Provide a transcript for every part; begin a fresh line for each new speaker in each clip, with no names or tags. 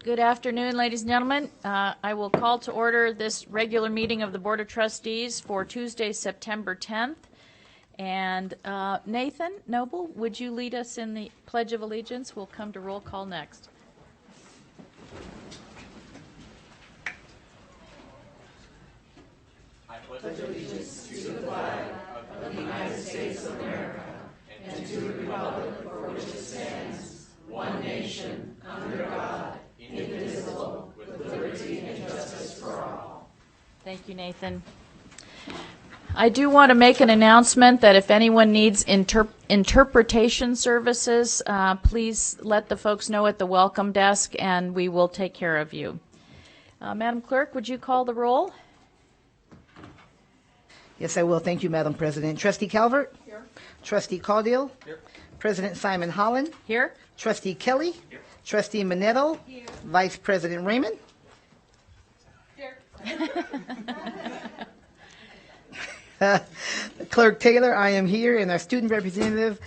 Good afternoon, ladies and gentlemen. I will call to order this regular meeting of the Board of Trustees for Tuesday, September 10th. And Nathan Noble, would you lead us in the Pledge of Allegiance? We'll come to roll call next.
I pledge allegiance to the flag of the United States of America and to the republic for which it stands, one nation, under God, indivisible, with liberty and justice for all.
Thank you, Nathan. I do want to make an announcement that if anyone needs interpretation services, please let the folks know at the welcome desk and we will take care of you. Madam Clerk, would you call the roll?
Yes, I will. Thank you, Madam President. Trustee Calvert?
Here.
Trustee Caudill?
Here.
President Simon Holland?
Here.
Trustee Kelly?
Here.
Trustee Minetto?
Here.
Vice President Raymond?
Here.
Clerk Taylor, I am here, and our student representative,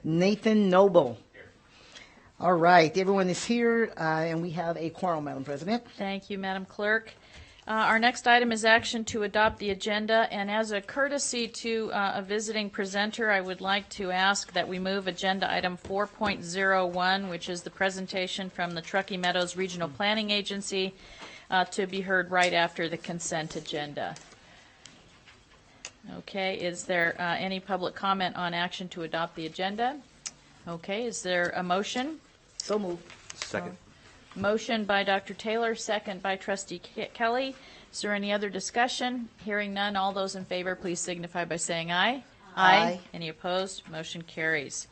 Nathan Noble.
Here.
All right, everyone is here, and we have a quorum, Madam President.
Thank you, Madam Clerk. Our next item is action to adopt the agenda, and as a courtesy to a visiting presenter, I would like to ask that we move agenda item 4.01, which is the presentation from the Truckee Meadows Regional Planning Agency, to be heard right after the consent agenda. Okay, is there any public comment on action to adopt the agenda? Okay, is there a motion?
So moved.
Second.
Motion by Dr. Taylor, second by Trustee Kelly. Is there any other discussion? Hearing none, all those in favor, please signify by saying aye.
Aye.
Any opposed? Motion carries.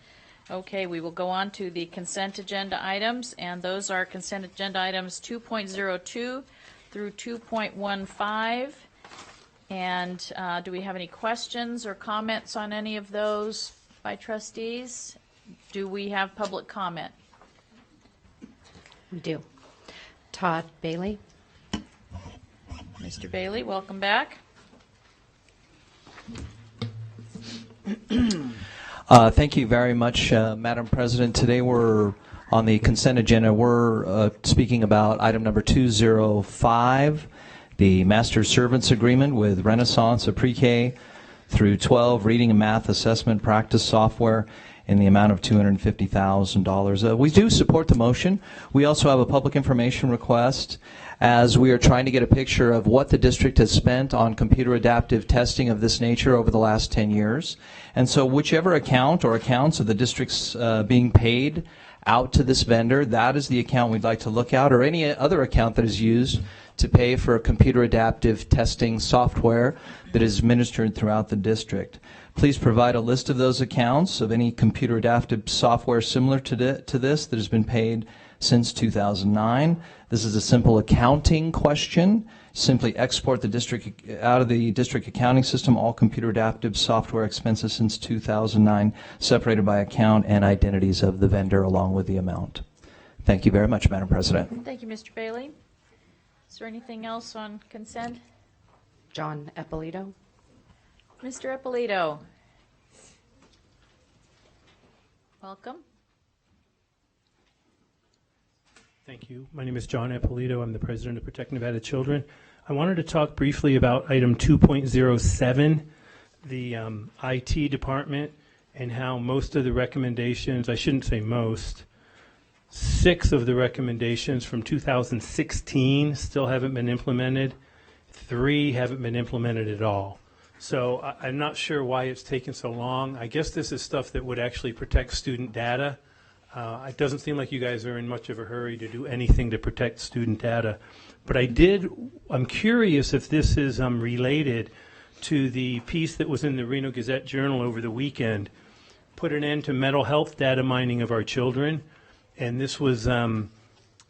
Okay, we will go on to the consent agenda items, and those are consent agenda items 2.02 through 2.15. And do we have any questions or comments on any of those by trustees? Do we have public comment?
We do. Todd Bailey.
Mr. Bailey, welcome back.
Thank you very much, Madam President. Today we're on the consent agenda. We're speaking about item number 205, the Master Servants Agreement with Renaissance, a pre-K through 12 reading and math assessment practice software in the amount of $250,000. We do support the motion. We also have a public information request as we are trying to get a picture of what the district has spent on computer adaptive testing of this nature over the last 10 years. And so whichever account or accounts of the district's being paid out to this vendor, that is the account we'd like to look at, or any other account that is used to pay for computer adaptive testing software that is administered throughout the district. Please provide a list of those accounts of any computer adaptive software similar to this that has been paid since 2009. This is a simple accounting question. Simply export the district out of the district accounting system all computer adaptive software expenses since 2009, separated by account and identities of the vendor along with the amount. Thank you very much, Madam President.
Thank you, Mr. Bailey. Is there anything else on consent?
John Eppolito.
Mr. Ippolito. Welcome.
Thank you. My name is John Ippolito. I'm the president of Protect Nevada Children. I wanted to talk briefly about item 2.07, the IT department, and how most of the recommendations, I shouldn't say most, 6 of the recommendations from 2016 still haven't been implemented. 3 haven't been implemented at all. So I'm not sure why it's taken so long. I guess this is stuff that would actually protect student data. It doesn't seem like you guys are in much of a hurry to do anything to protect student data. But I'm curious if this is related to the piece that was in the Reno Gazette-Journal over the weekend, put an end to mental health data mining of our children. And this was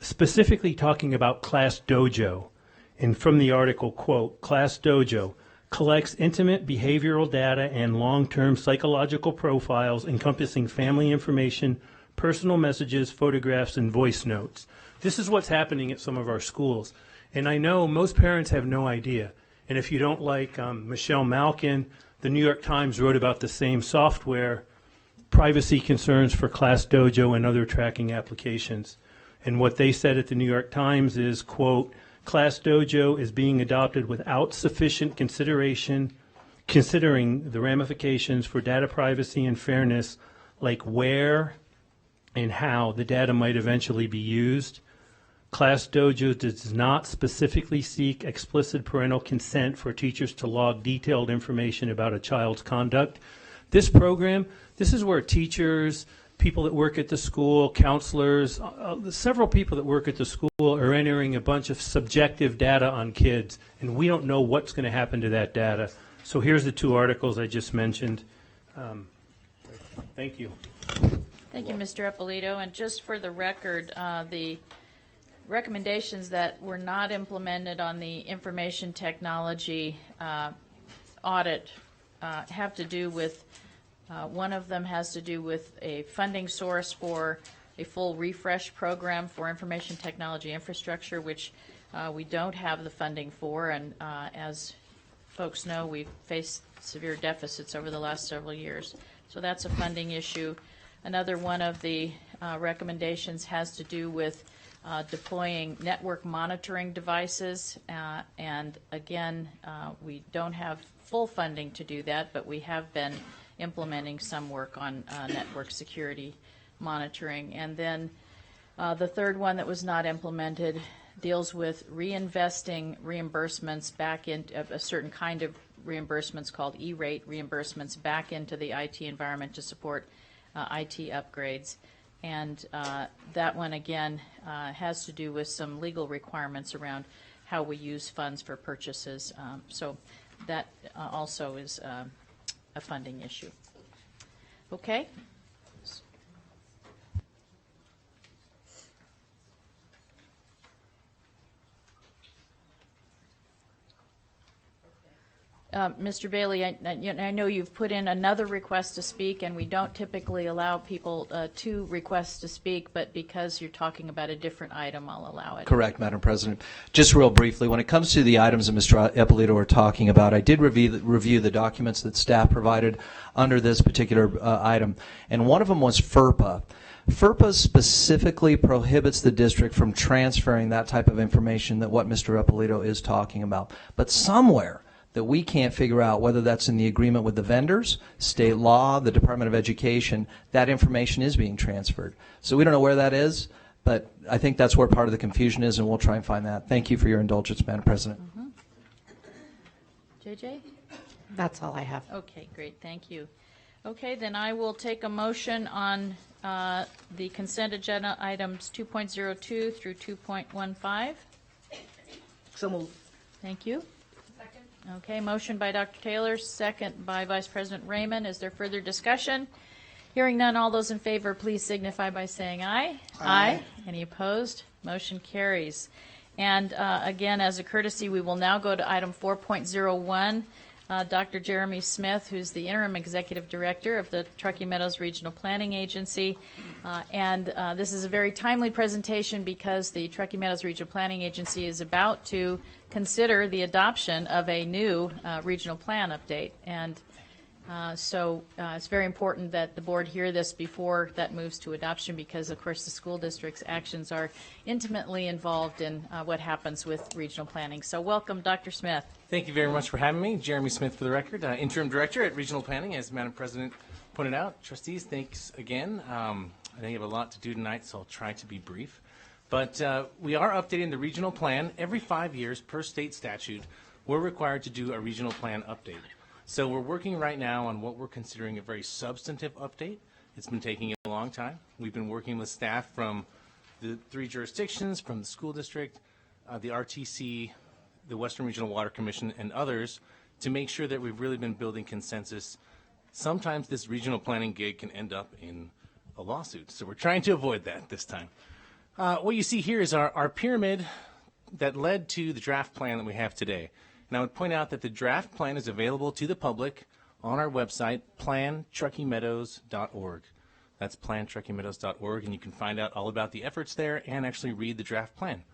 specifically talking about Class Dojo. And from the article, quote, Class Dojo collects intimate behavioral data and long-term psychological profiles encompassing family information, personal messages, photographs, and voice notes. This is what's happening at some of our schools. And I know most parents have no idea. And if you don't like Michelle Malkin, the New York Times wrote about the same software, privacy concerns for Class Dojo and other tracking applications. And what they said at the New York Times is, quote, Class Dojo is being adopted without sufficient considering the ramifications for data privacy and fairness, like where and how the data might eventually be used. Class Dojo does not specifically seek explicit parental consent for teachers to log detailed information about a child's conduct. This program, this is where teachers, people that work at the school, counselors, several people that work at the school are entering a bunch of subjective data on kids, and we don't know what's going to happen to that data. So here's the two articles I just mentioned. Thank you.
Thank you, Mr. Ippolito. And just for the record, the recommendations that were not implemented on the information technology audit have to do with, one of them has to do with a funding source for a full refresh program for information technology infrastructure, which we don't have the funding for. And as folks know, we've faced severe deficits over the last several years. So that's a funding issue. Another one of the recommendations has to do with deploying network monitoring devices. And again, we don't have full funding to do that, but we have been implementing some work on network security monitoring. And then the third one that was not implemented deals with reinvesting reimbursements back into a certain kind of reimbursements called E-rate reimbursements back into the IT environment to support IT upgrades. And that one, again, has to do with some legal requirements around how we use funds for purchases. So that also is a funding issue. Okay? Mr. Bailey, I know you've put in another request to speak, and we don't typically allow people two requests to speak, but because you're talking about a different item, I'll allow it.
Correct, Madam President. Just real briefly, when it comes to the items that Mr. Ippolito are talking about, I did review the documents that staff provided under this particular item, and one of them was FERPA. FERPA specifically prohibits the district from transferring that type of information that what Mr. Ippolito is talking about. But somewhere that we can't figure out, whether that's in the agreement with the vendors, state law, the Department of Education, that information is being transferred. So we don't know where that is, but I think that's where part of the confusion is, and we'll try and find that. Thank you for your indulgence, Madam President.
JJ?
That's all I have.
Okay, great, thank you. Okay, then I will take a motion on the consent agenda items 2.02 through 2.15.
So moved.
Thank you. Okay, motion by Dr. Taylor, second by Vice President Raymond. Is there further discussion? Hearing none, all those in favor, please signify by saying aye. Aye. Any opposed? Motion carries. And again, as a courtesy, we will now go to item 4.01. Dr. Jeremy Smith, who's the interim executive director of the Truckee Meadows Regional Planning Agency. And this is a very timely presentation because the Truckee Meadows Regional Planning Agency is about to consider the adoption of a new regional plan update. And so it's very important that the board hear this before that moves to adoption because, of course, the school district's actions are intimately involved in what happens with regional planning. So welcome, Dr. Smith.
Thank you very much for having me. Jeremy Smith for the record, interim director at Regional Planning, as Madam President pointed out. Trustees, thanks again. I know you have a lot to do tonight, so I'll try to be brief. But we are updating the regional plan. Every 5 years per state statute, we're required to do a regional plan update. So we're working right now on what we're considering a very substantive update. It's been taking a long time. We've been working with staff from the 3 jurisdictions, from the school district, the RTC, the Western Regional Water Commission, and others to make sure that we've really been building consensus. Sometimes this regional planning gig can end up in a lawsuit, so we're trying to avoid that this time. What you see here is our pyramid that led to the draft plan that we have today. And I would point out that the draft plan is available to the public on our website, plantruckeemeadows.org. That's plantruckeemeadows.org, and you can find out all about the efforts there and actually read the draft plan.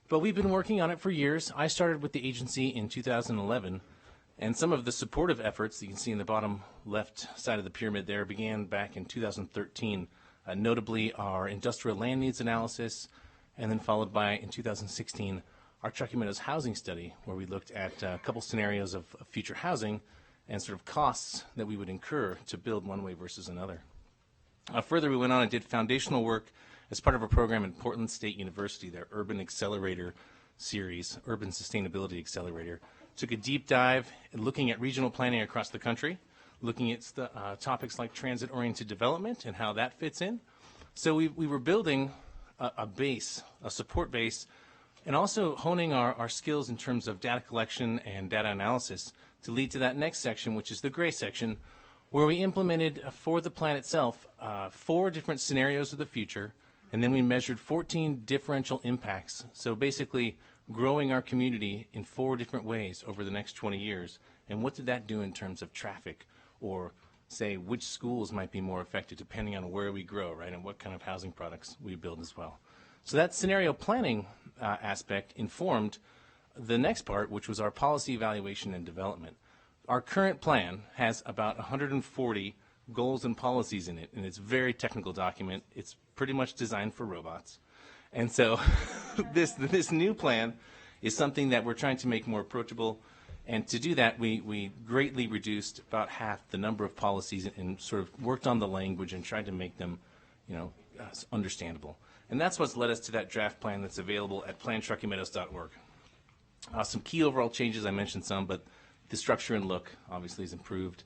But we've been working on it for years. I started with the agency in 2011, and some of the supportive efforts that you can see in the bottom left side of the pyramid there began back in 2013. Notably, our industrial land needs analysis, and then followed by, in 2016, our Truckee Meadows housing study, where we looked at a couple scenarios of future housing and sort of costs that we would incur to build one way versus another. Further, we went on and did foundational work as part of a program at Portland State University, their Urban Accelerator series, Urban Sustainability Accelerator. Took a deep dive in looking at regional planning across the country, looking at topics like transit-oriented development and how that fits in. So we were building a base, a support base, and also honing our skills in terms of data collection and data analysis to lead to that next section, which is the gray section, where we implemented for the plan itself 4 different scenarios of the future, and then we measured 14 differential impacts. So basically growing our community in 4 different ways over the next 20 years. And what did that do in terms of traffic, or say which schools might be more affected depending on where we grow, right, and what kind of housing products we build as well. So that scenario planning aspect informed the next part, which was our policy evaluation and development. Our current plan has about 140 goals and policies in it, and it's a very technical document. It's pretty much designed for robots. And so this new plan is something that we're trying to make more approachable. And to do that, we greatly reduced about half the number of policies and sort of worked on the language and tried to make them, understandable. And that's what's led us to that draft plan that's available at plantruckymeadows.org. Some key overall changes, I mentioned some, but the structure and look obviously is improved.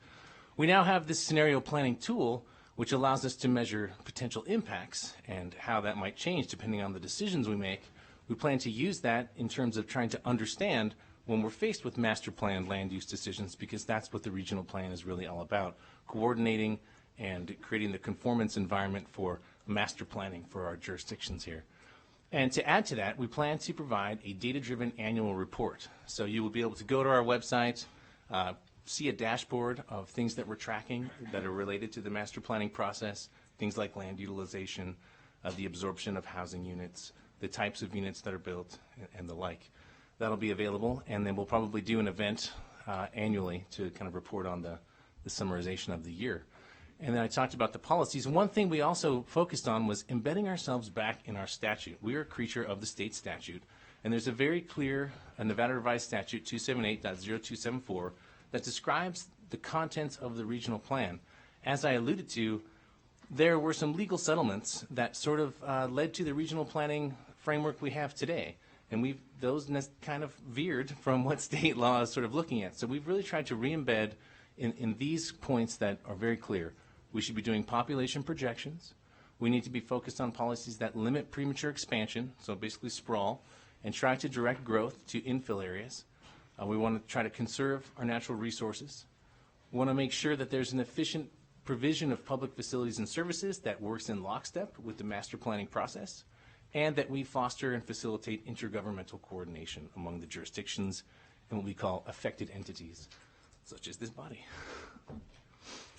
We now have this scenario planning tool, which allows us to measure potential impacts and how that might change depending on the decisions we make. We plan to use that in terms of trying to understand when we're faced with master plan land use decisions, because that's what the regional plan is really all about, coordinating and creating the conformance environment for master planning for our jurisdictions here. And to add to that, we plan to provide a data-driven annual report. So you will be able to go to our website, see a dashboard of things that we're tracking that are related to the master planning process, things like land utilization, the absorption of housing units, the types of units that are built, and the like. That'll be available, and then we'll probably do an event annually to kind of report on the summarization of the year. And then I talked about the policies. One thing we also focused on was embedding ourselves back in our statute. We are a creature of the state statute, and there's a very clear Nevada Revised Statute 278.0274 that describes the contents of the regional plan. As I alluded to, there were some legal settlements that sort of led to the regional planning framework we have today. And those kind of veered from what state law is sort of looking at. So we've really tried to re-embed in these points that are very clear. We should be doing population projections. We need to be focused on policies that limit premature expansion, so basically sprawl, and try to direct growth to infill areas. We want to try to conserve our natural resources. We want to make sure that there's an efficient provision of public facilities and services that works in lockstep with the master planning process, and that we foster and facilitate intergovernmental coordination among the jurisdictions and what we call affected entities, such as this body.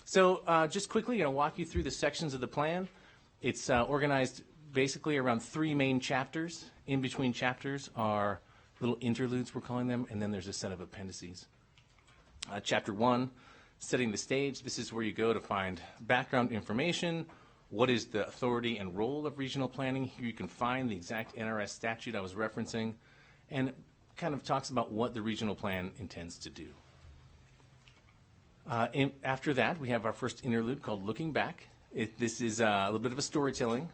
So just quickly, I'm going to walk you through the sections of the plan. It's organized basically around 3 main chapters. In between chapters are little interludes, we're calling them, and then there's a set of appendices. Chapter 1, setting the stage. This is where you go to find background information. What is the authority and role of regional planning? Here you can find the exact NRS statute I was referencing, and kind of talks about what the regional plan intends to do. After that, we have our first interlude called Looking Back. This is a little bit of a storytelling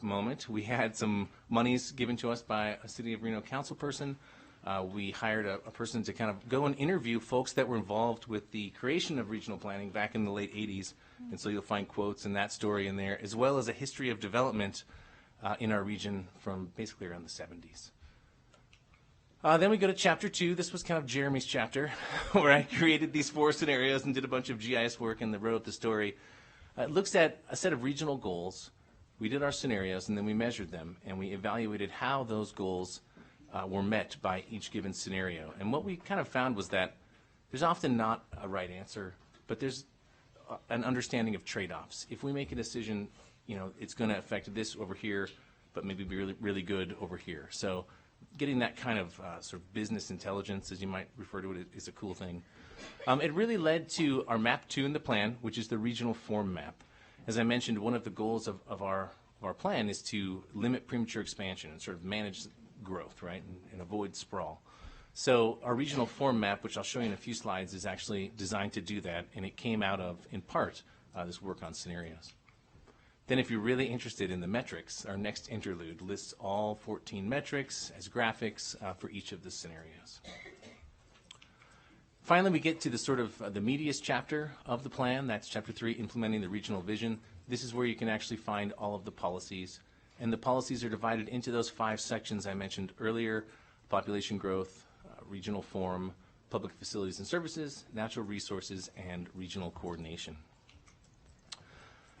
moment. We had some monies given to us by a City of Reno council person. We hired a person to kind of go and interview folks that were involved with the creation of regional planning back in the late 80s. And so you'll find quotes in that story in there, as well as a history of development in our region from basically around the 70s. Then we go to chapter 2. This was kind of Jeremy's chapter, where I created these 4 scenarios and did a bunch of GIS work and wrote the story. It looks at a set of regional goals. We did our scenarios, and then we measured them, and we evaluated how those goals were met by each given scenario. And what we kind of found was that there's often not a right answer, but there's an understanding of trade-offs. If we make a decision, it's going to affect this over here, but maybe be really, really good over here. So getting that kind of sort of business intelligence, as you might refer to it, is a cool thing. It really led to our map 2 in the plan, which is the regional form map. As I mentioned, one of the goals of our our plan is to limit premature expansion and sort of manage growth, right, and avoid sprawl. So our regional form map, which I'll show you in a few slides, is actually designed to do that, and it came out of, in part, this work on scenarios. Then if you're really interested in the metrics, our next interlude lists all 14 metrics as graphics for each of the scenarios. Finally, we get to the sort of the meatiest chapter of the plan. That's Chapter 3, Implementing the Regional Vision. This is where you can actually find all of the policies. And the policies are divided into those 5 sections I mentioned earlier: population growth, regional form, public facilities and services, natural resources, and regional coordination.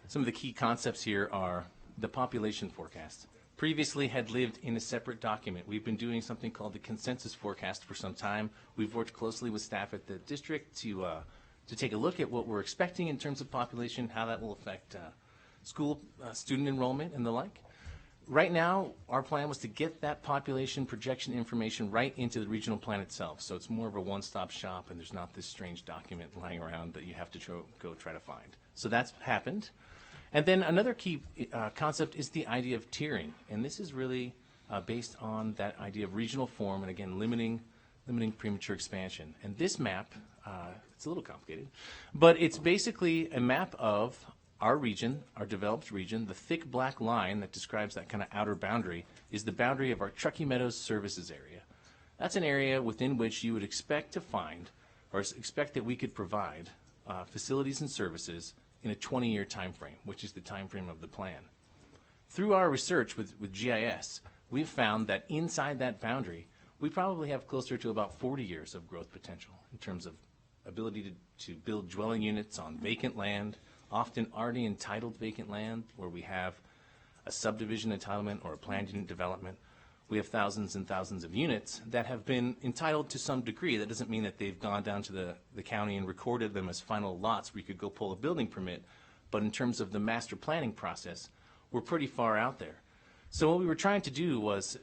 Some of the key concepts here are the population forecast. Previously had lived in a separate document. We've been doing something called the consensus forecast for some time. We've worked closely with staff at the district to take a look at what we're expecting in terms of population, how that will affect school student enrollment and the like. Right now, our plan was to get that population projection information right into the regional plan itself. So it's more of a one-stop shop, and there's not this strange document lying around that you have to go try to find. So that's happened. And then another key concept is the idea of tiering. And this is really based on that idea of regional form and, again, limiting premature expansion. And this map, it's a little complicated, but it's basically a map of our region, our developed region. The thick black line that describes that kind of outer boundary is the boundary of our Truckee Meadows services area. That's an area within which you would expect to find, or expect that we could provide, facilities and services in a 20-year time frame, which is the time frame of the plan. Through our research with GIS, we've found that inside that boundary, we probably have closer to about 40 years of growth potential in terms of ability to build dwelling units on vacant land, often already entitled vacant land where we have a subdivision entitlement or a planned unit development. We have thousands and thousands of units that have been entitled to some degree. That doesn't mean that they've gone down to the county and recorded them as final lots where you could go pull a building permit. But in terms of the master planning process, we're pretty far out there. So what we were trying to do was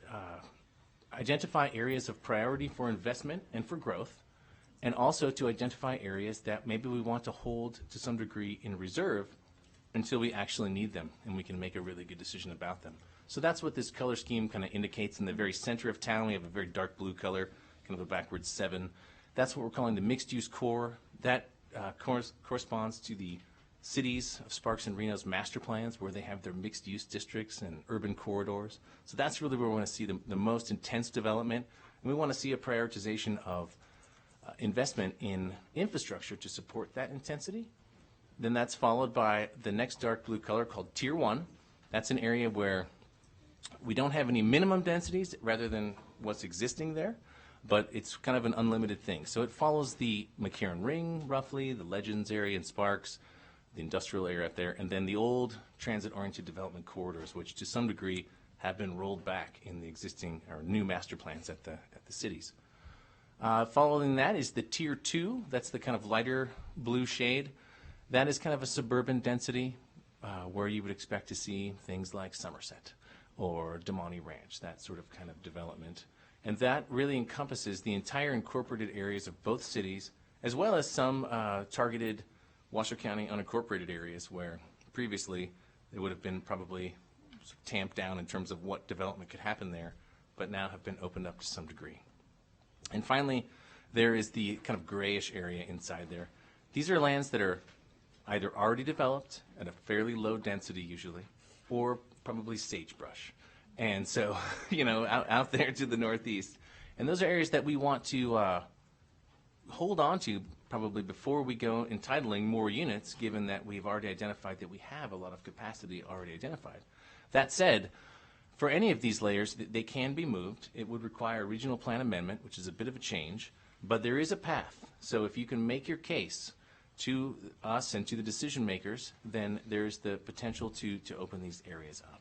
identify areas of priority for investment and for growth, and also to identify areas that maybe we want to hold to some degree in reserve until we actually need them and we can make a really good decision about them. So that's what this color scheme kind of indicates. In the very center of town, we have a very dark blue color, kind of a backwards 7. That's what we're calling the mixed-use core. That corresponds to the cities of Sparks and Reno's master plans, where they have their mixed-use districts and urban corridors. So that's really where we want to see the most intense development. And we want to see a prioritization of investment in infrastructure to support that intensity. Then that's followed by the next dark blue color called Tier 1. That's an area where we don't have any minimum densities rather than what's existing there, but it's kind of an unlimited thing. So it follows the McCarran Ring, roughly, the Legends area in Sparks, the industrial area up there, and then the old transit-oriented development corridors, which to some degree have been rolled back in the existing or new master plans at the cities. Following that is the Tier 2. That's the kind of lighter blue shade. That is kind of a suburban density where you would expect to see things like Somerset or Damani Ranch, that sort of kind of development. And that really encompasses the entire incorporated areas of both cities, as well as some targeted Washoe County unincorporated areas where previously they would have been probably sort of tamped down in terms of what development could happen there, but now have been opened up to some degree. And finally, there is the kind of grayish area inside there. These are lands that are either already developed at a fairly low density usually, or probably sagebrush. And so, out there to the northeast. And those are areas that we want to hold on to probably before we go entitling more units, given that we've already identified that we have a lot of capacity already identified. That said, for any of these layers, they can be moved. It would require a regional plan amendment, which is a bit of a change, but there is a path. So if you can make your case to us and to the decision makers, then there's the potential to open these areas up.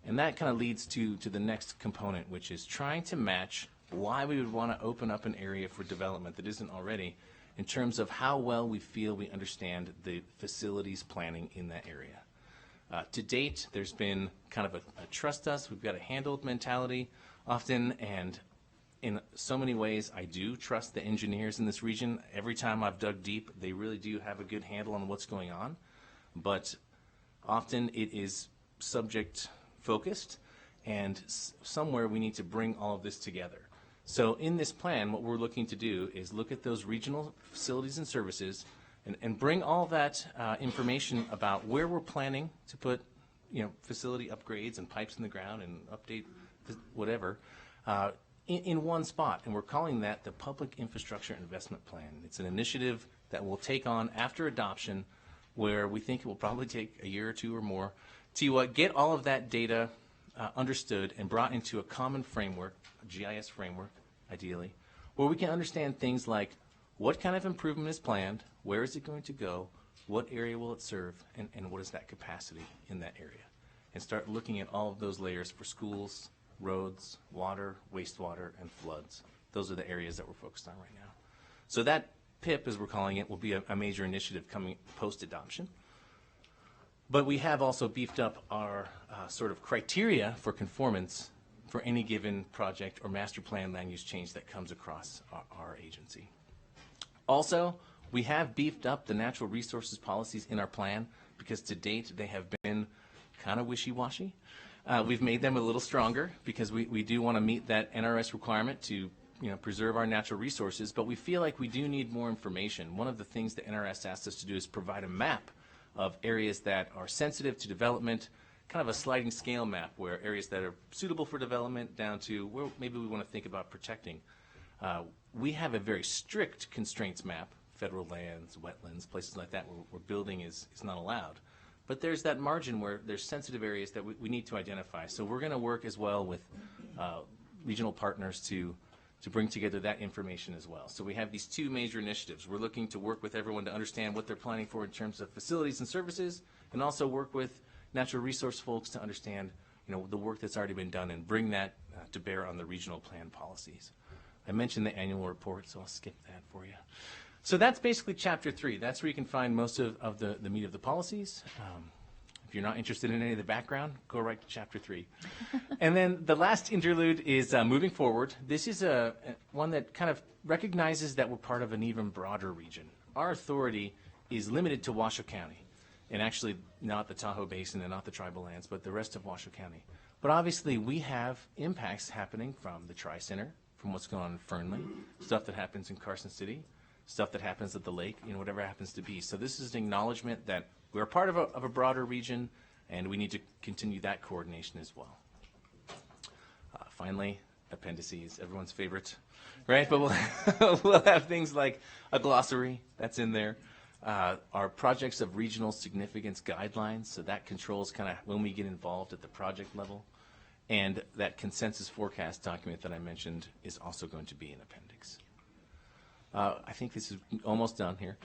And that kind of leads to the next component, which is trying to match why we would want to open up an area for development that isn't already, in terms of how well we feel we understand the facilities planning in that area. To date, there's been kind of a trust us, we've got a handled mentality often, and in so many ways, I do trust the engineers in this region. Every time I've dug deep, they really do have a good handle on what's going on. But often it is subject focused, and somewhere we need to bring all of this together. So in this plan, what we're looking to do is look at those regional facilities and services and bring all that information about where we're planning to put facility upgrades and pipes in the ground and update whatever in one spot. And we're calling that the Public Infrastructure Investment Plan. It's an initiative that we'll take on after adoption, where we think it will probably take a year or two or more to get all of that data understood and brought into a common framework, a GIS framework, ideally, where we can understand things like what kind of improvement is planned, where is it going to go, what area will it serve, and what is that capacity in that area. And start looking at all of those layers for schools, roads, water, wastewater, and floods. Those are the areas that we're focused on right now. So that PIP, as we're calling it, will be a major initiative coming post-adoption. But we have also beefed up our sort of criteria for conformance for any given project or master plan land use change that comes across our agency. Also, we have beefed up the natural resources policies in our plan because to date they have been kind of wishy-washy. We've made them a little stronger because we do want to meet that NRS requirement to preserve our natural resources, but we feel like we do need more information. One of the things the NRS asked us to do is provide a map of areas that are sensitive to development, kind of a sliding scale map where areas that are suitable for development down to where maybe we want to think about protecting. We have a very strict constraints map, federal lands, wetlands, places like that where building is not allowed. But there's that margin where there's sensitive areas that we need to identify. So we're going to work as well with regional partners to bring together that information as well. So we have these two major initiatives. We're looking to work with everyone to understand what they're planning for in terms of facilities and services, and also work with natural resource folks to understand the work that's already been done and bring that to bear on the regional plan policies. I mentioned the annual report, so I'll skip that for you. So that's basically Chapter 3. That's where you can find most of the meat of the policies. If you're not interested in any of the background, go right to Chapter 3. And then the last interlude is moving forward. This is one that kind of recognizes that we're part of an even broader region. Our authority is limited to Washoe County, and actually not the Tahoe Basin and not the tribal lands, but the rest of Washoe County. But obviously we have impacts happening from the Tri-Center, from what's going on in Fernley, stuff that happens in Carson City, stuff that happens at the lake, whatever happens to be. So this is an acknowledgement that we're part of a broader region, and we need to continue that coordination as well. Finally, appendices, everyone's favorite, right? But we'll have things like a glossary that's in there. Our projects of regional significance guidelines, so that controls kind of when we get involved at the project level. And that consensus forecast document that I mentioned is also going to be an appendix. I think this is almost done here.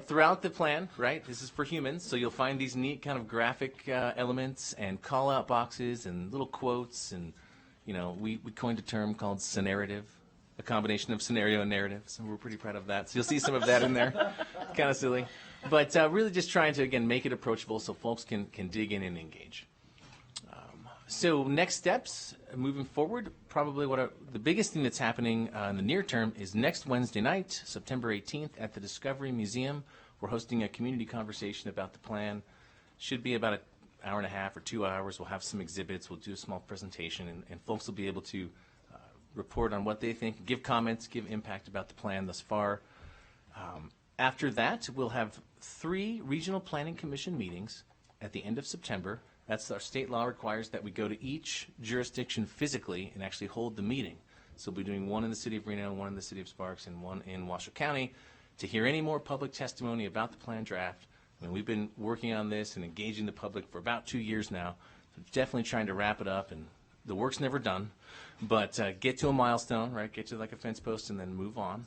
Throughout the plan, right, this is for humans, so you'll find these neat kind of graphic elements and call-out boxes and little quotes, and, we coined a term called scenarrative, a combination of scenario and narrative, so we're pretty proud of that. So you'll see some of that in there, kind of silly. But really just trying to, again, make it approachable so folks can dig in and engage. So next steps, moving forward, probably the biggest thing that's happening in the near term is next Wednesday night, September 18th, at the Discovery Museum. We're hosting a community conversation about the plan. Should be about an hour and a half or 2 hours. We'll have some exhibits. We'll do a small presentation, and folks will be able to report on what they think, give comments, give impact about the plan thus far. After that, we'll have 3 Regional Planning Commission meetings at the end of September. That's our state law requires that we go to each jurisdiction physically and actually hold the meeting. So we'll be doing one in the city of Reno, one in the city of Sparks, and one in Washoe County to hear any more public testimony about the plan draft. I mean, we've been working on this and engaging the public for about 2 years now. So definitely trying to wrap it up, and the work's never done. But get to a milestone, right? Get to like a fence post and then move on.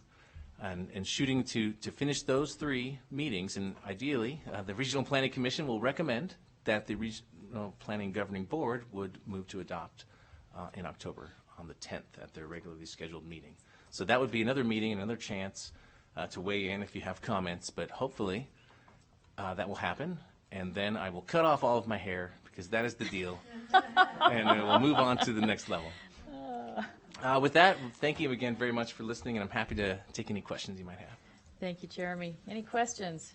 And shooting to finish those 3 meetings, and ideally, the Regional Planning Commission will recommend that the Regional Planning Governing Board would move to adopt in October on the 10th at their regularly scheduled meeting. So that would be another meeting, another chance to weigh in if you have comments, but hopefully that will happen, and then I will cut off all of my hair because that is the deal, and then we'll move on to the next level. With that, thank you again very much for listening, and I'm happy to take any questions you might have.
Thank you, Jeremy. Any questions?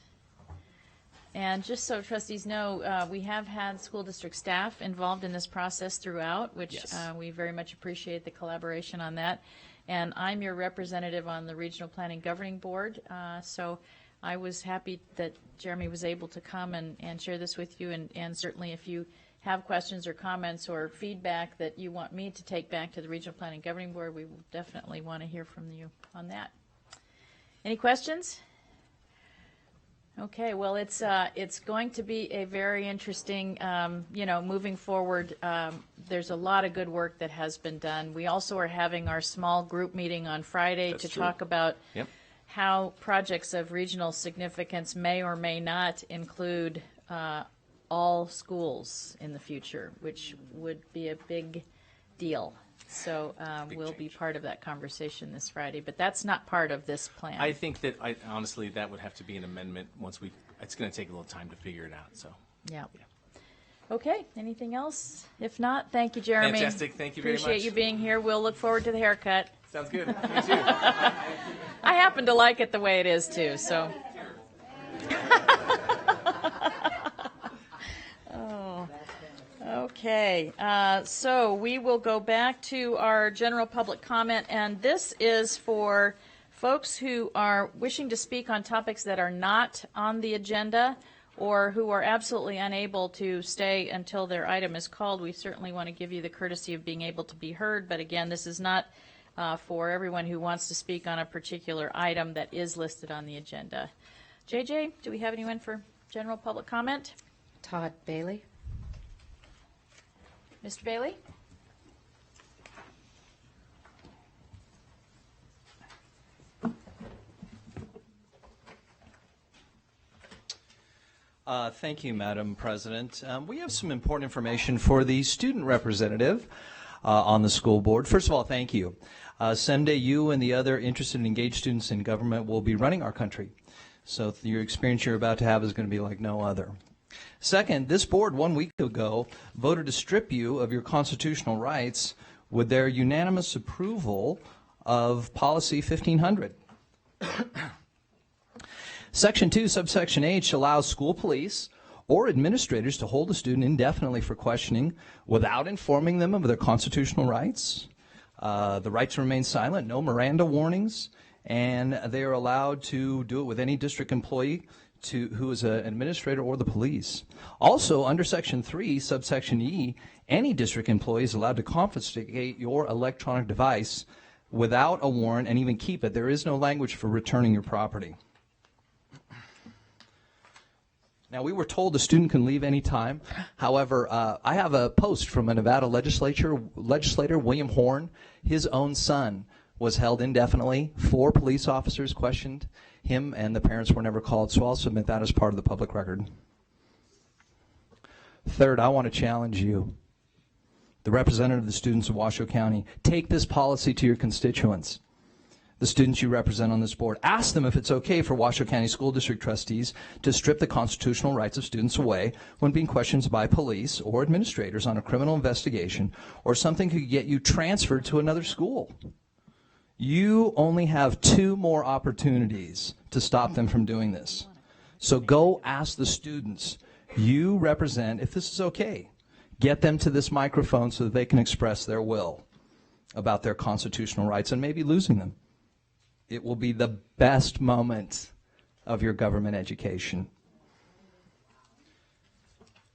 And just so trustees know, we have had school district staff involved in this process throughout, which
Yes.
We very much appreciate the collaboration on that. And I'm your representative on the Regional Planning Governing Board, so I was happy that Jeremy was able to come and share this with you, and certainly if you have questions or comments or feedback that you want me to take back to the Regional Planning Governing Board, we will definitely want to hear from you on that. Any questions? Okay, well, it's going to be a very interesting, moving forward. There's a lot of good work that has been done. We also are having our small group meeting on Friday
That's
to
true.
talk about
Yep.
how projects of regional significance may or may not include all schools in the future, which would be a big deal. So we'll be part of that conversation this Friday, but that's not part of this plan.
I think that, honestly, that would have to be an amendment once it's going to take a little time to figure it out, so.
Yeah. Okay, anything else? If not, thank you, Jeremy.
Fantastic. Thank you very much.
Appreciate you being here. We'll look forward to the haircut.
Sounds good. Me too.
I happen to like it the way it is, too, so. Oh, okay. So we will go back to our general public comment, and this is for folks who are wishing to speak on topics that are not on the agenda or who are absolutely unable to stay until their item is called. We certainly want to give you the courtesy of being able to be heard, but again, this is not for everyone who wants to speak on a particular item that is listed on the agenda. JJ, do we have anyone for general public comment?
Todd Bailey.
Mr. Bailey?
Thank you, Madam President. We have some important information for the student representative on the school board. First of all, thank you. Someday you and the other interested and engaged students in government will be running our country. So your experience you're about to have is going to be like no other. Second, this board 1 week ago voted to strip you of your constitutional rights with their unanimous approval of Policy 1500. Section 2, subsection H allows school police or administrators to hold a student indefinitely for questioning without informing them of their constitutional rights. The right to remain silent, no Miranda warnings, and they are allowed to do it with any district employee who is an administrator or the police. Also, under Section 3, subsection E, any district employee is allowed to confiscate your electronic device without a warrant and even keep it. There is no language for returning your property. Now, we were told the student can leave any time. However, I have a post from a Nevada legislator, William Horn. His own son was held indefinitely. 4 police officers questioned him, and the parents were never called, so I'll submit that as part of the public record. Third, I want to challenge you, the representative of the students of Washoe County. Take this policy to your constituents, the students you represent on this board. Ask them if it's okay for Washoe County School District trustees to strip the constitutional rights of students away when being questioned by police or administrators on a criminal investigation or something could get you transferred to another school. You only have 2 more opportunities to stop them from doing this. So go ask the students you represent if this is okay. Get them to this microphone so that they can express their will about their constitutional rights and maybe losing them. It will be the best moment of your government education.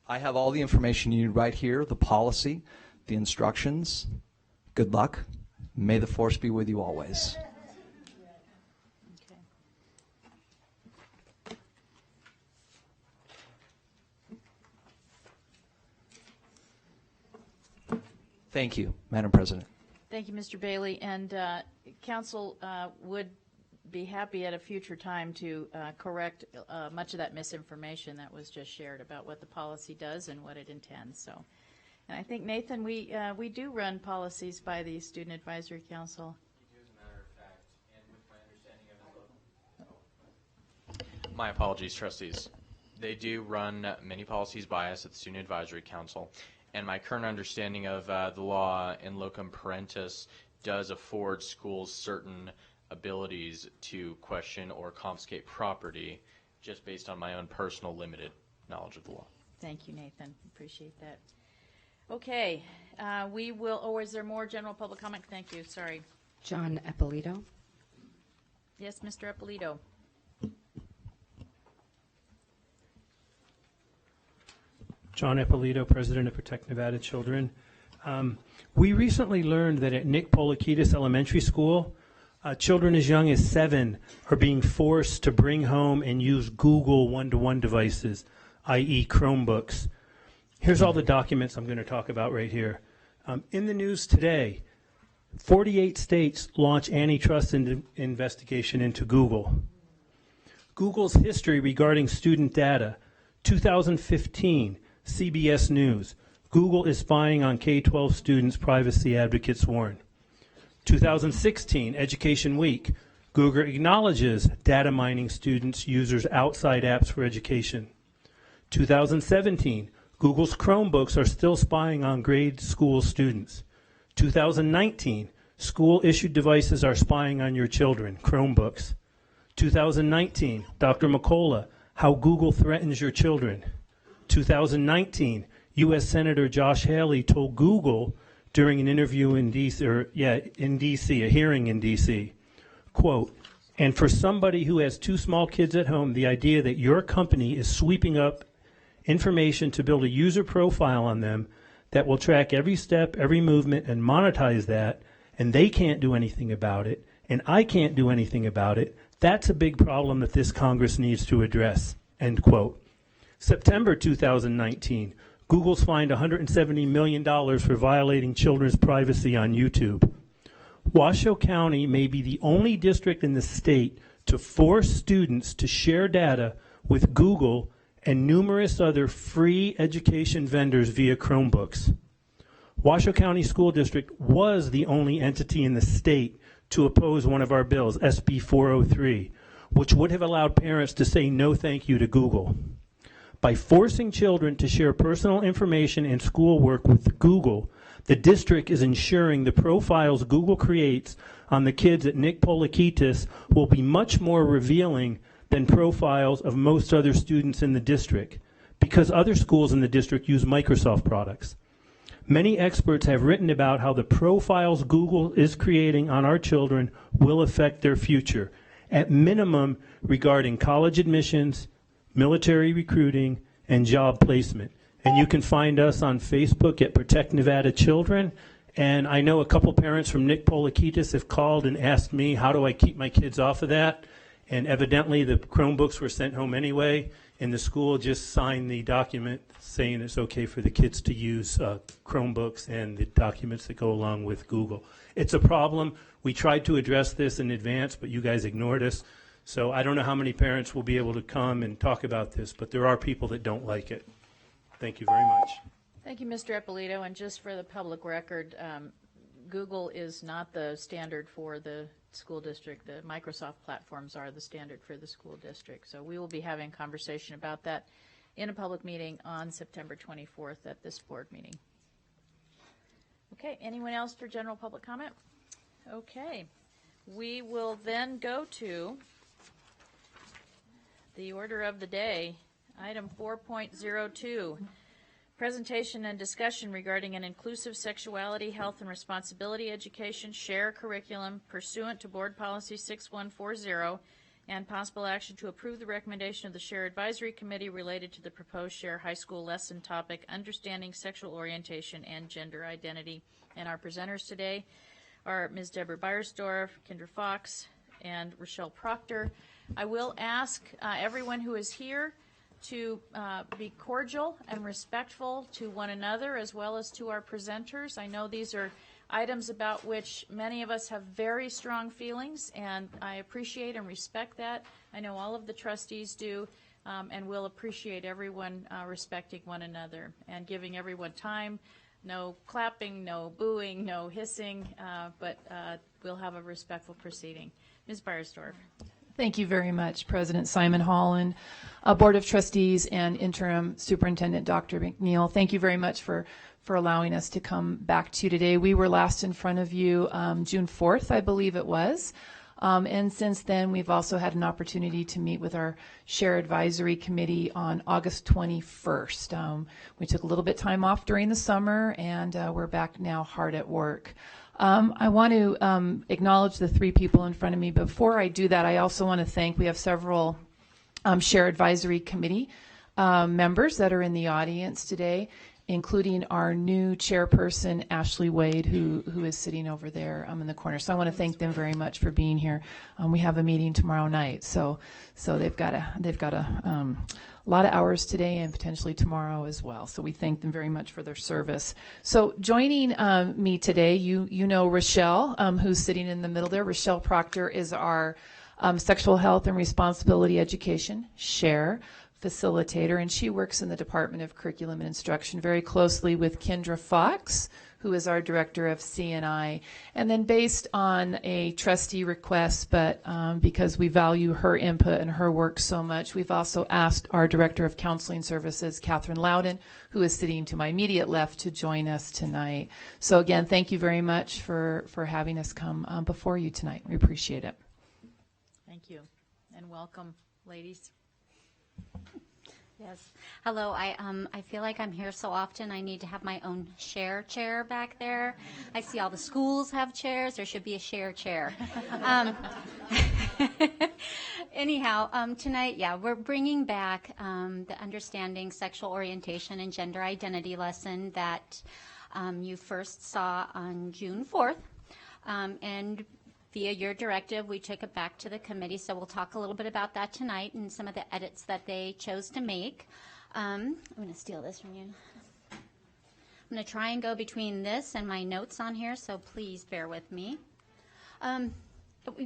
I have all the information you need right here, the policy, the instructions. Good luck. May the force be with you always. Thank you, Madam President.
Thank you, Mr. Bailey. And council would be happy at a future time to correct much of that misinformation that was just shared about what the policy does and what it intends. So, and I think, Nathan, we do run policies by the Student Advisory Council.
We do, as a matter of fact, and with my understanding of it. My apologies, trustees. They do run many policies by us at the Student Advisory Council. And my current understanding of the law in locum parentis does afford schools certain abilities to question or confiscate property just based on my own personal limited knowledge of the law.
Thank you, Nathan. Appreciate that. Okay, we will, is there more general public comment? Thank you, sorry.
John Eppolito.
Yes, Mr. Eppolito.
John Eppolito, President of Protect Nevada Children. We recently learned that at Nick Polikitis Elementary School, children as young as 7 are being forced to bring home and use Google one-to-one devices, i.e. Chromebooks. Here's all the documents I'm going to talk about right here. In the news today, 48 states launch antitrust investigation into Google. Google's history regarding student data, 2015, CBS News. Google is spying on K-12 students, privacy advocates warn. 2016, Education Week. Google acknowledges data mining students, users outside apps for education. 2017, Google's Chromebooks are still spying on grade school students. 2019, school-issued devices are spying on your children, Chromebooks. 2019, Dr. McCullough, how Google threatens your children. 2019, U.S. Senator Josh Haley told Google during an interview in D.C., a hearing in D.C., quote, "And for somebody who has 2 small kids at home, the idea that your company is sweeping up information to build a user profile on them that will track every step, every movement, and monetize that, and they can't do anything about it, and I can't do anything about it, that's a big problem that this Congress needs to address," end quote. September 2019, Google's fined $170 million for violating children's privacy on YouTube. Washoe County may be the only district in the state to force students to share data with Google and numerous other free education vendors via Chromebooks. Washoe County School District was the only entity in the state to oppose one of our bills, SB 403, which would have allowed parents to say no thank you to Google. By forcing children to share personal information and schoolwork with Google, the district is ensuring the profiles Google creates on the kids at Nick Polikitis will be much more revealing than profiles of most other students in the district, because other schools in the district use Microsoft products. Many experts have written about how the profiles Google is creating on our children will affect their future, at minimum regarding college admissions, military recruiting, and job placement. And you can find us on Facebook at Protect Nevada Children. And I know a couple parents from Nick Polikitis have called and asked me, how do I keep my kids off of that? And evidently the Chromebooks were sent home anyway, and the school just signed the document saying it's okay for the kids to use Chromebooks and the documents that go along with Google. It's a problem. We tried to address this in advance, but you guys ignored us. So I don't know how many parents will be able to come and talk about this, but there are people that don't like it. Thank you very much.
Thank you, Mr. Eppolito. And just for the public record, Google is not the standard for the school district. The Microsoft platforms are the standard for the school district. So we will be having a conversation about that in a public meeting on September 24th at this board meeting. Okay, anyone else for general public comment? Okay, we will then go to the order of the day, item 4.02, presentation and discussion regarding an inclusive sexuality, health, and responsibility education share curriculum pursuant to Board Policy 6140, and possible action to approve the recommendation of the Share Advisory Committee related to the proposed Share High School lesson topic, Understanding Sexual Orientation and Gender Identity. And our presenters today are Ms. Deborah Beiersdorf, Kendra Fox, and Rochelle Proctor. I will ask everyone who is here to be cordial and respectful to one another as well as to our presenters. I know these are items about which many of us have very strong feelings, and I appreciate and respect that. I know all of the trustees do, and will appreciate everyone respecting one another and giving everyone time. No clapping, no booing, no hissing, but we'll have a respectful proceeding. Ms. Beiersdorf.
Thank you very much, President Simon Holland, Board of Trustees, and Interim Superintendent Dr. McNeil. Thank you very much for allowing us to come back to you today. We were last in front of you June 4th, I believe it was, And since then, we've also had an opportunity to meet with our Share Advisory Committee on August 21st. We took a little bit time off during the summer, and we're back now hard at work. I want to acknowledge the three people in front of me. Before I do that, I also want to thank, we have several Share Advisory Committee members that are in the audience today, including our new chairperson, Ashley Wade, who is sitting over there in the corner. So I want to thank them very much for being here. We have a meeting tomorrow night, so they've got a lot of hours today and potentially tomorrow as well. So we thank them very much for their service. So joining me today, you know Rochelle, who's sitting in the middle there. Rochelle Proctor is our Sexual Health and Responsibility Education Share facilitator, and she works in the Department of Curriculum and Instruction very closely with Kendra Fox, who is our Director of C&I. And then based on a trustee request, but because we value her input and her work so much, we've also asked our Director of Counseling Services, Catherine Loudon, who is sitting to my immediate left, to join us tonight. So again, thank you very much for having us come before you tonight. We appreciate it.
Thank you, and welcome, ladies.
Yes. Hello. I feel like I'm here so often. I need to have my own share chair back there. I see all the schools have chairs. There should be a share chair. Anyhow, tonight, we're bringing back the Understanding Sexual Orientation and Gender Identity lesson that you first saw on June 4th. And via your directive, we took it back to the committee, so we'll talk a little bit about that tonight and some of the edits that they chose to make. I'm going to steal this from you. I'm going to try and go between this and my notes on here, so please bear with me.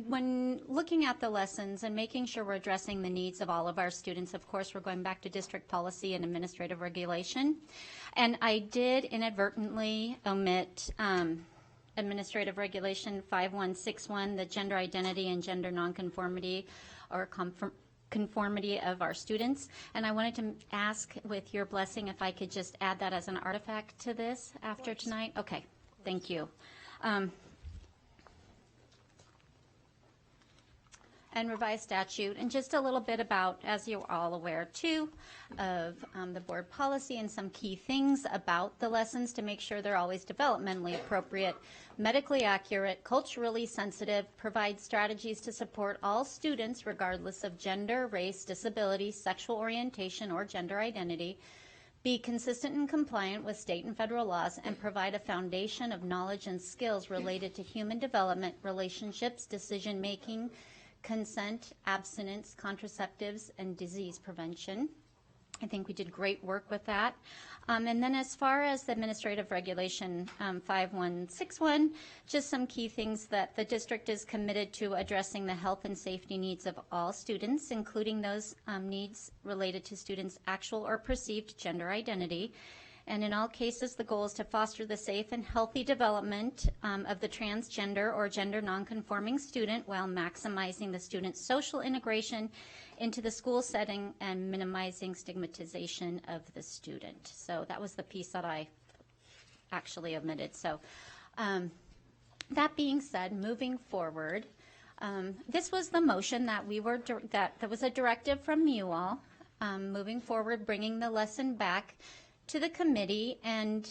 When looking at the lessons and making sure we're addressing the needs of all of our students, of course, we're going back to district policy and administrative regulation. And I did inadvertently omit Administrative Regulation 5161, the gender identity and gender nonconformity or conformity of our students. And I wanted to ask, with your blessing, if I could just add that as an artifact to this after tonight. Okay, thank you. And revised statute, and just a little bit about, as you're all aware too, of the board policy and some key things about the lessons to make sure they're always developmentally appropriate, medically accurate, culturally sensitive, provide strategies to support all students regardless of gender, race, disability, sexual orientation, or gender identity, be consistent and compliant with state and federal laws, and provide a foundation of knowledge and skills related to human development, relationships, decision-making, consent, abstinence, contraceptives, and disease prevention. I think we did great work with that. And then as far as the Administrative Regulation 5161, just some key things that the district is committed to addressing the health and safety needs of all students, including those needs related to students' actual or perceived gender identity. And in all cases, the goal is to foster the safe and healthy development of the transgender or gender nonconforming student while maximizing the student's social integration into the school setting and minimizing stigmatization of the student. So that was the piece that I actually omitted. So that being said, moving forward, this was the motion that that was a directive from you all, moving forward, bringing the lesson back to the committee. And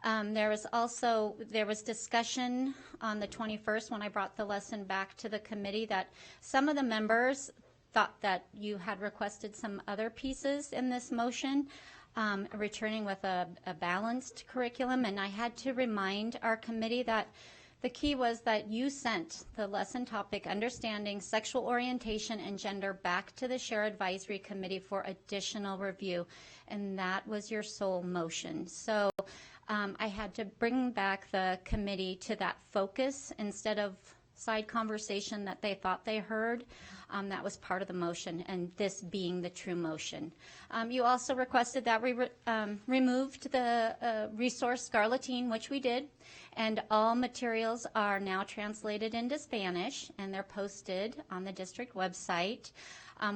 there was discussion on the 21st when I brought the lesson back to the committee that some of the members thought that you had requested some other pieces in this motion, returning with a balanced curriculum. And I had to remind our committee that the key was that you sent the lesson topic, Understanding Sexual Orientation and Gender, back to the Share Advisory Committee for additional review, and that was your sole motion. So I had to bring back the committee to that focus instead of side conversation that they thought they heard. That was part of the motion, and this being the true motion. You also requested that we removed the resource Scarletine, which we did, and all materials are now translated into Spanish, and they're posted on the district website.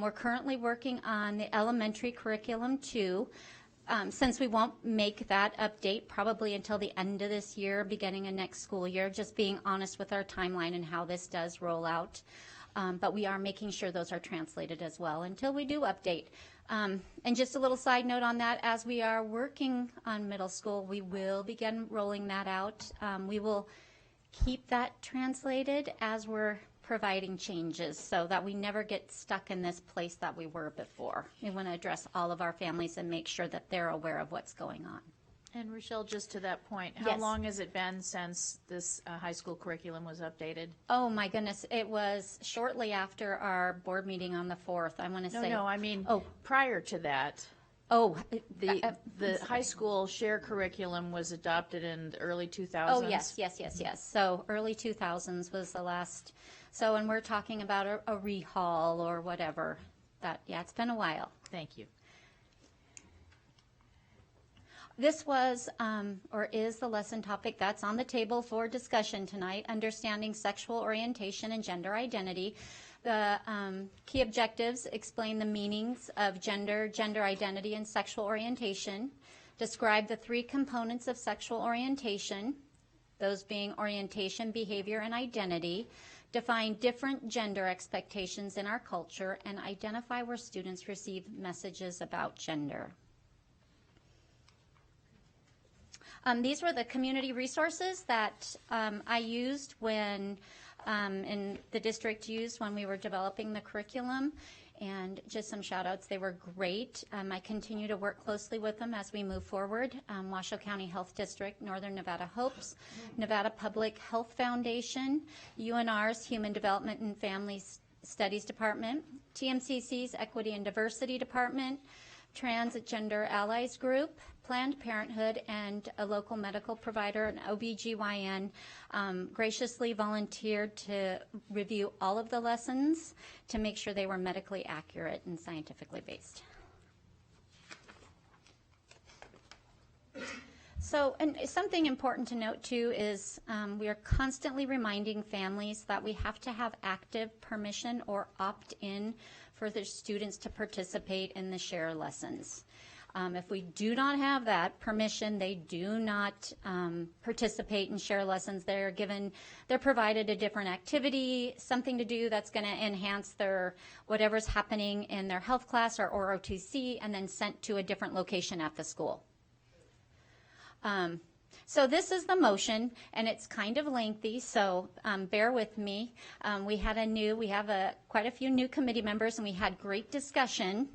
We're currently working on the elementary curriculum too. since we won't make that update probably until the end of this year, beginning of next school year, just being honest with our timeline and how this does roll out. But we are making sure those are translated as well until we do update. And just a little side note on that, as we are working on middle school, we will begin rolling that out. We will keep that translated as we're providing changes so that we never get stuck in this place that we were before. We want to address all of our families and make sure that they're aware of what's going on.
And Rochelle, just to that point, how
Yes.
long has it been since this high school curriculum was updated?
Oh my goodness, it was shortly after our board meeting on the 4th, I want to say.
No, I mean,
Oh.
prior to that,
Oh,
the high school share curriculum was adopted in the early 2000s.
Oh, yes. So early 2000s was the last, so when we're talking about a rehaul or whatever, it's been a while.
Thank you.
This was, or is the lesson topic that's on the table for discussion tonight, understanding sexual orientation and gender identity. The key objectives explain the meanings of gender, gender identity, and sexual orientation, describe the 3 components of sexual orientation, those being orientation, behavior, and identity, define different gender expectations in our culture, and identify where students receive messages about gender. These were the community resources that I used when, and the district used when we were developing the curriculum, and just some shout outs. They were great. I continue to work closely with them as we move forward. Washoe County Health District, Northern Nevada Hopes, Nevada Public Health Foundation, UNR's Human Development and Family Studies Department, TMCC's Equity and Diversity Department, Transgender Allies Group, Planned Parenthood, and a local medical provider, an OBGYN, graciously volunteered to review all of the lessons to make sure they were medically accurate and scientifically based. So, and something important to note too is we are constantly reminding families that we have to have active permission or opt-in for their students to participate in the share lessons. If we do not have that permission, they do not participate in share lessons. They're provided a different activity, something to do that's going to enhance their whatever's happening in their health class or OTC, and then sent to a different location at the school. So this is the motion, and it's kind of lengthy, so bear with me. We have quite a few new committee members, and we had great discussion.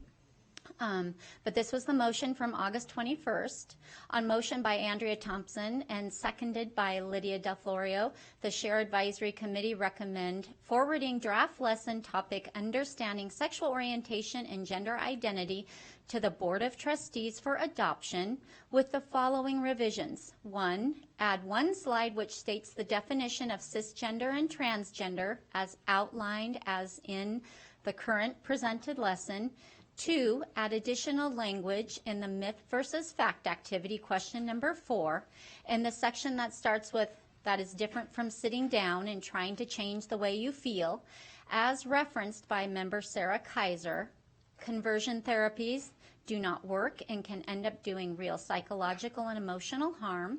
But this was the motion from August 21st. On motion by Andrea Thompson and seconded by Lydia Del Florio, the Share Advisory Committee recommend forwarding draft lesson topic Understanding Sexual Orientation and Gender Identity to the Board of Trustees for adoption with the following revisions. 1, add 1 slide which states the definition of cisgender and transgender as outlined as in the current presented lesson. 2, add additional language in the myth versus fact activity, question number 4, in the section that starts with that is different from sitting down and trying to change the way you feel, as referenced by member Sarah Kaiser. Conversion therapies do not work and can end up doing real psychological and emotional harm.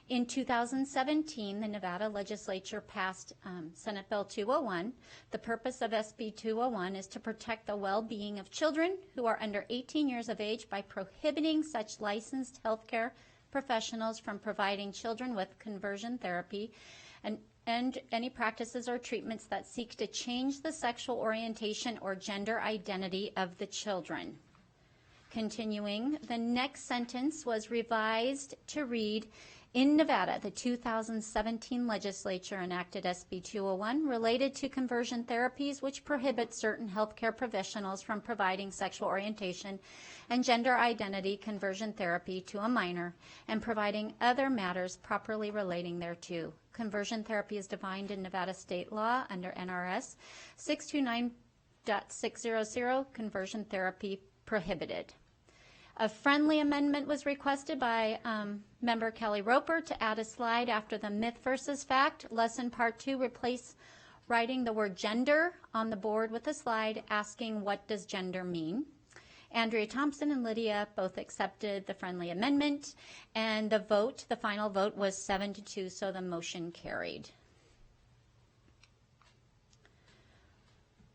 In 2017, the Nevada legislature passed Senate Bill 201. The purpose of SB 201 is to protect the well-being of children who are under 18 years of age by prohibiting such licensed healthcare professionals from providing children with conversion therapy and any practices or treatments that seek to change the sexual orientation or gender identity of the children. Continuing, the next sentence was revised to read, in Nevada, the 2017 legislature enacted SB 201 related to conversion therapies, which prohibit certain healthcare professionals from providing sexual orientation and gender identity conversion therapy to a minor and providing other matters properly relating thereto. Conversion therapy is defined in Nevada state law under NRS 629.600, conversion therapy prohibited. A friendly amendment was requested by member Kelly Roper to add a slide after the myth versus fact. Lesson part 2, replace writing the word gender on the board with a slide asking what does gender mean. Andrea Thompson and Lydia both accepted the friendly amendment, and the final vote was 7-2, so the motion carried.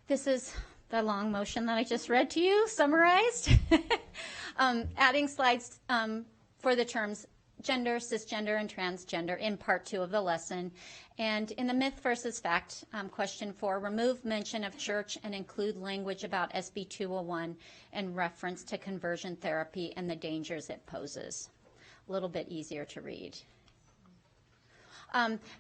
This is the long motion that I just read to you, summarized. Adding slides for the terms gender, cisgender, and transgender in part 2 of the lesson. And in the myth versus fact, question 4, remove mention of church and include language about SB 201 and reference to conversion therapy and the dangers it poses. A little bit easier to read.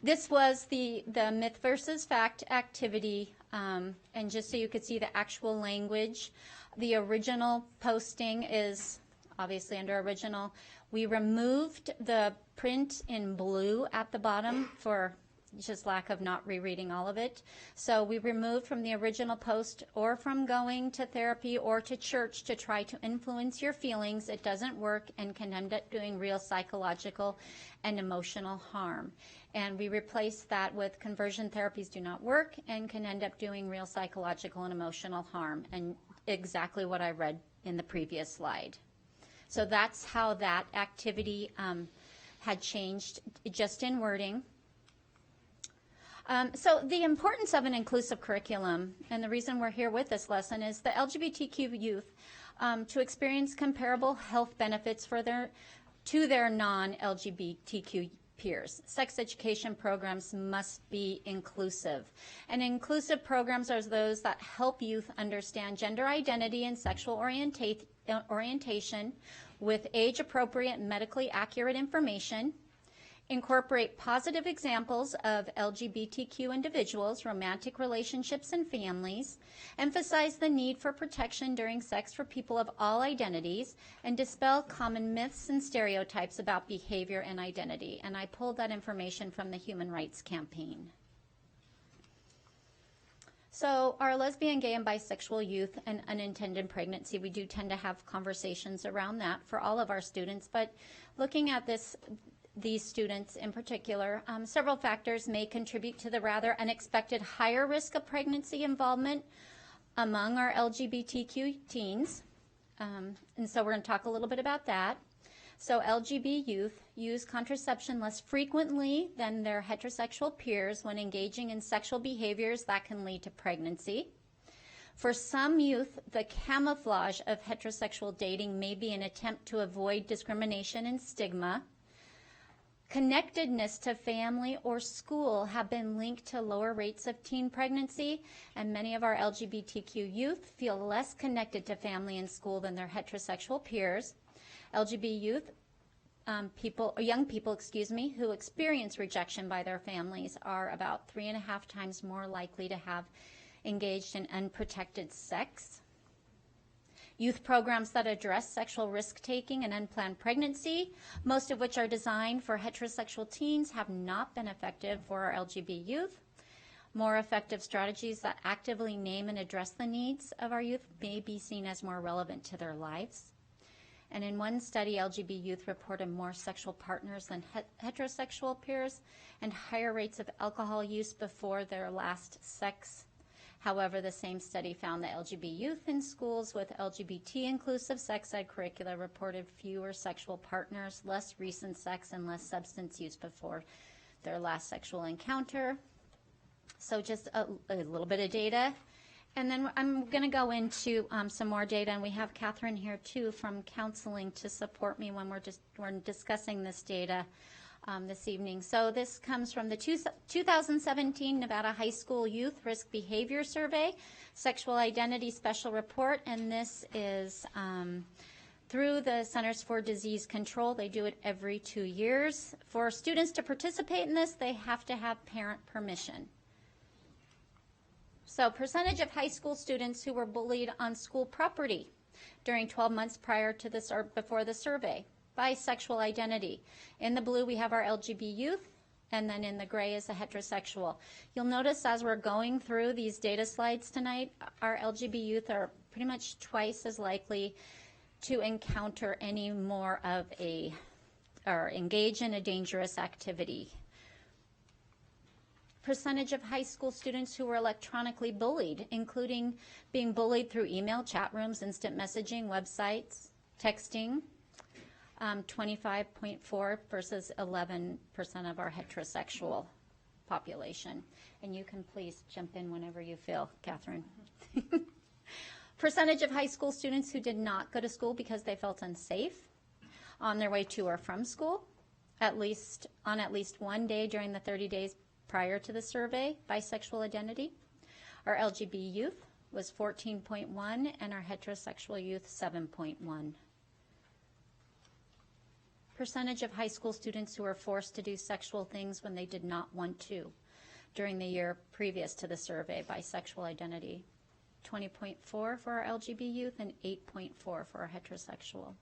This was the myth versus fact activity, and just so you could see the actual language, the original posting is obviously under original. We removed the print in blue at the bottom for just lack of not rereading all of it. So we removed from the original post or from going to therapy or to church to try to influence your feelings. It doesn't work and can end up doing real psychological and emotional harm. And we replaced that with conversion therapies do not work and can end up doing real psychological and emotional harm, and exactly what I read in the previous slide. So that's how that activity had changed just in wording. So the importance of an inclusive curriculum, and the reason we're here with this lesson, is the LGBTQ youth to experience comparable health benefits to their non-LGBTQ peers. Sex education programs must be inclusive. And inclusive programs are those that help youth understand gender identity and sexual orientation with age-appropriate, medically accurate information, incorporate positive examples of LGBTQ individuals, romantic relationships, and families, emphasize the need for protection during sex for people of all identities, and dispel common myths and stereotypes about behavior and identity. And I pulled that information from the Human Rights Campaign. So our lesbian, gay, and bisexual youth and unintended pregnancy, we do tend to have conversations around that for all of our students. But looking at these students in particular, several factors may contribute to the rather unexpected higher risk of pregnancy involvement among our LGBTQ teens. And so we're going to talk a little bit about that. So LGB youth use contraception less frequently than their heterosexual peers when engaging in sexual behaviors that can lead to pregnancy. For some youth, the camouflage of heterosexual dating may be an attempt to avoid discrimination and stigma. Connectedness to family or school have been linked to lower rates of teen pregnancy, and many of our LGBTQ youth feel less connected to family and school than their heterosexual peers. LGB youth, young people, who experience rejection by their families are about 3.5 times more likely to have engaged in unprotected sex. Youth programs that address sexual risk-taking and unplanned pregnancy, most of which are designed for heterosexual teens, have not been effective for our LGB youth. More effective strategies that actively name and address the needs of our youth may be seen as more relevant to their lives. And in one study, LGB youth reported more sexual partners than heterosexual peers and higher rates of alcohol use before their last sex. However, the same study found that LGB youth in schools with LGBT-inclusive sex ed curricula reported fewer sexual partners, less recent sex, and less substance use before their last sexual encounter. So just a little bit of data. And then I'm going to go into some more data, and we have Catherine here too from counseling to support me when we're discussing this data this evening. So this comes from the 2017 Nevada High School Youth Risk Behavior Survey, Sexual Identity Special Report, and this is through the Centers for Disease Control. They do it every 2 years. For students to participate in this, they have to have parent permission. So percentage of high school students who were bullied on school property during 12 months prior to this or before the survey. By sexual identity. In the blue, we have our LGB youth, and then in the gray is the heterosexual. You'll notice as we're going through these data slides tonight, our LGB youth are pretty much twice as likely to encounter any more of or engage in a dangerous activity. Percentage of high school students who were electronically bullied, including being bullied through email, chat rooms, instant messaging, websites, texting, 25.4 versus 11% of our heterosexual population. And you can please jump in whenever you feel, Catherine. Percentage of high school students who did not go to school because they felt unsafe on their way to or from school, on at least one day during the 30 days prior to the survey by sexual identity. Our LGBT youth was 14.1 and our heterosexual youth 7.1. Percentage of high school students who were forced to do sexual things when they did not want to during the year previous to the survey by sexual identity. 20.4 for our LGBT youth and 8.4 for our heterosexual.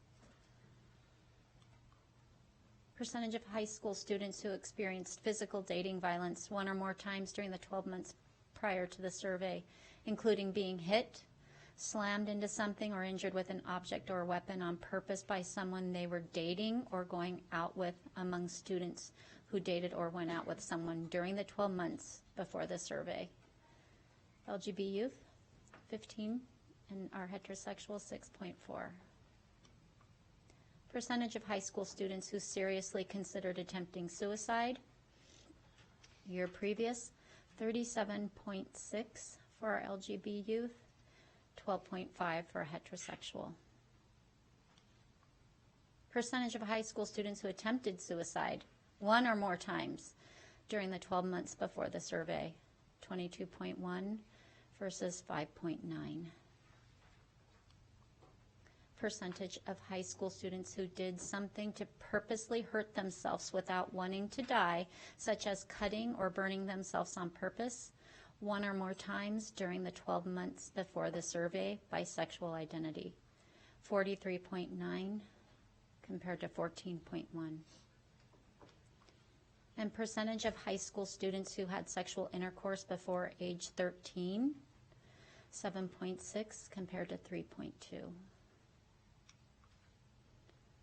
Percentage of high school students who experienced physical dating violence one or more times during the 12 months prior to the survey, including being hit, slammed into something, or injured with an object or weapon on purpose by someone they were dating or going out with among students who dated or went out with someone during the 12 months before the survey. LGBT youth, 15, and our heterosexual, 6.4. Percentage of high school students who seriously considered attempting suicide. Year previous, 37.6 for our LGBT youth, 12.5 for heterosexual. Percentage of high school students who attempted suicide one or more times during the 12 months before the survey, 22.1 versus 5.9. Percentage of high school students who did something to purposely hurt themselves without wanting to die, such as cutting or burning themselves on purpose, one or more times during the 12 months before the survey by sexual identity, 43.9 compared to 14.1. And percentage of high school students who had sexual intercourse before age 13, 7.6 compared to 3.2.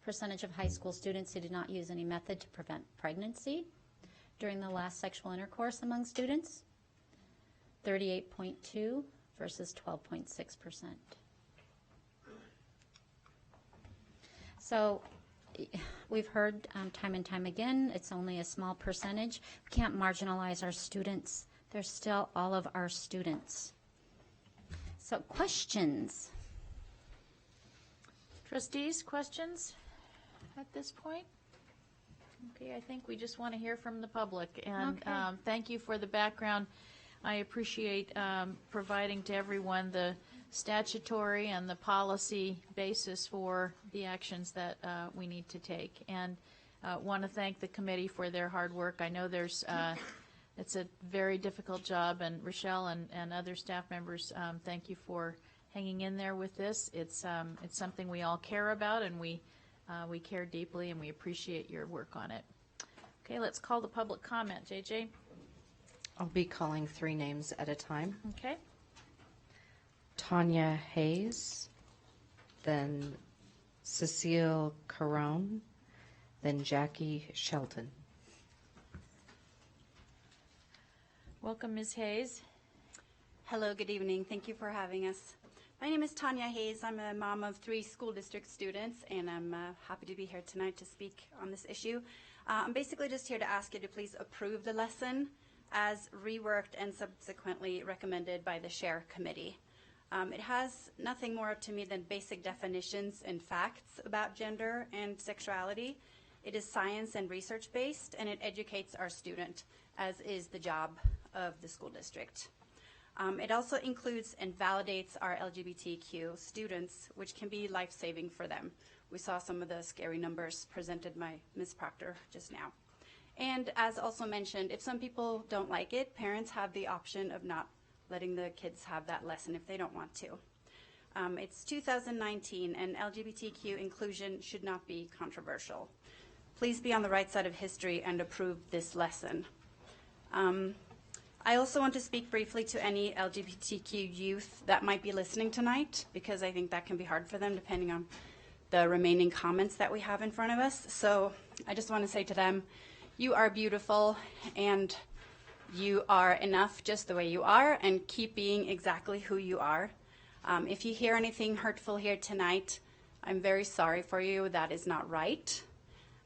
Percentage of high school students who did not use any method to prevent pregnancy during the last sexual intercourse among students, 38.2 versus 12.6%. So we've heard time and time again, it's only a small percentage. We can't marginalize our students. They're still all of our students. So questions?
Trustees, questions at this point? Okay, I think we just want to hear from the public. And
Okay.
Thank you for the background. I appreciate providing to everyone the statutory and the policy basis for the actions that we need to take. And want to thank the committee for their hard work. I know there's it's a very difficult job, and Rochelle and other staff members, thank you for hanging in there with this. It's something we all care about, and we care deeply, and we appreciate your work on it. Okay, let's call the public comment. JJ?
I'll be calling 3 names at a time.
Okay.
Tanya Hayes, then Cecile Carone, then Jackie Shelton.
Welcome, Ms. Hayes.
Hello, good evening. Thank you for having us. My name is Tanya Hayes. I'm a mom of 3 school district students, and I'm happy to be here tonight to speak on this issue. I'm basically just here to ask you to please approve the lesson as reworked and subsequently recommended by the SHARE committee. It has nothing more to me than basic definitions and facts about gender and sexuality. It is science and research based, and it educates our student, as is the job of the school district. It also includes and validates our LGBTQ students, which can be life-saving for them. We saw some of the scary numbers presented by Ms. Proctor just now. And as also mentioned, if some people don't like it, parents have the option of not letting the kids have that lesson if they don't want to. It's 2019, and LGBTQ inclusion should not be controversial. Please be on the right side of history and approve this lesson. I also want to speak briefly to any LGBTQ youth that might be listening tonight, because I think that can be hard for them depending on the remaining comments that we have in front of us. So I just want to say to them, you are beautiful, and You are enough just the way you are, and keep being exactly who you are. If you hear anything hurtful here tonight, I'm very sorry for you. That is not right.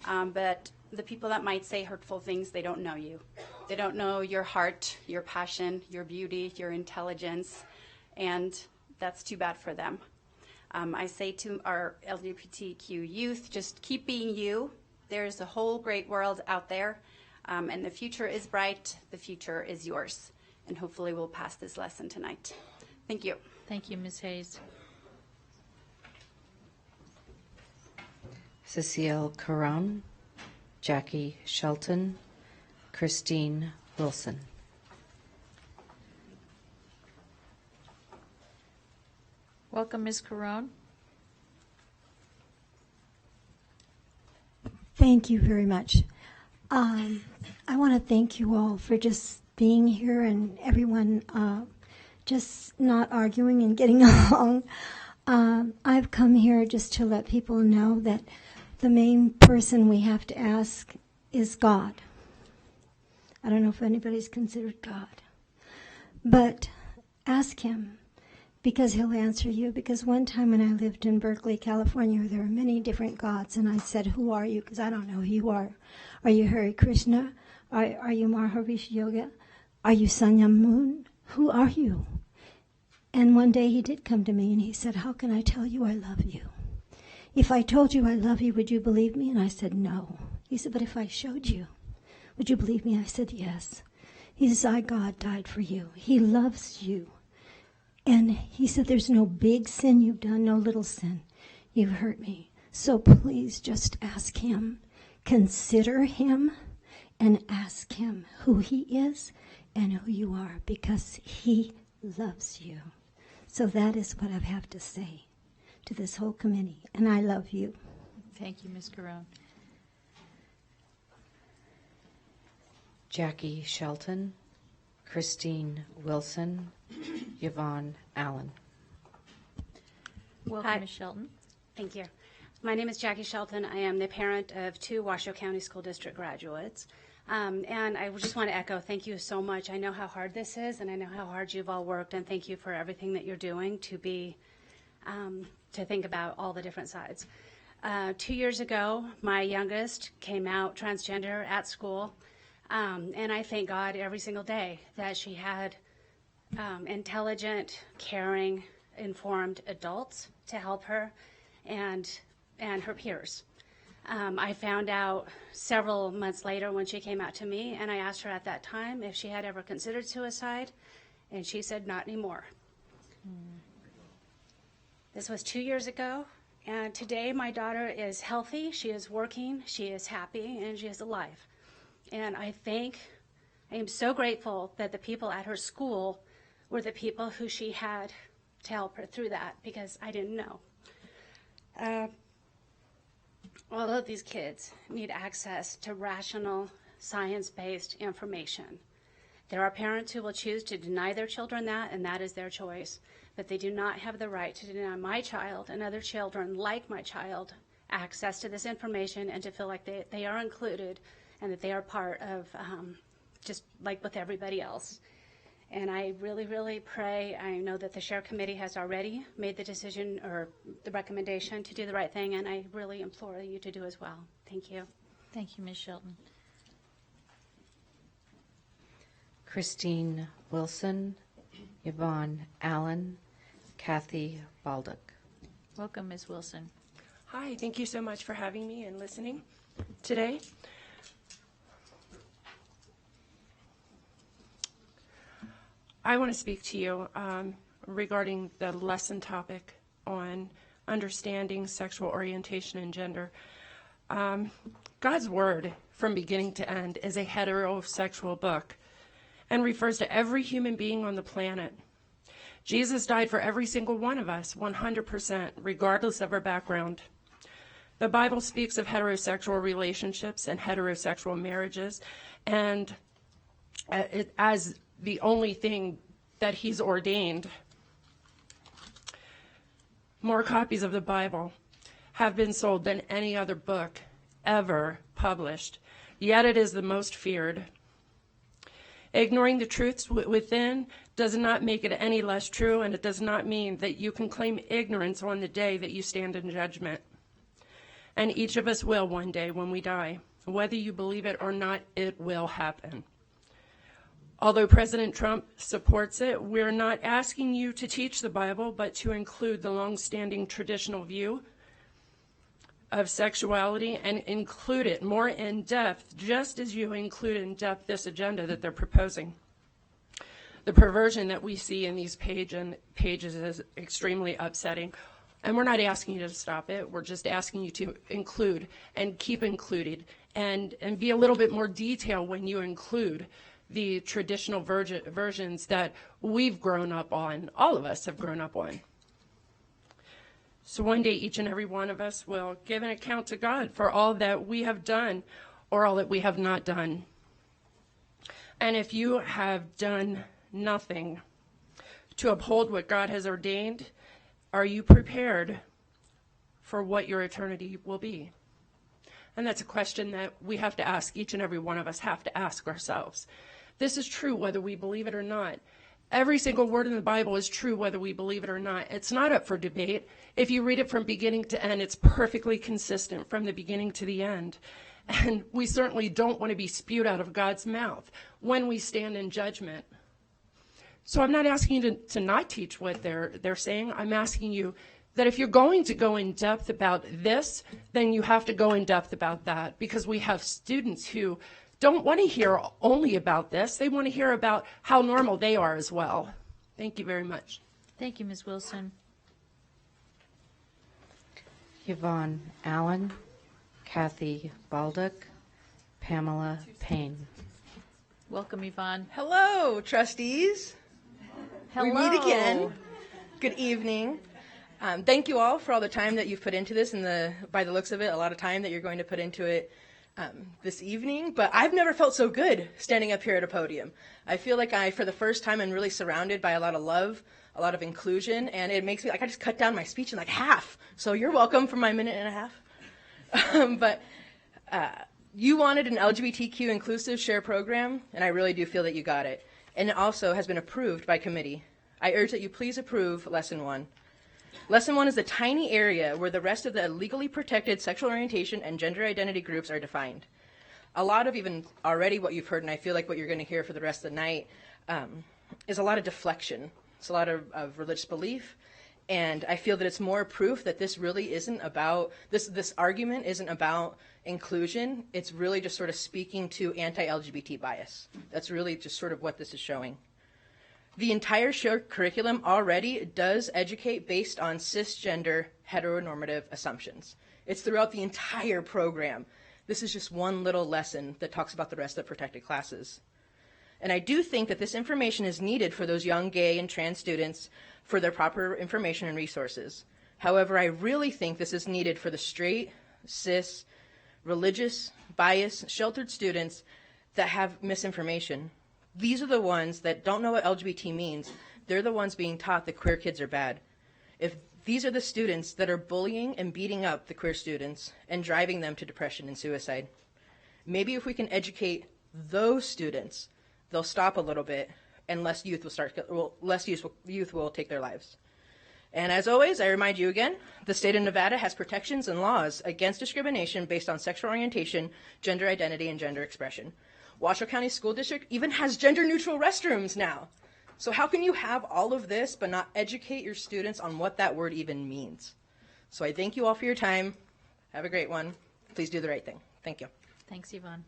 But the people that might say hurtful things, they don't know you. They don't know your heart, your passion, your beauty, your intelligence, and that's too bad for them. I say to our LGBTQ youth, just keep being you. There's a whole great world out there, and the future is bright. The future is yours, and hopefully we'll pass this lesson tonight. Thank you.
Thank you, Ms. Hayes.
Cecile Caron, Jackie Shelton, Christine Wilson.
Welcome, Ms. Caron.
Thank you very much. I want to thank you all for just being here and everyone just not arguing and getting along. I've come here just to let people know that the main person we have to ask is God. I don't know if anybody's considered God. But ask him, because he'll answer you. Because one time when I lived in Berkeley, California, there were many different gods, and I said, who are you? Because I don't know who you are. Are you Hare Krishna? Are you Maharishi Yoga? Are you Sanyam Moon? Who are you? And one day he did come to me, and he said, how can I tell you I love you? If I told you I love you, would you believe me? And I said, no. He said, but if I showed you, would you believe me? I said, yes. He says, I, God, died for you. He loves you. And he said, there's no big sin you've done, no little sin. You've hurt me. So please just ask him, consider him, and ask him who he is and who you are, because he loves you. So that is what I have to say to this whole committee, and I love you.
Thank you, Ms. Caron.
Jackie Shelton, Christine Wilson, Yvonne Allen.
Welcome,
Hi.
Ms. Shelton.
Thank you. My name is Jackie Shelton. I am the parent of 2 Washoe County School District graduates. And I just want to echo, thank you so much. I know how hard this is, and I know how hard you've all worked, and thank you for everything that you're doing to be, to think about all the different sides. 2 years ago, my youngest came out transgender at school, and I thank God every single day that she had intelligent, caring, informed adults to help her and her peers. I found out several months later when she came out to me, and I asked her at that time if she had ever considered suicide, and she said not anymore. This was 2 years ago, and today my daughter is healthy, she is working, she is happy, and she is alive. And I am so grateful that the people at her school were the people who she had to help her through that, because I didn't know. All of these kids need access to rational, science-based information. There are parents who will choose to deny their children that, and that is their choice. But they do not have the right to deny my child and other children like my child access to this information and to feel like they are included and that they are part of just like with everybody else. And I really, really pray. I know that the Share Committee has already made the decision or the recommendation to do the right thing, and I really implore you to do as well. Thank you.
Thank you, Ms. Shelton.
Christine Wilson, Yvonne Allen, Kathy Baldock.
Welcome, Ms. Wilson.
Hi, thank you so much for having me and listening today. I want to speak to you regarding the lesson topic on understanding sexual orientation and gender. God's Word, from beginning to end, is a heterosexual book and refers to every human being on the planet. Jesus died for every single one of us, 100%, regardless of our background. The Bible speaks of heterosexual relationships and heterosexual marriages, and as the only thing that he's ordained. More copies of the Bible have been sold than any other book ever published, yet it is the most feared. Ignoring the truths within does not make it any less true, and it does not mean that you can claim ignorance on the day that you stand in judgment. And each of us will one day when we die. Whether you believe it or not, it will happen. Although President Trump supports it, we're not asking you to teach the Bible, but to include the long-standing traditional view of sexuality and include it more in depth, just as you include in depth this agenda that they're proposing. The perversion that we see in these pages is extremely upsetting, and we're not asking you to stop it. We're just asking you to include and keep included and be a little bit more detailed when you include the traditional versions that we've grown up on, all of us have grown up on. So one day, each and every one of us will give an account to God for all that we have done or all that we have not done. And if you have done nothing to uphold what God has ordained, are you prepared for what your eternity will be? And that's a question that we have to ask, each and every one of us have to ask ourselves. This is true whether we believe it or not. Every single word in the Bible is true whether we believe it or not. It's not up for debate. If you read it from beginning to end, it's perfectly consistent from the beginning to the end. And we certainly don't want to be spewed out of God's mouth when we stand in judgment. So I'm not asking you to not teach what they're saying. I'm asking you that if you're going to go in depth about this, then you have to go in depth about that, because we have students who don't want to hear only about this. They want to hear about how normal they are as well. Thank you very much.
Thank you, Ms. Wilson.
Yvonne Allen, Kathy Baldock, Pamela Payne.
Welcome, Yvonne.
Hello, trustees.
Hello.
We meet again. Good evening. Thank you all for all the time that you've put into this, and by the looks of it, a lot of time that you're going to put into it this evening. But I've never felt so good standing up here at a podium. I feel like for the first time, I'm really surrounded by a lot of love, a lot of inclusion, and it makes me like I just cut down my speech in like half. So you're welcome for my minute and a half. But you wanted an LGBTQ inclusive share program, and I really do feel that you got it. And it also has been approved by committee. I urge that you please approve Lesson 1. Lesson 1 is a tiny area where the rest of the legally protected sexual orientation and gender identity groups are defined. A lot of even already what you've heard, and I feel like what you're going to hear for the rest of the night, is a lot of deflection. It's a lot of religious belief, and I feel that it's more proof that this really isn't about, this argument isn't about inclusion. It's really just sort of speaking to anti-LGBT bias. That's really just sort of what this is showing. The entire shared curriculum already does educate based on cisgender heteronormative assumptions. It's throughout the entire program. This is just one little lesson that talks about the rest of the protected classes. And I do think that this information is needed for those young gay and trans students for their proper information and resources. However, I really think this is needed for the straight, cis, religious, biased, sheltered students that have misinformation. These are the ones that don't know what LGBT means. They're the ones being taught that queer kids are bad. If these are the students that are bullying and beating up the queer students and driving them to depression and suicide. Maybe if we can educate those students, they'll stop a little bit, and less youth will take their lives. And as always, I remind you again, the state of Nevada has protections and laws against discrimination based on sexual orientation, gender identity, and gender expression. Washoe County School District even has gender-neutral restrooms now. So how can you have all of this but not educate your students on what that word even means? So I thank you all for your time. Have a great one. Please do the right thing. Thank you.
Thanks, Yvonne.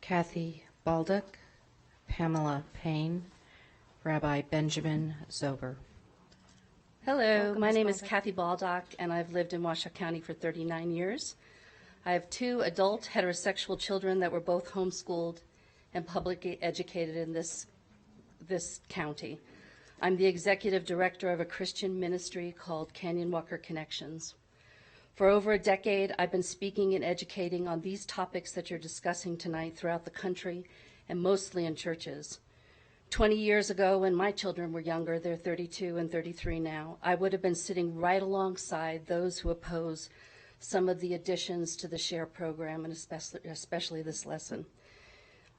Kathy Baldock, Pamela Payne, Rabbi Benjamin Zober.
Hello, my name is Kathy Baldock, and I've lived in Washoe County for 39 years. I have 2 adult heterosexual children that were both homeschooled and publicly educated in this county. I'm the executive director of a Christian ministry called Canyon Walker Connections. For over a decade, I've been speaking and educating on these topics that you're discussing tonight throughout the country, and mostly in churches. 20 years ago, when my children were younger, they're 32 and 33 now, I would have been sitting right alongside those who oppose some of the additions to the SHARE program, and especially this lesson.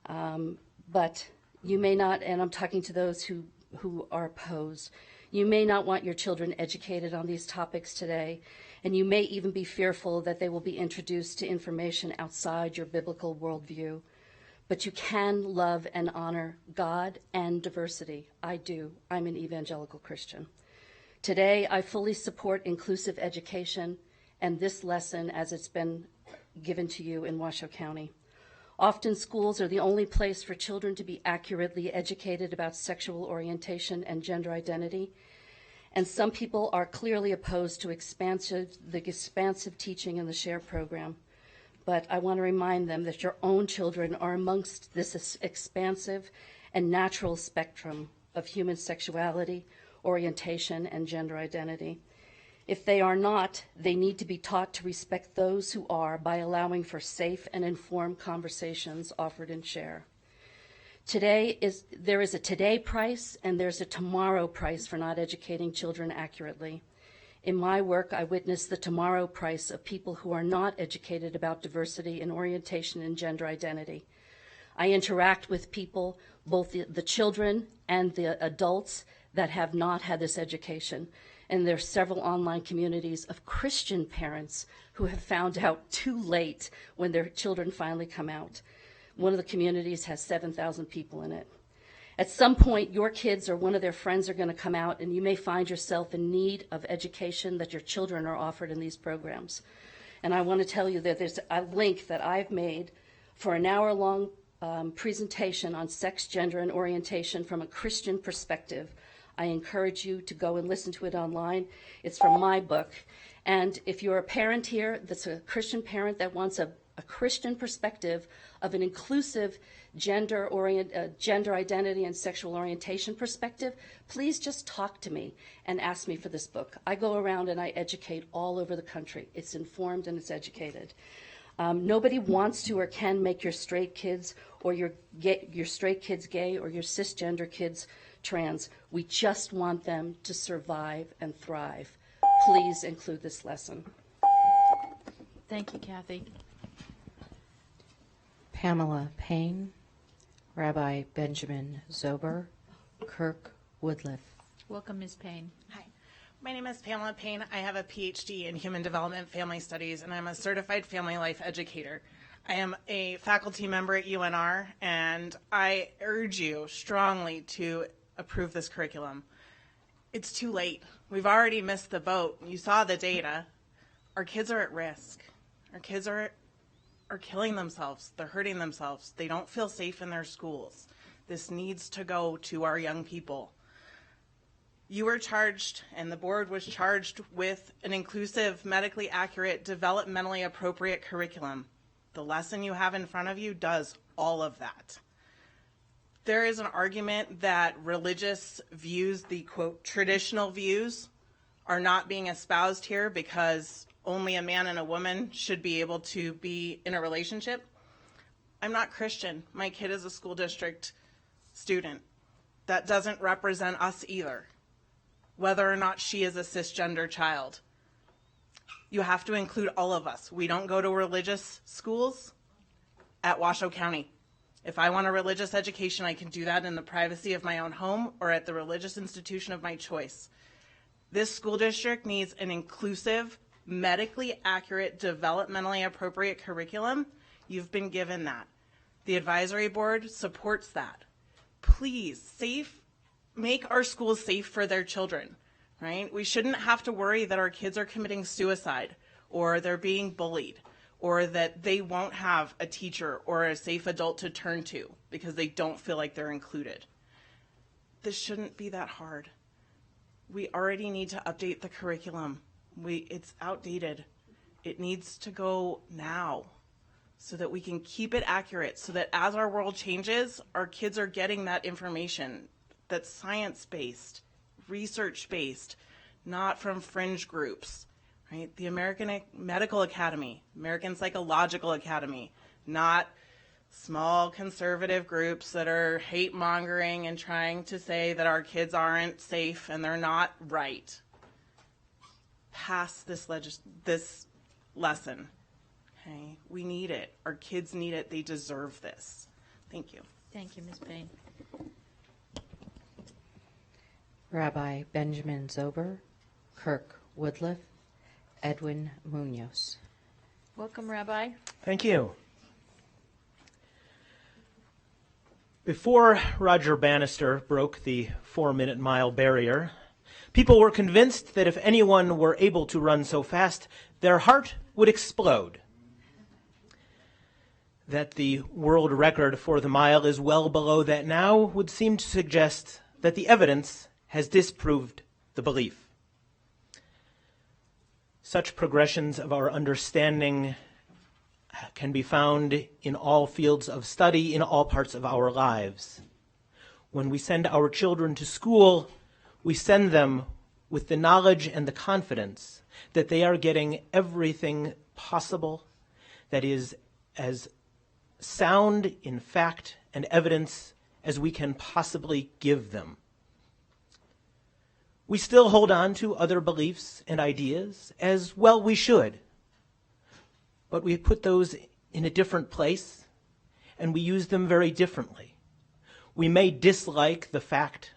But you may not, and I'm talking to those who are opposed, you may not want your children educated on these topics today, and you may even be fearful that they will be introduced to information outside your biblical worldview. But you can love and honor God and diversity. I do. I'm an evangelical Christian. Today, I fully support inclusive education and this lesson as it's been given to you in Washoe County. Often schools are the only place for children to be accurately educated about sexual orientation and gender identity. And some people are clearly opposed to the expansive teaching in the SHARE program. But I want to remind them that your own children are amongst this expansive and natural spectrum of human sexuality, orientation, and gender identity. If they are not, they need to be taught to respect those who are by allowing for safe and informed conversations offered in SHARE. There is a today price and there's a tomorrow price for not educating children accurately. In my work, I witness the tomorrow price of people who are not educated about diversity and orientation and gender identity. I interact with people, both the children and the adults, that have not had this education. And there are several online communities of Christian parents who have found out too late when their children finally come out. One of the communities has 7,000 people in it. At some point, your kids or one of their friends are going to come out, and you may find yourself in need of education that your children are offered in these programs. And I want to tell you that there's a link that I've made for an hour-long presentation on sex, gender, and orientation from a Christian perspective. I encourage you to go and listen to it online. It's from my book. And if you're a parent here that's a Christian parent that wants a Christian perspective of an inclusive gender identity and sexual orientation perspective, please just talk to me and ask me for this book. I go around and I educate all over the country. It's informed and it's educated. Nobody wants to or can make your straight kids or your straight kids gay or your cisgender kids trans. We just want them to survive and thrive. Please include this lesson.
Thank you, Kathy.
Pamela Payne, Rabbi Benjamin Zober, Kirk Woodliff.
Welcome, Ms. Payne.
Hi. My name is Pamela Payne. I have a PhD in Human Development Family Studies, and I'm a certified family life educator. I am a faculty member at UNR, and I urge you strongly to approve this curriculum. It's too late. We've already missed the boat. You saw the data. Our kids are at risk. Our kids are killing themselves. They're hurting themselves. They don't feel safe in their schools. This needs to go to our young people. You were charged, and the board was charged with an inclusive, medically accurate, developmentally appropriate curriculum. The lesson you have in front of you does all of that. There is an argument that religious views, the quote, traditional views, are not being espoused here because only a man and a woman should be able to be in a relationship. I'm not Christian. My kid is a school district student. That doesn't represent us either, whether or not she is a cisgender child. You have to include all of us. We don't go to religious schools at Washoe County. If I want a religious education, I can do that in the privacy of my own home or at the religious institution of my choice. This school district needs an inclusive, medically accurate, developmentally appropriate curriculum. You've been given that. The advisory board supports that. Please, make our schools safe for their children, right? We shouldn't have to worry that our kids are committing suicide or they're being bullied or that they won't have a teacher or a safe adult to turn to because they don't feel like they're included. This shouldn't be that hard. We already need to update the curriculum. It's outdated. It needs to go now so that we can keep it accurate, so that as our world changes, our kids are getting that information that's science-based, research-based, not from fringe groups, right? The American Medical Academy, American Psychological Academy, not small conservative groups that are hate-mongering and trying to say that our kids aren't safe and they're not right. Pass this lesson, okay? We need it. Our kids need it. They deserve this. Thank you.
Thank you, Ms. Payne.
Rabbi Benjamin Zober, Kirk Woodliff, Edwin Munoz.
Welcome, Rabbi.
Thank you. Before Roger Bannister broke the 4-minute mile barrier, people were convinced that if anyone were able to run so fast, their heart would explode. That the world record for the mile is well below that now would seem to suggest that the evidence has disproved the belief. Such progressions of our understanding can be found in all fields of study, in all parts of our lives. When we send our children to school, we send them with the knowledge and the confidence that they are getting everything possible that is as sound in fact and evidence as we can possibly give them. We still hold on to other beliefs and ideas, as well we should. But we put those in a different place, and we use them very differently. We may dislike the fact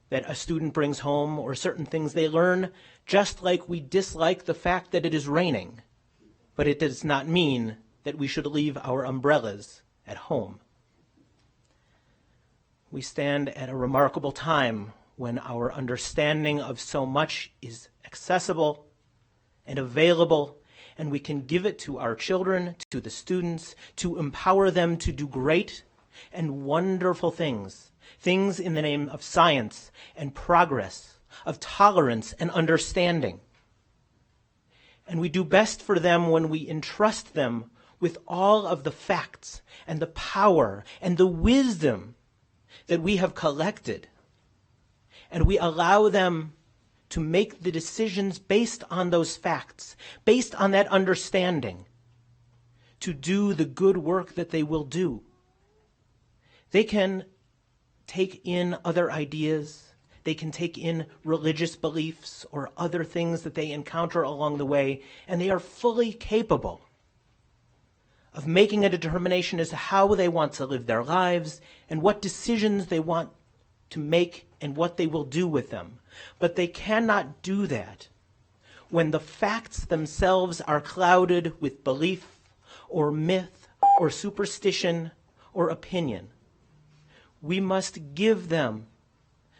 that a student brings home or certain things they learn, just like we dislike the fact that it is raining. But it does not mean that we should leave our umbrellas at home. We stand at a remarkable time when our understanding of so much is accessible and available, and we can give it to our children, to the students, to empower them to do great and wonderful things, things in the name of science and progress, of tolerance and understanding. And we do best for them when we entrust them with all of the facts and the power and the wisdom that we have collected. And we allow them to make the decisions based on those facts, based on that understanding, to do the good work that they will do. They can take in other ideas. They can take in religious beliefs or other things that they encounter along the way, and they are fully capable of making a determination as to how they want to live their lives and what decisions they want to make and what they will do with them. But they cannot do that when the facts themselves are clouded with belief or myth or superstition or opinion. We must give them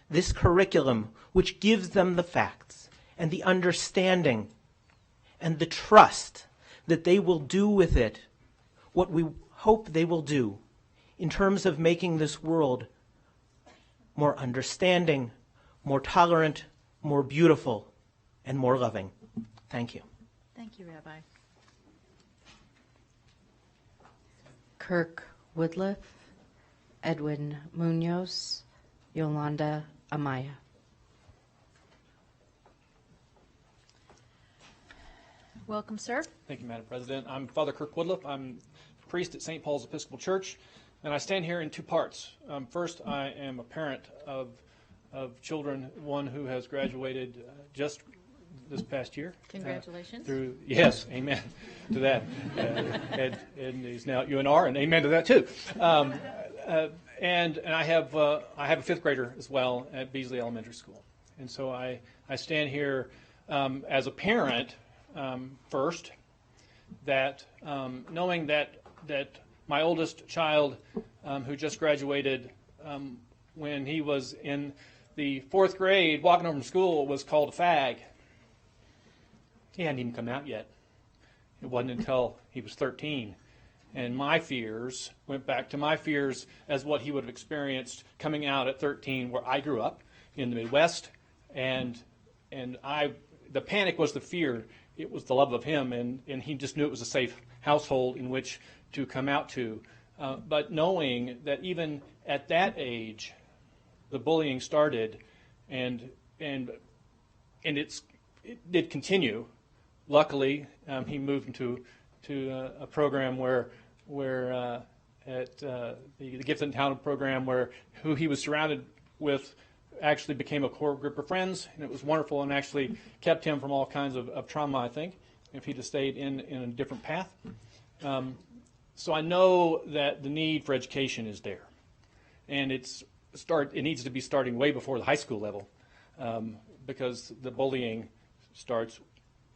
this curriculum which gives them the facts and the understanding and the trust that they will do with it what we hope they will do in terms of making this world more understanding, more tolerant, more beautiful, and more loving. Thank you.
Thank you, Rabbi.
Kirk Woodliff, Edwin Munoz, Yolanda Amaya.
Welcome, sir.
Thank you, Madam President. I'm Father Kirk Woodliff. I'm a priest at St. Paul's Episcopal Church, and I stand here in two parts. First, I am a parent of children, one who has graduated just this past year.
Congratulations.
Yes, amen to that. And he's now at UNR, and amen to that too. And I have a fifth grader as well at Beasley Elementary School. And so I stand here as a parent first, that knowing that my oldest child, who just graduated, when he was in the fourth grade, walking home from school, was called a fag. He hadn't even come out yet. It wasn't until he was 13. And my fears went back to my fears as what he would have experienced coming out at 13, where I grew up in the Midwest. And the panic was the fear. It was the love of him, and he just knew it was a safe household in which to come out to. But knowing that even at that age, the bullying started, and it did continue. Luckily, he moved into a program where at the Gifted and Talented program, where who he was surrounded with actually became a core group of friends, and it was wonderful, and actually kept him from all kinds of trauma, I think, if he'd have stayed in a different path. So I know that the need for education is there, and it needs to be starting way before the high school level, because the bullying starts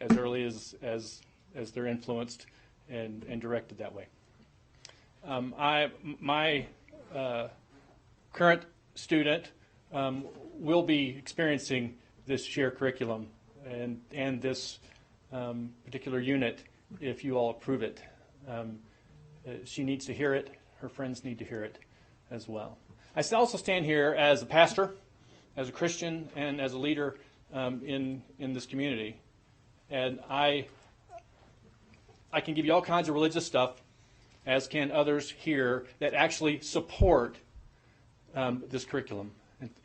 as early as they're influenced and directed that way. My current student will be experiencing this shared curriculum and this particular unit if you all approve it. She needs to hear it. Her friends need to hear it as well. I also stand here as a pastor, as a Christian, and as a leader in this community. And I can give you all kinds of religious stuff, as can others here, that actually support this curriculum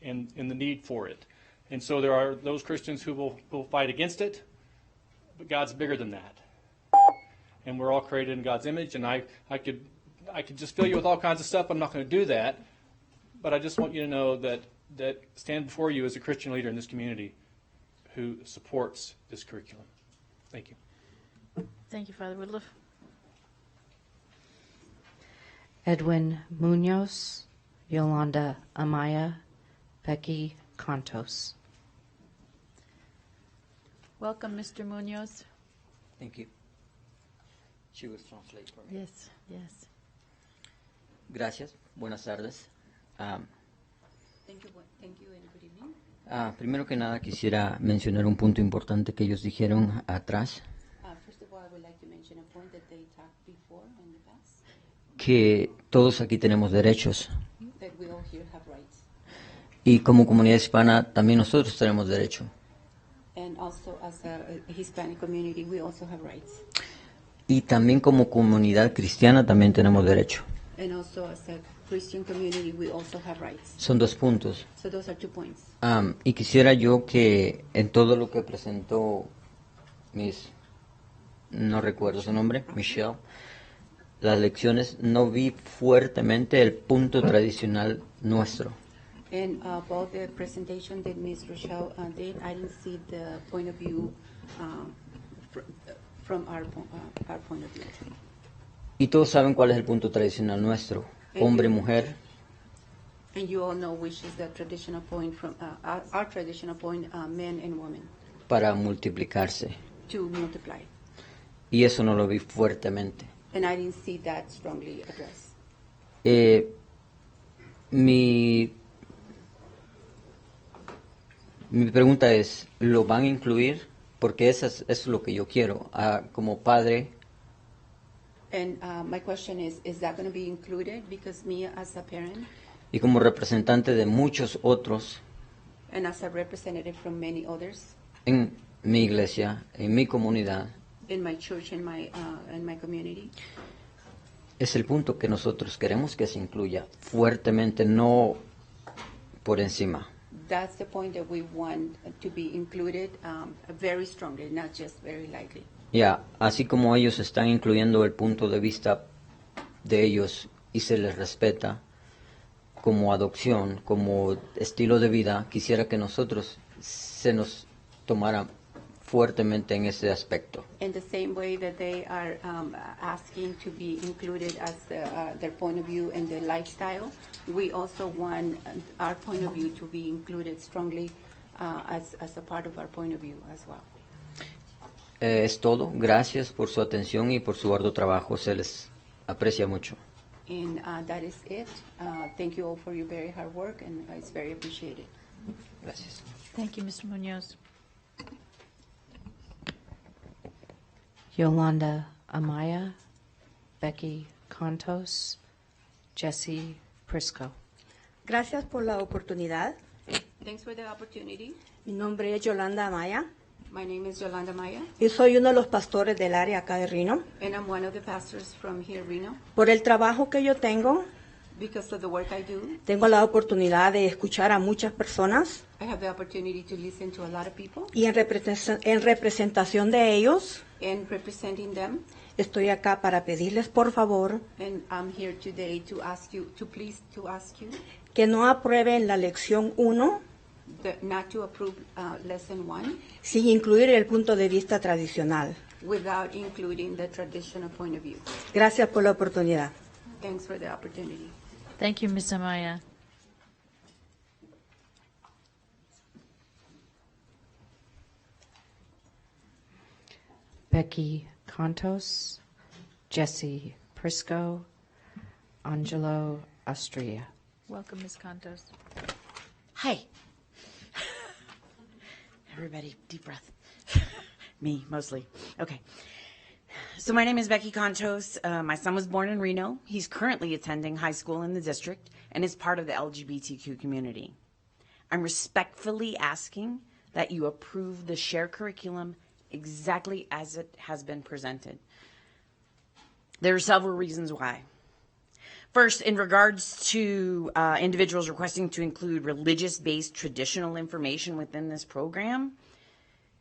and the need for it. And so there are those Christians who will fight against it, but God's bigger than that. And we're all created in God's image, and I could just fill you with all kinds of stuff. I'm not going to do that, but I just want you to know that stand before you as a Christian leader in this community who supports this curriculum. Thank you.
Thank you, Father Woodliff.
Edwin Munoz, Yolanda Amaya, Becky Contos.
Welcome, Mr. Munoz.
Thank you. She will translate for me.
Yes, yes.
Gracias. Buenas tardes.
Thank you and good evening.
Primero que nada quisiera mencionar un punto importante que ellos dijeron atrás,
First of all, I would like to mention a point that they talked before in the past,
que todos aquí tenemos derechos
that we all here have rights.
y como comunidad hispana también nosotros tenemos derecho.
And also as a Hispanic community, we also have rights.
Y también como comunidad cristiana también tenemos derecho.
And also as a Christian community, we also have rights.
Son dos puntos.
So those are 2 points.
Y quisiera yo que en todo lo que presentó no recuerdo su nombre, Michelle, las lecciones, no vi fuertemente el punto tradicional nuestro.
And about the presentation that Ms. Rochelle did, I didn't see the point of view from our point of view.
Y todos saben cuál es el punto tradicional nuestro, hombre, mujer.
And you all know which is the traditional point from our traditional point, men and women.
Para multiplicarse.
To multiply.
Y eso no lo vi fuertemente.
And I didn't see that strongly addressed.
Mi pregunta es, ¿lo van a incluir? Porque eso es lo que yo quiero. Como padre,
And my question is that going to be included? Because me as a parent
y como representante de muchos otros
and as a representative from many others
en mi iglesia, en mi comunidad,
in my church and my community,
es el punto que nosotros queremos que se incluya fuertemente, no por encima.
that's the point that we want to be included very strongly, not just very lightly.
Ya, así como ellos están incluyendo el punto de vista de ellos y se les respeta como adopción, como estilo de vida, quisiera que nosotros se nos tomara fuertemente en ese aspecto.
In the same way that they are asking to be included as their point of view and their lifestyle, we also want our point of view to be included strongly as a part of our point of view as well.
Es todo. Gracias por su atención y por su arduo trabajo. Se les aprecia mucho.
And that is it. Thank you all for your very hard work, and it's very appreciated.
Gracias.
Thank you, Mr. Munoz.
Yolanda Amaya, Becky Contos, Jesse Prisco.
Gracias por la oportunidad.
Thanks for the opportunity.
Mi nombre es Yolanda Amaya
My name is Yolanda Maya,
y soy uno de los pastores del área acá de Reno.
and I'm one of the pastors from here, Reno.
Por el trabajo que yo tengo,
Because of the work I do,
tengo la oportunidad de escuchar a muchas personas
I have the opportunity to listen to a lot of people,
y en representación de ellos,
and representing them.
estoy acá para pedirles por favor
And I'm here today to ask you, to ask you
que no aprueben la lección 1
not to approve lesson 1
sin incluir el punto de vista tradicional.
without including the traditional point of view.
Gracias por la oportunidad.
Thanks for the opportunity.
Thank you, Ms. Amaya.
Becky Contos, Jesse Prisco, Angelo Astria.
Welcome, Ms. Contos.
Hi. Everybody, deep breath. Me, mostly. Okay. So my name is Becky Contos. My son was born in Reno. He's currently attending high school in the district and is part of the LGBTQ community. I'm respectfully asking that you approve the share curriculum exactly as it has been presented. There are several reasons why. First, in regards to individuals requesting to include religious-based traditional information within this program,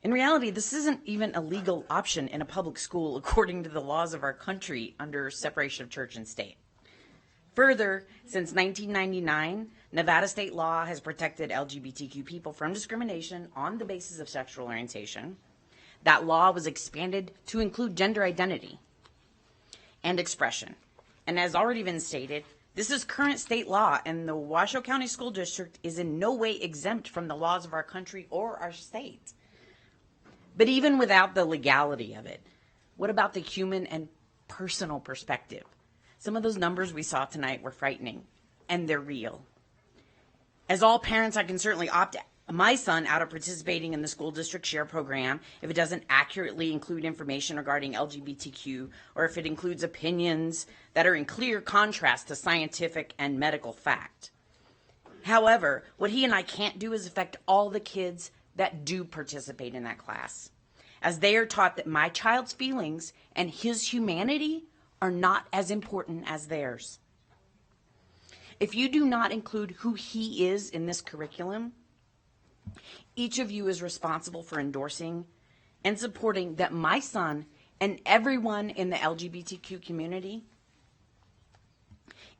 in reality, this isn't even a legal option in a public school according to the laws of our country under separation of church and state. Further, since 1999, Nevada state law has protected LGBTQ people from discrimination on the basis of sexual orientation. That law was expanded to include gender identity and expression. And as already been stated, this is current state law, and the Washoe County School District is in no way exempt from the laws of our country or our state. But even without the legality of it, what about the human and personal perspective? Some of those numbers we saw tonight were frightening, and they're real. As all parents, I can certainly opt my son out of participating in the school district share program if it doesn't accurately include information regarding LGBTQ, or if it includes opinions that are in clear contrast to scientific and medical fact. However, what he and I can't do is affect all the kids that do participate in that class, as they are taught that my child's feelings and his humanity are not as important as theirs. If you do not include who he is in this curriculum, each of you is responsible for endorsing and supporting that my son and everyone in the LGBTQ community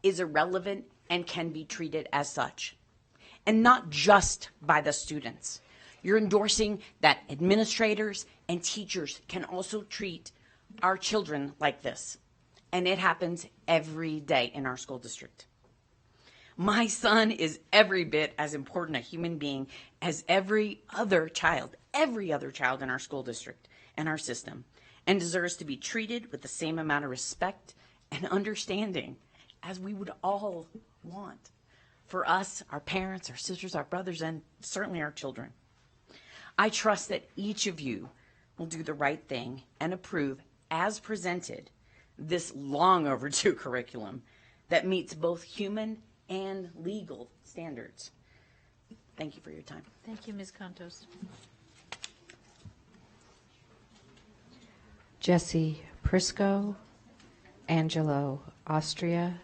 is irrelevant and can be treated as such. And not just by the students. You're endorsing that administrators and teachers can also treat our children like this. And it happens every day in our school district. My son is every bit as important a human being as every other child in our school district and our system, and deserves to be treated with the same amount of respect and understanding as we would all want for us, our parents, our sisters, our brothers, and certainly our children. I trust that each of you will do the right thing and approve, as presented, this long overdue curriculum that meets both human and legal standards. Thank you for your time.
Thank you, Ms. Contos.
Jesse Prisco, Angelo Austria,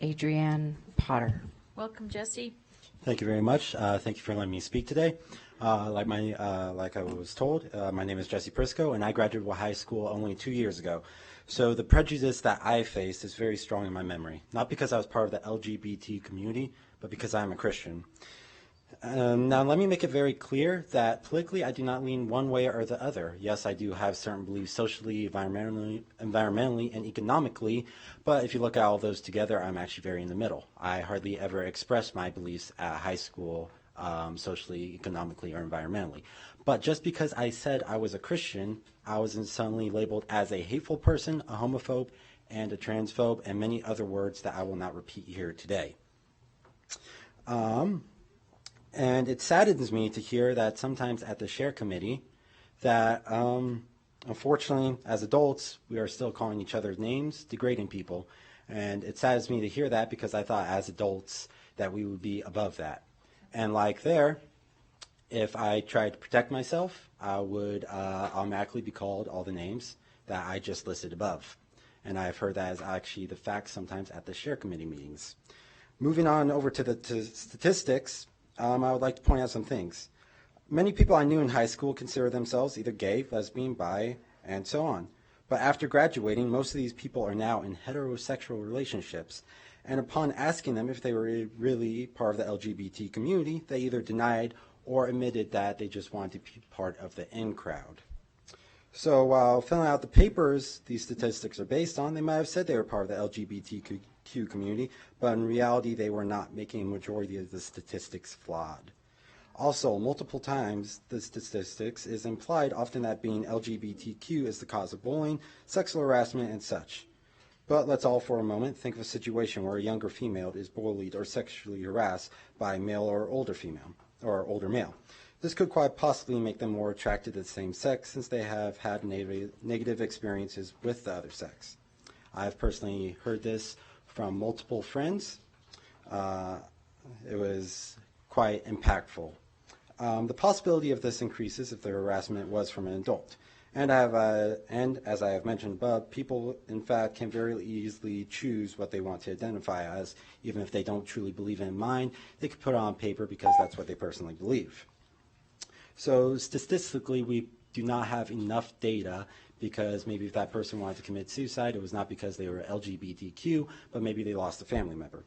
Adrienne Potter.
Welcome, Jesse.
Thank you very much. Thank you for letting me speak today. Like I was told, my name is Jesse Prisco, and I graduated high school only 2 years ago. So the prejudice that I face is very strong in my memory, not because I was part of the LGBT community, but because I am a Christian. Now, let me make it very clear that politically I do not lean one way or the other. Yes, I do have certain beliefs socially, environmentally, and economically, but if you look at all those together, I'm actually very in the middle. I hardly ever express my beliefs at high school, socially, economically, or environmentally. But just because I said I was a Christian, I was suddenly labeled as a hateful person, a homophobe, and a transphobe, and many other words that I will not repeat here today. And it saddens me to hear that sometimes at the share committee that unfortunately as adults we are still calling each other names, degrading people. And it saddens me to hear that because I thought as adults that we would be above that. And like there, if I tried to protect myself, I would automatically be called all the names that I just listed above. And I've heard that as actually the fact sometimes at the share committee meetings. Moving on over to the statistics, I would like to point out some things. Many people I knew in high school consider themselves either gay, lesbian, bi, and so on. But after graduating, most of these people are now in heterosexual relationships. And upon asking them if they were really part of the LGBT community, they either denied or admitted that they just wanted to be part of the in crowd. So while filling out the papers these statistics are based on, they might have said they were part of the LGBTQ community, but in reality they were not, making a majority of the statistics flawed. Also, multiple times the statistics is implied often that being LGBTQ is the cause of bullying, sexual harassment, and such. But let's all for a moment think of a situation where a younger female is bullied or sexually harassed by a male or older female, or older male. This could quite possibly make them more attracted to the same sex since they have had negative experiences with the other sex. I've personally heard this from multiple friends. It was quite impactful. The possibility of this increases if the harassment was from an adult. And as I have mentioned above, people, in fact, can very easily choose what they want to identify as. Even if they don't truly believe it in mind, they can put it on paper because that's what they personally believe. So statistically, we do not have enough data because maybe if that person wanted to commit suicide, it was not because they were LGBTQ, but maybe they lost a family member.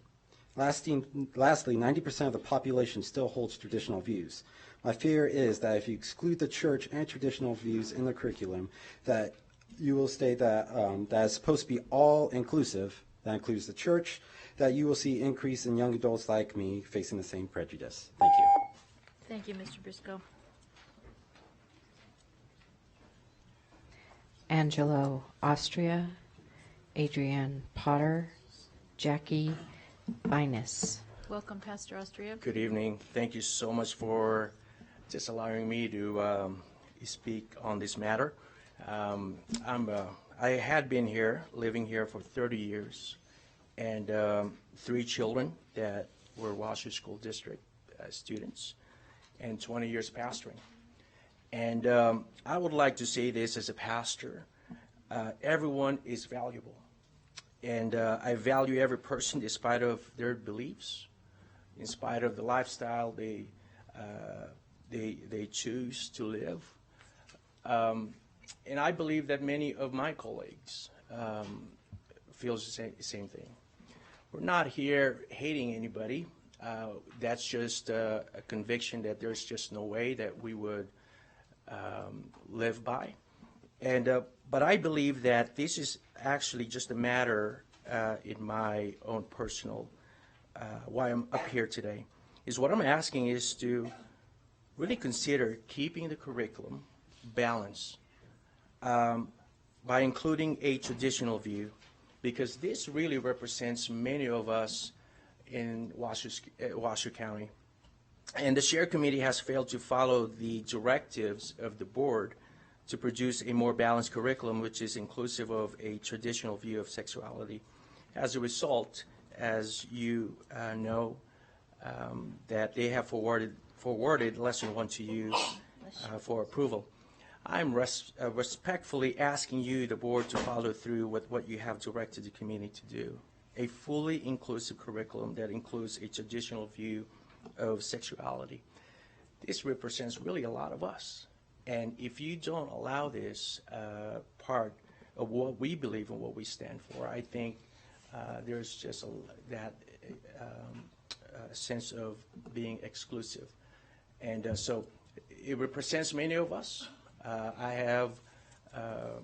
Lastly, 90% of the population still holds traditional views. My fear is that if you exclude the church and traditional views in the curriculum, that you will state that that is supposed to be all-inclusive, that includes the church, that you will see increase in young adults like me facing the same prejudice. Thank you.
Thank you, Mr. Briscoe.
Angelo Austria, Adrienne Potter, Jackie Binus.
Welcome, Pastor Austria.
Good evening. Thank you so much for just allowing me to speak on this matter. I had been here, living here for 30 years, and 3 children that were Washoe School District students, and 20 years pastoring. And I would like to say this as a pastor. Everyone is valuable. And I value every person in spite of their beliefs, in spite of the lifestyle they choose to live. And I believe that many of my colleagues feel the same thing. We're not here hating anybody. That's just a conviction that there's just no way that we would live by. And but I believe that this is actually just a matter in my own personal why I'm up here today. Is what I'm asking is to really consider keeping the curriculum balanced by including a traditional view, because this really represents many of us in Washoe County. And the Share Committee has failed to follow the directives of the board to produce a more balanced curriculum, which is inclusive of a traditional view of sexuality. As a result, as you know, that they have forwarded Lesson 1 to you for approval. I'm respectfully asking you, the board, to follow through with what you have directed the committee to do. A fully inclusive curriculum that includes a traditional view of sexuality. This represents really a lot of us. And if you don't allow this part of what we believe and what we stand for, I think there's just that sense of being exclusive. And so it represents many of us. I have, a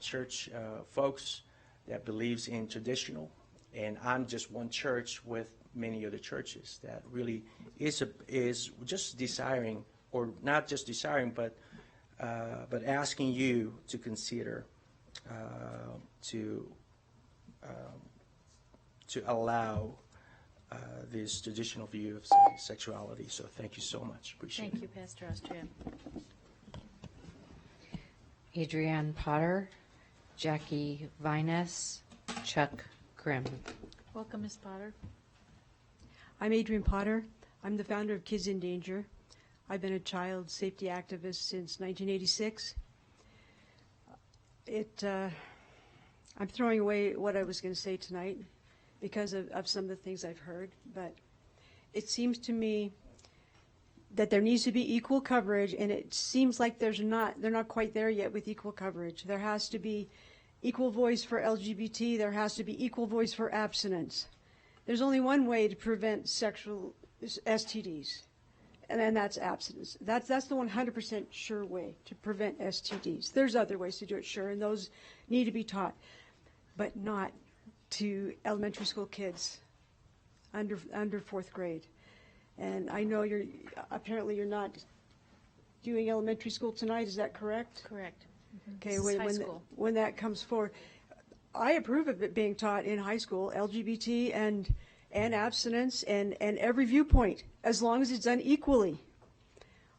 church folks that believes in traditional, and I'm just one church with many other churches that really is just desiring, or not just desiring, but asking you to consider to allow this traditional view of sexuality. So thank you so much. Appreciate it.
Thank you, Pastor Austria.
Adrienne Potter, Jackie Vines, Chuck Grimm.
Welcome, Ms. Potter.
I'm Adrienne Potter. I'm the founder of Kids in Danger. I've been a child safety activist since 1986. I'm throwing away what I was going to say tonight because of some of the things I've heard, but it seems to me that there needs to be equal coverage, and it seems like they're not quite there yet with equal coverage. There has to be equal voice for LGBT. There has to be equal voice for abstinence. There's only one way to prevent sexual STDs, And then that's abstinence. That's the 100% sure way to prevent STDs. There's other ways to do it, sure, and those need to be taught, but not to elementary school kids under fourth grade. And I know apparently you're not doing elementary school tonight, is that correct?
Correct.
Okay,
This is high school.
when that comes forward, I approve of it being taught in high school, LGBT and abstinence and every viewpoint, as long as it's done equally.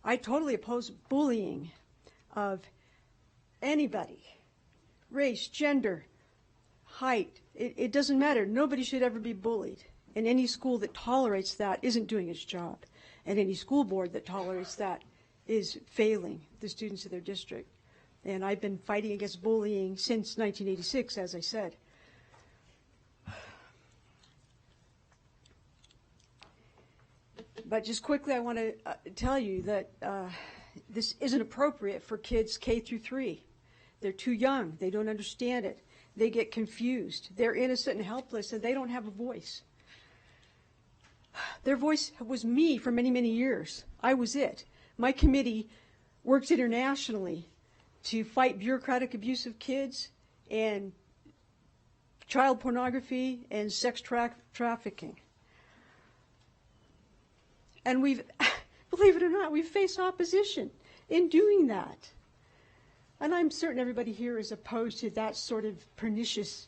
I totally oppose bullying of anybody, race, gender, height. It doesn't matter. Nobody should ever be bullied. And any school that tolerates that isn't doing its job. And any school board that tolerates that is failing the students of their district. And I've been fighting against bullying since 1986, as I said. But just quickly, I want to tell you that this isn't appropriate for kids K through 3. They're too young. They don't understand it. They get confused. They're innocent and helpless, and they don't have a voice. Their voice was me for many, many years. I was it. My committee works internationally to fight bureaucratic abuse of kids and child pornography and sex trafficking. And we've, believe it or not, we've faced opposition in doing that. And I'm certain everybody here is opposed to that sort of pernicious,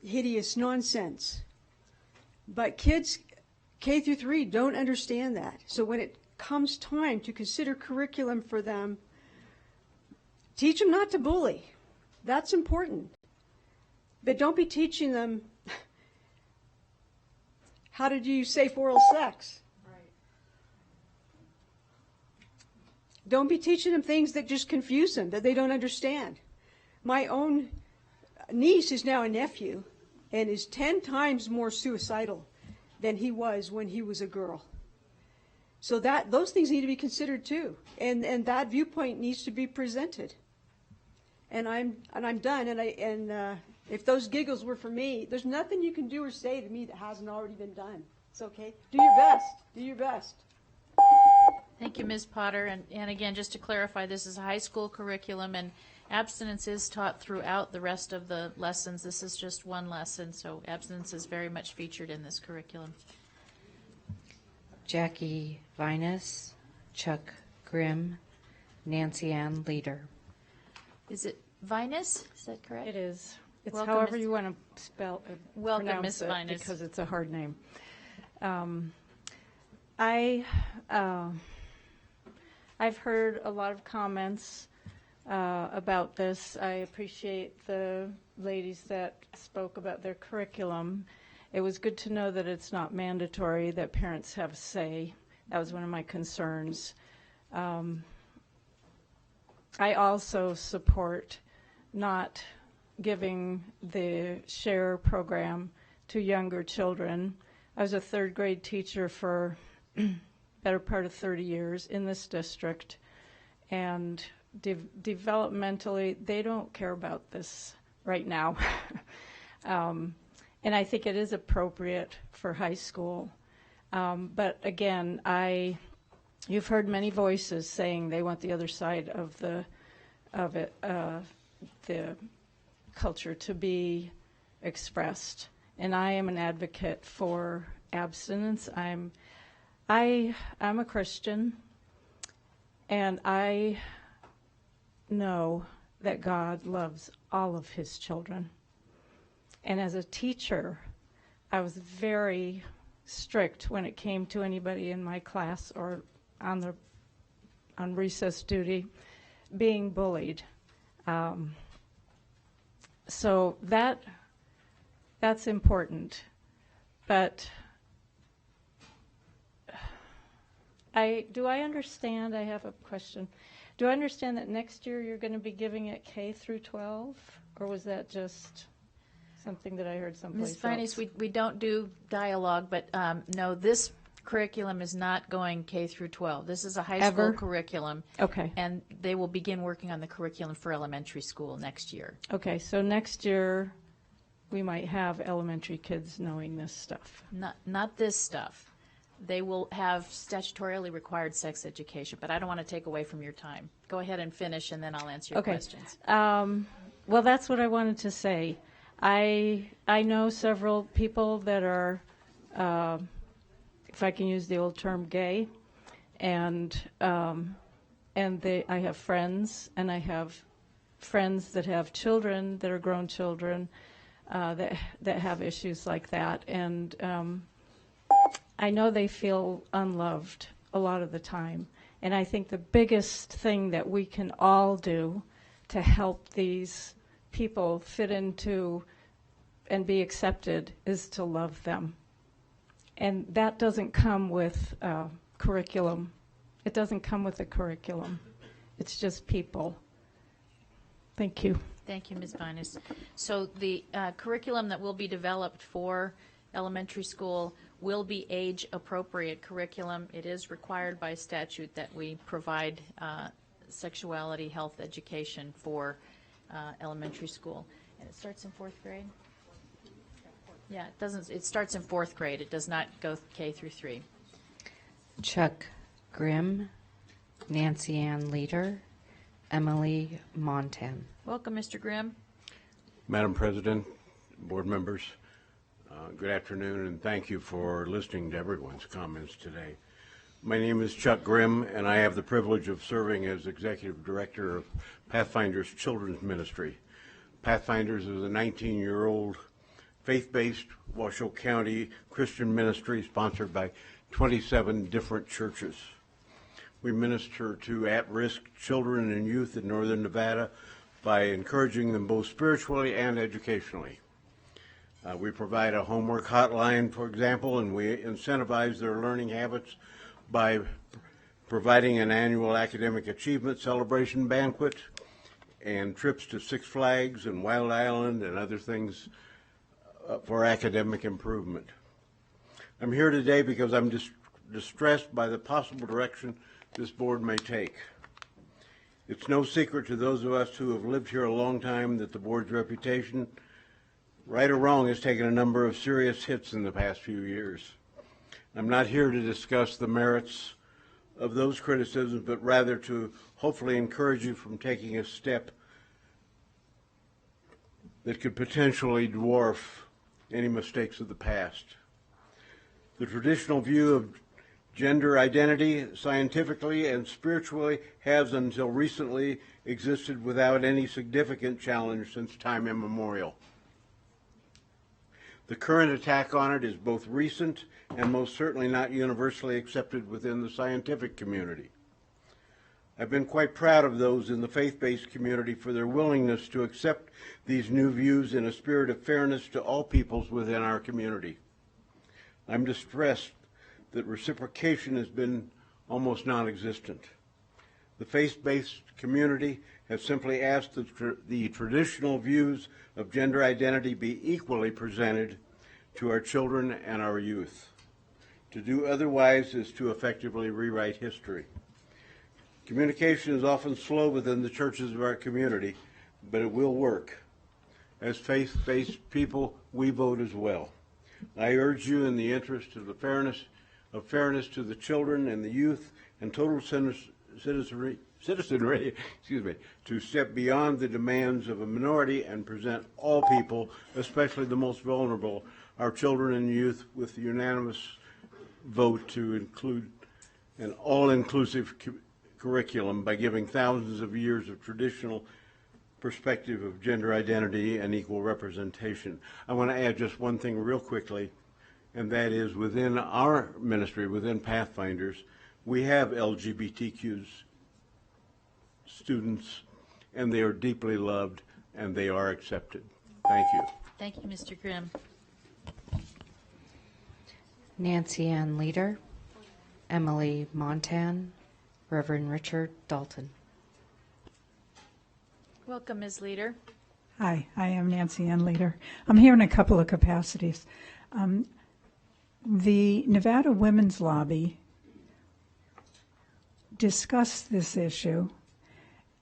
hideous nonsense. But kids K through 3 don't understand that. So when it comes time to consider curriculum for them, teach them not to bully. That's important. But don't be teaching them how to do safe oral sex. Don't be teaching them things that just confuse them, that they don't understand. My own niece is now a nephew and is 10 times more suicidal than he was when he was a girl. So those things need to be considered too. And that viewpoint needs to be presented. And I'm done. And if those giggles were for me, there's nothing you can do or say to me that hasn't already been done. It's okay. Do your best. Do your best.
Thank you, Ms. Potter. And again, just to clarify, this is a high school curriculum, and abstinence is taught throughout the rest of the lessons. This is just one lesson, so abstinence is very much featured in this curriculum.
Jackie Vinus, Chuck Grimm, Nancy Ann Leader.
Is it Vinus? Is that correct?
It is. It's
Welcome,
however
Ms.
you want to spell it.
Welcome, Ms. Vinus.
Because it's a hard name. I've heard a lot of comments about this. I appreciate the ladies that spoke about their curriculum. It was good to know that it's not mandatory, that parents have a say. That was one of my concerns. I also support not giving the SHARE program to younger children. I was a third grade teacher for better part of 30 years in this district, and developmentally, they don't care about this right now. And I think it is appropriate for high school. But again, you've heard many voices saying they want the other side of the culture to be expressed. And I am an advocate for abstinence. I'm a Christian, and I know that God loves all of his children. And as a teacher, I was very strict when it came to anybody in my class or on recess duty being bullied. So that's important. But do I understand? I have a question. Do I understand that next year you're going to be giving it K through 12, or was that just something that I heard someplace
Ms. Finance,
else?
we don't do dialogue, but no, this curriculum is not going K through 12. This is a high
Ever?
school curriculum.
Okay.
And they will begin working on the curriculum for elementary school next year.
Okay, so next year we might have elementary kids knowing this stuff.
Not this stuff. they will have statutorily required sex education, but I don't want to take away from your time. Go ahead and finish, and then I'll answer your questions.
Well, that's what I wanted to say. I know several people that are, if I can use the old term, gay, and I have friends, and I have friends that have children that are grown children that have issues like that, and I know they feel unloved a lot of the time. And I think the biggest thing that we can all do to help these people fit into and be accepted is to love them. And that doesn't come with curriculum. It doesn't come with a curriculum. It's just people. Thank you.
Thank you, Ms. Binus. So the curriculum that will be developed for elementary school will be age-appropriate curriculum. It is required by statute that we provide sexuality health education for elementary school. And it starts in 4th grade? Yeah, it doesn't. It starts in 4th grade. It does not go K through 3.
Chuck Grimm, Nancy Ann Leader, Emily Montan.
Welcome, Mr. Grimm.
Madam President, board members, good afternoon, and thank you for listening to everyone's comments today. My name is Chuck Grimm, and I have the privilege of serving as Executive Director of Pathfinders Children's Ministry. Pathfinders is a 19-year-old faith-based Washoe County Christian ministry sponsored by 27 different churches. We minister to at-risk children and youth in northern Nevada by encouraging them both spiritually and educationally. We provide a homework hotline, for example, and we incentivize their learning habits by providing an annual academic achievement celebration banquet and trips to Six Flags and Wild Island and other things for academic improvement. I'm here today because I'm distressed by the possible direction this board may take. It's no secret to those of us who have lived here a long time that the board's reputation, right or wrong, has taken a number of serious hits in the past few years. I'm not here to discuss the merits of those criticisms, but rather to hopefully encourage you from taking a step that could potentially dwarf any mistakes of the past. The traditional view of gender identity, scientifically and spiritually, has until recently existed without any significant challenge since time immemorial. The current attack on it is both recent and most certainly not universally accepted within the scientific community. I've been quite proud of those in the faith-based community for their willingness to accept these new views in a spirit of fairness to all peoples within our community. I'm distressed that reciprocation has been almost non-existent. The faith-based community has simply asked that the traditional views of gender identity be equally presented to our children and our youth. To do otherwise is to effectively rewrite history. Communication is often slow within the churches of our community, but it will work. As faith-based people, we vote as well. I urge you, in the interest of the fairness to the children and the youth and total citizenry, to step beyond the demands of a minority and present all people, especially the most vulnerable, our children and youth, with the unanimous vote to include an all-inclusive curriculum by giving thousands of years of traditional perspective of gender identity and equal representation. I want to add just one thing real quickly, and that is within our ministry, within Pathfinders, we have LGBTQ students, and they are deeply loved, and they are accepted. Thank you.
Thank you, Mr. Grimm.
Nancy Ann Leader, Emily Montan, Reverend Richard Dalton.
Welcome, Ms. Leader.
Hi, I am Nancy Ann Leader. I'm here in a couple of capacities. The Nevada Women's Lobby discussed this issue,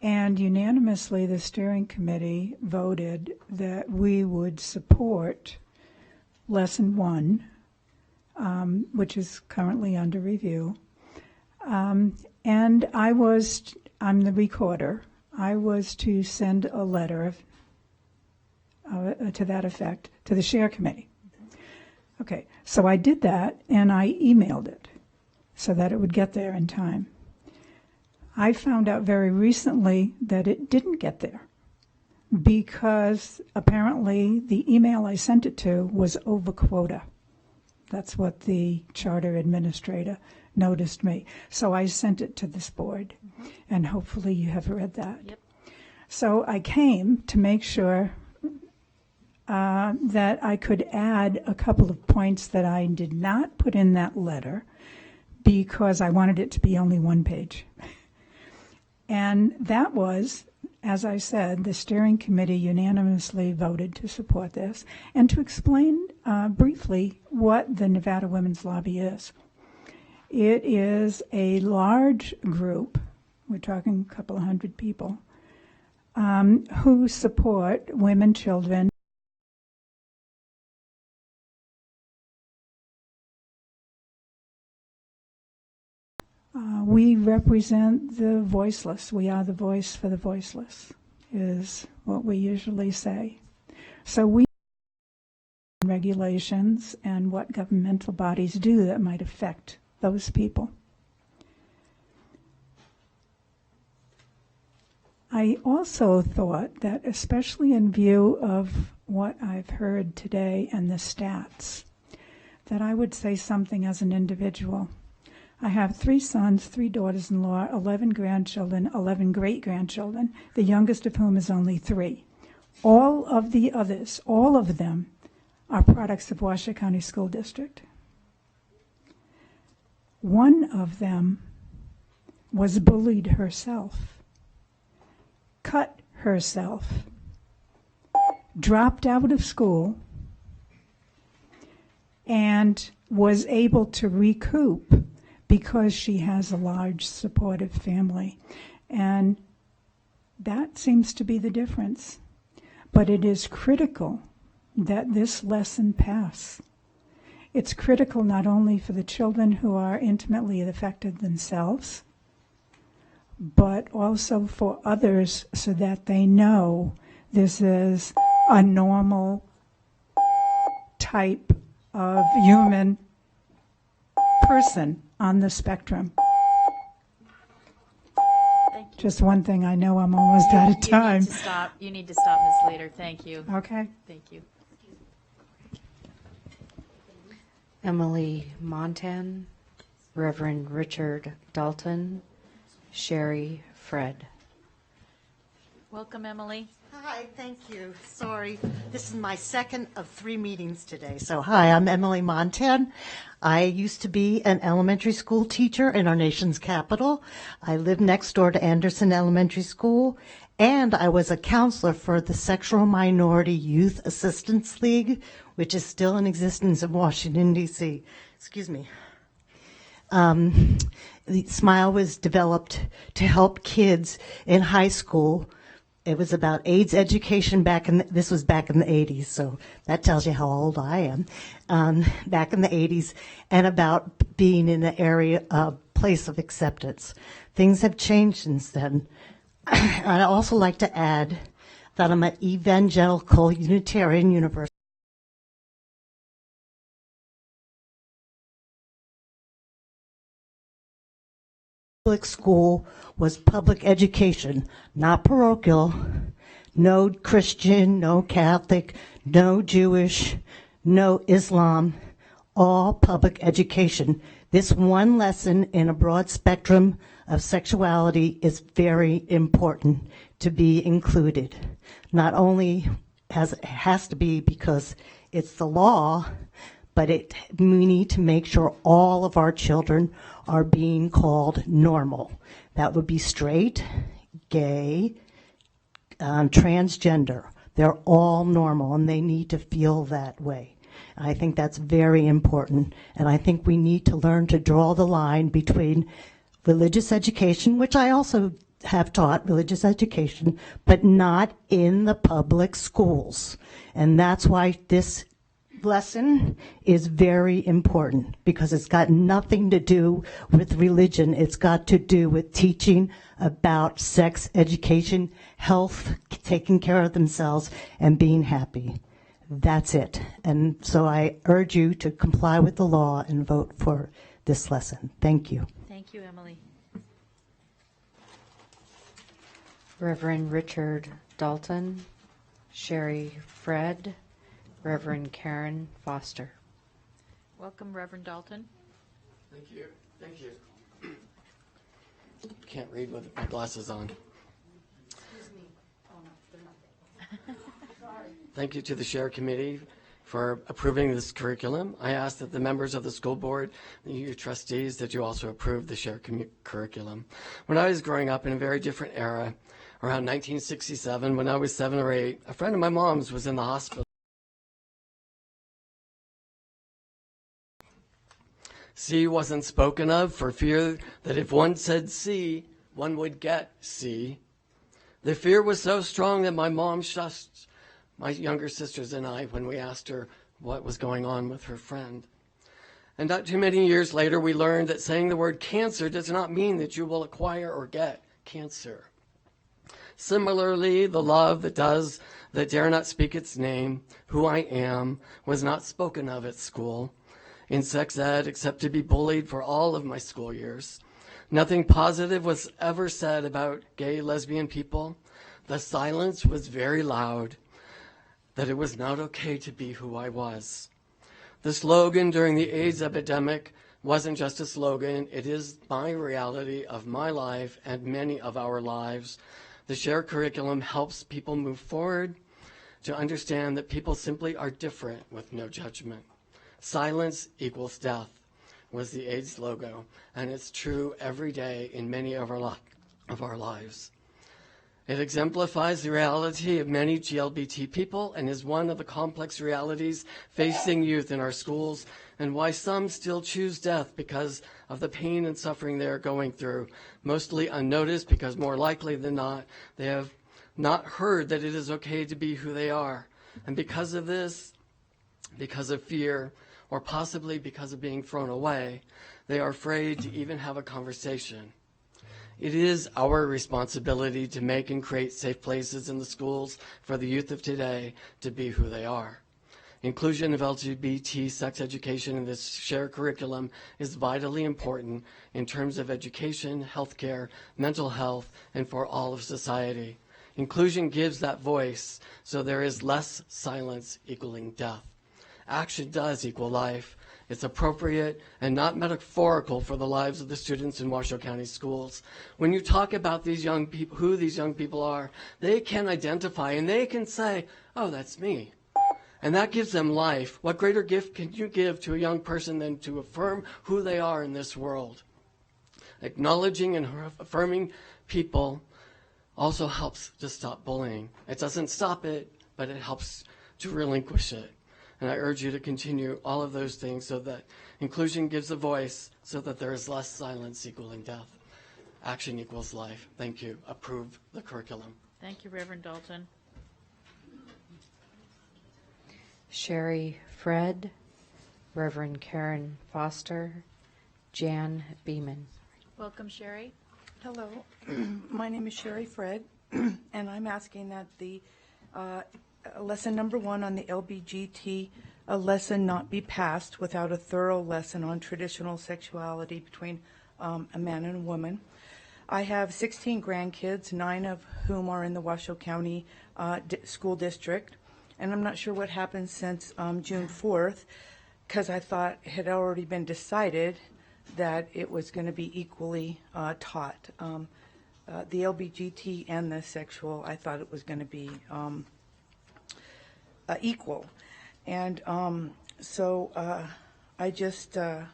and unanimously the steering committee voted that we would support Lesson 1 which is currently under review. And I'm the recorder. I was to send a letter to that effect to the share committee. Okay, so I did that and I emailed it so that it would get there in time. I found out very recently that it didn't get there because apparently the email I sent it to was over quota. That's what the charter administrator noticed me. So I sent it to this board, and hopefully you have read that.
Yep.
So I came to make sure that I could add a couple of points that I did not put in that letter because I wanted it to be only one page. And that was, as I said, the steering committee unanimously voted to support this and to explain briefly what the Nevada Women's Lobby is. It is a large group, we're talking a couple of hundred people, who support women, children, we represent the voiceless. We are the voice for the voiceless, is what we usually say. So we regulations and what governmental bodies do that might affect those people. I also thought that, especially in view of what I've heard today and the stats, that I would say something as an individual. I have 3 sons, 3 daughters-in-law, 11 grandchildren, 11 great-grandchildren, the youngest of whom is only 3. All of the others, all of them, are products of Washoe County School District. One of them was bullied herself, cut herself, dropped out of school, and was able to recoup because she has a large supportive family. And that seems to be the difference. But it is critical that this lesson pass. It's critical not only for the children who are intimately affected themselves, but also for others so that they know this is a normal type of human person on the spectrum.
Thank you.
Just one thing, I know I'm almost out of time.
You need to stop, Ms. Later. Thank you.
Okay.
Thank you.
Emily Montan, Reverend Richard Dalton, Sherry Fred.
Welcome, Emily.
Hi, thank you. Sorry, this is my second of 3 meetings today. So hi, I'm Emily Montan. I used to be an elementary school teacher in our nation's capital. I lived next door to Anderson Elementary School, and I was a counselor for the Sexual Minority Youth Assistance League, which is still in existence in Washington, D.C. Excuse me. The SMILE was developed to help kids in high school. It was about AIDS education this was back in the 80s, so that tells you how old I am. Back in the 80s, and about being in an area, a place of acceptance. Things have changed since then. I'd also like to add that I'm an evangelical Unitarian Universalist. Public school was public education, not parochial, no Christian, no Catholic, no Jewish, no Islam, all public education. This one lesson in a broad spectrum of sexuality is very important to be included. Not only it has to be because it's the law, but we need to make sure all of our children are being called normal. That would be straight, gay, transgender. They're all normal, and they need to feel that way. I think that's very important, and I think we need to learn to draw the line between religious education, which I also have taught religious education, but not in the public schools. And that's why this lesson is very important because it's got nothing to do with religion. It's got to do with teaching about sex education, health, taking care of themselves, and being happy. That's it. And so I urge you to comply with the law and vote for this lesson. Thank you.
Thank you, Emily.
Reverend Richard Dalton, Sherry Fred, Reverend Karen Foster.
Welcome, Reverend Dalton.
Thank you. Thank you. Can't read with my glasses on.
Excuse me. Oh, no, they're not there.
Thank you to the Share Committee for approving this curriculum. I ask that the members of the school board, you trustees, that you also approve the Share curriculum. When I was growing up in a very different era, around 1967, when I was 7 or 8, a friend of my mom's was in the hospital. C wasn't spoken of for fear that if one said C, one would get C. The fear was so strong that my mom shushed my younger sisters and I when we asked her what was going on with her friend. And not too many years later, we learned that saying the word cancer does not mean that you will acquire or get cancer. Similarly, the love that dare not speak its name, who I am, was not spoken of at school, in sex ed, except to be bullied for all of my school years. Nothing positive was ever said about gay, lesbian people. The silence was very loud, that it was not okay to be who I was. The slogan during the AIDS epidemic wasn't just a slogan, it is my reality of my life and many of our lives. The Share curriculum helps people move forward to understand that people simply are different with no judgment. Silence equals death was the AIDS logo, and it's true every day in many of our lives. It exemplifies the reality of many GLBT people and is one of the complex realities facing youth in our schools and why some still choose death because of the pain and suffering they are going through, mostly unnoticed because more likely than not, they have not heard that it is okay to be who they are. And because of this, because of fear, or possibly because of being thrown away, they are afraid to even have a conversation. It is our responsibility to make and create safe places in the schools for the youth of today to be who they are. Inclusion of LGBT sex education in this Share curriculum is vitally important in terms of education, healthcare, mental health, and for all of society. Inclusion gives that voice, so there is less silence equaling death. Action does equal life. It's appropriate and not metaphorical for the lives of the students in Washoe County schools. When you talk about these young people, who these young people are, they can identify and they can say, oh, that's me. And that gives them life. What greater gift can you give to a young person than to affirm who they are in this world? Acknowledging and affirming people also helps to stop bullying. It doesn't stop it, but it helps to relinquish it. And I urge you to continue all of those things so that inclusion gives a voice so that there is less silence equaling death. Action equals life. Thank you. Approve the curriculum.
Thank you, Reverend Dalton.
Sherry Fred, Reverend Karen Foster, Jan Beeman.
Welcome, Sherry.
Hello, my name is Sherry Fred, and I'm asking that the lesson number 1 on the LBGT lesson not be passed without a thorough lesson on traditional sexuality between a man and a woman. I have 16 grandkids, 9 of whom are in the Washoe County School District, and I'm not sure what happened since June 4th, because I thought it had already been decided that it was going to be equally taught. The LBGT and the sexual, I thought it was going to be equal. And so I just, so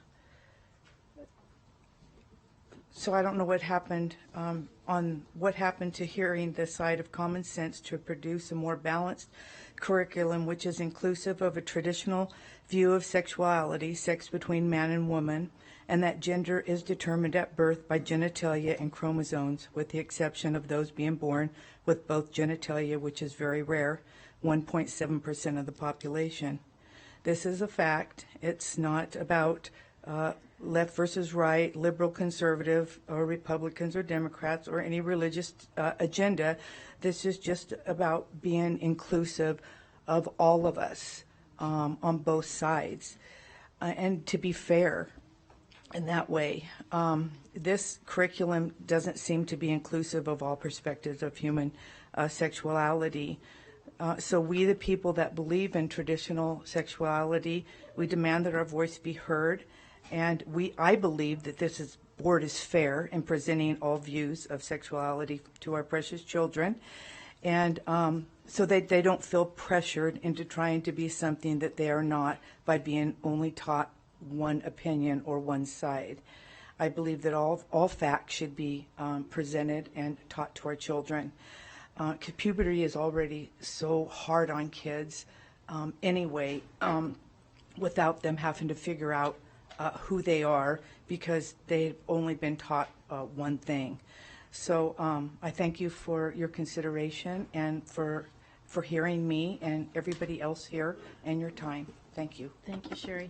I don't know what happened on what happened to hearing the side of common sense to produce a more balanced curriculum which is inclusive of a traditional view of sexuality, sex between man and woman, and that gender is determined at birth by genitalia and chromosomes, with the exception of those being born with both genitalia, which is very rare, 1.7% of the population. This is a fact. It's not about left versus right, liberal, conservative, or Republicans or Democrats, or any religious agenda. This is just about being inclusive of all of us on both sides, and to be fair in that way. This curriculum doesn't seem to be inclusive of all perspectives of human sexuality. So we, the people that believe in traditional sexuality, we demand that our voice be heard, and I believe that this board is fair in presenting all views of sexuality to our precious children, and so that they don't feel pressured into trying to be something that they are not by being only taught one opinion or one side. I believe that all facts should be presented and taught to our children. Puberty is already so hard on kids anyway, without them having to figure out who they are because they've only been taught one thing. So I thank you for your consideration and for hearing me and everybody else here and your time. Thank you.
Thank you, Sherry.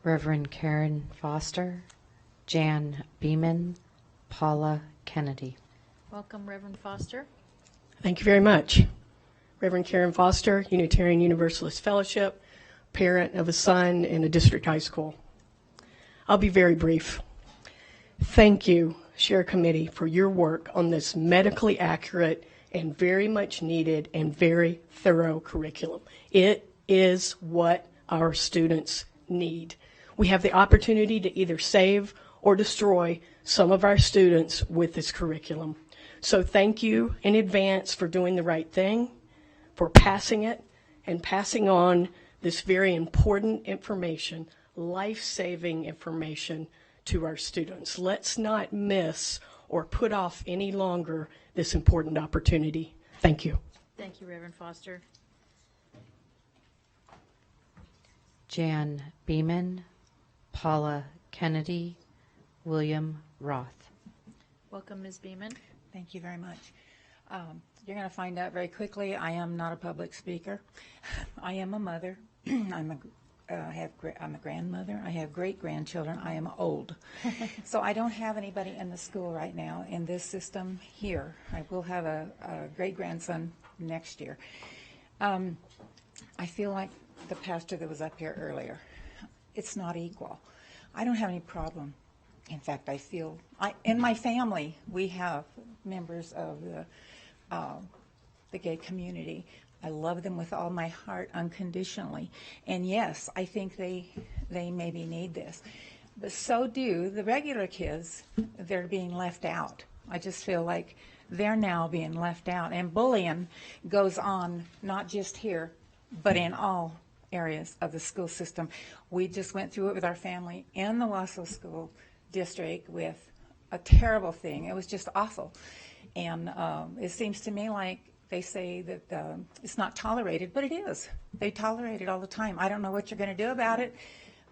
Reverend Karen Foster, Jan Beeman, Paula Kennedy.
Welcome, Reverend Foster.
Thank you very much. Reverend Karen Foster, Unitarian Universalist Fellowship, parent of a son in a district high school. I'll be very brief. Thank you, Share Committee, for your work on this medically accurate and very much needed and very thorough curriculum. It is what our students need. We have the opportunity to either save or destroy some of our students with this curriculum. So thank you in advance for doing the right thing, for passing it, and passing on this very important information, life-saving information to our students. Let's not miss or put off any longer this important opportunity. Thank you.
Thank you, Reverend Foster.
Jan Beeman, Paula Kennedy, William Roth.
Welcome, Ms. Beeman.
Thank you very much. You're going to find out very quickly I am not a public speaker. I am a mother. I'm a grandmother. I have great-grandchildren. I am old. So I don't have anybody in the school right now in this system here. I will have a great-grandson next year. I feel like the pastor that was up here earlier. It's not equal. I don't have any problem. In fact, I feel, in my family, we have members of the gay community. I love them with all my heart, unconditionally. And yes, I think they maybe need this. But so do the regular kids. They're being left out. I just feel like they're now being left out. And bullying goes on not just here, but in all areas of the school system. We just went through it with our family in the Wausau School District with a terrible thing. It was just awful. And it seems to me like they say that it's not tolerated, but it is. They tolerate it all the time. I don't know what you're going to do about it,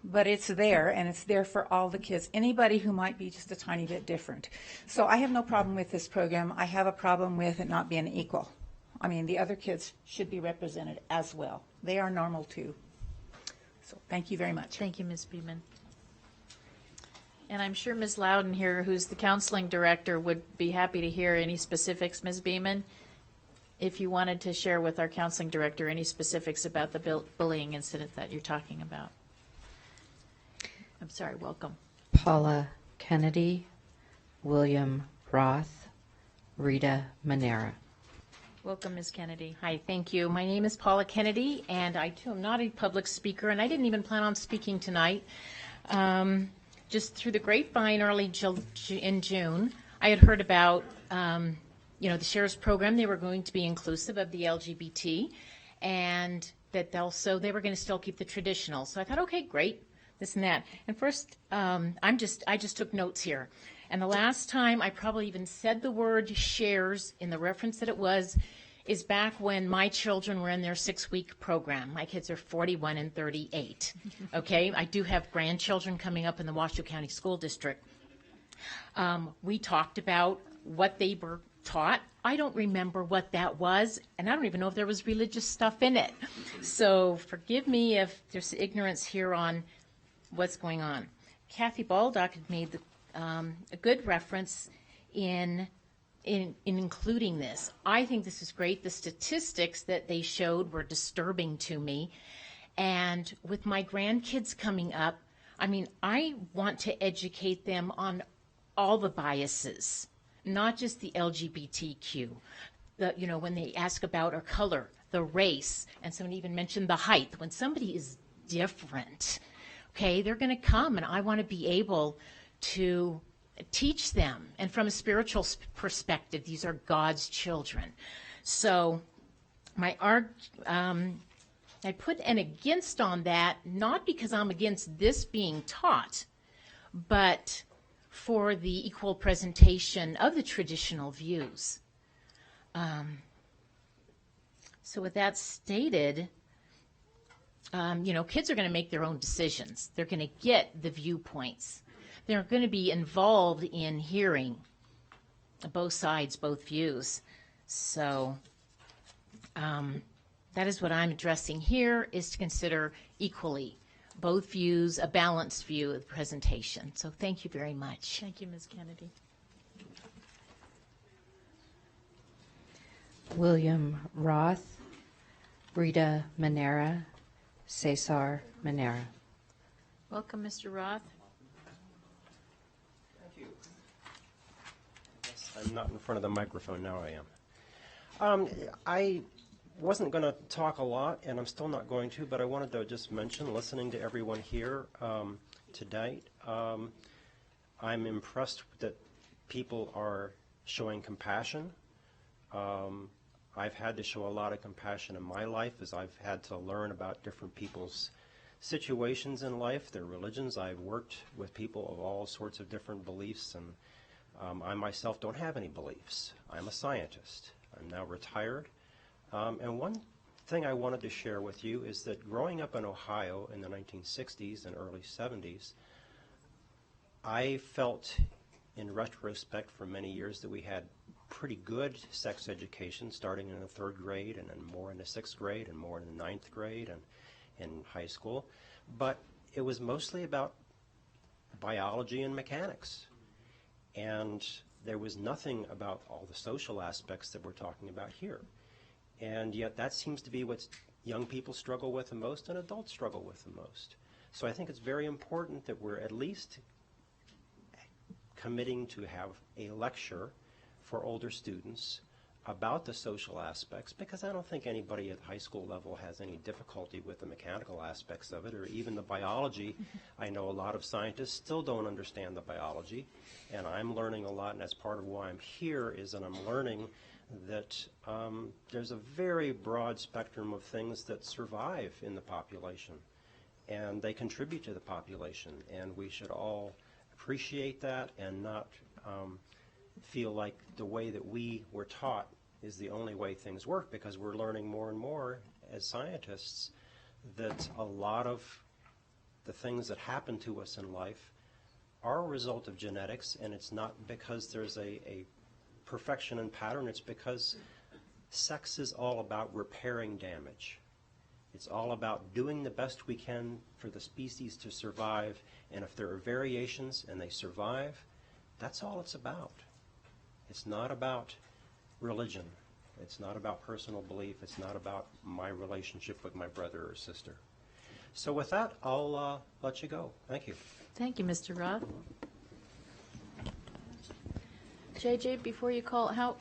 but it's there, and it's there for all the kids, anybody who might be just a tiny bit different. So I have no problem with this program. I have a problem with it not being equal. I mean, the other kids should be represented as well. They are normal too. So thank you very much.
Thank you, Ms. Beeman. And I'm sure Ms. Loudon here, who's the counseling director, would be happy to hear any specifics. Ms. Beeman, if you wanted to share with our counseling director any specifics about the bullying incident that you're talking about. I'm sorry, welcome.
Paula Kennedy, William Roth, Rita Manera.
Welcome, Ms. Kennedy.
Hi, thank you. My name is Paula Kennedy, and I too am not a public speaker, and I didn't even plan on speaking tonight. Just through the grapevine early in June, I had heard about the sheriff's program. They were going to be inclusive of the LGBT, and that also they were going to still keep the traditional. So I thought, okay, great, this and that. And first, I just took notes here. And the last time I probably even said the word shares in the reference that it was is back when my children were in their 6-week program. My kids are 41 and 38. Okay, I do have grandchildren coming up in the Washoe County School District. We talked about what they were taught. I don't remember what that was, and I don't even know if there was religious stuff in it. So forgive me if there's ignorance here on what's going on. Kathy Baldock had made a good reference in including this. I think this is great. The statistics that they showed were disturbing to me. And with my grandkids coming up, I mean, I want to educate them on all the biases, not just the LGBTQ. When they ask about our color, the race, and someone even mentioned the height. When somebody is different, okay, they're going to come, and I want to be able to teach them. And from a spiritual perspective, these are God's children. So I put an against on that, not because I'm against this being taught, but for the equal presentation of the traditional views. So with that stated, kids are going to make their own decisions. They're going to get the viewpoints. They're going to be involved in hearing both sides, both views. So that is what I'm addressing here, is to consider equally both views, a balanced view of the presentation. So thank you very much.
Thank you, Ms. Kennedy.
William Roth, Rita Manera, Cesar Manera.
Welcome, Mr. Roth.
I'm not in front of the microphone, now I am. I wasn't going to talk a lot, and I'm still not going to, but I wanted to just mention, listening to everyone here today, I'm impressed that people are showing compassion. I've had to show a lot of compassion in my life as I've had to learn about different people's situations in life, their religions. I've worked with people of all sorts of different beliefs, and I myself don't have any beliefs. I'm a scientist. I'm now retired. And one thing I wanted to share with you is that growing up in Ohio in the 1960s and early 70s, I felt in retrospect for many years that we had pretty good sex education starting in the 3rd grade and then more in the 6th grade and more in the 9th grade and in high school. But it was mostly about biology and mechanics. And there was nothing about all the social aspects that we're talking about here. And yet that seems to be what young people struggle with the most and adults struggle with the most. So I think it's very important that we're at least committing to have a lecture for older students about the social aspects, because I don't think anybody at high school level has any difficulty with the mechanical aspects of it, or even the biology. I know a lot of scientists still don't understand the biology, and I'm learning a lot, and that's part of why I'm here, is that I'm learning that there's a very broad spectrum of things that survive in the population, and they contribute to the population, and we should all appreciate that and not feel like the way that we were taught is the only way things work, because we're learning more and more as scientists that a lot of the things that happen to us in life are a result of genetics, and it's not because there's a perfection and pattern. It's because sex is all about repairing damage. It's all about doing the best we can for the species to survive, and if there are variations and they survive, that's all it's about. It's not about religion. It's not about personal belief. It's not about my relationship with my brother or sister. So with that, I'll let you go. Thank you.
Thank you, Mr. Roth. JJ, before you call, how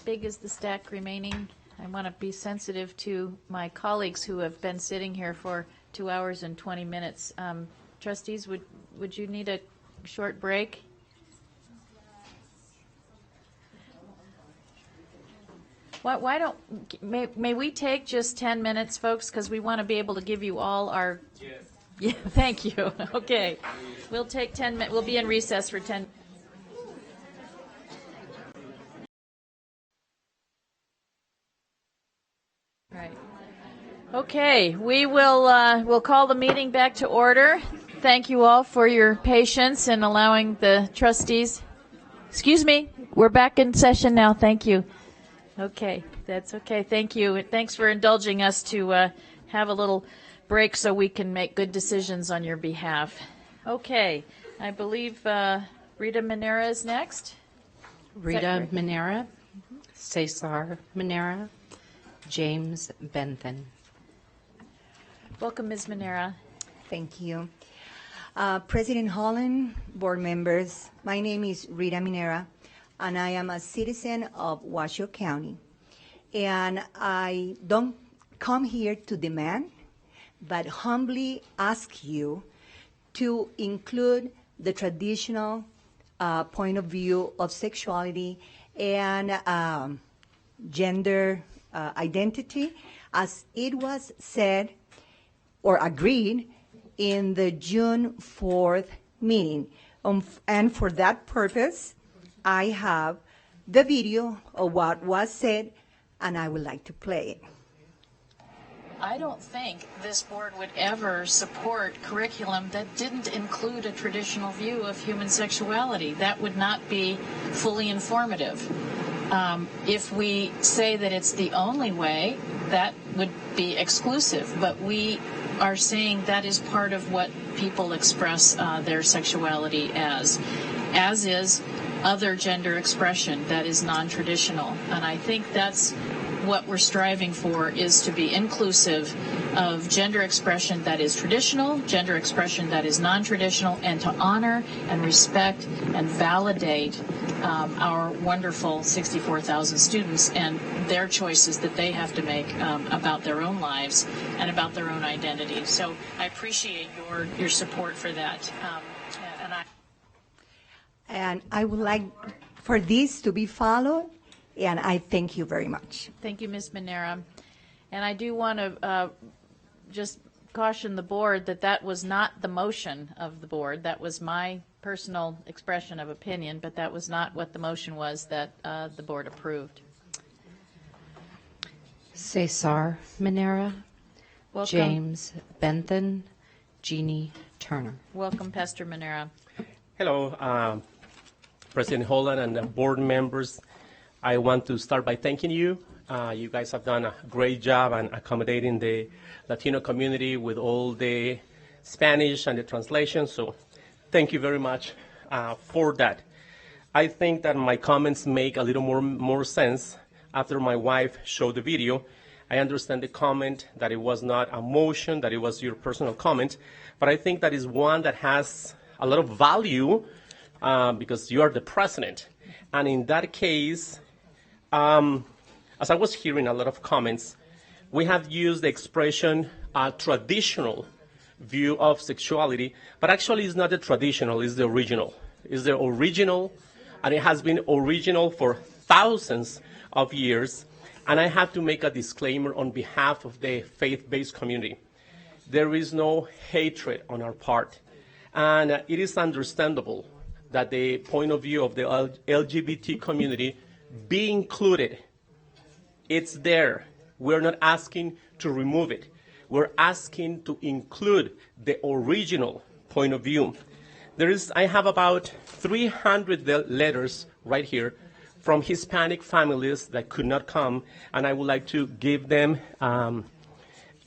big is the stack remaining? I want to be sensitive to my colleagues who have been sitting here for 2 hours and 20 minutes. Trustees, would you need a short break? Why don't, may we take just 10 minutes, folks, because we want to be able to give you all our... Yes. Yeah, thank you. Okay. We'll take 10 minutes. We'll be in recess for 10 minutes. Right. Okay, we will we'll call the meeting back to order. Thank you all for your patience in allowing the trustees. Excuse me, we're back in session now. Thank you. Okay, that's okay. Thank you. Thanks for indulging us to have a little break so we can make good decisions on your behalf. Okay, I believe Rita Manera is next.
Rita Manera, Cesar Manera, James Bentham.
Welcome, Ms. Manera.
Thank you. President Holland, board members, my name is Rita Minera, and I am a citizen of Washoe County. And I don't come here to demand, but humbly ask you to include the traditional point of view of sexuality and gender identity, as it was said or agreed in the June 4th meeting. And for that purpose, I have the video of what was said, and I would like to play it.
I don't think this board would ever support curriculum that didn't include a traditional view of human sexuality. That would not be fully informative. If we say that it's the only way, that would be exclusive. But we are saying that is part of what people express their sexuality as is other gender expression that is non-traditional. And I think that's what we're striving for, is to be inclusive of gender expression that is traditional, gender expression that is non-traditional, and to honor and respect and validate our wonderful 64,000 students and their choices that they have to make about their own lives and about their own identity. So I appreciate your support for that.
And I would like for this to be followed, and I thank you very much.
Thank you, Ms. Manera. And I do want to just caution the board that that was not the motion of the board. That was my personal expression of opinion, but that was not what the motion was that the board approved.
Cesar Manera,
Welcome.
James Bentham, Jeannie Turner.
Welcome, Pastor Manera.
Hello, President Holland and the board members. I want to start by thanking you. You guys have done a great job in accommodating the Latino community with all the Spanish and the translation, so thank you very much for that. I think that my comments make a little more sense after my wife showed the video. I understand the comment that it was not a motion, that it was your personal comment, but I think that is one that has a lot of value because you are the president. And in that case, as I was hearing a lot of comments, we have used the expression traditional view of sexuality, but actually it's not the traditional, it's the original. It's the original, and it has been original for thousands of years. And I have to make a disclaimer on behalf of the faith-based community. There is no hatred on our part. And it is understandable that the point of view of the LGBT community be included. It's there. We're not asking to remove it. We're asking to include the original point of view. I have about 300 letters right here from Hispanic families that could not come, and I would like to give them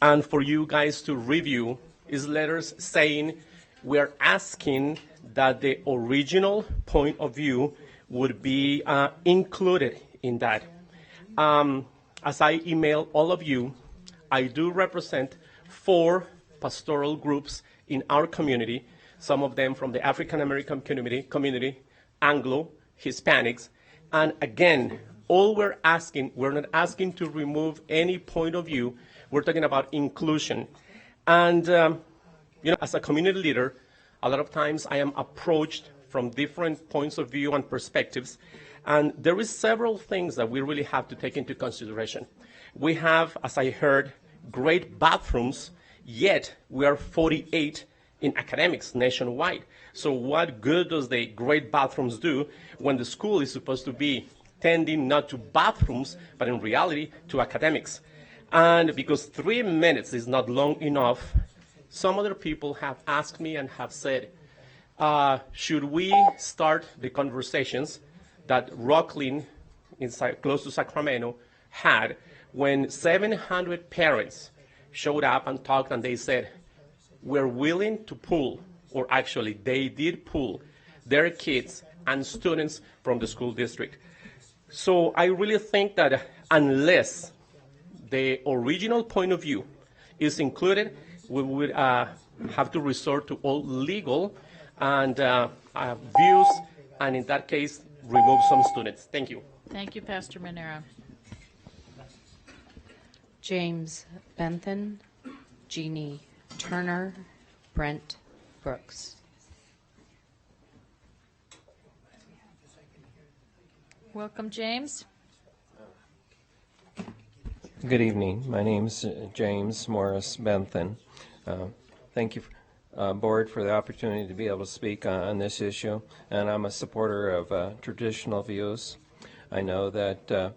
and for you guys to review. Is letters saying we're asking that the original point of view would be included in that. As I email all of you, I do represent 4 pastoral groups in our community, some of them from the African American community, Anglo, Hispanics, and again, all we're not asking to remove any point of view. We're talking about inclusion. And, as a community leader, a lot of times I am approached from different points of view and perspectives, and there is several things that we really have to take into consideration. We have, as I heard, great bathrooms, yet we are 48 in academics nationwide. So what good does the great bathrooms do when the school is supposed to be tending not to bathrooms, but in reality to academics? And because 3 minutes is not long enough, some other people have asked me and have said, should we start the conversations that Rocklin, close to Sacramento, had when 700 parents showed up and talked, and they said, we're willing to pull, or actually they did pull, their kids and students from the school district. So I really think that unless the original point of view is included, we would have to resort to all legal and views, and in that case, remove some students. Thank you.
Thank you, Pastor Manera.
James Bentham, Jeannie Turner, Brent Brooks.
Welcome, James.
Good evening. My name's James Morris Bentham. Thank you, Board, for the opportunity to be able to speak on this issue. And I'm a supporter of traditional views. I know that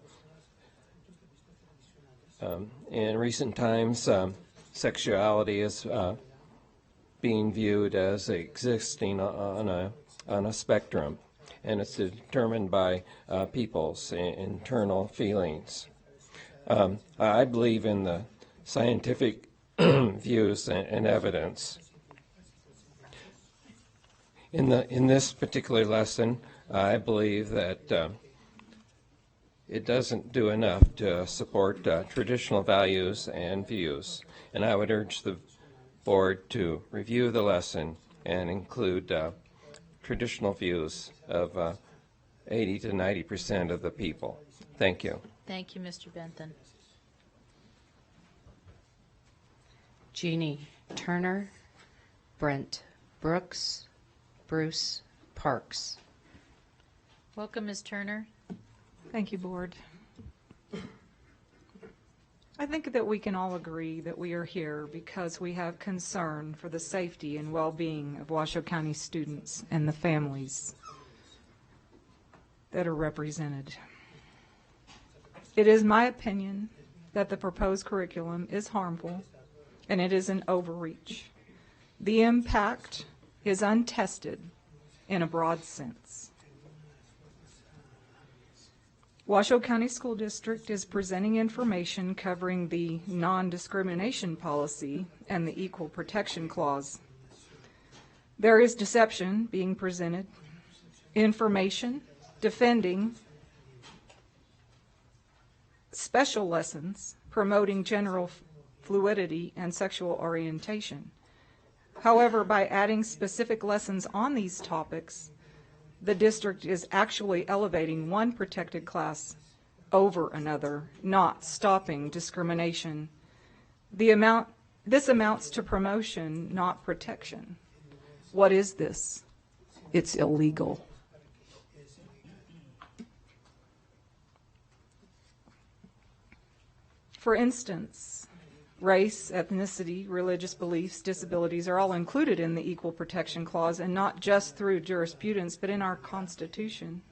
in recent times, sexuality is being viewed as existing on a spectrum, and it's determined by people's internal feelings. I believe in the scientific views and evidence. In this particular lesson, I believe that it doesn't do enough to support traditional values and views, and I would urge the Board to review the lesson and include traditional views of 80 to 90% of the people. Thank you.
Thank you, Mr. Bentham.
Jeannie Turner, Brent Brooks, Bruce Parks.
Welcome, Ms. Turner.
Thank you, Board. I think that we can all agree that we are here because we have concern for the safety and well-being of Washoe County students and the families that are represented. It is my opinion that the proposed curriculum is harmful and it is an overreach. The impact is untested in a broad sense. Washoe County School District is presenting information covering the non-discrimination policy and the Equal Protection Clause. There is deception being presented, information defending special lessons promoting general fluidity and sexual orientation. However, by adding specific lessons on these topics, the district is actually elevating one protected class over another, not stopping discrimination. This amounts to promotion, not protection. What is this? It's illegal. For instance, race, ethnicity, religious beliefs, disabilities are all included in the Equal Protection Clause, and not just through jurisprudence, but in our Constitution.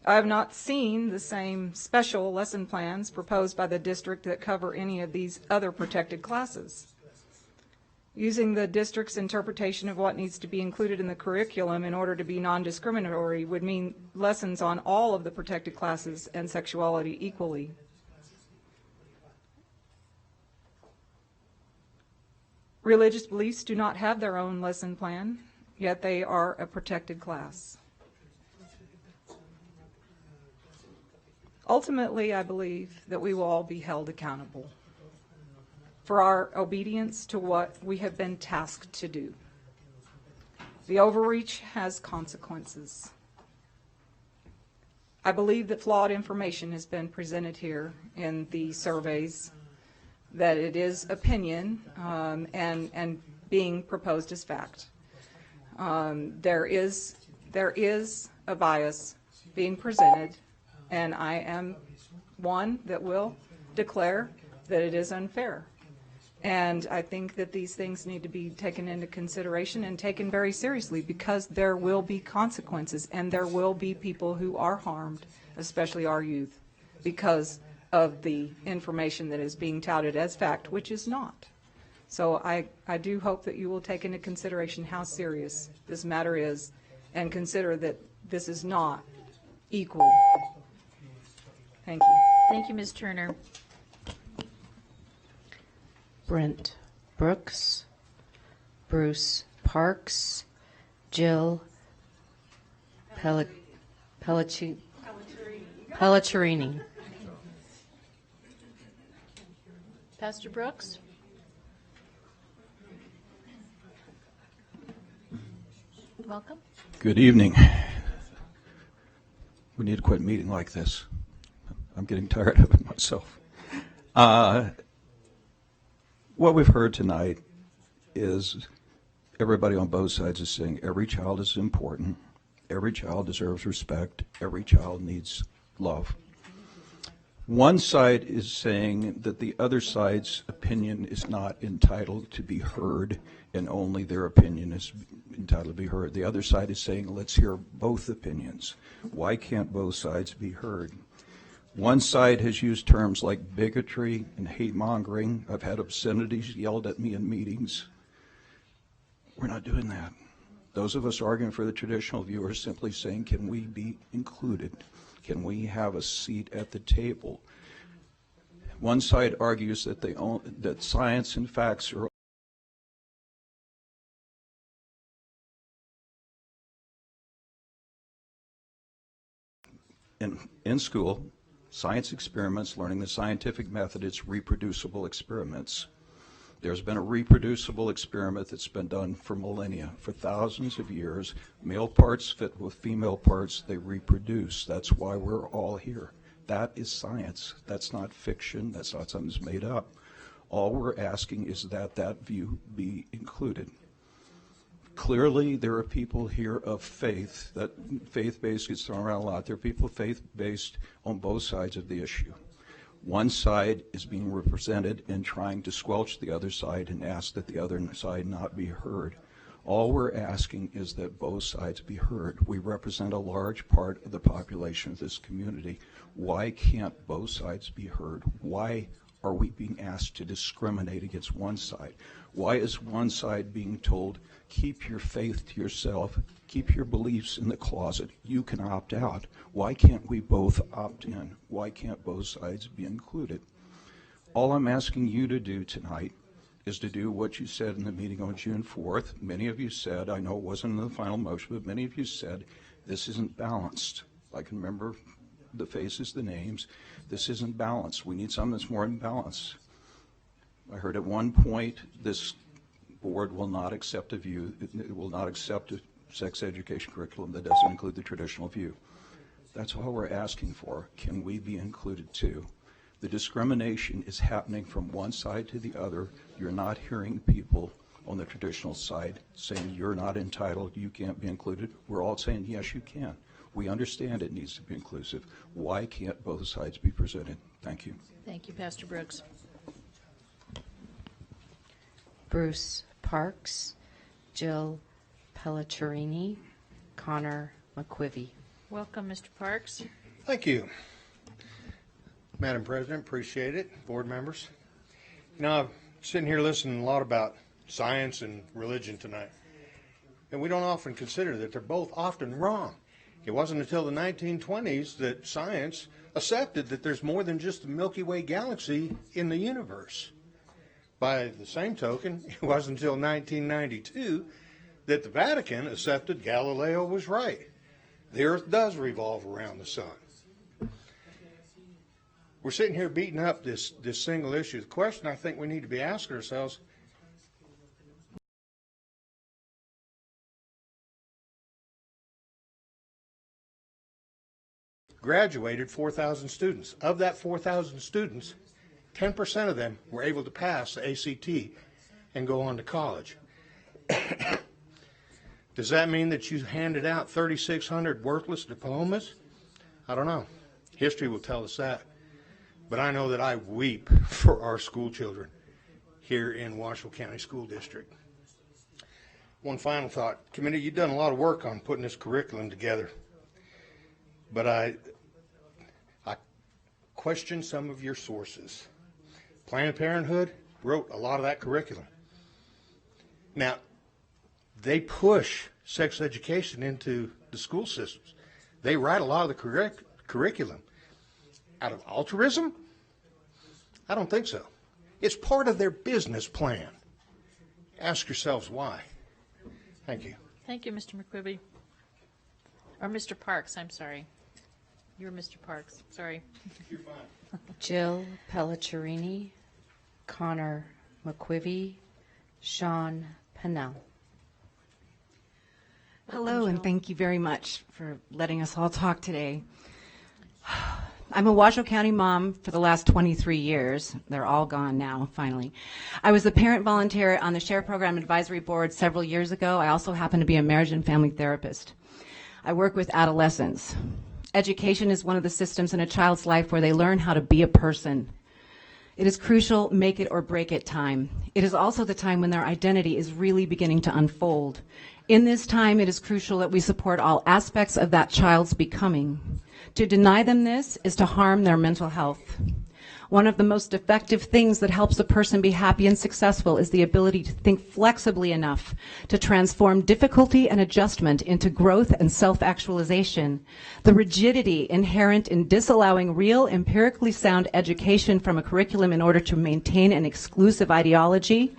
I have not seen the same special lesson plans proposed by the district that cover any of these other protected classes. Using the district's interpretation of what needs to be included in the curriculum in order to be non-discriminatory would mean lessons on all of the protected classes and sexuality equally. Religious beliefs do not have their own lesson plan, yet they are a protected class. Ultimately, I believe that we will all be held accountable for our obedience to what we have been tasked to do. The overreach has consequences. I believe that flawed information has been presented here in the surveys, that it is opinion and being proposed as fact. There is a bias being presented, and I am one that will declare that it is unfair. And I think that these things need to be taken into consideration and taken very seriously, because there will be consequences and there will be people who are harmed, especially our youth, because of the information that is being touted as fact, which is not. So I do hope that you will take into consideration how serious this matter is and consider that this is not equal. Thank you.
Thank you, Ms. Turner.
Brent Brooks, Bruce Parks, Jill Pelletrini.
Pastor Brooks? Welcome.
Good evening. We need to quit meeting like this. I'm getting tired of it myself. What we've heard tonight is everybody on both sides is saying every child is important, every child deserves respect, every child needs love. One side is saying that the other side's opinion is not entitled to be heard, and only their opinion is entitled to be heard. The other side is saying, let's hear both opinions. Why can't both sides be heard? One side has used terms like bigotry and hate-mongering. I've had obscenities yelled at me in meetings. We're not doing that. Those of us arguing for the traditional view are simply saying, can we be included? Can we have a seat at the table? One side argues that that science and facts are in school, science experiments, learning the scientific method, it's reproducible experiments. There's been a reproducible experiment that's been done for millennia, for thousands of years. Male parts fit with female parts, they reproduce. That's why we're all here. That is science. That's not fiction. That's not something that's made up. All we're asking is that that view be included. Clearly, there are people here of faith, that faith-based gets thrown around a lot. There are people faith-based on both sides of the issue. One side is being represented in trying to squelch the other side and ask that the other side not be heard. All we're asking is that both sides be heard. We represent a large part of the population of this community. Why can't both sides be heard? Why are we being asked to discriminate against one side? Why is one side being told, keep your faith to yourself, keep your beliefs in the closet, you can opt out? Why can't we both opt in? Why can't both sides be included? All I'm asking you to do tonight is to do what you said in the meeting on June 4th. Many of you said, I know it wasn't in the final motion, but many of you said, this isn't balanced. I can remember the faces, the names. This isn't balanced. We need something that's more in balance. I heard at one point this board will not accept a view, it will not accept a sex education curriculum that doesn't include the traditional view. That's all we're asking for. Can we be included too? The discrimination is happening from one side to the other. You're not hearing people on the traditional side saying you're not entitled, you can't be included. We're all saying yes, you can. We understand it needs to be inclusive. Why can't both sides be presented? Thank you.
Thank you, Pastor Brooks.
Bruce Parks, Jill Pelletrini, Connor McQuivy.
Welcome, Mr. Parks.
Thank you. Madam President, appreciate it. Board members. You know, I'm sitting here listening a lot about science and religion tonight. And we don't often consider that they're both often wrong. It wasn't until the 1920s that science accepted that there's more than just the Milky Way galaxy in the universe. By the same token, it wasn't until 1992 that the Vatican accepted Galileo was right. The Earth does revolve around the sun. We're sitting here beating up this single issue. The question I think we need to be asking ourselves, graduated 4,000 students. Of that 4,000 students, 10% of them were able to pass the ACT and go on to college. Does that mean that you handed out 3,600 worthless diplomas? I don't know. History will tell us that. But I know that I weep for our school children here in Washoe County School District. One final thought. Committee, you've done a lot of work on putting this curriculum together. But I question some of your sources. Planned Parenthood wrote a lot of that curriculum. Now, they push sex education into the school systems. they write a lot of the curriculum. Out of altruism? I don't think so. It's part of their business plan. Ask yourselves why. Thank you.
Thank you, Mr. McQuibby. Or Mr. Parks, I'm sorry. You're Mr. Parks, sorry.
You're fine.
Jill Pelliccirini, Connor McQuivy, Sean Pennell.
Hello, and thank you very much for letting us all talk today. I'm a Washoe County mom for the last 23 years. They're all gone now, finally. I was a parent volunteer on the SHARE Program Advisory Board several years ago. I also happen to be a marriage and family therapist. I work with adolescents. Education is one of the systems in a child's life where they learn how to be a person. It is crucial, make it or break it time. It is also the time when their identity is really beginning to unfold. In this time, it is crucial that we support all aspects of that child's becoming. To deny them this is to harm their mental health. One of the most effective things that helps a person be happy and successful is the ability to think flexibly enough to transform difficulty and adjustment into growth and self-actualization. The rigidity inherent in disallowing real, empirically sound education from a curriculum in order to maintain an exclusive ideology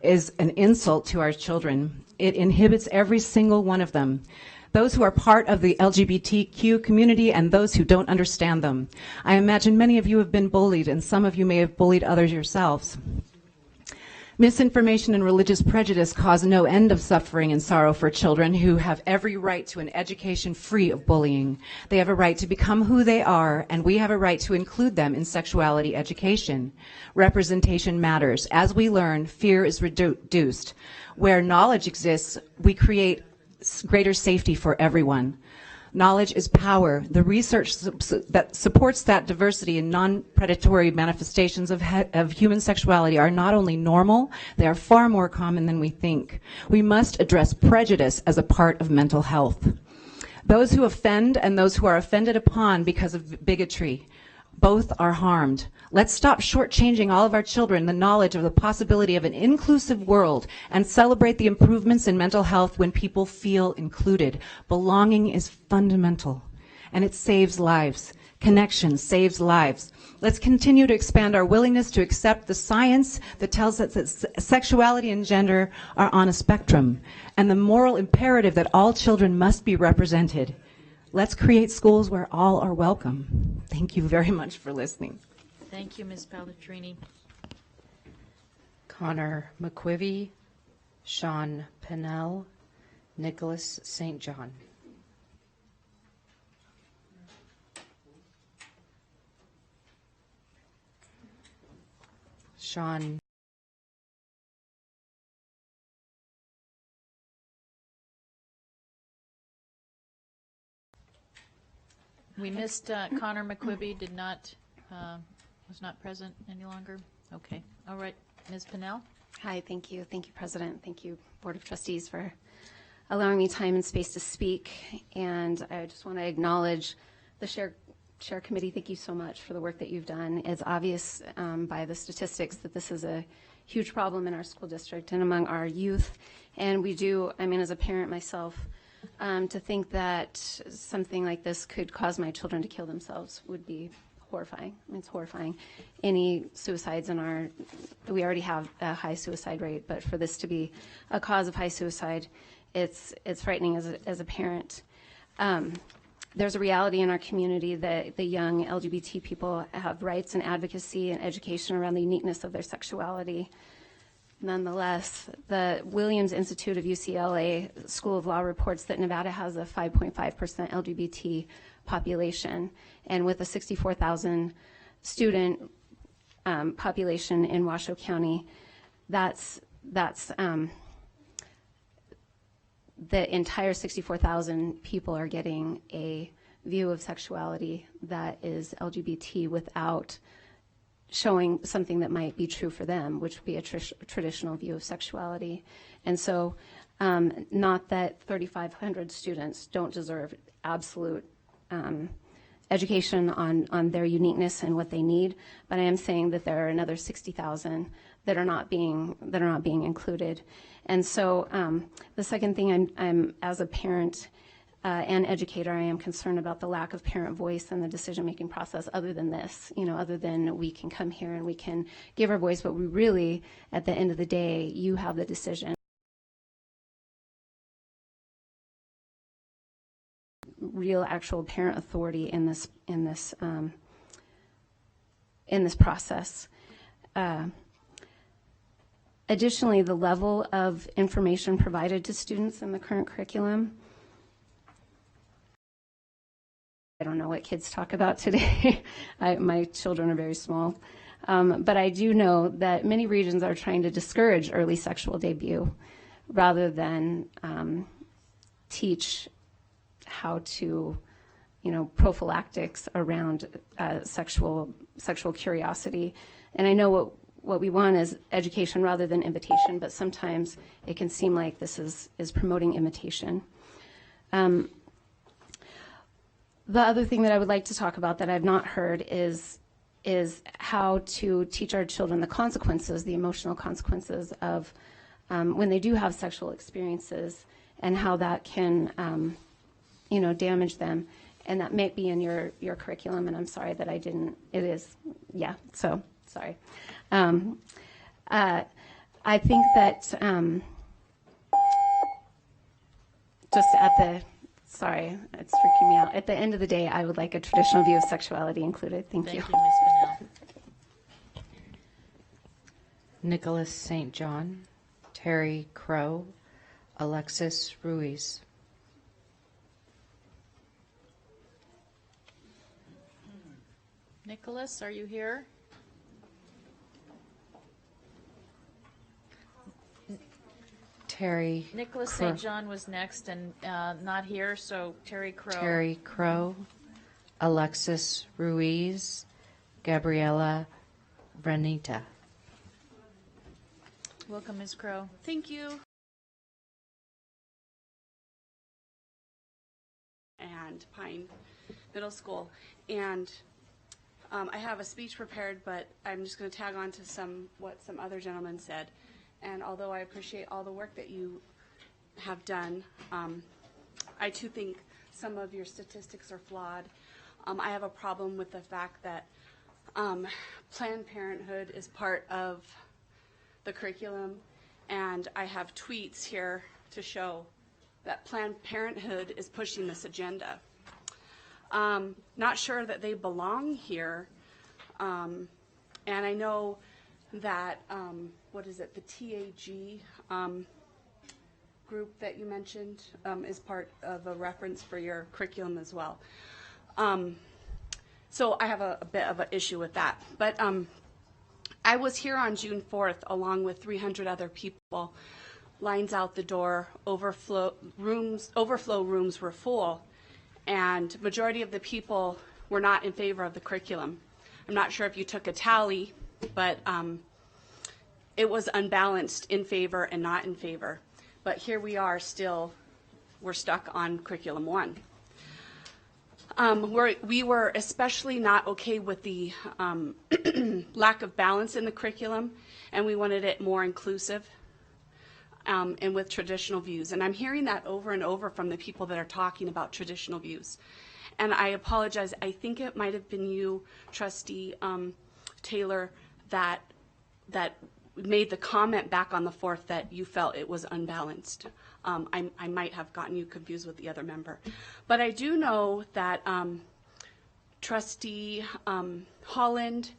is an insult to our children. It inhibits every single one of them. Those who are part of the LGBTQ community and those who don't understand them. I imagine many of you have been bullied, and some of you may have bullied others yourselves. Misinformation and religious prejudice cause no end of suffering and sorrow for children who have every right to an education free of bullying. They have a right to become who they are, and we have a right to include them in sexuality education. Representation matters. As we learn, fear is reduced. Where knowledge exists, we create greater safety for everyone. Knowledge is power. The research that supports that diversity and non-predatory manifestations of human sexuality are not only normal, they are far more common than we think. We must address prejudice as a part of mental health. Those who offend and those who are offended upon because of bigotry, both are harmed. Let's stop shortchanging all of our children the knowledge of the possibility of an inclusive world and celebrate the improvements in mental health when people feel included. Belonging is fundamental, and it saves lives. Connection saves lives. Let's continue to expand our willingness to accept the science that tells us that sexuality and gender are on a spectrum, and the moral imperative that all children must be represented. Let's create schools where all are welcome. Thank you very much for listening.
Thank you, Ms. Pelletrini.
Connor McQuivy, Sean Pennell, Nicholas St. John. Sean.
We missed Connor McQuibby, was not present any longer. Okay, all right, Ms. Pennell.
Hi, thank you. Thank you, President. Thank you, Board of Trustees, for allowing me time and space to speak. And I just want to acknowledge the Share Committee. Thank you so much for the work that you've done. It's obvious by the statistics that this is a huge problem in our school district and among our youth. And we do, I mean, as a parent myself, to think that something like this could cause my children to kill themselves would be horrifying. I mean, it's horrifying. Any suicides we already have a high suicide rate, but for this to be a cause of high suicide, it's frightening as a parent. There's a reality in our community that the young LGBT people have rights and advocacy and education around the uniqueness of their sexuality. Nonetheless, the Williams Institute of UCLA School of Law reports that Nevada has a 5.5% LGBT population, and with a 64,000 student population in Washoe County, that's the entire 64,000 people are getting a view of sexuality that is LGBT without showing something that might be true for them, which would be a traditional view of sexuality. And so not that 3,500 students don't deserve absolute education on their uniqueness and what they need, but I am saying that there are another 60,000 that are not being included. And so the second thing I'm as a parent, and educator, I am concerned about the lack of parent voice in the decision-making process other than this, other than we can come here and we can give our voice, but we really, at the end of the day, you have the decision. Real actual parent authority in this process. Additionally, the level of information provided to students in the current curriculum, I don't know what kids talk about today. My children are very small. But I do know that many regions are trying to discourage early sexual debut rather than teach how to, prophylactics around sexual curiosity. And I know what we want is education rather than invitation, but sometimes it can seem like this is promoting imitation. The other thing that I would like to talk about that I've not heard is how to teach our children the consequences, the emotional consequences of when they do have sexual experiences and how that can, damage them. And that might be in your curriculum, and I'm sorry that I didn't. It is, yeah, so sorry. I think that just at the, sorry, it's freaking me out. At the end of the day, I would like a traditional view of sexuality included. Thank you.
Thank you, Ms. Fennell.
Nicholas St. John, Terry Crow, Alexis Ruiz.
Nicholas, are you here?
Terry
Nicholas
Crow.
St. John was next and not here, so Terry Crow.
Terry Crow, Alexis Ruiz, Gabriela Renita.
Welcome, Ms. Crow.
Thank you. And Pine Middle School. And I have a speech prepared, but I'm just going to tag on to what some other gentlemen said. And although I appreciate all the work that you have done, I too think some of your statistics are flawed. I have a problem with the fact that Planned Parenthood is part of the curriculum, and I have tweets here to show that Planned Parenthood is pushing this agenda. Not sure that they belong here, and I know that, the TAG group that you mentioned is part of a reference for your curriculum as well. So I have a bit of an issue with that. But I was here on June 4th along with 300 other people. Lines out the door, overflow rooms were full, and majority of the people were not in favor of the curriculum. I'm not sure if you took a tally, but it was unbalanced in favor and not in favor. But here we are still, we're stuck on curriculum 1. We were especially not okay with the lack of balance in the curriculum, and we wanted it more inclusive and with traditional views. And I'm hearing that over and over from the people that are talking about traditional views. And I apologize, I think it might have been you, Trustee Taylor, that made the comment back on the 4th that you felt it was unbalanced. I might have gotten you confused with the other member. But I do know that Trustee Holland,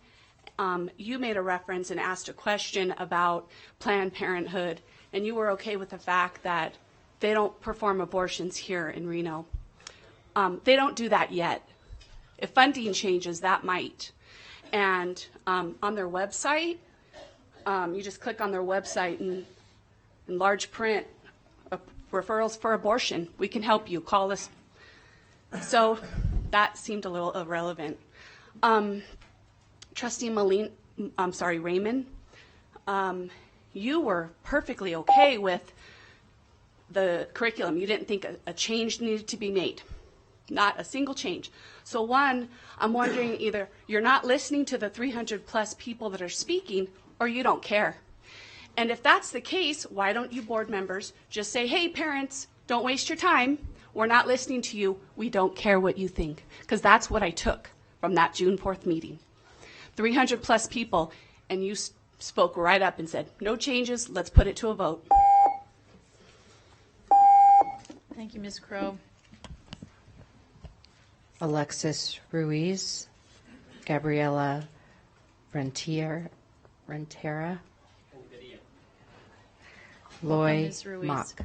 you made a reference and asked a question about Planned Parenthood, and you were okay with the fact that they don't perform abortions here in Reno. They don't do that yet. If funding changes, that might. And on their website, you just click on their website and in large print, referrals for abortion. We can help you. Call us. So that seemed a little irrelevant. Trustee Raymond, you were perfectly okay with the curriculum. You didn't think a change needed to be made. Not a single change. So one, I'm wondering either you're not listening to the 300 plus people that are speaking, or you don't care. And if that's the case, why don't you board members just say, hey parents, don't waste your time. we're not listening to you, we don't care what you think. Because that's what I took from that June 4th meeting. 300 plus people, and you spoke right up and said, no changes, let's put it to a vote.
Thank you, Ms. Crow.
Alexis Ruiz, Gabriela Rentera, Loy
Ms. Ruiz.
Mock.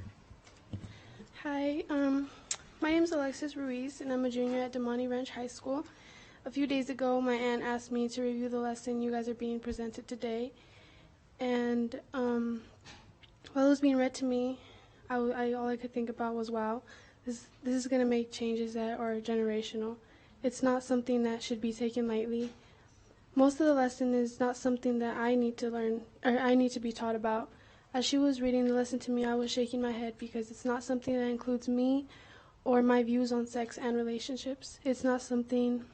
Hi, my name is Alexis Ruiz, and I'm a junior at Damani Ranch High School. A few days ago, my aunt asked me to review the lesson you guys are being presented today. And while it was being read to me, all I could think about was, wow, this is going to make changes that are generational. It's not something that should be taken lightly. Most of the lesson is not something that I need to learn, or I need to be taught about. As she was reading the lesson to me, I was shaking my head because it's not something that includes me or my views on sex and relationships. It's not something,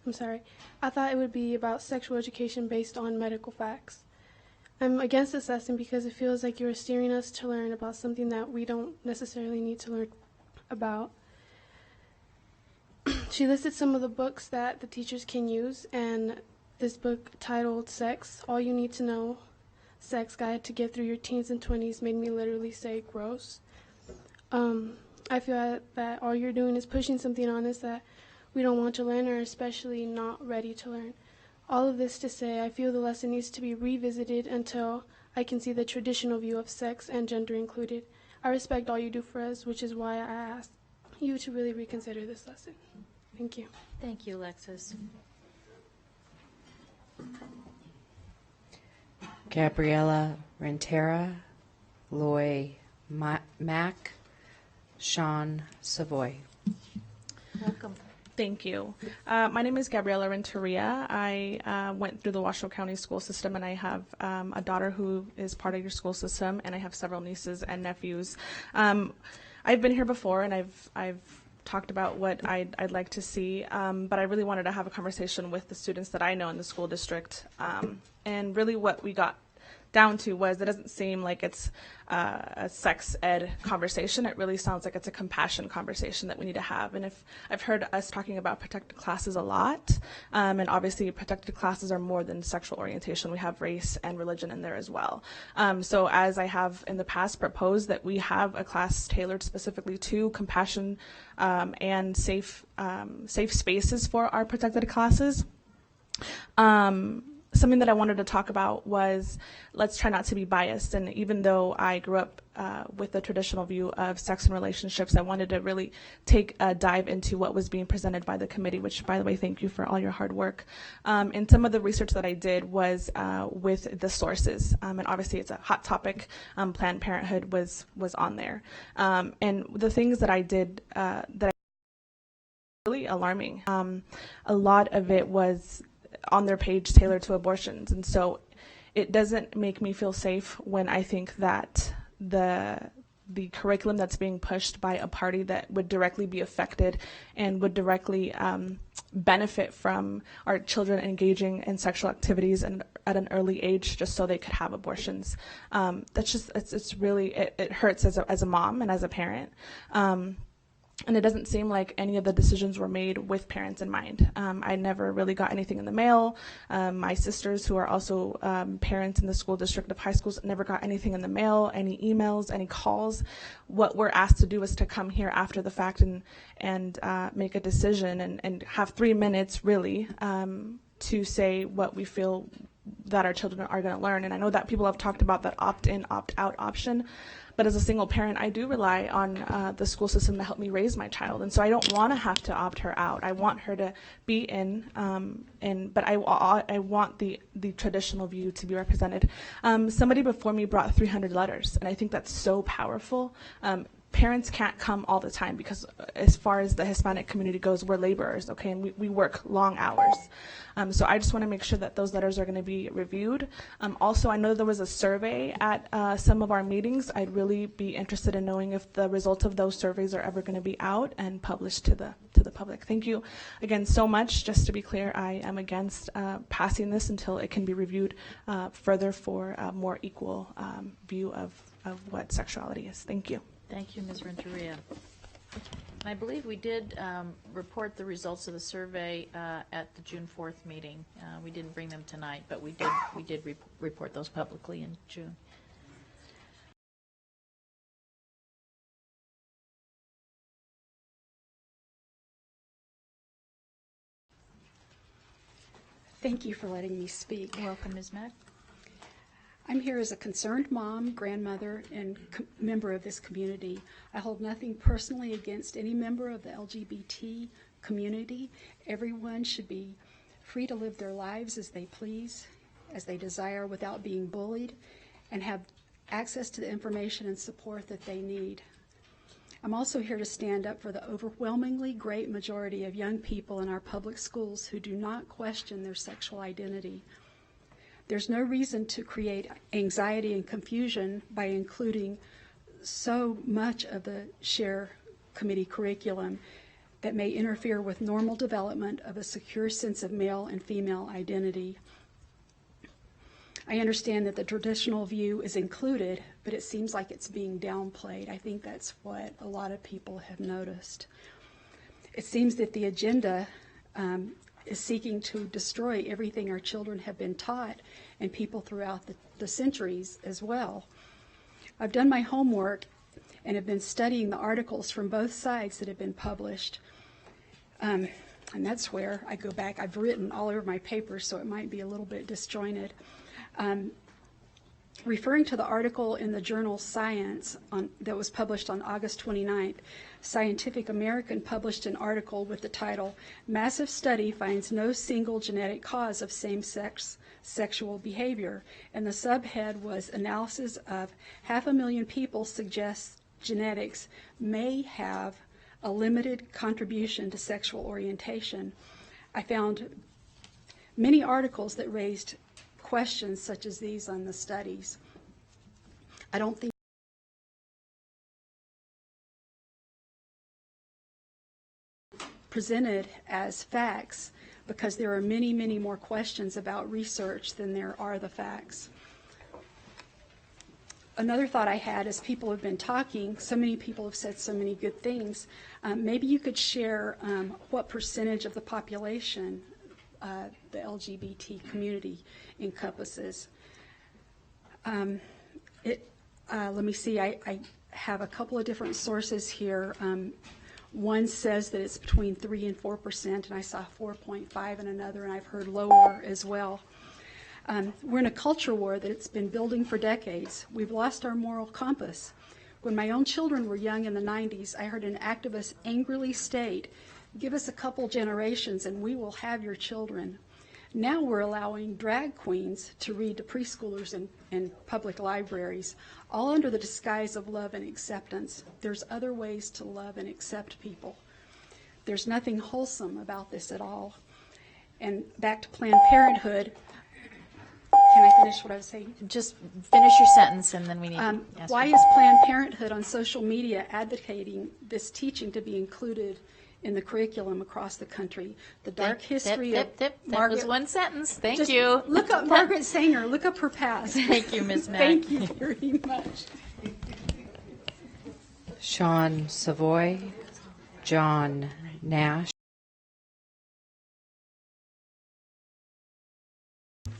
I thought it would be about sexual education based on medical facts. I'm against this lesson because it feels like you're steering us to learn about something that we don't necessarily need to learn about. She listed some of the books that the teachers can use, and this book titled Sex, All You Need to Know, Sex Guide to Get Through Your Teens and 20s made me literally say gross. I feel that all you're doing is pushing something on us that we don't want to learn or especially not ready to learn. All of this to say, I feel the lesson needs to be revisited until I can see the traditional view of sex and gender included. I respect all you do for us, which is why I ask you to really reconsider this lesson. Thank you.
Thank you, Alexis.
Gabriela Rentera, Loy Mack, Sean Savoy.
Welcome.
Thank you. My name is Gabriela Renteria. I went through the Washoe County school system, and I have a daughter who is part of your school system, and I have several nieces and nephews. I've been here before, and I've talked about what I'd like to see, but I really wanted to have a conversation with the students that I know in the school district. And really what we got down to was it doesn't seem like it's a sex ed conversation. It really sounds like it's a compassion conversation that we need to have. And if I've heard us talking about protected classes a lot, and obviously protected classes are more than sexual orientation. We have race and religion in there as well. So as I have in the past proposed that we have a class tailored specifically to compassion and safe spaces for our protected classes. Something that I wanted to talk about was let's try not to be biased. And even though I grew up with the traditional view of sex and relationships, I wanted to really take a dive into what was being presented by the committee, which, by the way, thank you for all your hard work. And some of the research that I did was with the sources. And obviously it's a hot topic. Planned Parenthood was on there. And the things that I did really alarming. A lot of it was on their page tailored to abortions. And so it doesn't make me feel safe when I think that the curriculum that's being pushed by a party that would directly be affected and would directly benefit from our children engaging in sexual activities and at an early age just so they could have abortions. That's just, it's really, it hurts as a mom and as a parent. And it doesn't seem like any of the decisions were made with parents in mind. I never really got anything in the mail. My sisters, who are also parents in the school district of high schools, never got anything in the mail, any emails, any calls. What we're asked to do is to come here after the fact and make a decision and have 3 minutes, really, to say what we feel that our children are going to learn. And I know that people have talked about that opt-in, opt-out option. But as a single parent, I do rely on the school system to help me raise my child. And so I don't want to have to opt her out. I want her to be in, but I want the traditional view to be represented. Somebody before me brought 300 letters, and I think that's so powerful. Parents can't come all the time because as far as the Hispanic community goes, we're laborers, okay, and we work long hours. So I just want to make sure that those letters are going to be reviewed. Also, I know there was a survey at some of our meetings. I'd really be interested in knowing if the results of those surveys are ever going to be out and published to the public. Thank you again so much. Just to be clear, I am against passing this until it can be reviewed further for a more equal view of what sexuality is. Thank you.
Thank you, Ms. Renteria. I believe we did report the results of the survey at the June 4th meeting. We didn't bring them tonight, but we did report those publicly in June.
Thank you for letting me speak.
You're welcome, Ms. Mack.
I'm here as a concerned mom, grandmother, and member of this community. I hold nothing personally against any member of the LGBT community. Everyone should be free to live their lives as they please, as they desire, without being bullied, and have access to the information and support that they need. I'm also here to stand up for the overwhelmingly great majority of young people in our public schools who do not question their sexual identity. There's no reason to create anxiety and confusion by including so much of the SHARE committee curriculum that may interfere with normal development of a secure sense of male and female identity. I understand that the traditional view is included, but it seems like it's being downplayed. I think that's what a lot of people have noticed. It seems that the agenda is seeking to destroy everything our children have been taught, and people throughout the centuries as well. I've done my homework and have been studying the articles from both sides that have been published. And that's where I go back. I've written all over my papers, so it might be a little bit disjointed. Referring to the article in the journal Science that was published on August 29th, Scientific American published an article with the title, "Massive Study Finds No Single Genetic Cause of Same-Sex Sexual Behavior," and the subhead was analysis of 500,000 people suggests genetics may have a limited contribution to sexual orientation. I found many articles that raised questions such as these on the studies. I don't think presented as facts because there are many, many more questions about research than there are the facts. Another thought I had as people have been talking, so many people have said so many good things, maybe you could share what percentage of the population the LGBT community encompasses. Let me see, I have a couple of different sources here. One says that it's between 3 and 4%, and I saw 4.5 in another, and I've heard lower as well. We're in a culture war that's been building for decades. We've lost our moral compass. When my own children were young in the 90s, I heard an activist angrily state, "Give us a couple generations and we will have your children." Now we're allowing drag queens to read to preschoolers in public libraries, all under the disguise of love and acceptance. There's other ways to love and accept people. There's nothing wholesome about this at all. And back to Planned Parenthood. Can I finish what I was saying?
Just finish your sentence and then we need to ask
why
you.
is Planned Parenthood on social media advocating this teaching to be included in the curriculum across the country? The dark history of
That was one sentence. Thank you.
Look up Margaret Sanger. Look up her past.
Thank you, Ms. Mack.
Thank you very much.
Sean Savoy, John Nash.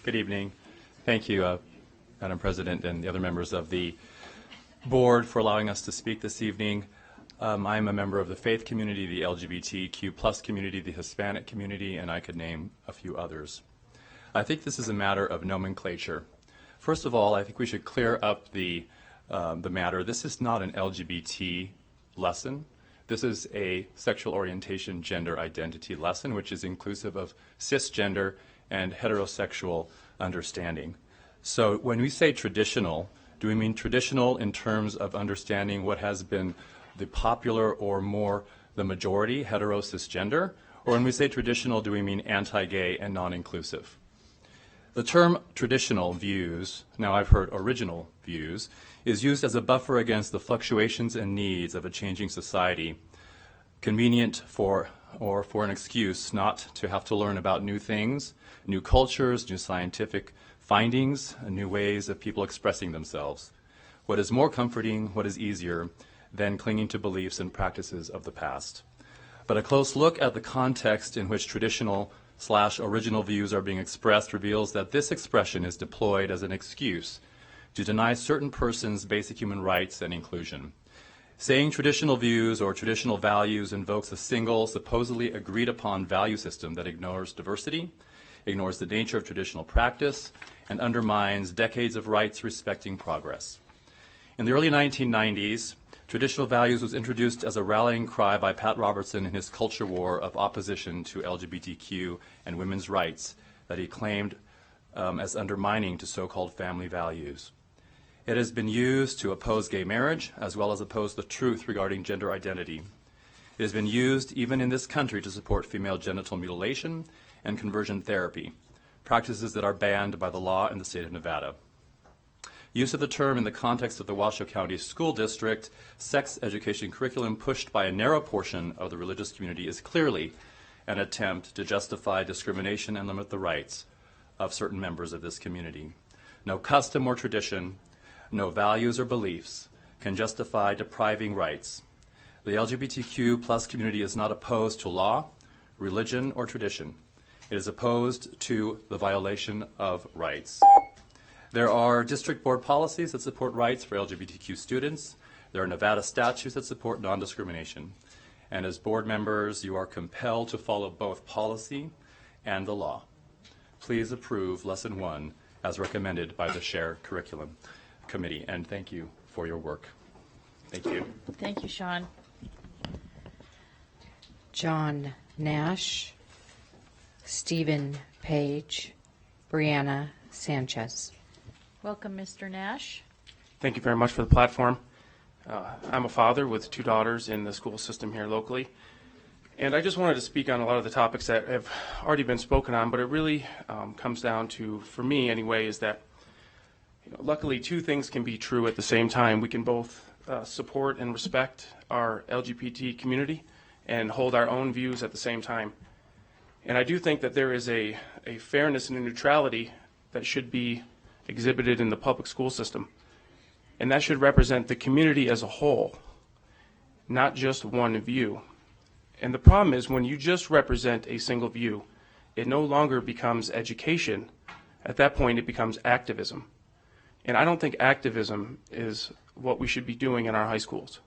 Good evening. Thank you, Madam President, and the other members of the board for allowing us to speak this evening. I'm a member of the faith community, the LGBTQ plus community, the Hispanic community, and I could name a few others. I think this is a matter of nomenclature. First of all, I think we should clear up the matter. This is not an LGBT lesson. This is a sexual orientation, gender identity lesson, which is inclusive of cisgender and heterosexual understanding. So when we say traditional, do we mean traditional in terms of understanding what has been the popular or more the majority, hetero cisgender? Or when we say traditional, do we mean anti-gay and non-inclusive? The term traditional views, now I've heard original views, is used as a buffer against the fluctuations and needs of a changing society, convenient for an excuse not to have to learn about new things, new cultures, new scientific findings, and new ways of people expressing themselves. What is more comforting, what is easier, than clinging to beliefs and practices of the past. But a close look at the context in which traditional/original views are being expressed reveals that this expression is deployed as an excuse to deny certain persons basic human rights and inclusion. Saying traditional views or traditional values invokes a single, supposedly agreed upon value system that ignores diversity, ignores the nature of traditional practice, and undermines decades of rights respecting progress. In the early 1990s, traditional values was introduced as a rallying cry by Pat Robertson in his culture war of opposition to LGBTQ and women's rights that he claimed as undermining to so-called family values. It has been used to oppose gay marriage as well as oppose the truth regarding gender identity. It has been used even in this country to support female genital mutilation and conversion therapy, practices that are banned by the law in the state of Nevada. Use of the term in the context of the Washoe County School District sex education curriculum pushed by a narrow portion of the religious community is clearly an attempt to justify discrimination and limit the rights of certain members of this community. No custom or tradition, no values or beliefs can justify depriving rights. The LGBTQ plus community is not opposed to law, religion, or tradition. It is opposed to the violation of rights. There are district board policies that support rights for LGBTQ students. There are Nevada statutes that support non-discrimination. And as board members, you are compelled to follow both policy and the law. Please approve Lesson 1 as recommended by the Share Curriculum Committee, and thank you for your work. Thank you.
Thank you, Sean.
John Nash, Stephen Page, Brianna Sanchez.
Welcome, Mr. Nash.
Thank you very much for the platform. I'm a father with 2 daughters in the school system here locally. And I just wanted to speak on a lot of the topics that have already been spoken on, but it really comes down to, for me anyway, is that luckily 2 things can be true at the same time. We can both support and respect our LGBT community and hold our own views at the same time. And I do think that there is a fairness and a neutrality that should be exhibited in the public school system. And that should represent the community as a whole, not just one view. And the problem is when you just represent a single view, it no longer becomes education. At that point, it becomes activism. And I don't think activism is what we should be doing in our high schools.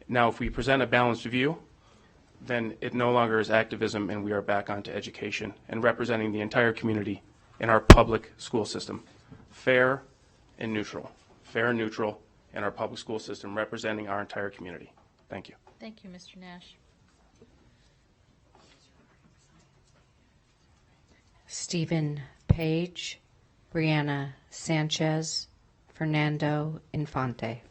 Now, if we present a balanced view, then it no longer is activism and we are back onto education and representing the entire community in our public school system. Fair and neutral. Fair and neutral in our public school system representing our entire community. Thank you.
Thank you, Mr. Nash.
Stephen Page, Brianna Sanchez, Fernando Infante.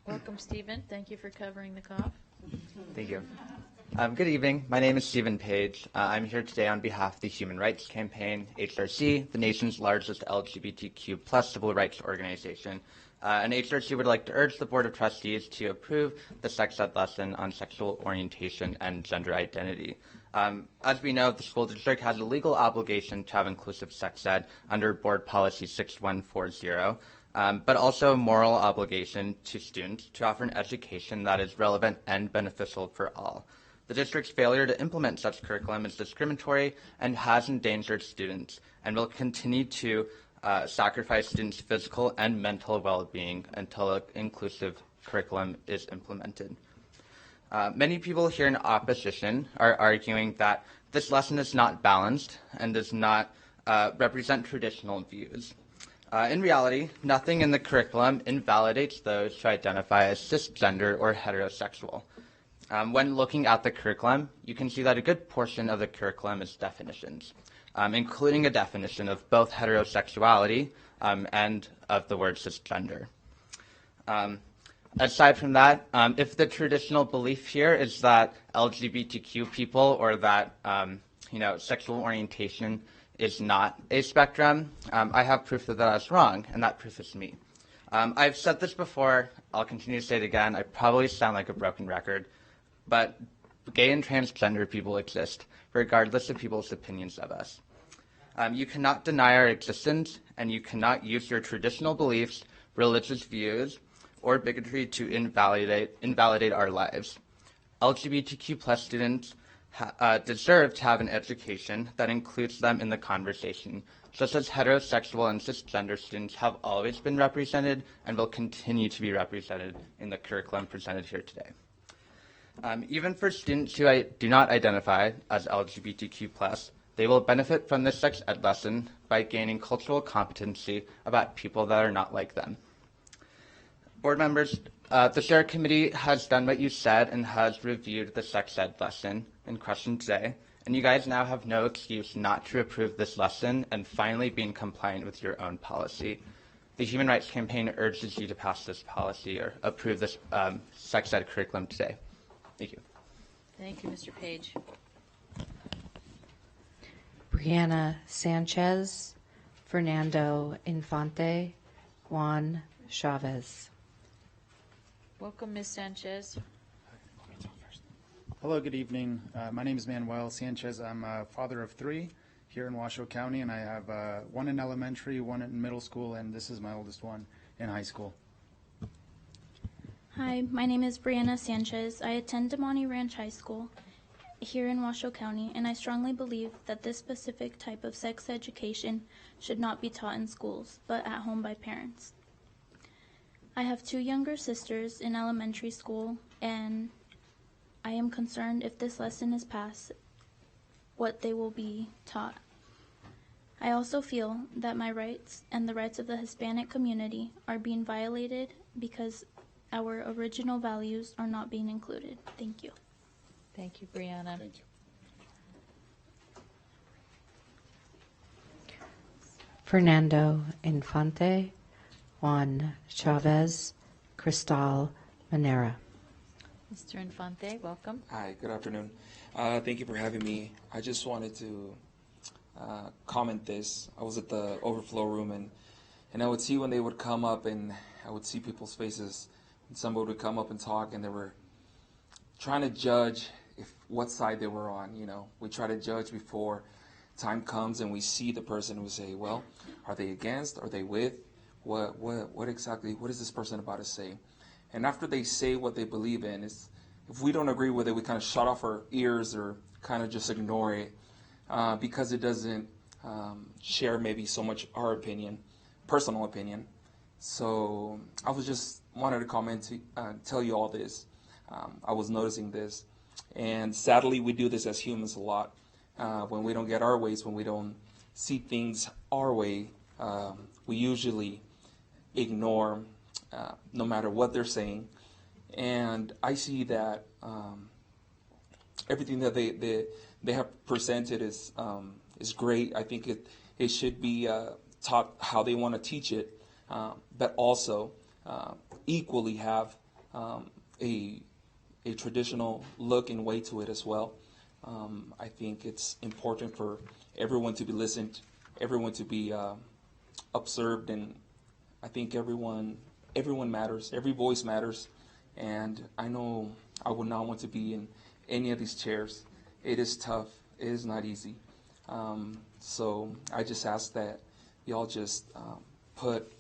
Welcome, Stephen. Thank you for covering the cough.
Thank you. Good evening. My name is Stephen Page. I'm here today on behalf of the Human Rights Campaign, HRC, the nation's largest LGBTQ plus civil rights organization. And HRC would like to urge the Board of Trustees to approve the sex ed lesson on sexual orientation and gender identity. As we know, the school district has a legal obligation to have inclusive sex ed under Board Policy 6140, but also a moral obligation to students to offer an education that is relevant and beneficial for all. The district's failure to implement such curriculum is discriminatory and has endangered students and will continue to sacrifice students' physical and mental well-being until an inclusive curriculum is implemented. Many people here in opposition are arguing that this lesson is not balanced and does not represent traditional views. In reality, nothing in the curriculum invalidates those who identify as cisgender or heterosexual. When looking at the curriculum, you can see that a good portion of the curriculum is definitions, including a definition of both heterosexuality and of the word cisgender. Aside from that, if the traditional belief here is that LGBTQ people or that sexual orientation is not a spectrum, I have proof that that is wrong, and that proof is me. I've said this before, I'll continue to say it again, I probably sound like a broken record, but gay and transgender people exist, regardless of people's opinions of us. You cannot deny our existence, and you cannot use your traditional beliefs, religious views, or bigotry to invalidate our lives. LGBTQ+ students deserve to have an education that includes them in the conversation, just as heterosexual and cisgender students have always been represented and will continue to be represented in the curriculum presented here today. Even for students who do not identify as LGBTQ+, they will benefit from this sex ed lesson by gaining cultural competency about people that are not like them. Board members, the SHARE Committee has done what you said and has reviewed the sex ed lesson in question today, and you guys now have no excuse not to approve this lesson and finally being compliant with your own policy. The Human Rights Campaign urges you to pass this policy or approve this sex ed curriculum today. Thank you.
Thank you, Mr. Page.
Brianna Sanchez, Fernando Infante, Juan Chavez.
Welcome, Ms. Sanchez.
Hello, good evening. My name is Manuel Sanchez. I'm a father of 3 here in Washoe County, and I have one in elementary, one in middle school, and this is my oldest one in high school.
Hi, my name is Brianna Sanchez. I attend Damani Ranch High School here in Washoe County, and I strongly believe that this specific type of sex education should not be taught in schools, but at home by parents. I have 2 younger sisters in elementary school, and I am concerned if this lesson is passed, what they will be taught. I also feel that my rights and the rights of the Hispanic community are being violated because our original values are not being included. Thank you.
Thank you, Brianna.
Thank you.
Fernando Infante, Juan Chavez, Cristal Manera.
Mr. Infante, welcome.
Hi, good afternoon. Thank you for having me. I just wanted to comment this. I was at the overflow room, and I would see when they would come up, and I would see people's faces, and somebody would come up and talk, and they were trying to judge what side they were on. You know, we try to judge before time comes, and we see the person, and we say, well, are they against? Are they with? What exactly? What is this person about to say? And after they say what they believe in, if we don't agree with it, we kind of shut off our ears or kind of just ignore it because it doesn't share maybe so much our opinion, personal opinion. So I was just wanted to comment to tell you all this. I was noticing this, and sadly we do this as humans a lot. When we don't get our ways, when we don't see things our way, we usually ignore no matter what they're saying. And I see that everything that they have presented is great. I think it should be taught how they want to teach it, but also equally have a traditional look and way to it as well. I think it's important for everyone to be listened, everyone to be observed, and I think everyone matters, every voice matters, and I know I would not want to be in any of these chairs. It is tough, it is not easy. So I just ask that y'all just put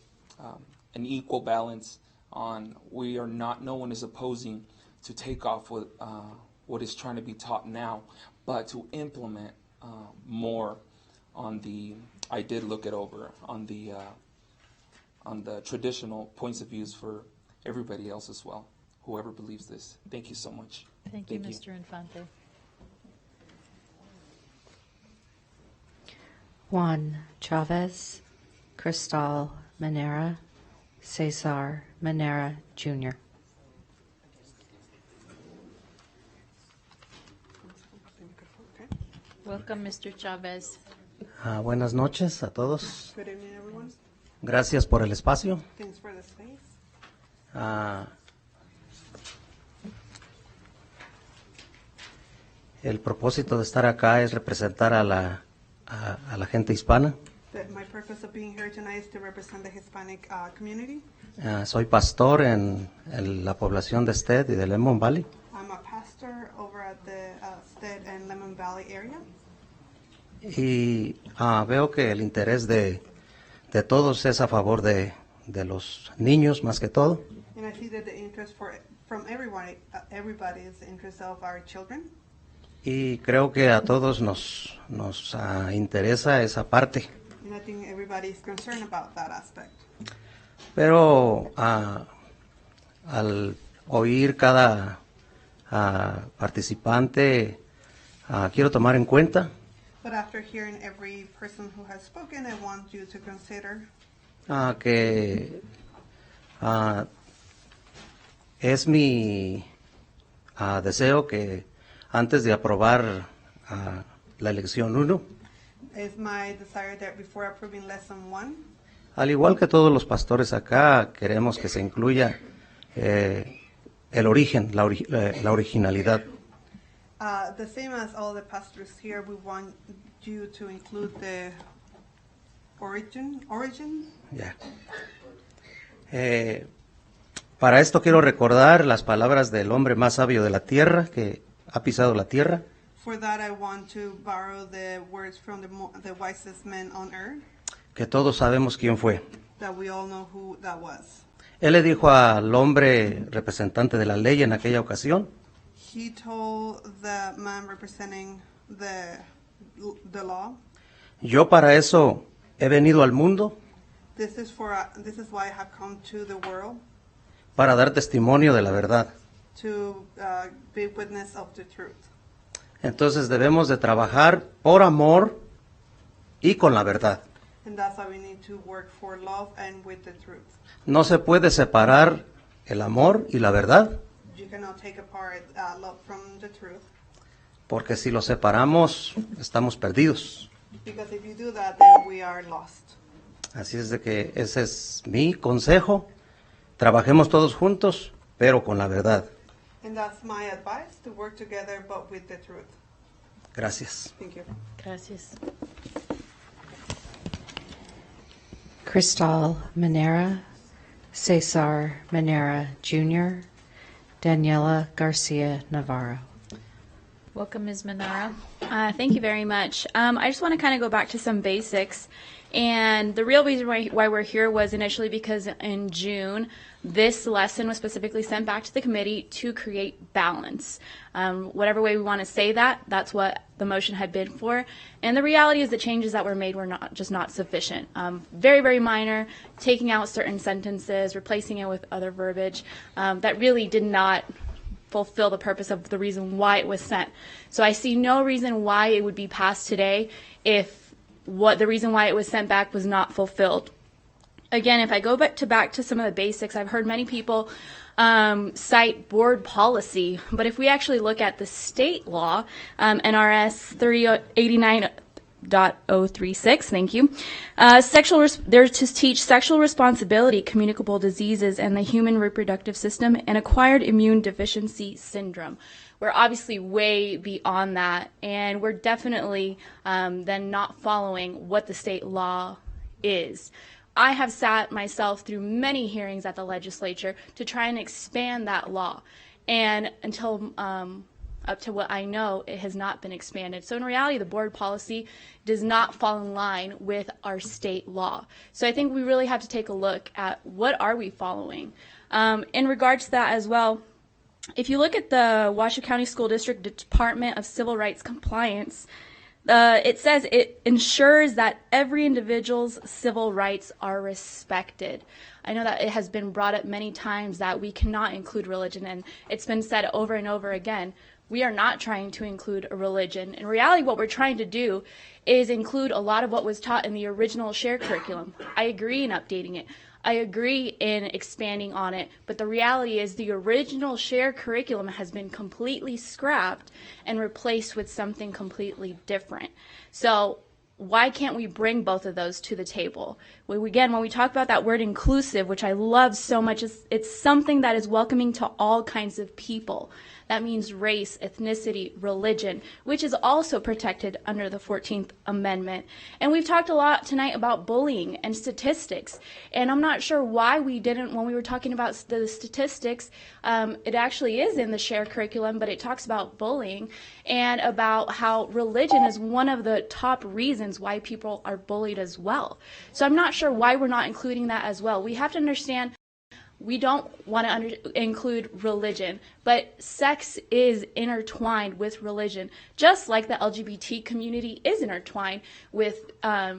an equal balance on, no one is opposing to take off what is trying to be taught now, but to implement more on I did look it over, on the traditional points of views for everybody else as well, whoever believes this. Thank you so much.
Thank you, Mr. Infante.
Juan Chavez, Cristal Manera, Cesar Manera, Jr.
Welcome, Mr. Chavez.
Buenas noches a todos.
Good evening, everyone.
Gracias por el espacio.
Thanks for the space.
El propósito de estar acá es representar a la gente hispana.
My purpose of being here tonight is to represent the Hispanic community.
Soy pastor en la población de Stead y de Lemon Valley.
I'm a pastor over at the Stead and Lemon Valley area.
Y veo que el interés de todos es a favor de los niños más que todo.
And I see that the interest from everybody is the interest of our children.
Y creo que a todos nos interesa esa parte.
And I think everybody is concerned about that aspect.
Pero al oír cada participante, quiero tomar en cuenta
But after hearing every person who has spoken, I want you to consider
que es mi deseo que antes de aprobar la elección 1,
it's my desire that before approving lesson 1,
al igual que todos los pastores acá, queremos que se incluya el origen, la originalidad.
the same as all the pastors here, we want you to include the origin.
Ya. Para esto quiero recordar las palabras del hombre más sabio de la tierra, que ha pisado la tierra.
For that, I want to borrow the words from the wisest man on earth,
Que todos sabemos quién fue.
that we all know who that was.
Él le dijo al hombre representante de la ley en aquella ocasión,
He told the man representing the law,
yo para eso he venido al mundo,
this is why I have come to the world,
para dar testimonio de la verdad.
to be witness of the truth.
Entonces debemos de trabajar por amor y con la verdad.
And that's why we need to work for love and with the truth.
No se puede separar el amor y la verdad,
You cannot take apart love from the truth,
porque si lo separamos estamos perdidos.
because if you do that, then we are lost.
Así es de que ese es mi consejo. Trabajemos todos juntos, pero con la verdad.
And that's my advice, to work together but with the truth.
Gracias.
Thank you.
Gracias.
Cristal Manera, Cesar Manera Jr., Daniela Garcia Navarro.
Welcome, Ms. Manara.
Thank you very much. I just want to kind of go back to some basics. And the real reason why we're here was initially because in June, this lesson was specifically sent back to the committee to create balance. Whatever way we want to say that, that's what the motion had been for. And the reality is the changes that were made were not sufficient. Very, very minor, taking out certain sentences, replacing it with other verbiage that really did not fulfill the purpose of the reason why it was sent. So I see no reason why it would be passed today if the reason why it was sent back was not fulfilled. Again, if I go back to some of the basics, I've heard many people cite board policy, but if we actually look at the state law, NRS 389.036, thank you, they're to teach sexual responsibility, communicable diseases, and the human reproductive system, and acquired immune deficiency syndrome. We're obviously way beyond that, and we're definitely then not following what the state law is. I have sat myself through many hearings at the legislature to try and expand that law, and until up to what I know, it has not been expanded. So in reality, the board policy does not fall in line with our state law. So I think we really have to take a look at what are we following. In regards to that as well, if you look at the Washoe County School District Department of Civil Rights Compliance, it says it ensures that every individual's civil rights are respected. I know that it has been brought up many times that we cannot include religion, and it's been said over and over again. We are not trying to include a religion. In reality, what we're trying to do is include a lot of what was taught in the original shared curriculum. I agree in updating it. I agree in expanding on it, but the reality is the original shared curriculum has been completely scrapped and replaced with something completely different. So why can't we bring both of those to the table? When we talk about that word inclusive, which I love so much, it's something that is welcoming to all kinds of people. That means race, ethnicity, religion, which is also protected under the 14th Amendment. And we've talked a lot tonight about bullying and statistics. And I'm not sure why we didn't, when we were talking about the statistics, it actually is in the shared curriculum, but it talks about bullying and about how religion is one of the top reasons why people are bullied as well. So I'm not sure why we're not including that as well. We have to understand we don't want to include religion, but sex is intertwined with religion, just like the LGBT community is intertwined with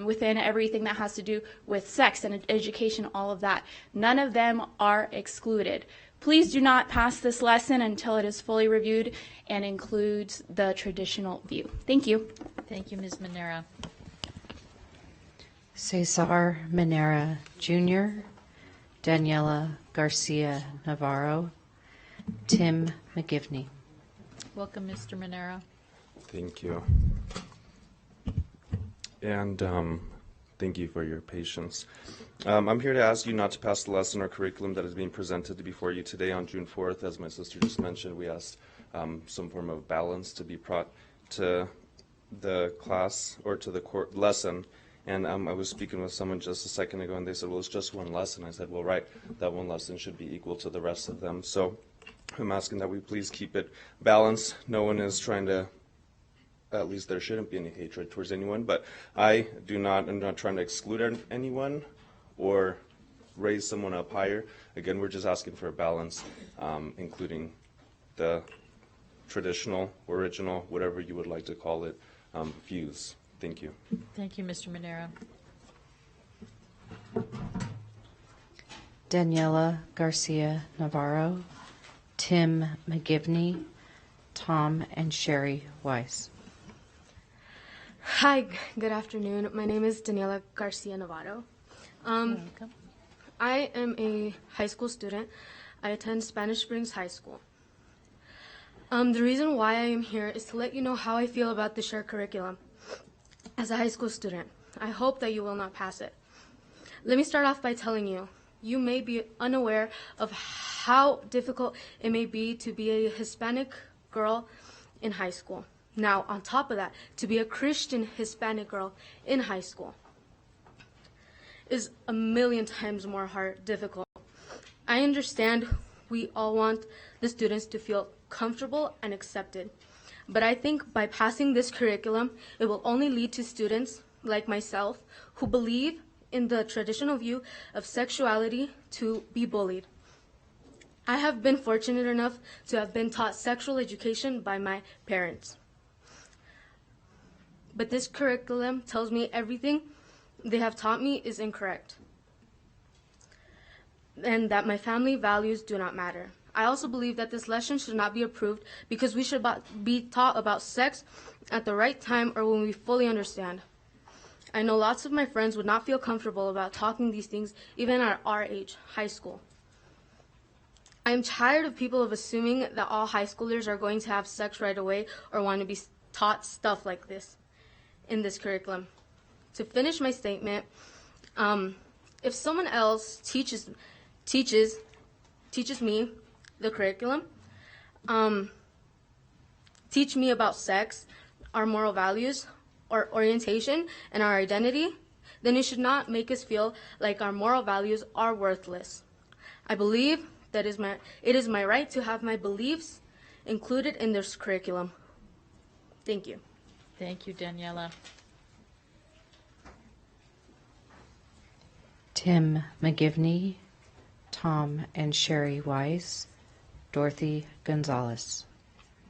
within everything that has to do with sex and education, all of that. None of them are excluded. Please do not pass this lesson until it is fully reviewed and includes the traditional view. Thank you.
Thank you, Ms. Manera.
Cesar Manera Jr., Daniela Garcia Navarro, Tim McGivney.
Welcome, Mr. Manera.
Thank you. And thank you for your patience. I'm here to ask you not to pass the lesson or curriculum that is being presented before you today on June 4th. As my sister just mentioned, we asked some form of balance to be brought to the class or to the lesson. And I was speaking with someone just a second ago, and they said, well, it's just one lesson. I said, well, right, that one lesson should be equal to the rest of them. So I'm asking that we please keep it balanced. No one is trying to, at least there shouldn't be any hatred towards anyone, but I'm not trying to exclude anyone or raise someone up higher. Again, we're just asking for a balance, including the traditional, original, whatever you would like to call it, views. Thank you.
Thank you, Mr. Manera.
Daniela Garcia Navarro, Tim McGivney, Tom and Sherry Weiss.
Hi, good afternoon. My name is Daniela Garcia Navarro.
Welcome.
I am a high school student. I attend Spanish Springs High School. The reason why I am here is to let you know how I feel about the shared curriculum. As a high school student, I hope that you will not pass it. Let me start off by telling you, you may be unaware of how difficult it may be to be a Hispanic girl in high school. Now, on top of that, to be a Christian Hispanic girl in high school is 1,000,000 times more difficult. I understand we all want the students to feel comfortable and accepted. But I think by passing this curriculum, it will only lead to students like myself who believe in the traditional view of sexuality to be bullied. I have been fortunate enough to have been taught sexual education by my parents. But this curriculum tells me everything they have taught me is incorrect, and that my family values do not matter. I also believe that this lesson should not be approved because we should be taught about sex at the right time or when we fully understand. I know lots of my friends would not feel comfortable about talking these things even at our age, high school. I am tired of people assuming that all high schoolers are going to have sex right away or want to be taught stuff like this in this curriculum. To finish my statement, if someone else teaches me the curriculum, teach me about sex, our moral values, our orientation, and our identity, then it should not make us feel like our moral values are worthless. I believe that it is my right to have my beliefs included in this curriculum. Thank you.
Thank you, Daniela.
Tim McGivney, Tom and Sherry Weiss, Dorothy Gonzalez.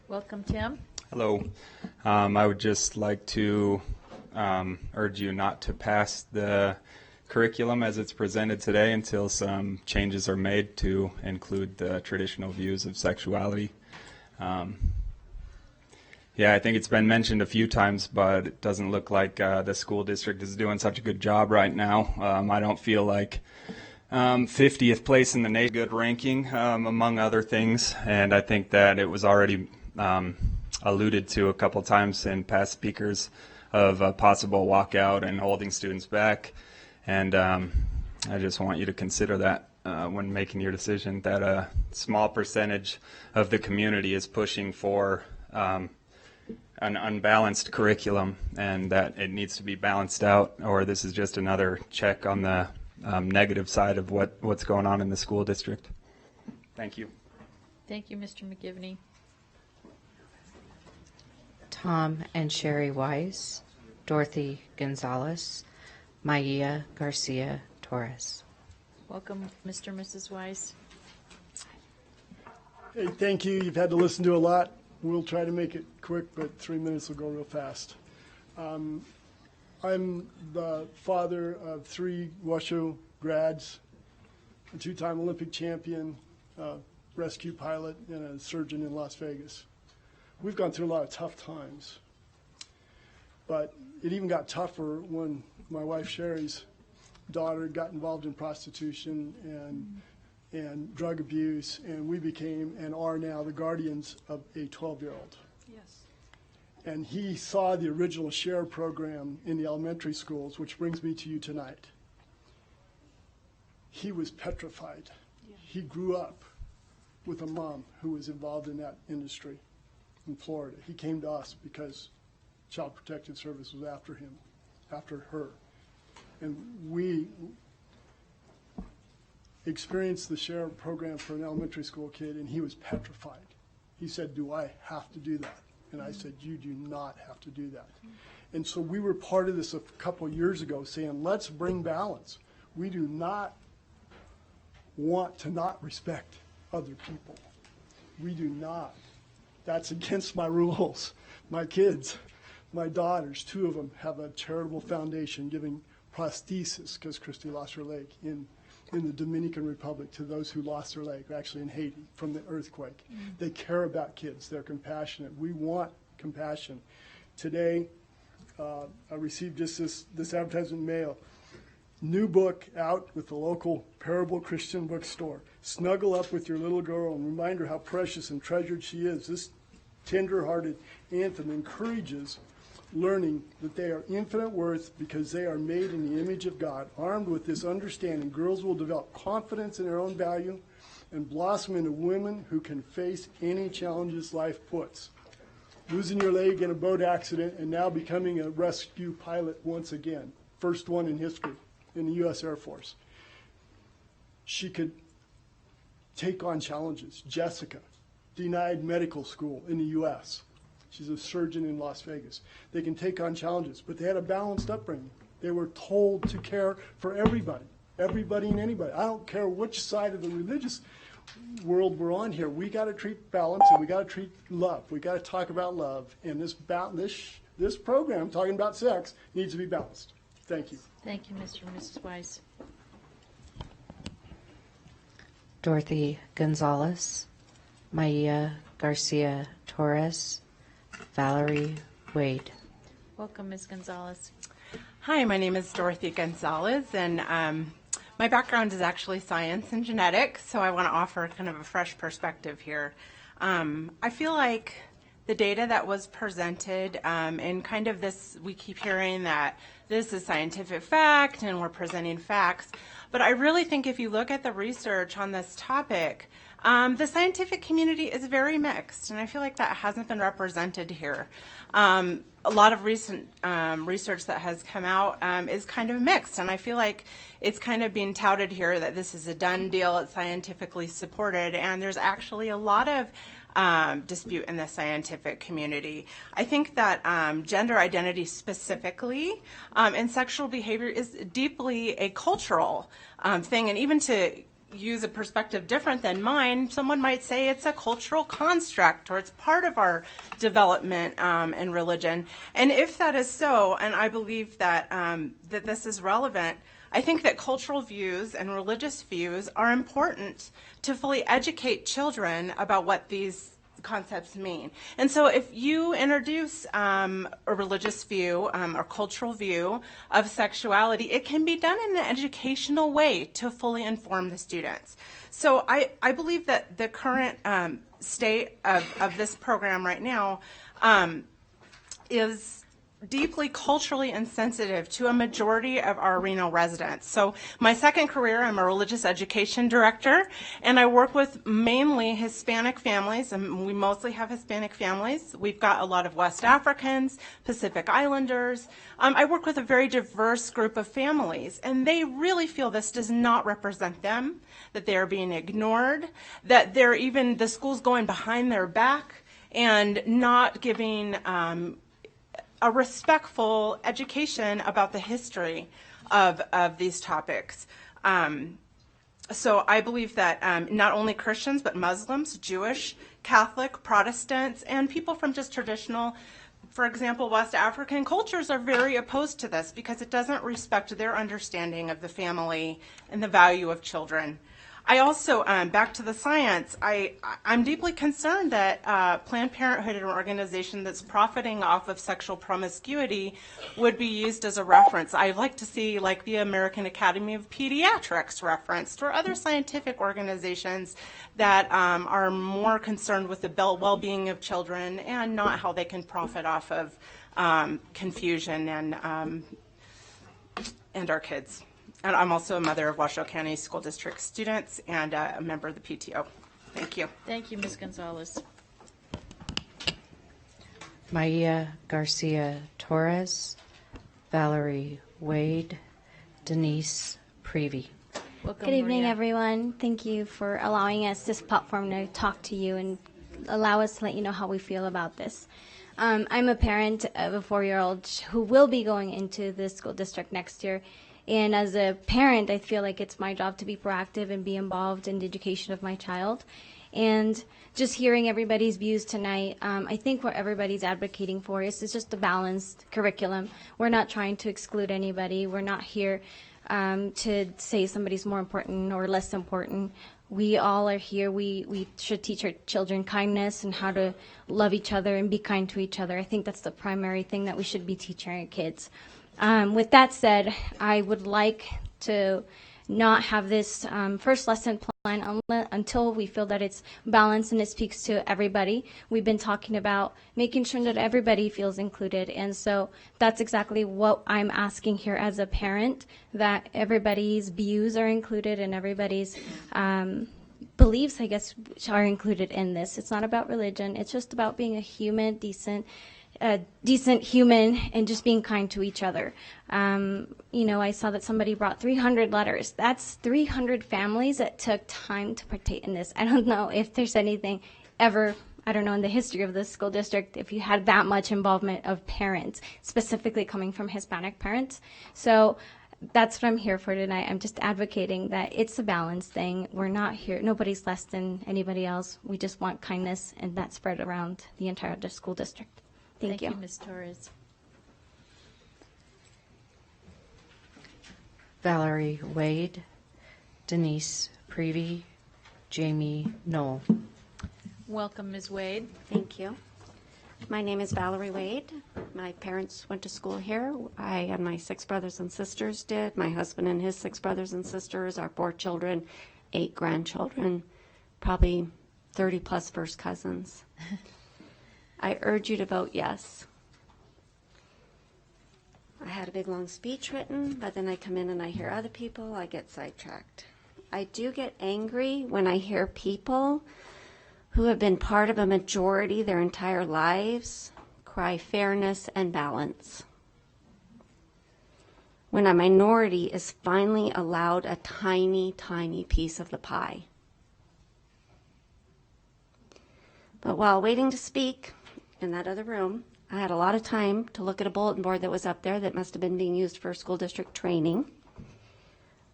Welcome, Tim.
Hello. I would just like to urge you not to pass the curriculum as it's presented today until some changes are made to include the traditional views of sexuality. Yeah, I think it's been mentioned a few times, but it doesn't look like the school district is doing such a good job right now. I don't feel like 50th place in the nation, good ranking, among other things, and I think that it was already alluded to a couple times in past speakers of a possible walkout and holding students back, and I just want you to consider that when making your decision, that a small percentage of the community is pushing for an unbalanced curriculum, and that it needs to be balanced out, or this is just another check on the negative side of what's going on in the school district. Thank you.
Thank you, Mr. McGivney.
Tom and Sherry Weiss, Dorothy Gonzalez, Maia Garcia Torres.
Welcome, Mr. and Mrs. Weiss.
Hey, thank you. You've had to listen to a lot. We'll try to make it quick, but 3 minutes will go real fast. I'm the father of 3 Washoe grads, a 2-time Olympic champion, rescue pilot, and a surgeon in Las Vegas. We've gone through a lot of tough times, but it even got tougher when my wife Sherry's daughter got involved in prostitution and drug abuse, and we became and are now the guardians of a 12-year-old.
Yes.
And he saw the original SHARE program in the elementary schools, which brings me to you tonight. He was petrified. Yeah. He grew up with a mom who was involved in that industry in Florida. He came to us because Child Protective Service was after him, after her. And we experienced the SHARE program for an elementary school kid, and he was petrified. He said, "Do I have to do that?" And I said, "You do not have to do that." And so we were part of this a couple years ago saying, let's bring balance. We do not want to not respect other people. We do not. That's against my rules. My kids, my daughters, 2 of them have a charitable foundation giving prosthesis, because Christy lost her leg, in the Dominican Republic to those who lost their leg, actually in Haiti, from the earthquake. They care about kids. They're compassionate. We want compassion. Today, I received just this advertisement mail. New book out with the local Parable Christian bookstore. Snuggle up with your little girl and remind her how precious and treasured she is. This tender-hearted anthem encourages learning that they are infinite worth because they are made in the image of God. Armed with this understanding, girls will develop confidence in their own value and blossom into women who can face any challenges life puts. Losing your leg in a boat accident and now becoming a rescue pilot once again. First one in history in the U.S. Air Force. She could take on challenges. Jessica, denied medical school in the U.S. She's a surgeon in Las Vegas. They can take on challenges, but they had a balanced upbringing. They were told to care for everybody and anybody. I don't care which side of the religious world we're on here. We got to treat balance, and we got to treat love. We got to talk about love, and this program talking about sex needs to be balanced. Thank you.
Thank you, Mr. and Mrs. Weiss.
Dorothy Gonzalez, Maia Garcia Torres, Valerie Wade.
Welcome, Ms. Gonzalez.
Hi, my name is Dorothy Gonzalez, and my background is actually science and genetics, so I want to offer kind of a fresh perspective here. I feel like the data that was presented in kind of this, we keep hearing that this is scientific fact and we're presenting facts, but I really think if you look at the research on this topic, the scientific community is very mixed, and I feel like that hasn't been represented here. A lot of recent research that has come out is kind of mixed, and I feel like it's kind of being touted here that this is a done deal, it's scientifically supported, and there's actually a lot of dispute in the scientific community. I think that gender identity specifically and sexual behavior is deeply a cultural thing, and even to use a perspective different than mine, someone might say it's a cultural construct or it's part of our development in religion. And if that is so, and I believe that that this is relevant, I think that cultural views and religious views are important to fully educate children about what these concepts mean. And so if you introduce a religious view or cultural view of sexuality, it can be done in an educational way to fully inform the students. So I believe that the current state of this program right now is deeply culturally insensitive to a majority of our Reno residents. So my second career, I'm a religious education director, and I work with mainly Hispanic families, and we mostly have Hispanic families. We've got a lot of West Africans, Pacific Islanders. I work with a very diverse group of families, and they really feel this does not represent them, that they are being ignored, that they're even, the school's going behind their back and not giving a respectful education about the history of these topics. So I believe that not only Christians, but Muslims, Jewish, Catholic, Protestants, and people from just traditional, for example, West African cultures are very opposed to this because it doesn't respect their understanding of the family and the value of children. I also, back to the science, I'm deeply concerned that Planned Parenthood, an organization that's profiting off of sexual promiscuity, would be used as a reference. I'd like to see like the American Academy of Pediatrics referenced, or other scientific organizations that are more concerned with the well-being of children and not how they can profit off of confusion and our kids. And I'm also a mother of Washoe County School District students and a member of the PTO. Thank you.
Thank you, Ms. Gonzalez.
Maia Garcia Torres, Valerie Wade, Denise Prevey.
Welcome,
Good evening,
Maria.
everyone. Thank you for allowing us this platform to talk to you and allow us to let you know how we feel about this. I'm a parent of a 4-year-old who will be going into the school district next year. And as a parent, I feel like it's my job to be proactive and be involved in the education of my child. And just hearing everybody's views tonight, I think what everybody's advocating for is just a balanced curriculum. We're not trying to exclude anybody. We're not here to say somebody's more important or less important. We all are here. We should teach our children kindness and how to love each other and be kind to each other. I think that's the primary thing that we should be teaching our kids. With that said, I would like to not have this first lesson plan until we feel that it's balanced and it speaks to everybody. We've been talking about making sure that everybody feels included, and so that's exactly what I'm asking here as a parent, that everybody's views are included and everybody's beliefs, I guess, are included in this. It's not about religion. It's just about being a human, decent human and just being kind to each other. I saw that somebody brought 300 letters. That's 300 families that took time to partake in this. I don't know if there's anything ever, I don't know, in the history of the school district, if you had that much involvement of parents, specifically coming from Hispanic parents. So that's what I'm here for tonight. I'm just advocating that it's a balanced thing. We're not here, nobody's less than anybody else. We just want kindness, and that spread around the entire school district. Thank you.
Ms. Torres.
Valerie Wade, Denise Prevey, Jamie Knoll.
Welcome, Ms. Wade.
Thank you. My name is Valerie Wade. My parents went to school here. I and my 6 brothers and sisters did. My husband and his 6 brothers and sisters, our 4 children, 8 grandchildren, probably 30 plus first cousins. I urge you to vote yes. I had a big long speech written, but then I come in and I hear other people, I get sidetracked. I do get angry when I hear people who have been part of a majority their entire lives cry fairness and balance. When a minority is finally allowed a tiny, tiny piece of the pie. But while waiting to speak in that other room, I had a lot of time to look at a bulletin board that was up there that must have been being used for school district training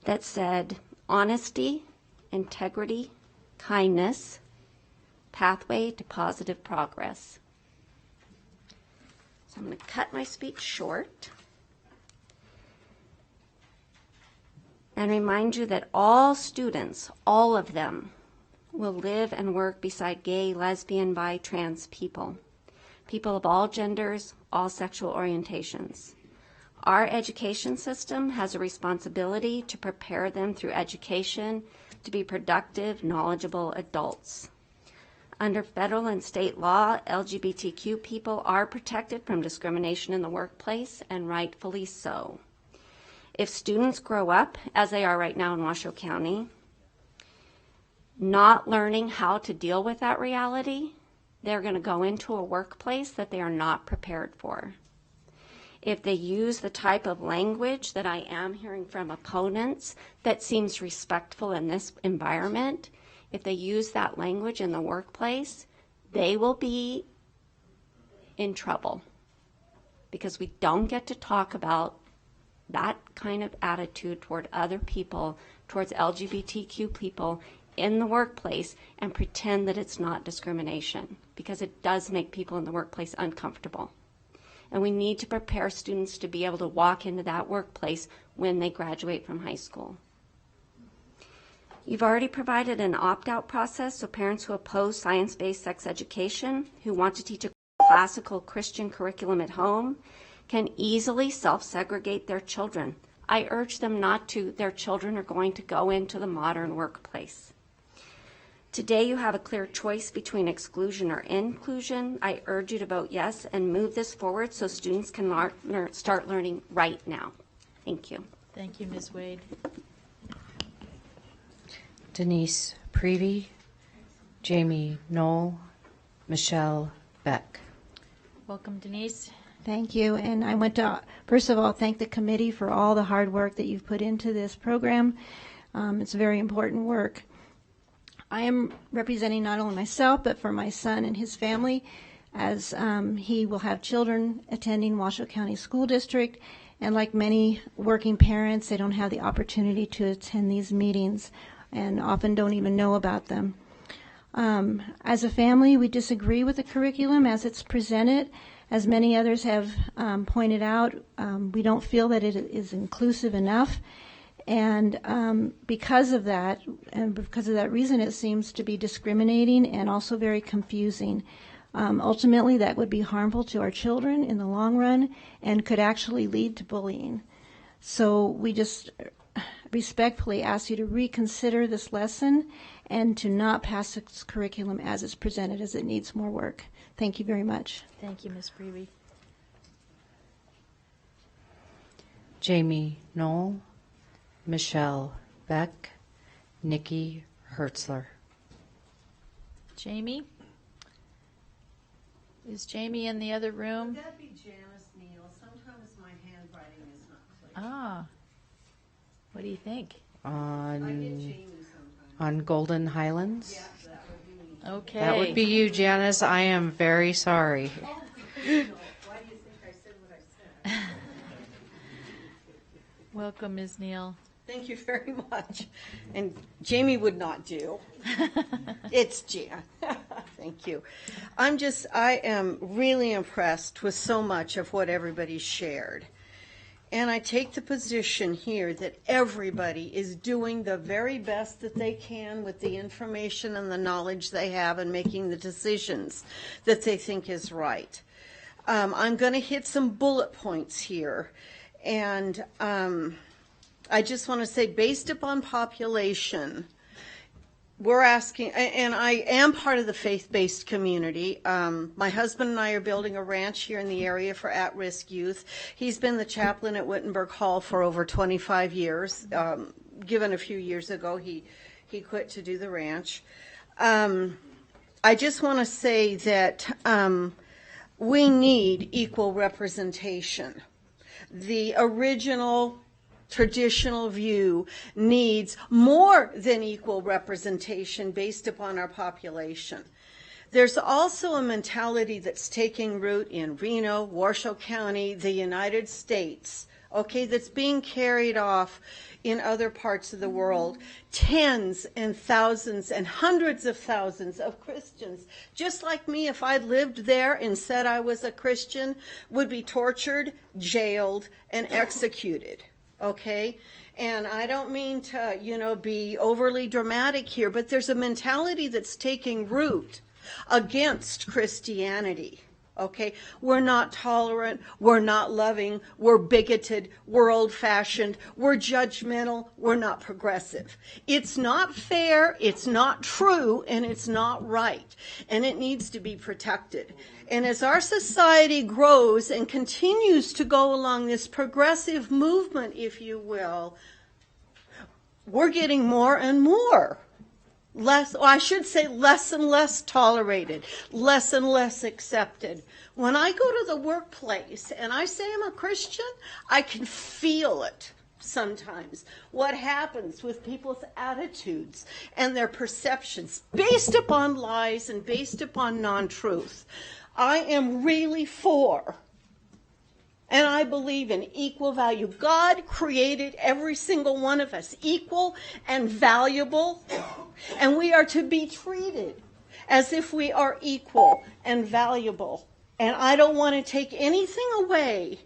that said honesty, integrity, kindness, pathway to positive progress. So I'm going to cut my speech short and remind you that all students, all of them, will live and work beside gay, lesbian, bi, trans people. People of all genders, all sexual orientations. Our education system has a responsibility to prepare them through education to be productive, knowledgeable adults. Under federal and state law, LGBTQ people are protected from discrimination in the workplace, and rightfully so. If students grow up, as they are right now in Washoe County, not learning how to deal with that reality, they're going to go into a workplace that they are not prepared for. If they use the type of language that I am hearing from opponents that seems respectful in this environment, if they use that language in the workplace, they will be in trouble, because we don't get to talk about that kind of attitude toward other people towards LGBTQ people in the workplace and pretend that it's not discrimination, because it does make people in the workplace uncomfortable. And we need to prepare students to be able to walk into that workplace when they graduate from high school. You've already provided an opt-out process, so parents who oppose science-based sex education, who want to teach a classical Christian curriculum at home, can easily self-segregate their children. I urge them not to. Their children are going to go into the modern workplace. Today you have a clear choice between exclusion or inclusion. I urge you to vote yes and move this forward so students can start learning right now. Thank you.
Thank you, Ms. Wade.
Denise Prevey, Jamie Knoll, Michelle Beck.
Welcome, Denise.
Thank you. And I want to, first of all, thank the committee for all the hard work that you've put into this program. It's very important work. I am representing not only myself, but for my son and his family, as he will have children attending Washoe County School District. And like many working parents, they don't have the opportunity to attend these meetings and often don't even know about them. As a family, we disagree with the curriculum as it's presented. As many others have pointed out, we don't feel that it is inclusive enough. And because of that reason, it seems to be discriminating and also very confusing. Ultimately, that would be harmful to our children in the long run and could actually lead to bullying. So we just respectfully ask you to reconsider this lesson and to not pass this curriculum as it's presented, as it needs more work. Thank you very much.
Thank you, Ms. Prevey.
Jamie Knoll, Michelle Beck, Nikki Hertzler.
Jamie? Is Jamie in the other room?
Would that be Janice Neal? Sometimes my handwriting is not clear.
Ah. What do you think?
I get Jamie sometimes.
On Golden Highlands?
Yeah, that would be me.
Okay.
That would be you, Janice. I am very sorry.
Oh, no. Why do you think I said what I said?
Welcome, Ms. Neal.
Thank you very much. And Jamie would not do. It's Jan. Thank you. I am really impressed with so much of what everybody shared. And I take the position here that everybody is doing the very best that they can with the information and the knowledge they have and making the decisions that they think is right. I'm going to hit some bullet points here. And I just want to say, based upon population, we're asking, and I am part of the faith-based community. My husband and I are building a ranch here in the area for at-risk youth. He's been the chaplain at Wittenberg Hall for over 25 years. Given a few years ago, he quit to do the ranch. I just want to say that we need equal representation. The original traditional view needs more than equal representation based upon our population. There's also a mentality that's taking root in Reno, Washoe County, the United States, okay, that's being carried off in other parts of the world. Tens and thousands and hundreds of thousands of Christians, just like me, if I lived there and said I was a Christian, would be tortured, jailed, and executed. Okay? And I don't mean to, be overly dramatic here, but there's a mentality that's taking root against Christianity. Okay? We're not tolerant, we're not loving, we're bigoted, we're old-fashioned, we're judgmental, we're not progressive. It's not fair, it's not true, and it's not right. And it needs to be protected. And as our society grows and continues to go along this progressive movement, if you will, we're getting more and more. Less and less tolerated, less and less accepted. When I go to the workplace and I say I'm a Christian, I can feel it sometimes. What happens with people's attitudes and their perceptions based upon lies and based upon non-truth. I am really for And I believe in equal value. God created every single one of us equal and valuable, and we are to be treated as if we are equal and valuable. And I don't want to take anything away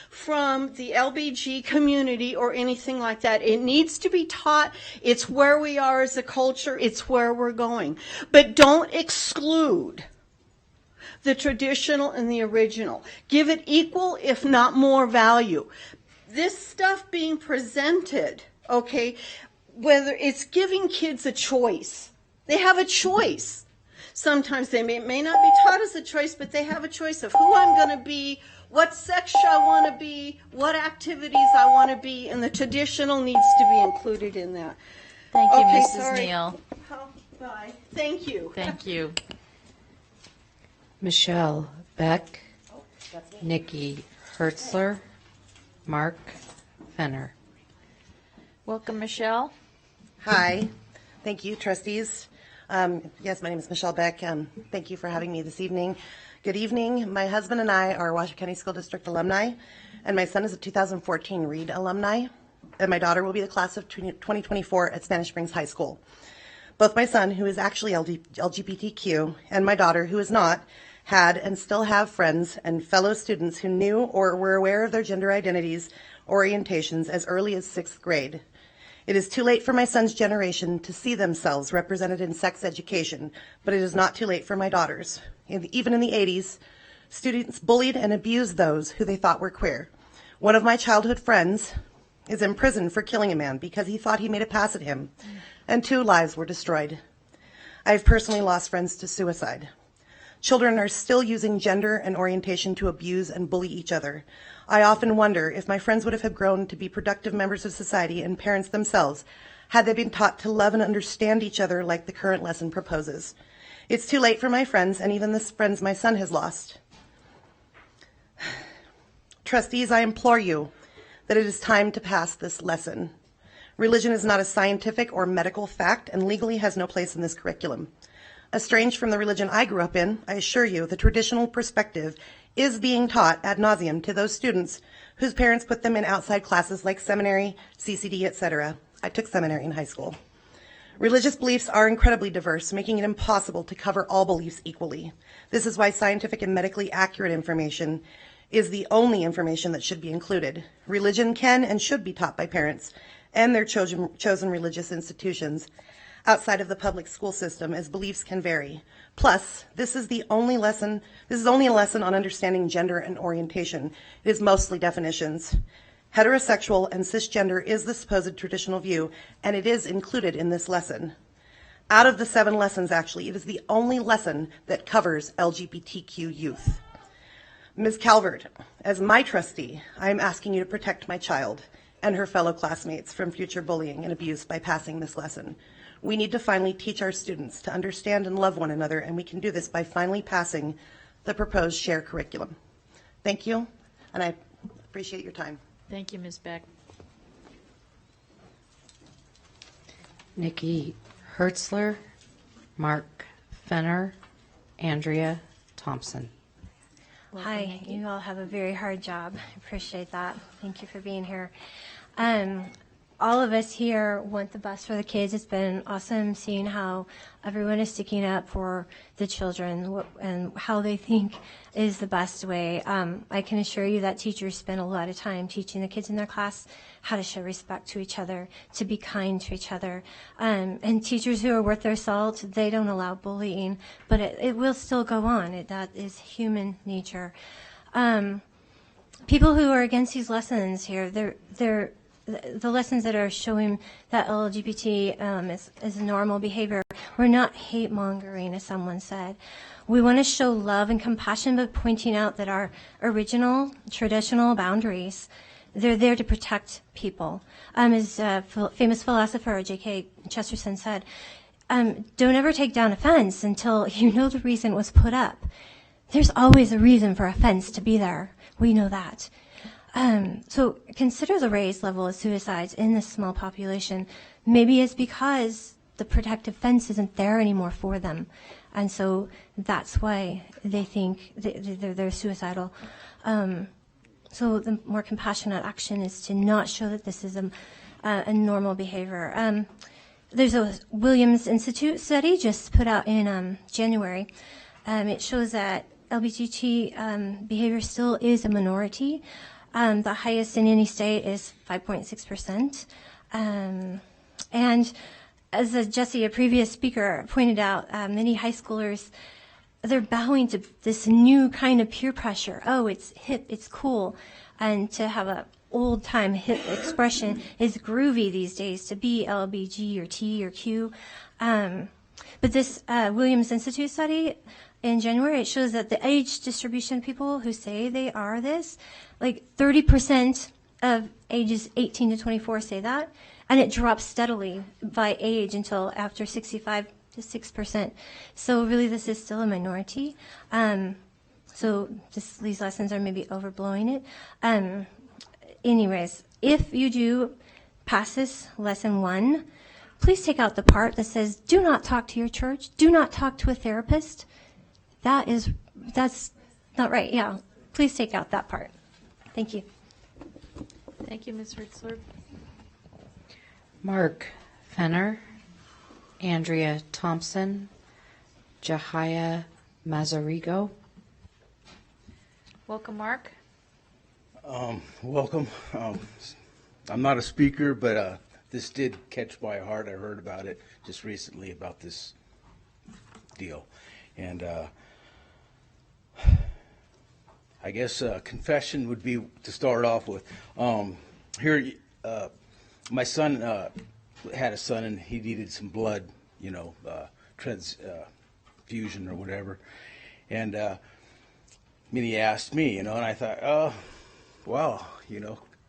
from the LBG community or anything like that. It needs to be taught. It's where we are as a culture. It's where we're going. But don't exclude the traditional and the original. Give it equal, if not more, value. This stuff being presented, okay, whether it's giving kids a choice, they have a choice. Sometimes they may not be taught as a choice, but they have a choice of who I'm going to be, what sex I want to be, what activities I want to be, and the traditional needs to be included in that.
Thank you,
Okay,
Mrs.
sorry.
Neal.
Oh, bye. Thank you.
Thank you.
Michelle Beck, Nikki Hertzler, Mark Fenner.
Welcome, Michelle.
Hi. Thank you, trustees. Yes, my name is Michelle Beck. Thank you for having me this evening. Good evening. My husband and I are Washoe County School District alumni, and my son is a 2014 Reed alumni, and my daughter will be the class of 2024 at Spanish Springs High School. Both my son, who is actually LGBTQ, and my daughter, who is not, had and still have friends and fellow students who knew or were aware of their gender identities, orientations as early as 6th grade. It is too late for my son's generation to see themselves represented in sex education, but it is not too late for my daughters. Even in the 80s, students bullied and abused those who they thought were queer. One of my childhood friends is in prison for killing a man because he thought he made a pass at him, and 2 lives were destroyed. I've personally lost friends to suicide. Children are still using gender and orientation to abuse and bully each other. I often wonder if my friends would have grown to be productive members of society and parents themselves had they been taught to love and understand each other like the current lesson proposes. It's too late for my friends and even the friends my son has lost. Trustees, I implore you that it is time to pass this lesson. Religion is not a scientific or medical fact and legally has no place in this curriculum. Estranged from the religion I grew up in, I assure you the traditional perspective is being taught ad nauseum to those students whose parents put them in outside classes like seminary, CCD, etc. I took seminary in high school. Religious beliefs are incredibly diverse, making it impossible to cover all beliefs equally. This is why scientific and medically accurate information is the only information that should be included. Religion can and should be taught by parents and their chosen religious institutions outside of the public school system, as beliefs can vary. Plus, this is only a lesson on understanding gender and orientation. It is mostly definitions. Heterosexual and cisgender is the supposed traditional view, and it is included in this lesson. Out of the 7 lessons, actually, it is the only lesson that covers LGBTQ youth. Ms. Calvert, as my trustee, I am asking you to protect my child and her fellow classmates from future bullying and abuse by passing this lesson. We need to finally teach our students to understand and love one another, and we can do this by finally passing the proposed shared curriculum. Thank you, and I appreciate your time.
Thank you, Ms. Beck.
Nikki Hertzler, Mark Fenner, Andrea Thompson.
Hi, you all have a very hard job. I appreciate that. Thank you for being here. All of us here want the best for the kids. It's been awesome seeing how everyone is sticking up for the children and how they think is the best way. I can assure you that teachers spend a lot of time teaching the kids in their class how to show respect to each other, to be kind to each other. And teachers who are worth their salt, they don't allow bullying, but it will still go on. That is human nature. People who are against these lessons here, they're the lessons that are showing that LGBT is normal behavior. We're not hate mongering, as someone said. We want to show love and compassion, but pointing out that our original traditional boundaries, they're there to protect people. As famous philosopher J.K. Chesterton said, don't ever take down a fence until you know the reason it was put up. There's always a reason for a fence to be there. We know that. So consider the raised level of suicides in this small population. Maybe it's because the protective fence isn't there anymore for them. And so that's why they think they're suicidal. So the more compassionate action is to not show that this is a normal behavior. There's a Williams Institute study just put out in January. It shows that LGBT behavior still is a minority. The highest in any state is 5.6%. And as Jesse, a previous speaker, pointed out, many high schoolers, they're bowing to this new kind of peer pressure. Oh, it's hip, it's cool. And to have a old-time hip expression is groovy these days to be LBG or T or Q. But this Williams Institute study in January, it shows that the age distribution of people who say they are this, like 30% of ages 18 to 24 say that, and it drops steadily by age until after 65 to 6%. So really this is still a minority. So these lessons are maybe overblowing it. Anyways, if you do pass this lesson 1, please take out the part that says, do not talk to your church, do not talk to a therapist. That's not right. Yeah, please take out that part. Thank you.
Thank you, Ms. Hertzler.
Mark Fenner, Andrea Thompson, Jahia Mazarigo.
Welcome, Mark.
Welcome. I'm not a speaker, but this did catch my heart. I heard about it just recently about this deal. And I guess confession would be to start off with. Here, my son had a son, and he needed some blood, transfusion or whatever. And he asked me, and I thought, oh, well,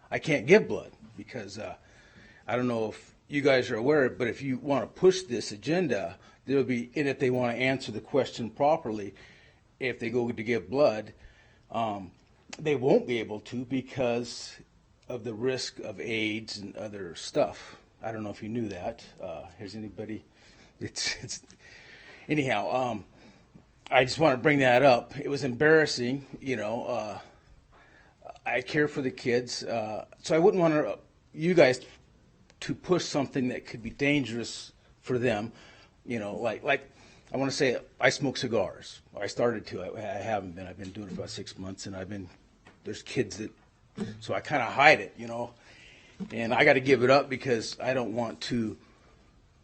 I can't give blood because I don't know if you guys are aware, but if you want to push this agenda, there'll be, and if they want to answer the question properly, if they go to give blood, they won't be able to because of the risk of AIDS and other stuff. I don't know if you knew that. Has anybody? Anyhow. I just want to bring that up. It was embarrassing, I care for the kids, so I wouldn't want you guys to push something that could be dangerous for them. Like I want to say I smoke cigars. I started to. I haven't been. I've been doing it for about 6 months, and there's kids that, so I kind of hide it, and I got to give it up because I don't want to.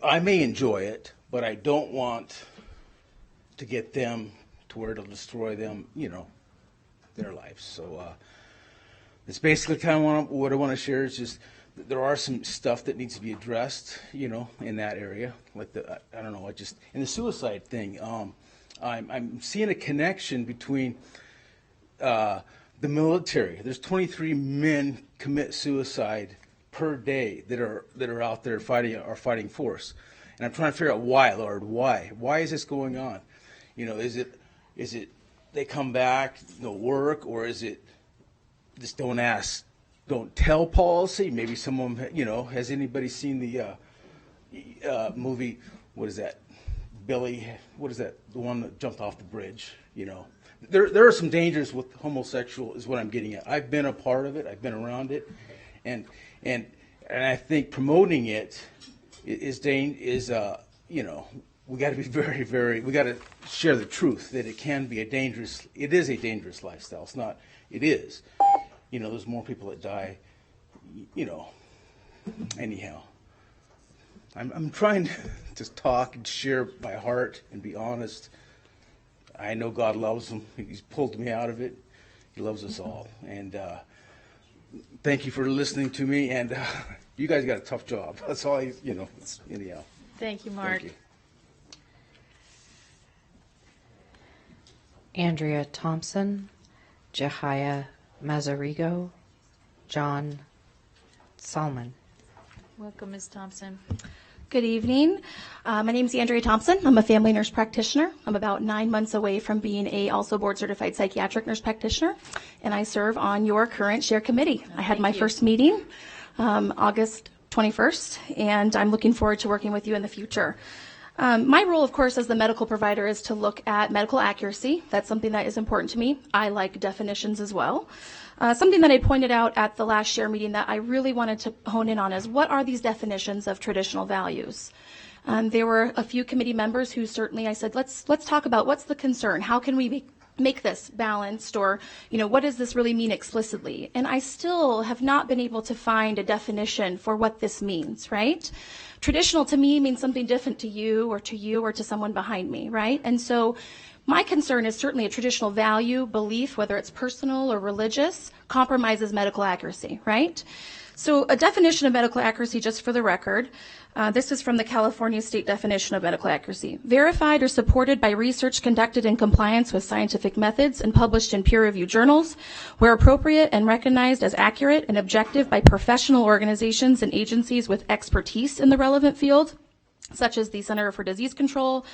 I may enjoy it, but I don't want to get them to where it'll destroy them, their lives. So it's basically kind of what I want to share is just there are some stuff that needs to be addressed, in that area. Like I don't know, in the suicide thing, I'm seeing a connection between the military. There's 23 men commit suicide per day that are out there fighting force, and I'm trying to figure out why, Lord, why is this going on? Is it they come back, no work, or is it just don't ask, don't tell policy? Maybe someone, has anybody seen the movie? What is that? Billy? What is that? The one that jumped off the bridge? There are some dangers with homosexual, is what I'm getting at. I've been a part of it. I've been around it, and I think promoting it is we got to be very, very. We got to share the truth that it is a dangerous lifestyle. It's not. It is. There's more people that die. Anyhow, I'm trying to just talk and share my heart and be honest. I know God loves them. He's pulled me out of it. He loves us all. And thank you for listening to me. And you guys got a tough job. That's all. Anyhow.
Thank you, Mark.
Thank you.
Andrea Thompson, Jahia Mazarigo, John Salmon.
Welcome, Ms. Thompson.
Good evening. My name is Andrea Thompson. I'm a family nurse practitioner. I'm about 9 months away from being a also board certified psychiatric nurse practitioner, and I serve on your current share committee. I had my first meeting August 21st, and I'm looking forward to working with you in the future. My role, of course, as the medical provider is to look at medical accuracy. That's something that is important to me. I like definitions as well. Something that I pointed out at the last share meeting that I really wanted to hone in on is what are these definitions of traditional values? There were a few committee members who certainly I said, let's talk about what's the concern. How can we make this balanced, or what does this really mean explicitly? And I still have not been able to find a definition for what this means, right? Traditional to me means something different to you or to someone behind me, right? And so my concern is certainly a traditional value, belief, whether it's personal or religious, compromises medical accuracy, right? So a definition of medical accuracy, just for the record, this is from the California State Definition of Medical Accuracy. Verified or supported by research conducted in compliance with scientific methods and published in peer-reviewed journals, where appropriate and recognized as accurate and objective by professional organizations and agencies with expertise in the relevant field, such as the Center for Disease Control,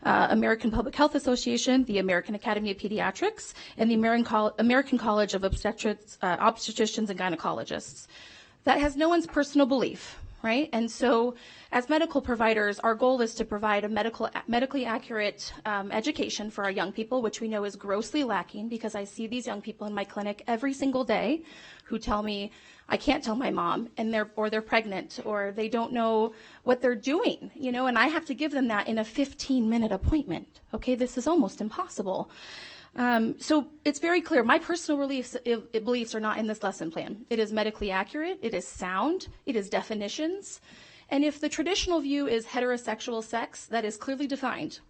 American Public Health Association, the American Academy of Pediatrics, and the American College of Obstetricians and Gynecologists. That has no one's personal belief, right? And so as medical providers, our goal is to provide a medically accurate education for our young people, which we know is grossly lacking, because I see these young people in my clinic every single day who tell me, I can't tell my mom, and they're pregnant, or they don't know what they're doing, and I have to give them that in a 15-minute appointment. Okay, this is almost impossible. So it's very clear. My personal beliefs are not in this lesson plan. It is medically accurate. It is sound. It is definitions. And if the traditional view is heterosexual sex, that is clearly defined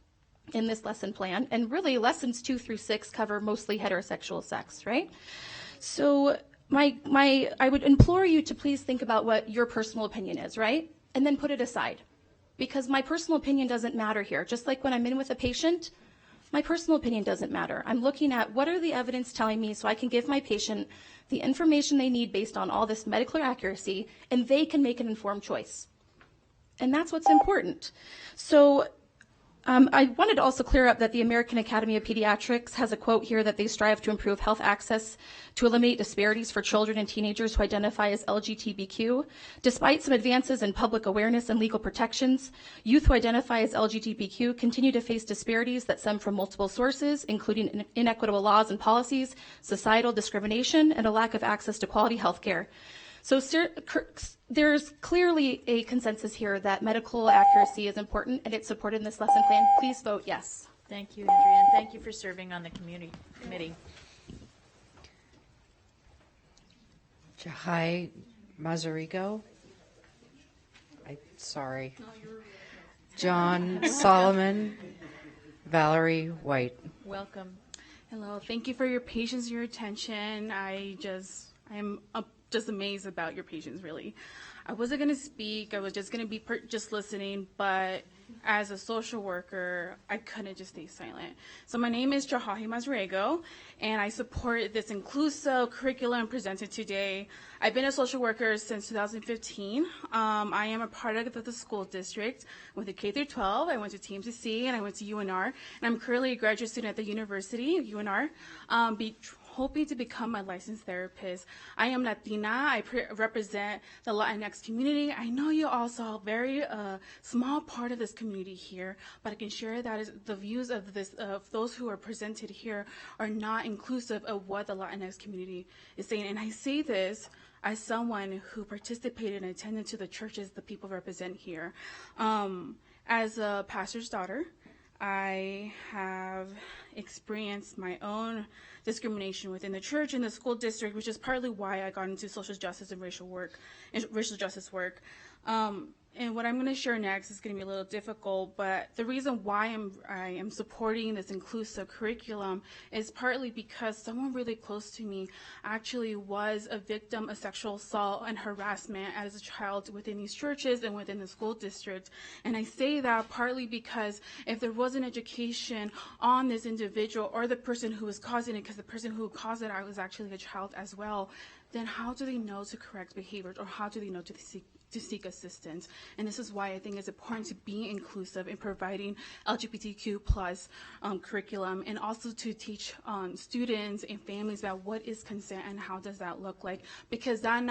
in this lesson plan. And really, lessons 2 through 6 cover mostly heterosexual sex, right? So I would implore you to please think about what your personal opinion is, right? And then put it aside. Because my personal opinion doesn't matter here. Just like when I'm in with a patient, my personal opinion doesn't matter. I'm looking at what are the evidence telling me so I can give my patient the information they need based on all this medical accuracy, and they can make an informed choice. And that's what's important. So I wanted to also clear up that the American Academy of Pediatrics has a quote here that they strive to improve health access to eliminate disparities for children and teenagers who identify as LGBTQ. Despite some advances in public awareness and legal protections, youth who identify as LGBTQ continue to face disparities that stem from multiple sources, including inequitable laws and policies, societal discrimination, and a lack of access to quality health care. So there's clearly a consensus here that medical accuracy is important, and it's supported in this lesson plan. Please vote yes.
Thank you, Andrea, and thank you for serving on the committee.
Jahai Mazarigo. Sorry. John Solomon. Valerie White.
Welcome.
Hello. Thank you for your patience, your attention. I'm just amazed about your patience, really. I wasn't going to speak. I was just going to be just listening, but as a social worker, I couldn't just stay silent. So my name is Jahai Mazarigo, and I support this inclusive curriculum presented today. I've been a social worker since 2015. I am a part of the school district with the K through 12. I went to TMCC and I went to UNR, and I'm currently a graduate student at the University of UNR. Hoping to become a licensed therapist. I am Latina. I represent the Latinx community. I know you all saw a very small part of this community here, but I can share that the views of those who are presented here are not inclusive of what the Latinx community is saying. And I say this as someone who participated and attended to the churches the people represent here. As a pastor's daughter, I have experienced my own discrimination within the church and the school district, which is partly why I got into social justice and racial justice work. And what I'm going to share next is going to be a little difficult, but the reason why I am supporting this inclusive curriculum is partly because someone really close to me actually was a victim of sexual assault and harassment as a child within these churches and within the school district. And I say that partly because if there was an education on this individual or the person who was causing it, because the person who caused it I was actually a child as well, then how do they know to correct behaviors, or how do they know to seek assistance? And this is why I think it's important to be inclusive in providing LGBTQ plus curriculum, and also to teach students and families about what is consent and how does that look like, because that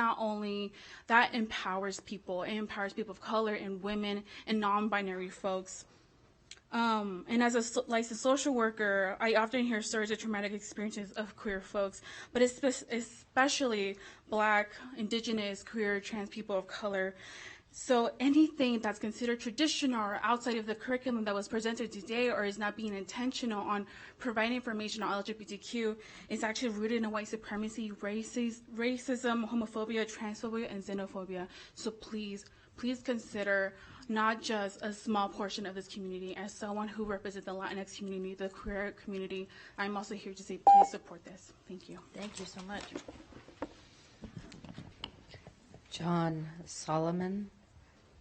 empowers people. It empowers people of color and women and non-binary folks.
And as a licensed social worker, I often hear stories of traumatic experiences of queer folks, but especially Black, Indigenous, queer, trans people of color. So anything that's considered traditional or outside of the curriculum that was presented today or is not being intentional on providing information on LGBTQ is actually rooted in white supremacy, racism, homophobia, transphobia, and xenophobia. So please consider not just a small portion of this community. As someone who represents the Latinx community, the queer community, I'm also here to say please support this. Thank you.
Thank you so much.
John Solomon,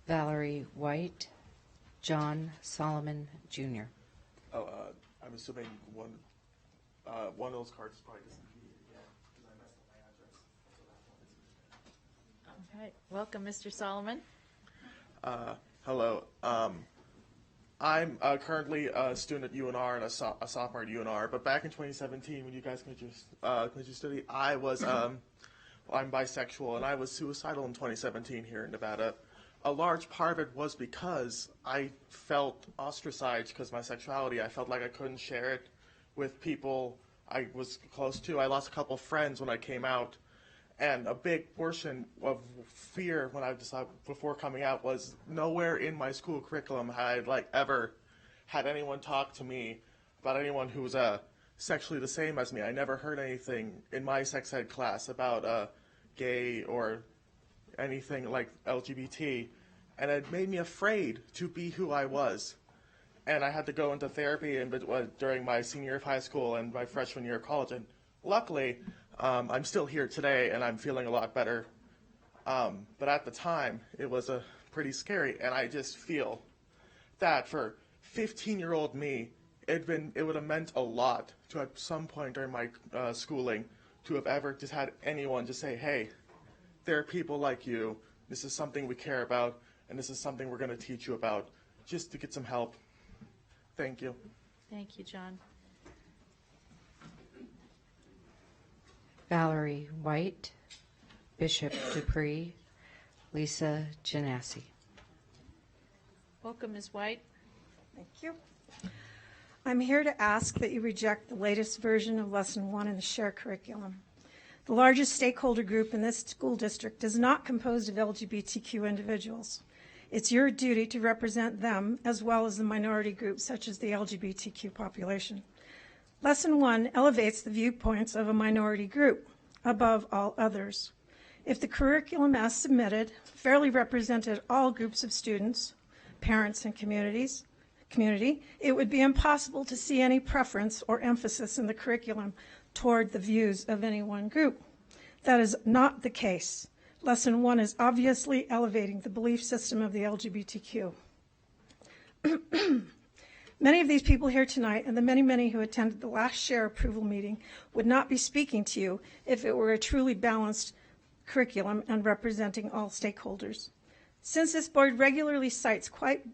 Valerie White, John Solomon Jr.
Oh, I'm assuming one of those cards is probably doesn't need it yet because I messed up my address.
Okay. Welcome, Mr. Solomon.
Hello. I'm currently a student at UNR and a sophomore at UNR. But back in 2017, when you guys came to study, I was I'm bisexual and I was suicidal in 2017 here in Nevada. A large part of it was because I felt ostracized because of my sexuality. I felt like I couldn't share it with people I was close to. I lost a couple friends when I came out. And a big portion of fear when I decided before coming out was nowhere in my school curriculum had I ever had anyone talk to me about anyone who was sexually the same as me. I never heard anything in my sex ed class about gay or anything like LGBT, and it made me afraid to be who I was. And I had to go into therapy during my senior year of high school and my freshman year of college. And luckily, I'm still here today, and I'm feeling a lot better. But at the time, it was pretty scary, and I just feel that for 15-year-old me, it would have meant a lot to at some point during my schooling to have ever just had anyone just say, hey, there are people like you, this is something we care about, and this is something we're going to teach you about, just to get some help. Thank you.
Thank you, John.
Valerie White, Bishop Dupree, Lisa Janassi.
Welcome, Ms. White.
Thank you. I'm here to ask that you reject the latest version of Lesson 1 in the SHARE curriculum. The largest stakeholder group in this school district is not composed of LGBTQ individuals. It's your duty to represent them as well as the minority groups such as the LGBTQ population. Lesson 1 elevates the viewpoints of a minority group above all others. If the curriculum as submitted fairly represented all groups of students, parents, and community, it would be impossible to see any preference or emphasis in the curriculum toward the views of any one group. That is not the case. Lesson 1 is obviously elevating the belief system of the LGBTQ. Many of these people here tonight and the many, many who attended the last SHARE approval meeting would not be speaking to you if it were a truly balanced curriculum and representing all stakeholders. Since this board regularly cites quite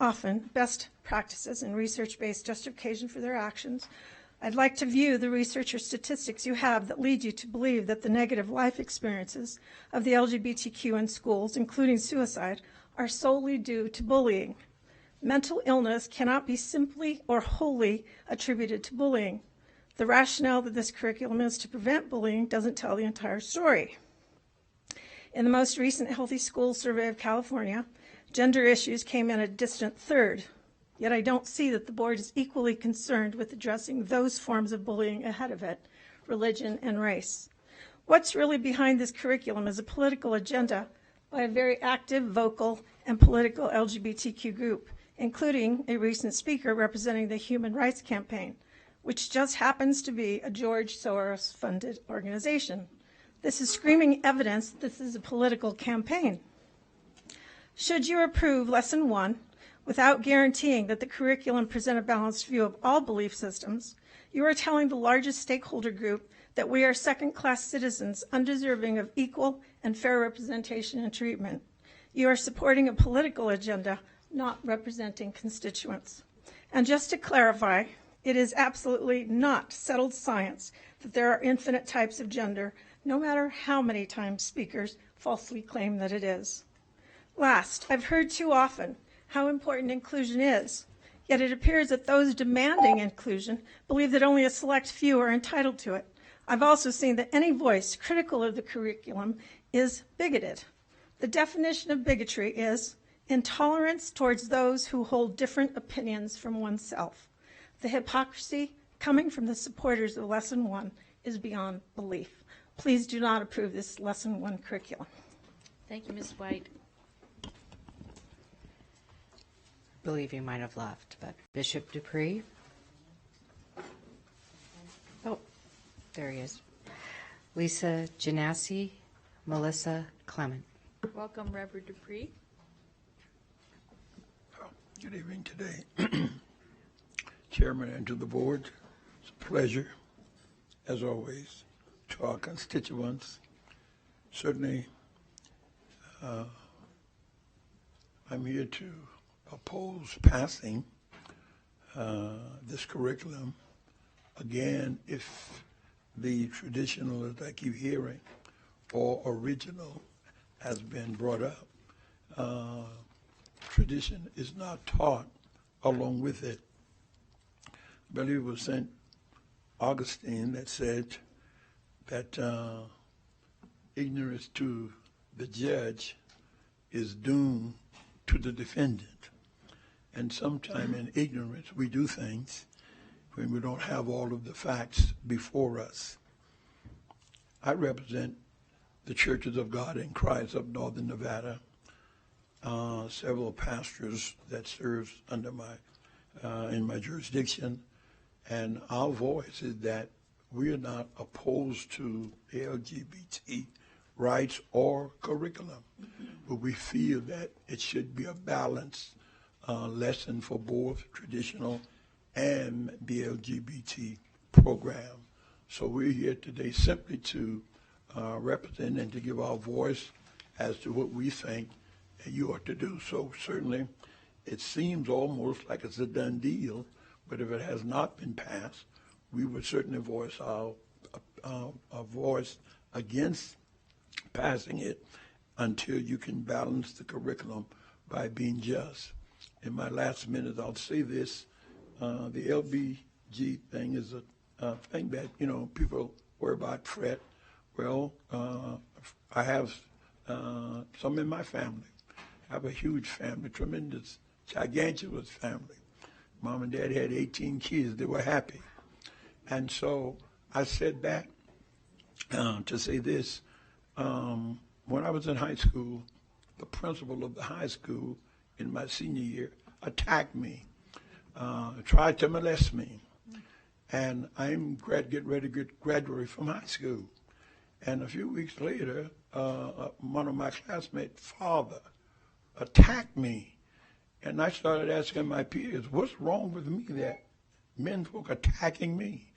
often best practices and research-based justification for their actions, I'd like to view the research or statistics you have that lead you to believe that the negative life experiences of the LGBTQ in schools, including suicide, are solely due to bullying. Mental illness cannot be simply or wholly attributed to bullying. The rationale that this curriculum is to prevent bullying doesn't tell the entire story. In the most recent Healthy Schools Survey of California, gender issues came in a distant third. Yet I don't see that the board is equally concerned with addressing those forms of bullying ahead of it, religion and race. What's really behind this curriculum is a political agenda by a very active, vocal, and political LGBTQ group, including a recent speaker representing the Human Rights Campaign, which just happens to be a George Soros-funded organization. This is screaming evidence that this is a political campaign. Should you approve Lesson 1, without guaranteeing that the curriculum present a balanced view of all belief systems, you are telling the largest stakeholder group that we are second-class citizens undeserving of equal and fair representation and treatment. You are supporting a political agenda, not representing constituents. And just to clarify, it is absolutely not settled science that there are infinite types of gender, no matter how many times speakers falsely claim that it is. Last, I've heard too often how important inclusion is, Yet it appears that those demanding inclusion believe that only a select few are entitled to it. I've also seen that any voice critical of the curriculum is bigoted. The definition of bigotry is intolerance towards those who hold different opinions from oneself. The hypocrisy coming from the supporters of Lesson 1 is beyond belief. Please do not approve this Lesson 1 curriculum.
Thank you, Ms. White.
I believe he might have left, but Bishop Dupree? Oh, there he is. Lisa Janassi, Melissa Clement.
Welcome, Reverend Dupree.
Good evening today. Chairman and to the board, it's a pleasure, as always, to our constituents. Certainly, I'm here to oppose passing this curriculum. Again, if the traditional, as I keep hearing, or original has been brought up, tradition is not taught along with it. I believe it was St. Augustine that said that ignorance to the judge is doomed to the defendant. And sometime in ignorance, we do things when we don't have all of the facts before us. I represent the Churches of God in Christ of Northern Nevada, several pastors that serves under in my jurisdiction, and our voice is that we are not opposed to LGBT rights or curriculum, but we feel that it should be a balanced lesson for both traditional and the LGBT program. So we're here today simply to represent and to give our voice as to what we think you ought to do. So certainly it seems almost like it's a done deal, but if it has not been passed, we would certainly voice our voice against passing it until you can balance the curriculum by being just. In my last minute, I'll say this. The LBG thing is a thing that, people worry about, fret. Well, I have some in my family. I have a huge family, tremendous, gigantuous family. Mom and Dad had 18 kids. They were happy. And so I said that to say this. When I was in high school, the principal of the high school in my senior year attacked me, tried to molest me. And I'm getting ready to graduate from high school. And a few weeks later, one of my classmates' father attacked me. And I started asking my peers, what's wrong with me that men folk attacking me?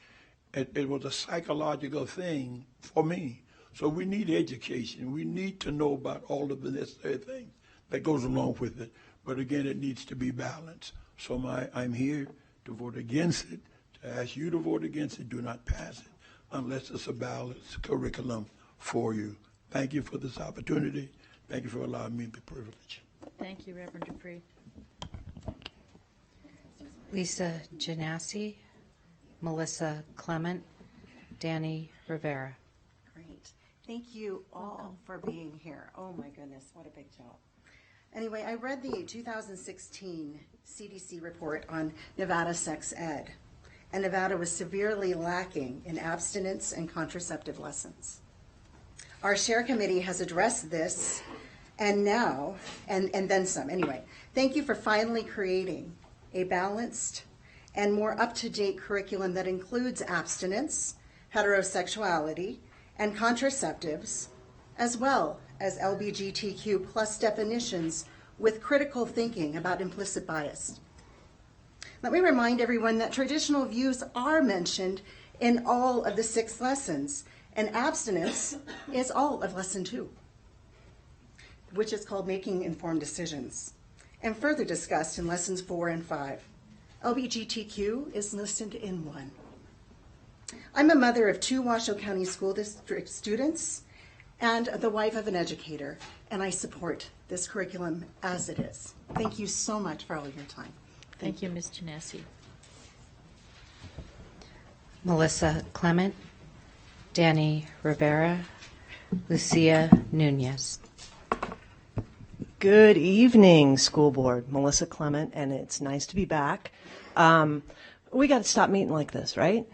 It was a psychological thing for me. So we need education. We need to know about all of the necessary things that goes along with it. But again, it needs to be balanced. So I'm here to vote against it, to ask you to vote against it. Do not pass it unless it's a balanced curriculum for you. Thank you for this opportunity. Thank you for allowing me the privilege.
Thank you, Reverend Dupree.
Lisa Janassi, Melissa Clement, Danny Rivera.
Great. Thank you all for being here. Oh my goodness, what a big job. Anyway, I read the 2016 CDC report on Nevada sex ed, and Nevada was severely lacking in abstinence and contraceptive lessons. Our SHARE committee has addressed this and now, and then some. Anyway, thank you for finally creating a balanced and more up-to-date curriculum that includes abstinence, heterosexuality, and contraceptives, as well as LGBTQ plus definitions with critical thinking about implicit bias. Let me remind everyone that traditional views are mentioned in all of the 6 lessons, and abstinence is all of lesson 2, which is called Making Informed Decisions, and further discussed in lessons 4 and 5. LGBTQ is listed in 1. I'm a mother of 2 Washoe County School District students and the wife of an educator, and I support this curriculum as it is. Thank you so much for all of your time.
Thank you, Ms. Genesi.
Melissa Clement, Danny Rivera, Lucia Nunez.
Good evening, school board. Melissa Clement, and it's nice to be back. We got to stop meeting like this, right?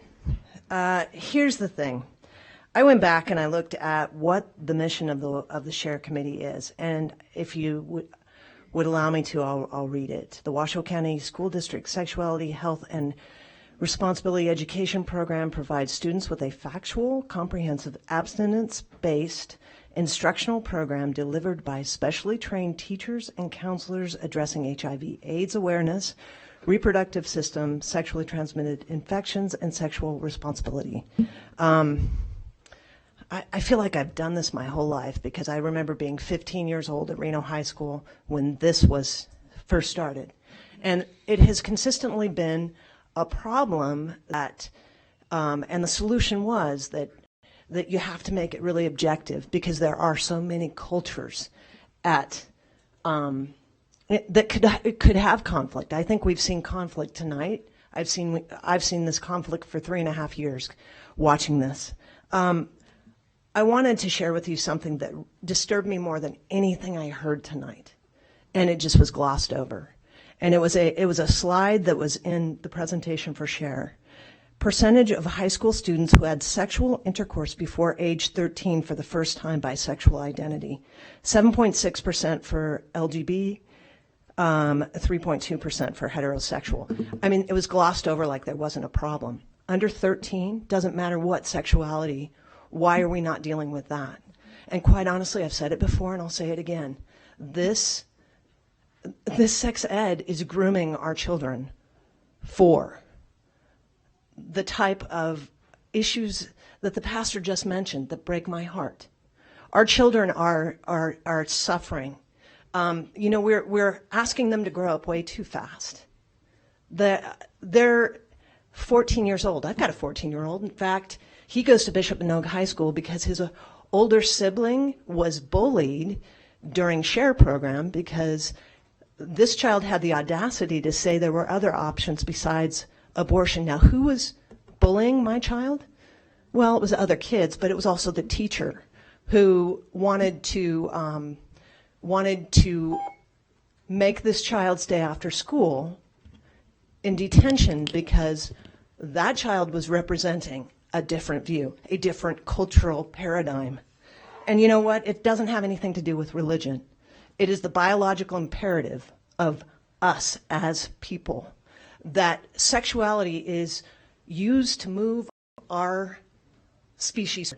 Here's the thing. I went back and I looked at what the mission of the Share Committee is, and if you would allow me to, I'll read it. The Washoe County School District Sexuality, Health, and Responsibility Education Program provides students with a factual, comprehensive, abstinence-based instructional program delivered by specially trained teachers and counselors addressing HIV/AIDS awareness, reproductive system, sexually transmitted infections, and sexual responsibility. I feel like I've done this my whole life because I remember being 15 years old at Reno High School when this was first started. And it has consistently been a problem that, and the solution was that you have to make it really objective because there are so many cultures that could have conflict. I think we've seen conflict tonight. I've seen this conflict for 3.5 years watching this. I wanted to share with you something that disturbed me more than anything I heard tonight, and it just was glossed over. And it was a slide that was in the presentation for Share. Percentage of high school students who had sexual intercourse before age 13 for the first time by sexual identity. 7.6% for LGB, 3.2% for heterosexual. I mean, it was glossed over like there wasn't a problem. Under 13, doesn't matter what sexuality, why are we not dealing with that? And quite honestly, I've said it before and I'll say it again. This sex ed is grooming our children for the type of issues that the pastor just mentioned that break my heart. Our children are suffering. We're asking them to grow up way too fast. They're 14 years old. I've got a 14-year-old. In fact, he goes to Bishop Manogue High School because his older sibling was bullied during Share program because this child had the audacity to say there were other options besides abortion. Now, who was bullying my child? Well, it was other kids, but it was also the teacher who wanted to make this child stay after school in detention because that child was representing a different view, a different cultural paradigm. And you know what? It doesn't have anything to do with religion. It is the biological imperative of us as people that sexuality is used to move our species.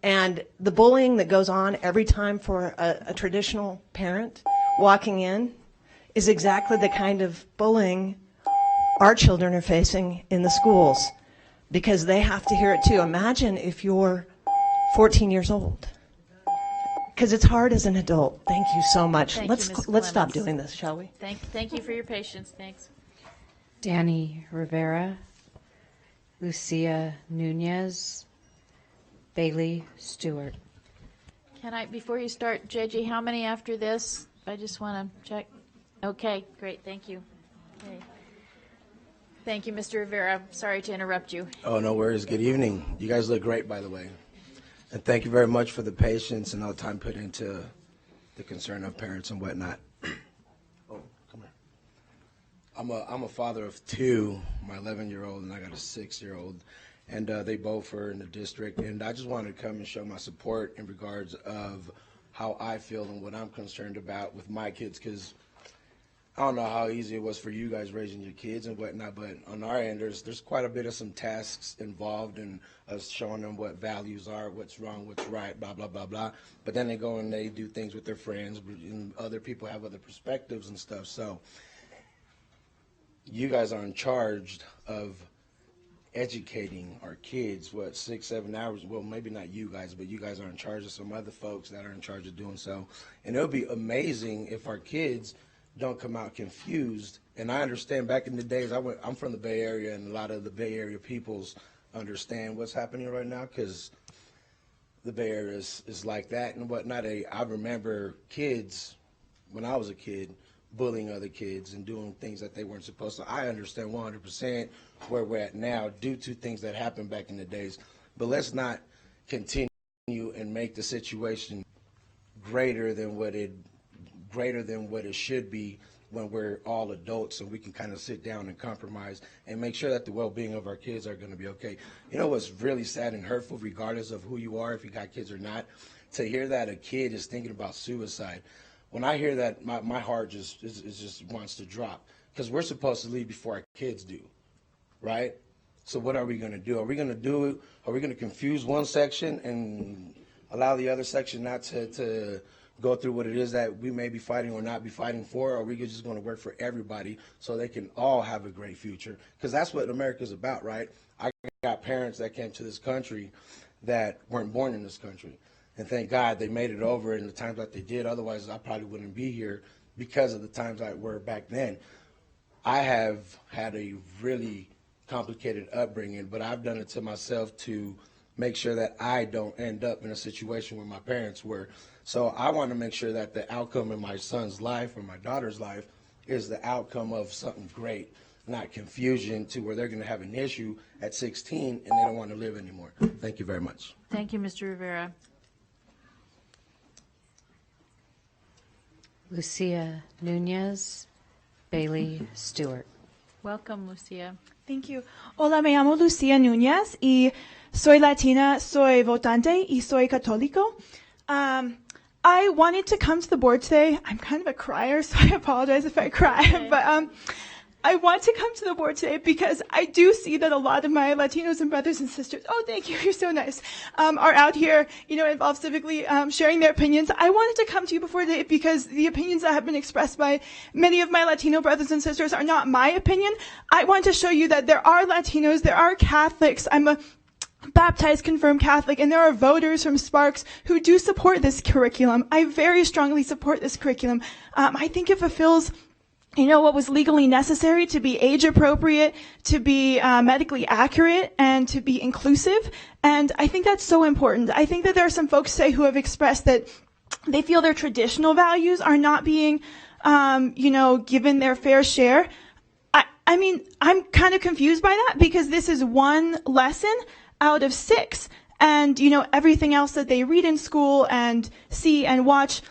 And the bullying that goes on every time for a traditional parent walking in is exactly the kind of bullying our children are facing in the schools because they have to hear it too. Imagine if you're 14 years old. Because it's hard as an adult. Thank you so much. Let's stop doing this, shall we?
Thank you for your patience. Thanks.
Danny Rivera, Lucia Nunez, Bailey Stewart.
Can I, before you start, JJ, how many after this? I just want to check. Okay, great. Thank you. Okay. Thank you, Mr. Rivera. Sorry to interrupt you.
Oh, no worries. Good evening. You guys look great, by the way. And thank you very much for the patience and all the time put into the concern of parents and whatnot. Oh, come here. I'm a father of two, my 11-year-old and I got a 6-year-old, and they both are in the district. And I just wanted to come and show my support in regards of how I feel and what I'm concerned about with my kids, because I don't know how easy it was for you guys raising your kids and whatnot, but on our end, there's quite a bit of some tasks involved in us showing them what values are, what's wrong, what's right, blah, blah, blah, blah. But then they go and they do things with their friends, and other people have other perspectives and stuff. So you guys are in charge of educating our kids, 6-7 hours, well, maybe not you guys, but you guys are in charge of some other folks that are in charge of doing so. And it would be amazing if our kids don't come out confused. And I understand back in the days, I'm from the Bay Area, and a lot of the Bay Area peoples understand what's happening right now because the Bay Area is like that and whatnot. I remember kids, when I was a kid, bullying other kids and doing things that they weren't supposed to. I understand 100% where we're at now due to things that happened back in the days. But let's not continue and make the situation greater than what it should be when we're all adults, and we can kind of sit down and compromise and make sure that the well-being of our kids are going to be okay. You know what's really sad and hurtful, regardless of who you are, if you got kids or not, to hear that a kid is thinking about suicide. When I hear that, my heart just wants to drop, because we're supposed to leave before our kids do, right? So what are we going to do? Are we going to confuse one section and allow the other section not to go through what it is that we may be fighting or not be fighting for? Or are we just going to work for everybody so they can all have a great future? Because that's what America's about, right? I got parents that came to this country that weren't born in this country. And thank God they made it over in the times that they did. Otherwise, I probably wouldn't be here because of the times that were back then. I have had a really complicated upbringing, but I've done it to myself to make sure that I don't end up in a situation where my parents were. So I want to make sure that the outcome in my son's life or my daughter's life is the outcome of something great, not confusion to where they're going to have an issue at 16 and they don't want to live anymore. Thank you very much.
Thank you, Mr. Rivera.
Lucia Nunez, Bailey Stewart.
Welcome, Lucia.
Thank you. Hola, me llamo Lucia Núñez y soy latina, soy votante y soy católico. I wanted to come to the board today. I'm kind of a crier, so I apologize if I cry. Okay. But I want to come to the board today because I do see that a lot of my Latinos and brothers and sisters, oh, thank you, you're so nice, are out here, involved civically, sharing their opinions. I wanted to come to you before today because the opinions that have been expressed by many of my Latino brothers and sisters are not my opinion. I want to show you that there are Latinos, there are Catholics. I'm a baptized, confirmed Catholic, and there are voters from Sparks who do support this curriculum. I very strongly support this curriculum. I think it fulfills what was legally necessary to be age appropriate, to be medically accurate, and to be inclusive. And I think that's so important. I think that there are some folks today who have expressed that they feel their traditional values are not being, given their fair share. I mean, I'm kind of confused by that because this is one lesson out of 6. And, everything else that they read in school and see and watch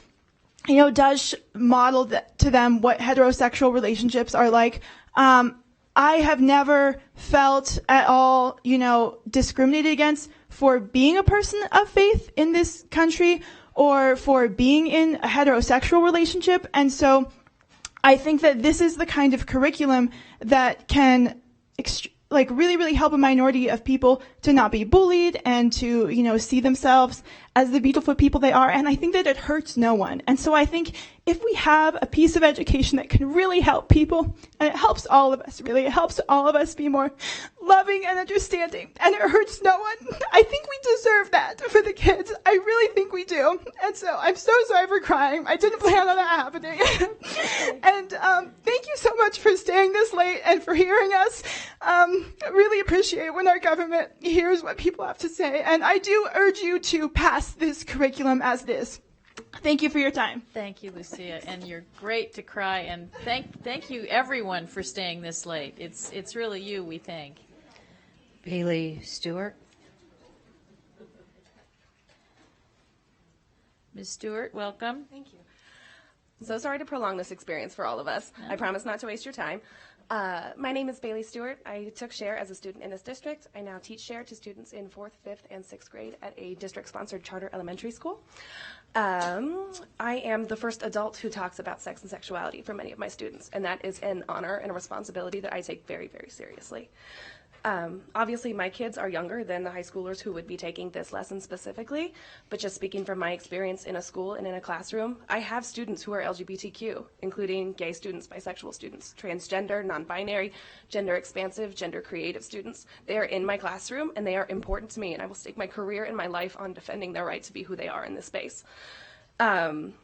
does model to them what heterosexual relationships are like. I have never felt at all, discriminated against for being a person of faith in this country or for being in a heterosexual relationship. And so I think that this is the kind of curriculum that can really, really help a minority of people to not be bullied and to, see themselves as the beautiful people they are. And I think that it hurts no one. And so I think if we have a piece of education that can really help people, and it helps all of us, really, it helps all of us be more loving and understanding, and it hurts no one, I think we deserve that for the kids. I really think we do. And so I'm so sorry for crying. I didn't plan on that happening. And thank you so much for staying this late and for hearing us. I really appreciate when our government hears what people have to say. And I do urge you to pass this curriculum as it is. Thank you for your time.
Thank you, Lucia, and you're great to cry. And thank you, everyone, for staying this late. It's really you we thank.
Bailey Stewart.
Ms. Stewart, welcome.
Thank you. So sorry to prolong this experience for all of us. No. I promise not to waste your time. My name is Bailey Stewart. I took SHARE as a student in this district. I now teach SHARE to students in 4th, 5th, and 6th grade at a district-sponsored charter elementary school. I am the first adult who talks about sex and sexuality for many of my students, and that is an honor and a responsibility that I take very, very seriously. Obviously, my kids are younger than the high schoolers who would be taking this lesson specifically, but just speaking from my experience in a school and in a classroom, I have students who are LGBTQ, including gay students, bisexual students, transgender, non-binary, gender expansive, gender creative students. They are in my classroom, and they are important to me, and I will stake my career and my life on defending their right to be who they are in this space. And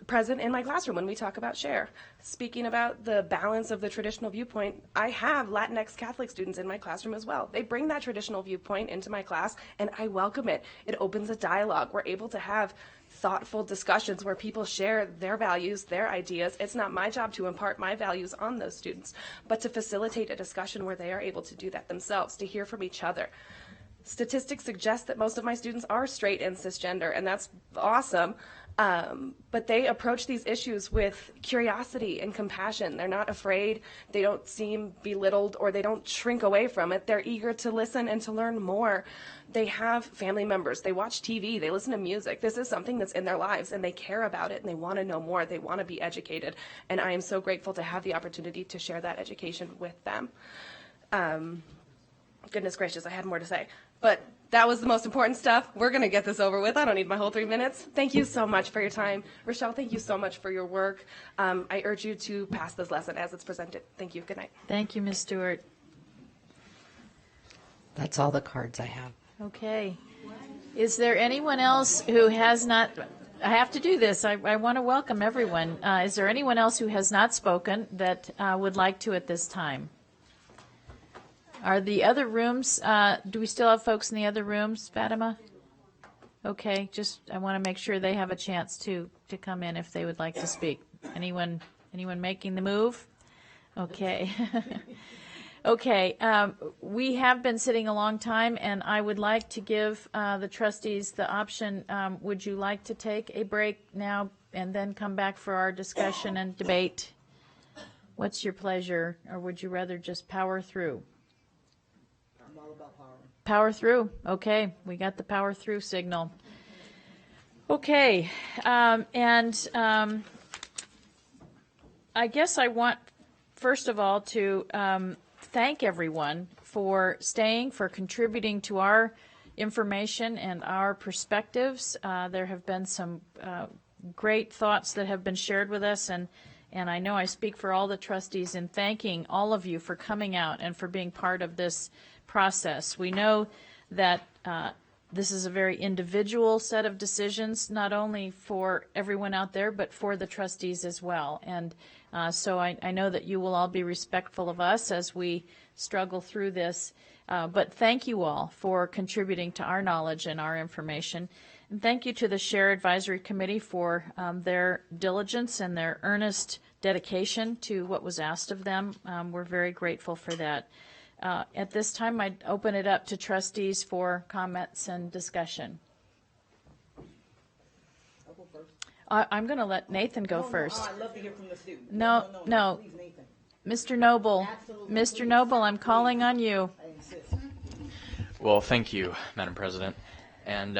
present in my classroom when we talk about share. Speaking about the balance of the traditional viewpoint, I have Latinx Catholic students in my classroom as well. They bring that traditional viewpoint into my class, and I welcome it. It opens a dialogue. We're able to have thoughtful discussions where people share their values, their ideas. It's not my job to impart my values on those students, but to facilitate a discussion where they are able to do that themselves, to hear from each other. Statistics suggest that most of my students are straight and cisgender, and that's awesome. But they approach these issues with curiosity and compassion. They're not afraid. They don't seem belittled, or they don't shrink away from it. They're eager to listen and to learn more. They have family members. They watch TV. They listen to music. This is something that's in their lives, and they care about it, and they want to know more. They want to be educated. And I am so grateful to have the opportunity to share that education with them. Goodness gracious, I had more to say. But that was the most important stuff. We're going to get this over with. I don't need my whole 3 minutes. Thank you so much for your time. Rochelle, thank you so much for your work. I urge you to pass this lesson as it's presented. Thank you. Good night.
Thank you, Ms. Stewart.
That's all the cards I have.
Okay. Is there anyone else who has not, I have to do this. I want to welcome everyone. Is there anyone else who has not spoken that would like to at this time? Are the other rooms, do we still have folks in the other rooms, Fatima? Okay, just, I want to make sure they have a chance to come in if they would like to speak. Anyone making the move? Okay. Okay, we have been sitting a long time, and I would like to give the trustees the option. Would you like to take a break now and then come back for our discussion and debate? What's your pleasure, or would you rather just power through? Power through. Okay, we got the power through signal. Okay, I guess I want, first of all, to thank everyone for staying, for contributing to our information and our perspectives. There have been some great thoughts that have been shared with us, and I know I speak for all the trustees in thanking all of you for coming out and for being part of this process. We know that this is a very individual set of decisions, not only for everyone out there, but for the trustees as well. And so I know that you will all be respectful of us as we struggle through this. But thank you all for contributing to our knowledge and our information. And thank you to the Share Advisory Committee for their diligence and their earnest dedication to what was asked of them. We're very grateful for that. At this time, I'd open it up to trustees for comments and discussion.
I'll go first.
I'm going to let Nathan go first.
I'd love to hear from the student.
No.
Please, Nathan.
Mr. Noble.
Absolutely.
Mr. Noble, I'm calling on you.
I insist.
Well, thank you, Madam President. And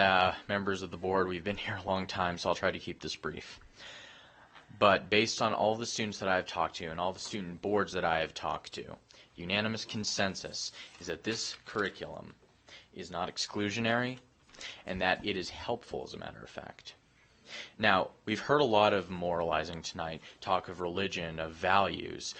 members of the board, we've been here a long time, so I'll try to keep this brief. But based on all the students that I've talked to and all the student boards that I have talked to, unanimous consensus is that this curriculum is not exclusionary and that it is helpful, as a matter of fact. Now, we've heard a lot of moralizing tonight, talk of religion, of values,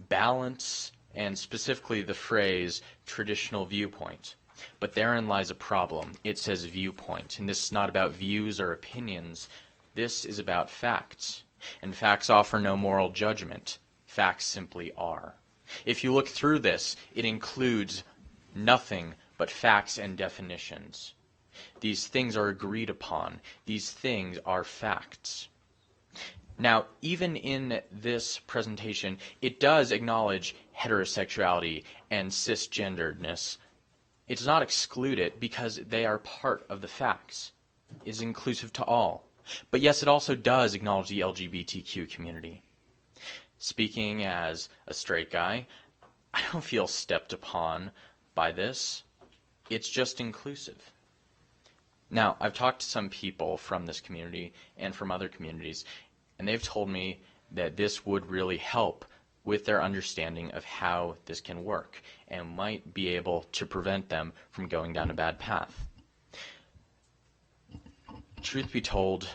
balance, and specifically the phrase traditional viewpoint. But therein lies a problem. It says viewpoint, and this is not about views or opinions. This is about facts, and facts offer no moral judgment. Facts simply are. If you look through this, it includes nothing but facts and definitions. These things are agreed upon. These things are facts. Now, even in this presentation, it does acknowledge heterosexuality and cisgenderedness. It does not exclude it because they are part of the facts. It is inclusive to all. But yes, it also does acknowledge the LGBTQ community. Speaking as a straight guy, I don't feel stepped upon by this. It's just inclusive. Now, I've talked to some people from this community and from other communities, and they've told me that this would really help with their understanding of how this can work and might be able to prevent them from going down a bad path. Truth be told,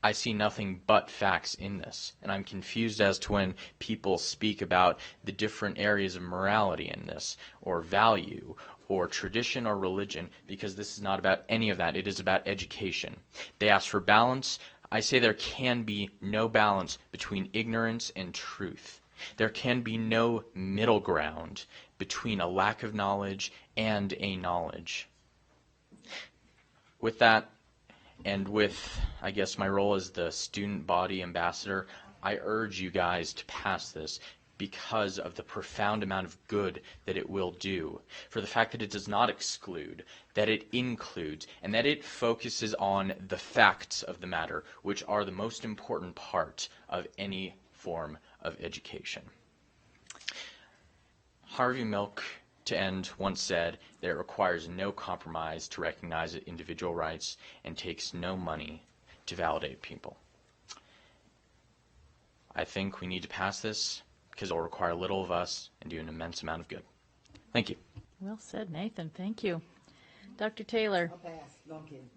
I see nothing but facts in this, and I'm confused as to when people speak about the different areas of morality in this, or value, or tradition or religion, because this is not about any of that. It is about education. They ask for balance. I say there can be no balance between ignorance and truth. There can be no middle ground between a lack of knowledge and a knowledge. With that, and with, I guess, my role as the student body ambassador, I urge you guys to pass this because of the profound amount of good that it will do, for the fact that it does not exclude, that it includes, and that it focuses on the facts of the matter, which are the most important part of any form of education. Harvey Milk, to end, once said that it requires no compromise to recognize individual rights and takes no money to validate people. I think we need to pass this because it will require little of us and do an immense amount of good. Thank you.
Well said, Nathan. Thank you. Dr. Taylor.
I'll pass. No, I'm kidding.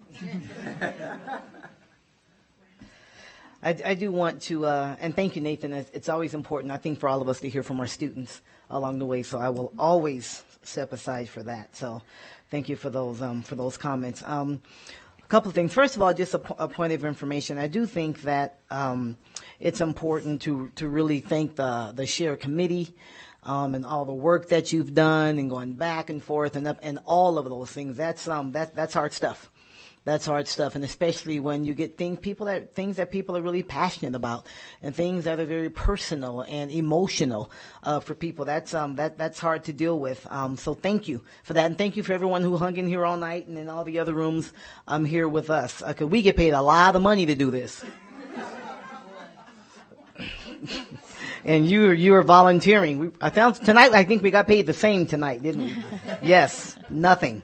I do want to, and thank you, Nathan. It's always important, I think, for all of us to hear from our students along the way. So I will always step aside for that. So thank you for those comments. A couple of things. First of all, just a point of information. I do think that it's important to really thank the SHARE committee and all the work that you've done and going back and forth and up and all of those things. That's hard stuff. That's hard stuff, and especially when you get things that people are really passionate about, and things that are very personal and emotional for people. That's hard to deal with. So thank you for that, and thank you for everyone who hung in here all night and in all the other rooms here with us. 'Cause we get paid a lot of money to do this, and you are volunteering. I found tonight. I think we got paid the same tonight, didn't we? Yes, nothing.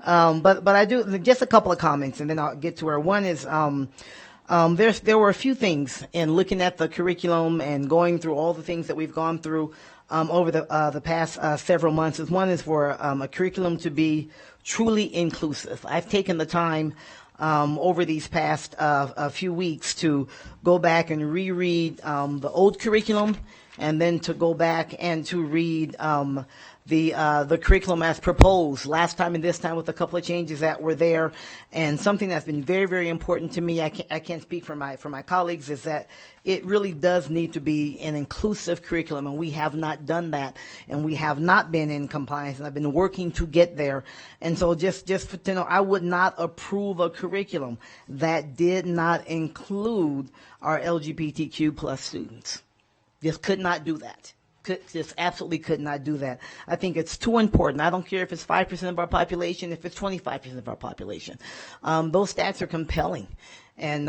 But I do just a couple of comments, and then I'll get to where one is. There were a few things in looking at the curriculum and going through all the things that we've gone through over the past several months. One is for a curriculum to be truly inclusive. I've taken the time over these past a few weeks to go back and reread the old curriculum, and then to go back and to read the curriculum as proposed last time and this time, with a couple of changes that were there. And something that's been very, very important to me, I can't speak for my colleagues, is that it really does need to be an inclusive curriculum, and we have not done that, and we have not been in compliance, and I've been working to get there. And so just to know, I would not approve a curriculum that did not include our LGBTQ plus students. Just could not do that. Just absolutely could not do that. I think it's too important. I don't care if it's 5% of our population, if it's 25% of our population. Those stats are compelling. And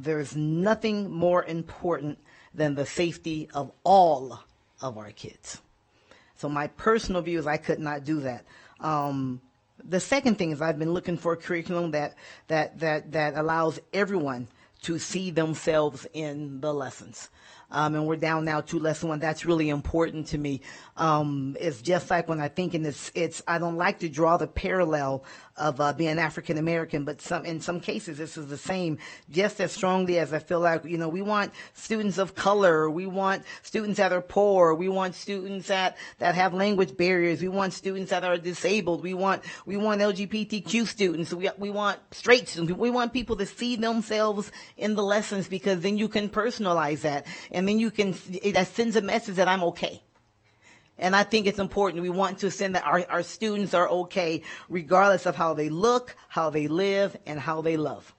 there's nothing more important than the safety of all of our kids. So my personal view is I could not do that. The second thing is I've been looking for a curriculum that allows everyone to see themselves in the lessons. And we're down now to lesson one. That's really important to me. It's just like when I think I don't like to draw the parallel of being African American, but in some cases this is the same, just as strongly as I feel like, we want students of color, we want students that are poor, we want students that have language barriers, we want students that are disabled, we want LGBTQ students, we want straight students, we want people to see themselves in the lessons, because then you can personalize that, and then that sends a message that I'm okay. And I think it's important. We want to send that our students are okay, regardless of how they look, how they live, and how they love.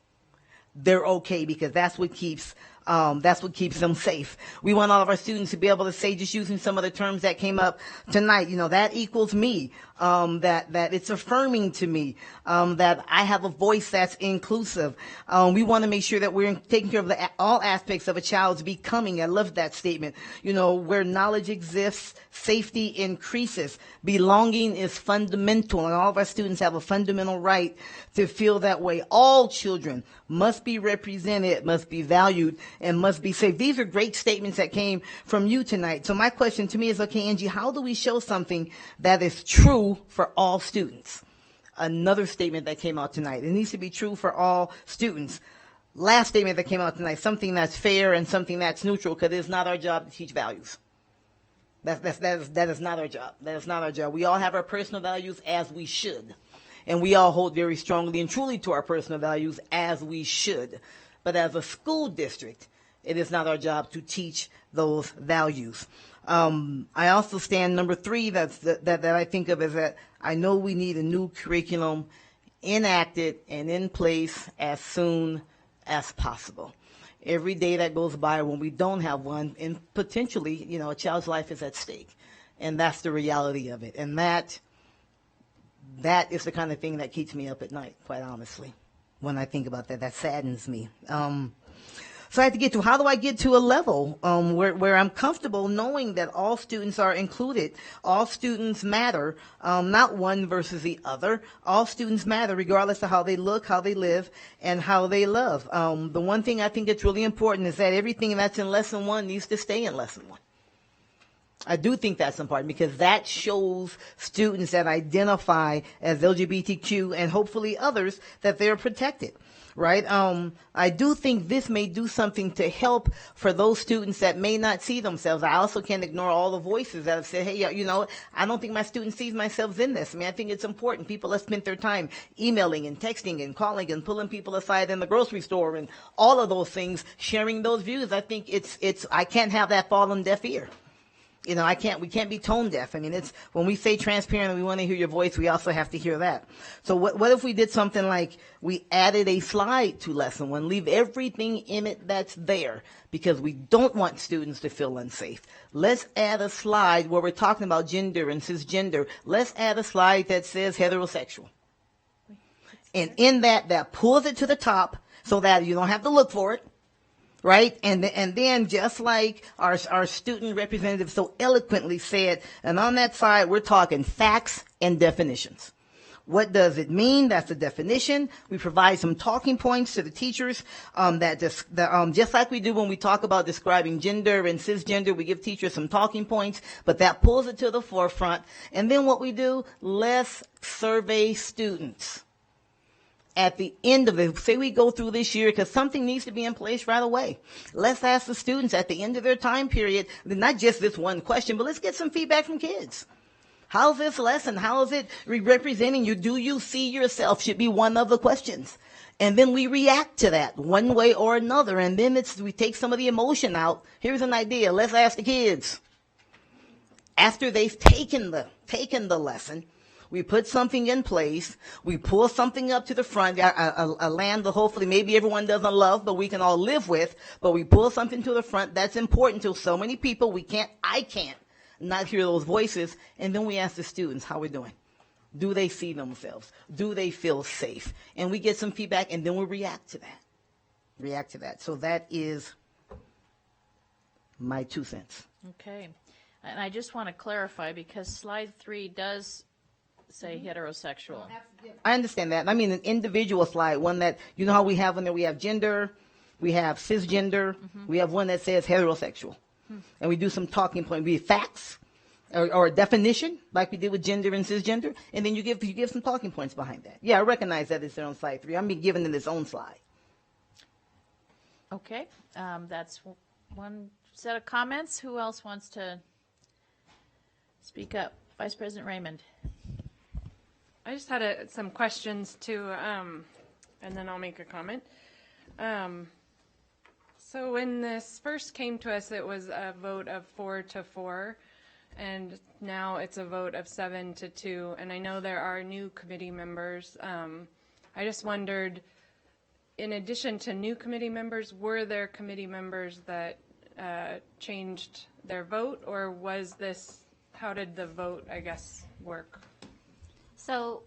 They're okay, because that's what keeps them safe. We want all of our students to be able to say, just using some of the terms that came up tonight, that equals me, that it's affirming to me, that I have a voice that's inclusive. We want to make sure that we're taking care of all aspects of a child's becoming. I love that statement. Where knowledge exists, safety increases. Belonging is fundamental, and all of our students have a fundamental right to feel that way. All children must be represented, must be valued, and must be safe. These are great statements that came from you tonight. So my question to me is, okay, Angie, how do we show something that is true for all students? Another statement that came out tonight. It needs to be true for all students. Last statement that came out tonight, something that's fair and something that's neutral, because it is not our job to teach values. That is not our job. That is not our job. We all have our personal values, as we should. And we all hold very strongly and truly to our personal values, as we should. But as a school district, it is not our job to teach those values. I also stand number 3 that I think of as that I know we need a new curriculum enacted and in place as soon as possible. Every day that goes by when we don't have one, and potentially, a child's life is at stake. And that's the reality of it. And that is the kind of thing that keeps me up at night, quite honestly. When I think about that, that saddens me. So I have to get to, how do I get to a level where I'm comfortable knowing that all students are included, all students matter, not one versus the other. All students matter regardless of how they look, how they live, and how they love. The one thing I think that's really important is that everything that's in Lesson 1 needs to stay in Lesson 1. I do think that's important because that shows students that identify as LGBTQ and hopefully others that they're protected. Right? I do think this may do something to help for those students that may not see themselves. I also can't ignore all the voices that have said, hey, I don't think my student sees myself in this. I mean, I think it's important. People have spent their time emailing and texting and calling and pulling people aside in the grocery store and all of those things, sharing those views. I think I can't have that fall on deaf ear. We can't be tone deaf. I mean, when we say transparent and we want to hear your voice, we also have to hear that. So what if we did something like we added a slide to Lesson 1, leave everything in it that's there because we don't want students to feel unsafe. Let's add a slide where we're talking about gender and cisgender. Let's add a slide that says heterosexual. And in that pulls it to the top so that you don't have to look for it. Right? And then just like our student representative so eloquently said, and on that side, we're talking facts and definitions. What does it mean? That's the definition. We provide some talking points to the teachers, just like we do when we talk about describing gender and cisgender, we give teachers some talking points, but that pulls it to the forefront. And then what we do, let's survey students. At the end of it, say we go through this year, because something needs to be in place right away. Let's ask the students at the end of their time period, not just this one question, but let's get some feedback from kids. How's this lesson? How is it representing you? Do you see yourself? Should be one of the questions. And then we react to that one way or another. And then we take some of the emotion out. Here's an idea. Let's ask the kids. After they've taken the lesson, we put something in place. We pull something up to the front, a land that hopefully maybe everyone doesn't love, but we can all live with. But we pull something to the front that's important to so many people. I can't not hear those voices. And then we ask the students, how are we doing? Do they see themselves? Do they feel safe? And we get some feedback, and then we react to that. So that is my 2 cents.
Okay. And I just want to clarify, because slide 3 does say heterosexual.
I understand that. I mean, an individual slide, one that, you know how we have one that we have gender, we have cisgender, we have one that says heterosexual. And we do some talking point, be facts or a definition, like we did with gender and cisgender, and then you give some talking points behind that. Yeah, I recognize that it's there on slide 3. I'm being given in its own slide.
Okay, that's one set of comments. Who else wants to speak up? Vice President Raymond.
I just had some questions too, and then I'll make a comment. So when this first came to us, it was a vote of 4-4, and now it's a vote of 7-2. And I know there are new committee members. I just wondered, in addition to new committee members, were there committee members that changed their vote, or how did the vote, I guess, work?
So,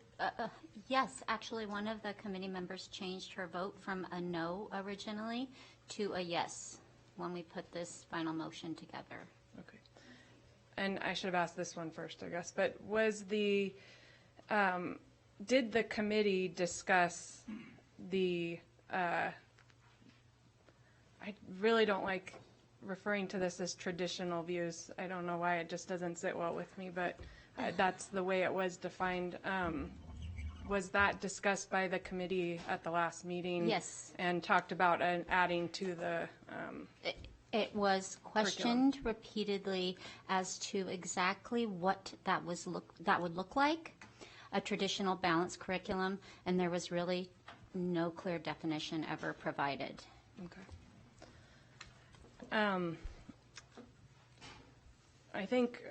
yes, actually one of the committee members changed her vote from a no originally to a yes when we put this final motion together.
Okay. And I should have asked this one first, I guess, but did the committee discuss I really don't like referring to this as traditional views. I don't know why, it just doesn't sit well with me, but that's the way it was defined. Was that discussed by the committee at the last meeting?
Yes.
And talked about adding to the
It was questioned repeatedly as to exactly what that would look like. a traditional balanced curriculum, and there was really no clear definition ever provided.
Okay. I think,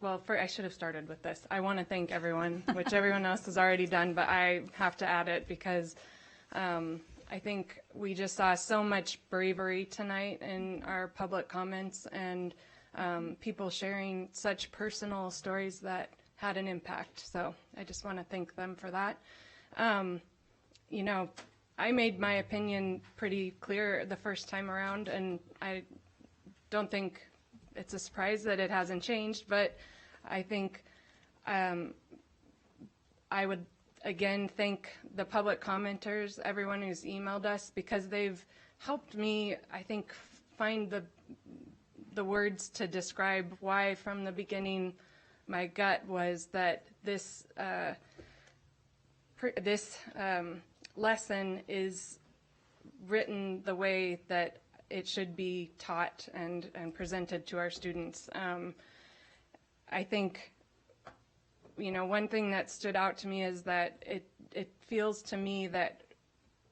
well, I should have started with this. I want to thank everyone, which everyone else has already done, but I have to add it because I think we just saw so much bravery tonight in our public comments and people sharing such personal stories that had an impact. So I just want to thank them for that. You know, I made my opinion pretty clear the first time around, and I don't think it's a surprise that it hasn't changed, but I think I would again thank the public commenters, everyone who's emailed us, because they've helped me, I think, find the words to describe why from the beginning my gut was that this lesson is written the way that it should be taught and presented to our students. I think, you know, one thing that stood out to me is that it feels to me that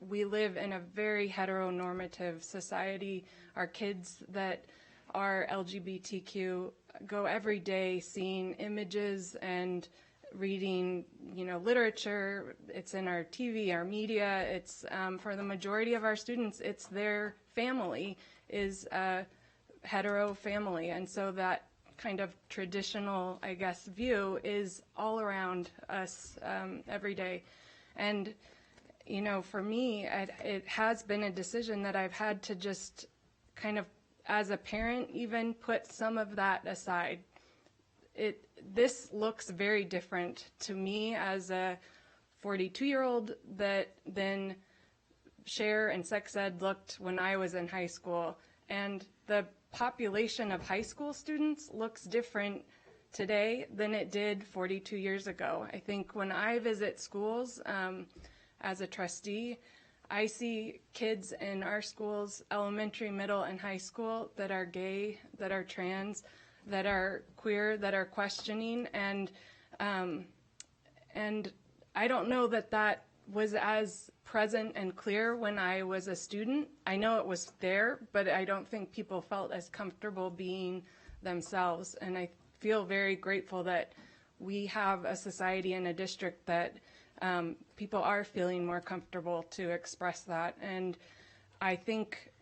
we live in a very heteronormative society. Our kids that are LGBTQ go every day seeing images and reading, you know, literature. It's in our TV, our media. It's for the majority of our students, it's their family is a hetero family, and so that kind of traditional, I guess, view is all around us every day. And you know, for me, it has been a decision that I've had to just kind of, as a parent, even put some of that aside. This looks very different to me as a 42-year-old than Share and sex ed looked when I was in high school. And the population of high school students looks different today than it did 42 years ago. I think when I visit schools as a trustee, I see kids in our schools, elementary, middle, and high school, that are gay, that are trans, that are queer, that are questioning, and I don't know that that was as present and clear when I was a student. I know it was there, but I don't think people felt as comfortable being themselves, and I feel very grateful that we have a society and a district that people are feeling more comfortable to express that. And I think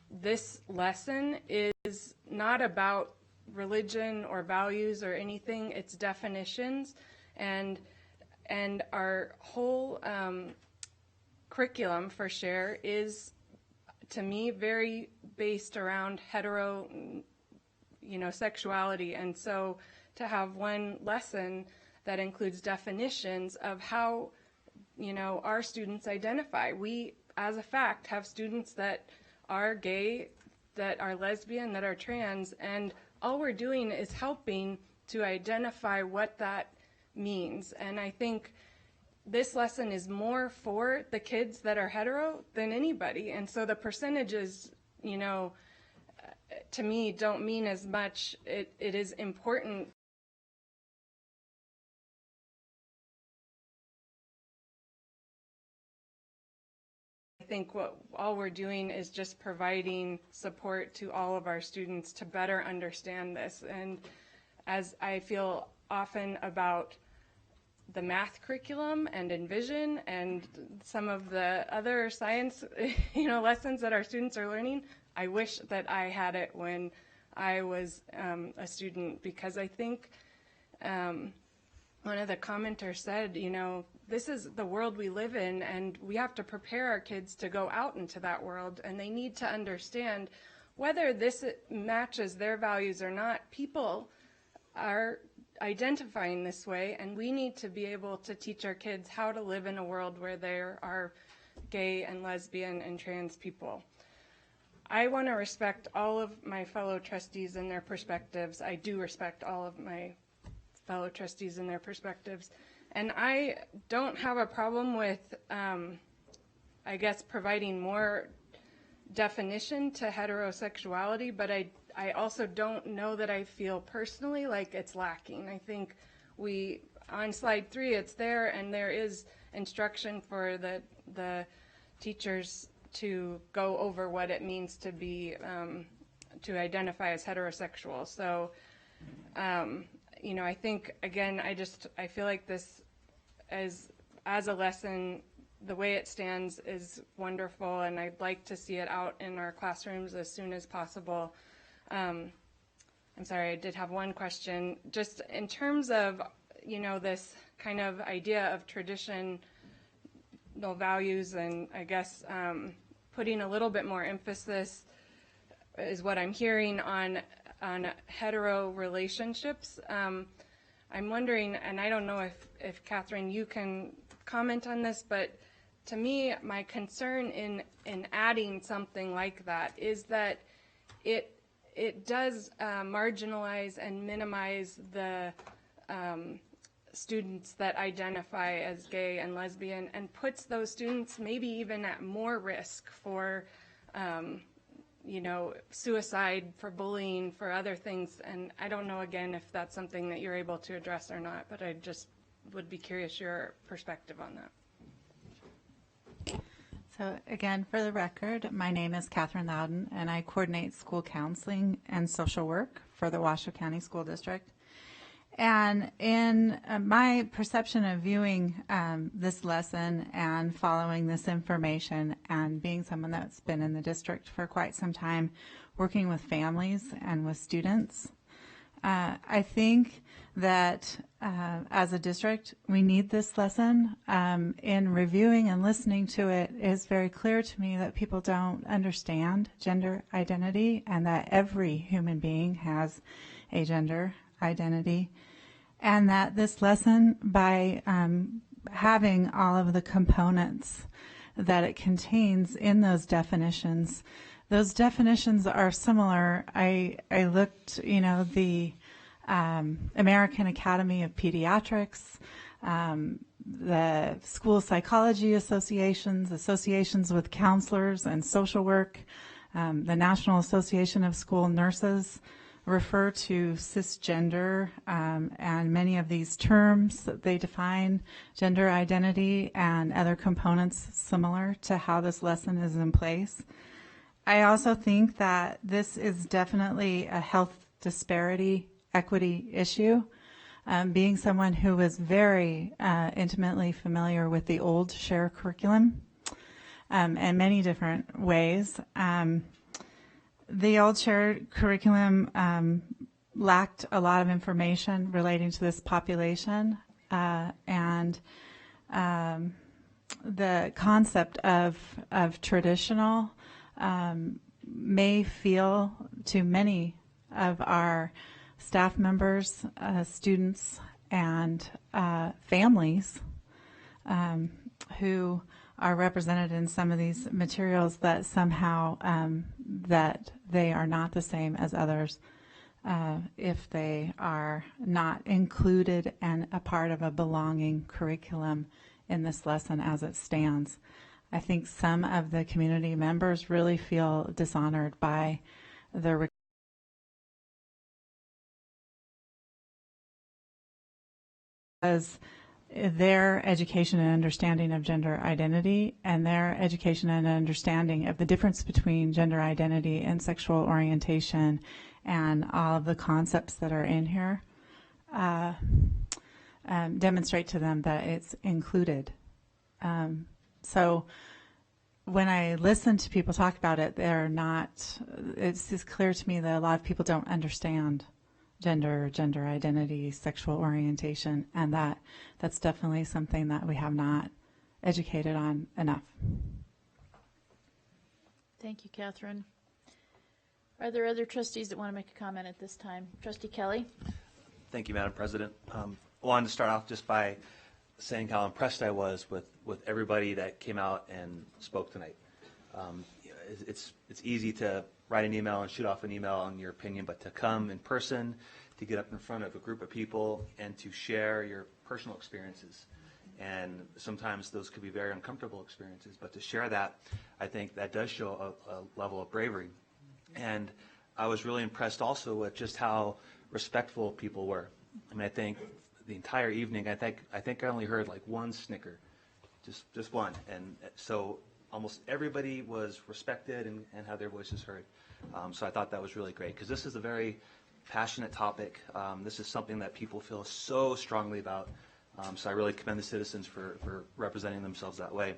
this lesson is not about religion or values or anything. It's definitions, and our whole curriculum for Share is, to me, very based around hetero, you know, sexuality. And so to have one lesson that includes definitions of how, you know, our students identify. We, as a fact, have students that are gay, that are lesbian, that are trans, and all we're doing is helping to identify what that means. And I think this lesson is more for the kids that are hetero than anybody. And so the percentages, you know, to me don't mean as much. It is important. I think all we're doing is just providing support to all of our students to better understand this. And as I feel often about the math curriculum and Envision and some of the other science, you know, lessons that our students are learning, I wish that I had it when I was a student, because I think one of the commenters said, you know, this is the world we live in, and we have to prepare our kids to go out into that world, and they need to understand whether this matches their values or not. People are identifying this way, and we need to be able to teach our kids how to live in a world where there are gay and lesbian and trans people. I want to respect all of my fellow trustees and their perspectives. I do respect all of my fellow trustees and their perspectives. And I don't have a problem with, I guess, providing more definition to heterosexuality, but I also don't know that I feel personally like it's lacking. I think on slide 3, it's there, and there is instruction for the teachers to go over what it means to be, to identify as heterosexual. So, you know, I think, again, I feel like this as a lesson, the way it stands is wonderful, and I'd like to see it out in our classrooms as soon as possible. I'm sorry, I did have one question. Just in terms of, you know, this kind of idea of traditional values, and I guess putting a little bit more emphasis is what I'm hearing on hetero relationships. I'm wondering, and I don't know if Catherine, you can comment on this, but to me, my concern in adding something like that is that it does marginalize and minimize the students that identify as gay and lesbian, and puts those students maybe even at more risk for you know, suicide, for bullying, for other things. And I don't know, again, if that's something that you're able to address or not, but I just would be curious your perspective on that.
So again, for the record, my name is Catherine Loudon, and I coordinate school counseling and social work for the Washoe County School District. And in my perception of viewing this lesson and following this information, and being someone that's been in the district for quite some time, working with families and with students, I think that as a district, we need this lesson. In reviewing and listening to it, it's very clear to me that people don't understand gender identity, and that every human being has a gender identity, and that this lesson, by having all of the components that it contains in those definitions are similar. I looked, you know, the American Academy of Pediatrics, the school psychology associations with counselors and social work, the National Association of School Nurses refer to cisgender, and many of these terms that they define gender identity and other components similar to how this lesson is in place. I also think that this is definitely a health disparity equity issue. Being someone who was very intimately familiar with the old SHARE curriculum in many different ways, the old SHARE curriculum lacked a lot of information relating to this population, and the concept of traditional may feel to many of our staff members, students, and families who are represented in some of these materials, that somehow that they are not the same as others if they are not included and a part of a belonging curriculum in this lesson as it stands. I think some of the community members really feel dishonored by the because their education and understanding of gender identity, and their education and understanding of the difference between gender identity and sexual orientation and all of the concepts that are in here demonstrate to them that it's included. So when I listen to people talk about it, it's just clear to me that a lot of people don't understand gender identity, sexual orientation, and that's definitely something that we have not educated on enough.
Thank you, Catherine. Are there other trustees that want to make a comment at this time? Trustee Kelly?
Thank you, Madam President. I wanted to start off just by saying how impressed I was with everybody that came out and spoke tonight. It's easy to write an email and shoot off an email on your opinion, but to come in person, to get up in front of a group of people and to share your personal experiences. And sometimes those could be very uncomfortable experiences, but to share that, I think that does show a level of bravery. And I was really impressed also with just how respectful people were. I mean, I think the entire evening, I think I only heard like one snicker, just one. And so almost everybody was respected and had their voices heard. So I thought that was really great because this is a very passionate topic. This is something that people feel so strongly about. So I really commend the citizens for representing themselves that way.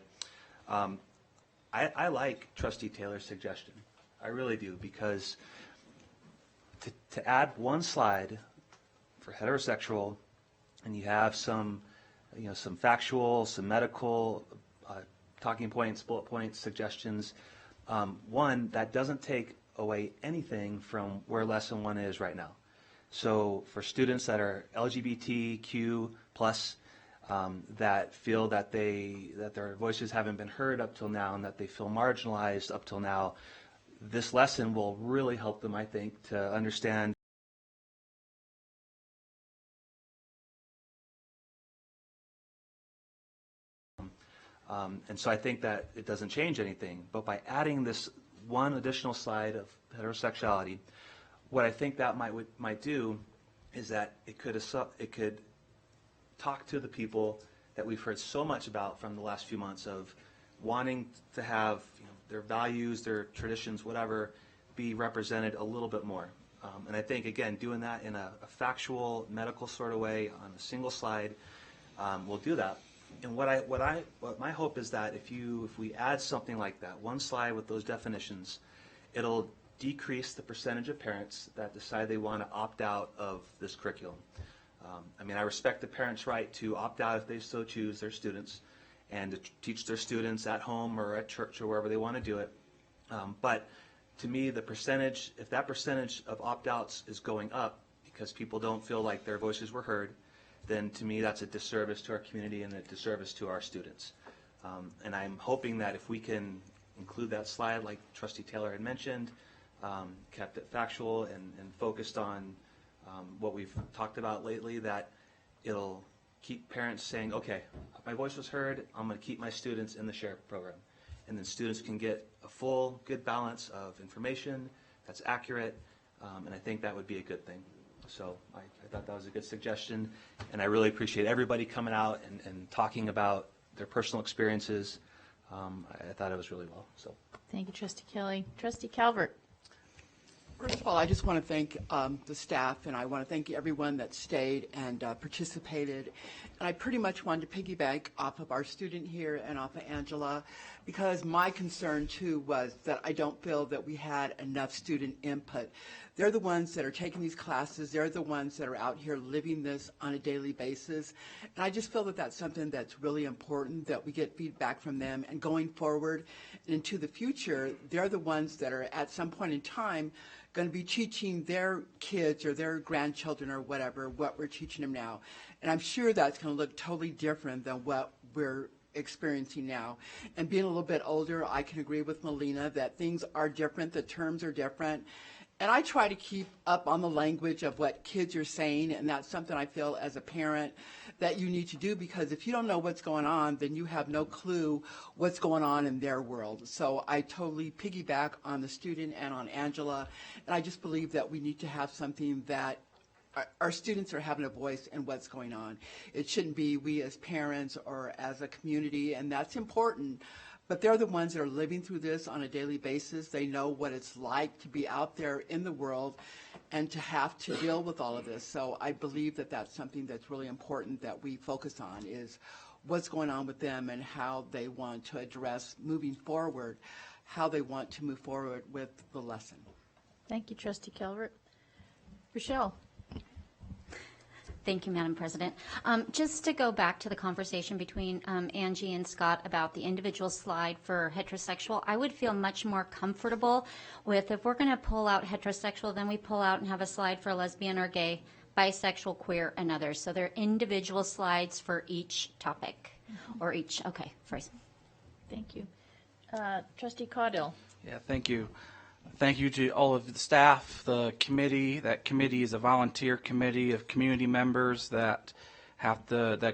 I like Trustee Taylor's suggestion. I really do, because to add one slide for heterosexual, and you have some factual, some medical talking points, bullet points, suggestions. One, that doesn't take away anything from where lesson 1 is right now. So for students that are LGBTQ plus, that feel that their voices haven't been heard up till now and that they feel marginalized up till now, this lesson will really help them, I think, to understand and so I think that it doesn't change anything. But by adding this one additional slide of heterosexuality, what I think that might do is that it could talk to the people that we've heard so much about from the last few months of wanting to have their values, their traditions, whatever, be represented a little bit more. And I think, again, doing that in a factual, medical sort of way on a single slide will do that. And what my hope is that if we add something like that, one slide with those definitions, it'll decrease the percentage of parents that decide they want to opt out of this curriculum. I mean, I respect the parents' right to opt out if they so choose, their students, and to teach their students at home or at church or wherever they want to do it. But to me, if that percentage of opt-outs is going up because people don't feel like their voices were heard, then to me that's a disservice to our community and a disservice to our students. And I'm hoping that if we can include that slide like Trustee Taylor had mentioned, kept it factual and focused on what we've talked about lately, that it'll keep parents saying, okay, my voice was heard, I'm going to keep my students in the SHARE program. And then students can get a full, good balance of information that's accurate, and I think that would be a good thing. So I thought that was a good suggestion, and I really appreciate everybody coming out and talking about their personal experiences. I thought it was really well. So
Thank you, Trustee Kelly. Trustee Calvert.
First of all, I just want to thank the staff, and I want to thank everyone that stayed and participated. And I pretty much wanted to piggyback off of our student here and off of Angela, because my concern, too, was that I don't feel that we had enough student input. They're the ones that are taking these classes. They're the ones that are out here living this on a daily basis. And I just feel that that's something that's really important, that we get feedback from them. And going forward into the future, they're the ones that are at some point in time going to be teaching their kids or their grandchildren or whatever what we're teaching them now. And I'm sure that's going to look totally different than what we're experiencing now. And being a little bit older, I can agree with Melina that things are different, the terms are different. And I try to keep up on the language of what kids are saying, and that's something I feel as a parent that you need to do, because if you don't know what's going on, then you have no clue what's going on in their world. So I totally piggyback on the student and on Angela, and I just believe that we need to have something that our students are having a voice in what's going on. It shouldn't be we as parents or as a community, and that's important. But they're the ones that are living through this on a daily basis. They know what it's like to be out there in the world and to have to deal with all of this. So I believe that that's something that's really important that we focus on, is what's going on with them and how they want to address moving forward, how they want to move forward with the lesson.
Thank you, Trustee Calvert. Rochelle.
Thank you, Madam President. Just to go back to the conversation between Angie and Scott about the individual slide for heterosexual, I would feel much more comfortable with, if we're going to pull out heterosexual, then we pull out and have a slide for lesbian or gay, bisexual, queer, and others. So they're individual slides for each topic, or each, okay, first.
Thank you. Trustee Caudill.
Yeah, thank you. Thank you to all of the staff, the committee. That committee is a volunteer committee of community members that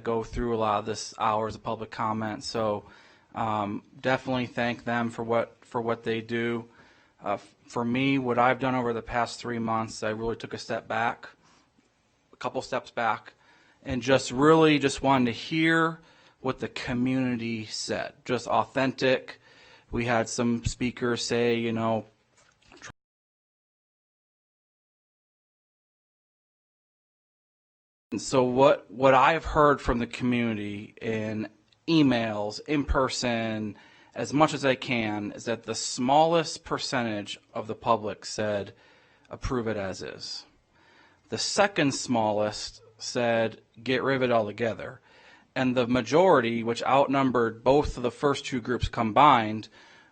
go through a lot of this hours of public comment. So definitely thank them for what they do. For me, what I've done over the past 3 months, I really took a couple steps back, and just really just wanted to hear what the community said, just authentic. We had some speakers say, you know, and so what I've heard from the community in emails, in person, as much as I can, is that the smallest percentage of the public said approve it as is. The second smallest said get rid of it altogether. And the majority, which outnumbered both of the first two groups combined,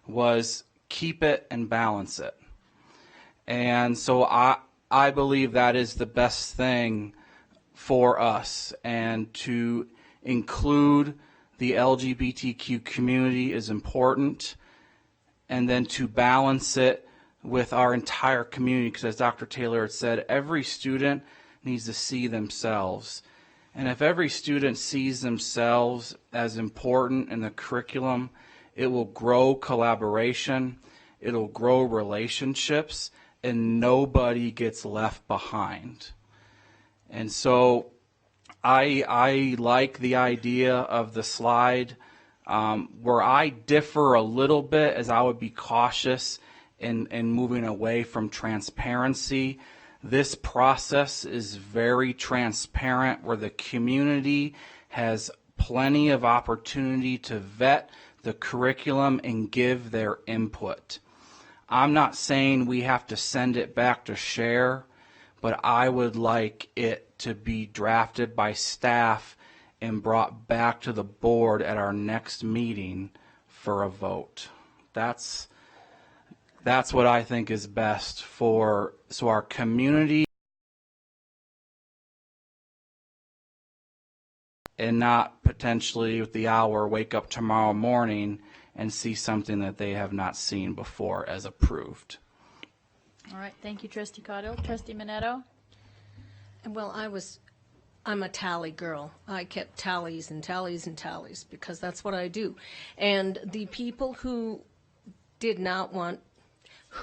was keep it and balance it. And so I believe that is the best thing for us, and to include the LGBTQ community is important, and then to balance it with our entire community, because as Dr. Taylor had said, every student needs to see themselves. And if every student sees themselves as important in the curriculum, it will grow collaboration, it'll grow relationships, and nobody gets left behind. And so I like the idea of the slide. Where I differ a little bit is I would be cautious in moving away from transparency. This process is very transparent, where the community has plenty of opportunity to vet the curriculum and give their input. I'm not saying we have to send it back to share, but I would like it to be drafted by staff and brought back to the board at our next meeting for a vote. That's what I think is best so our community, and not potentially with the hour wake up tomorrow morning and see something that they have not seen before as approved.
All right, thank you, Trustee Caudill. Trustee Minetto?
Well, I'm a tally girl. I kept tallies and tallies and tallies because that's what I do. And the people who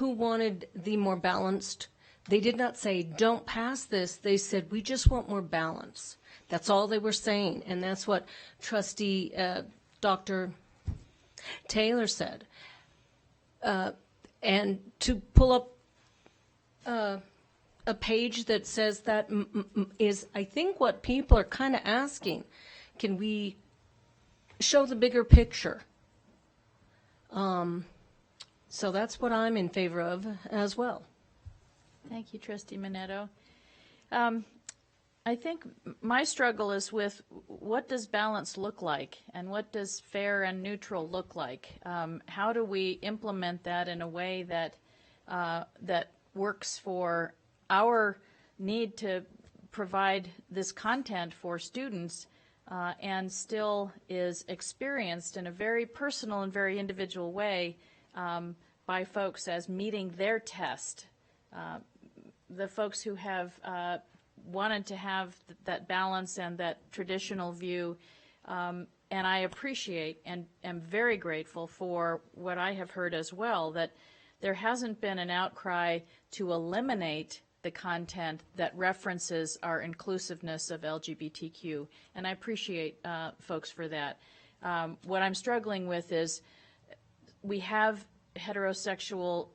wanted the more balanced, they did not say, don't pass this. They said, we just want more balance. That's all they were saying. And that's what Trustee Dr. Taylor said. And to pull up a page that says that is, I think, what people are kind of asking. Can we show the bigger picture? So that's what I'm in favor of as well.
Thank you, Trustee Minetto. I think my struggle is with what does balance look like, and what does fair and neutral look like? How do we implement that in a way that that works for our need to provide this content for students and still is experienced in a very personal and very individual way by folks as meeting their test. The folks who have wanted to have that balance and that traditional view, and I appreciate and am very grateful for what I have heard as well, that there hasn't been an outcry to eliminate the content that references our inclusiveness of LGBTQ, and I appreciate folks for that. What I'm struggling with is we have heterosexual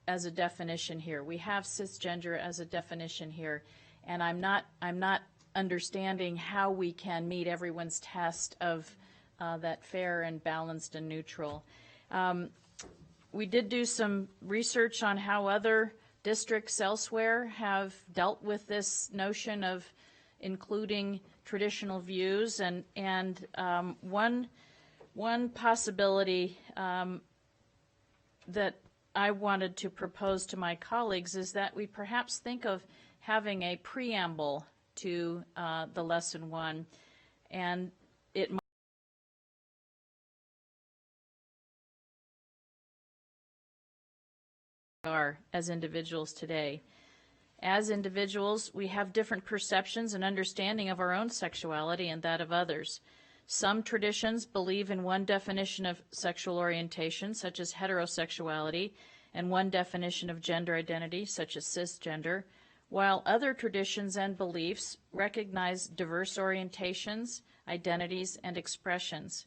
as a definition here. We have cisgender as a definition here, and I'm not understanding how we can meet everyone's test of that fair and balanced and neutral. We did do some research on how other districts elsewhere have dealt with this notion of including traditional views, and one possibility that I wanted to propose to my colleagues is that we perhaps think of having a preamble to the lesson one, and it might are as individuals today. As individuals, we have different perceptions and understanding of our own sexuality and that of others. Some traditions believe in one definition of sexual orientation, such as heterosexuality, and one definition of gender identity, such as cisgender, while other traditions and beliefs recognize diverse orientations, identities, and expressions.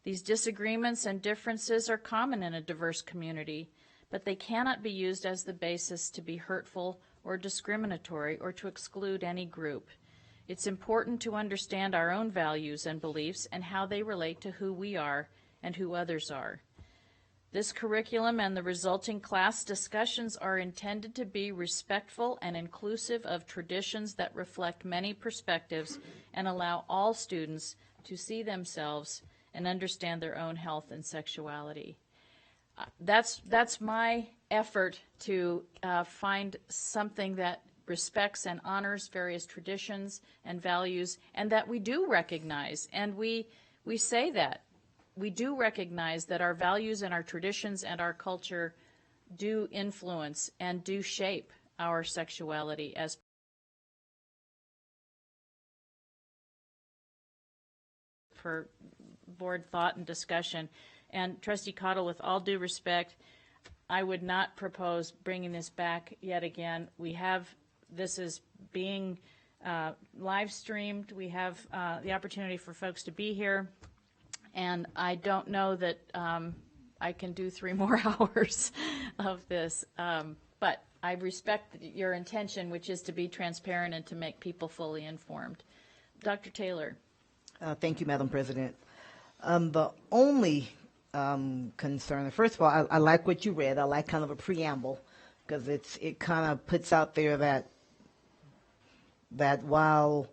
These disagreements and differences are common in a diverse community, but they cannot be used as the basis to be hurtful or discriminatory or to exclude any group. It's important to understand our own values and beliefs and how they relate to who we are and who others are. This curriculum and the resulting class discussions are intended to be respectful and inclusive of traditions that reflect many perspectives and allow all students to see themselves and understand their own health and sexuality. That's my effort to find something that respects and honors various traditions and values, and that we do recognize, and we say that. We do recognize that our values and our traditions and our culture do influence and do shape our sexuality as for board thought and discussion. And Trustee Cottle, with all due respect, I would not propose bringing this back yet again. This is being live streamed. We have the opportunity for folks to be here. And I don't know that I can do 3 more hours of this. But I respect your intention, which is to be transparent and to make people fully informed. Dr. Taylor.
Thank you, Madam President. The only concern, first of all, I like what you read. I like kind of a preamble, because it kind of puts out there that while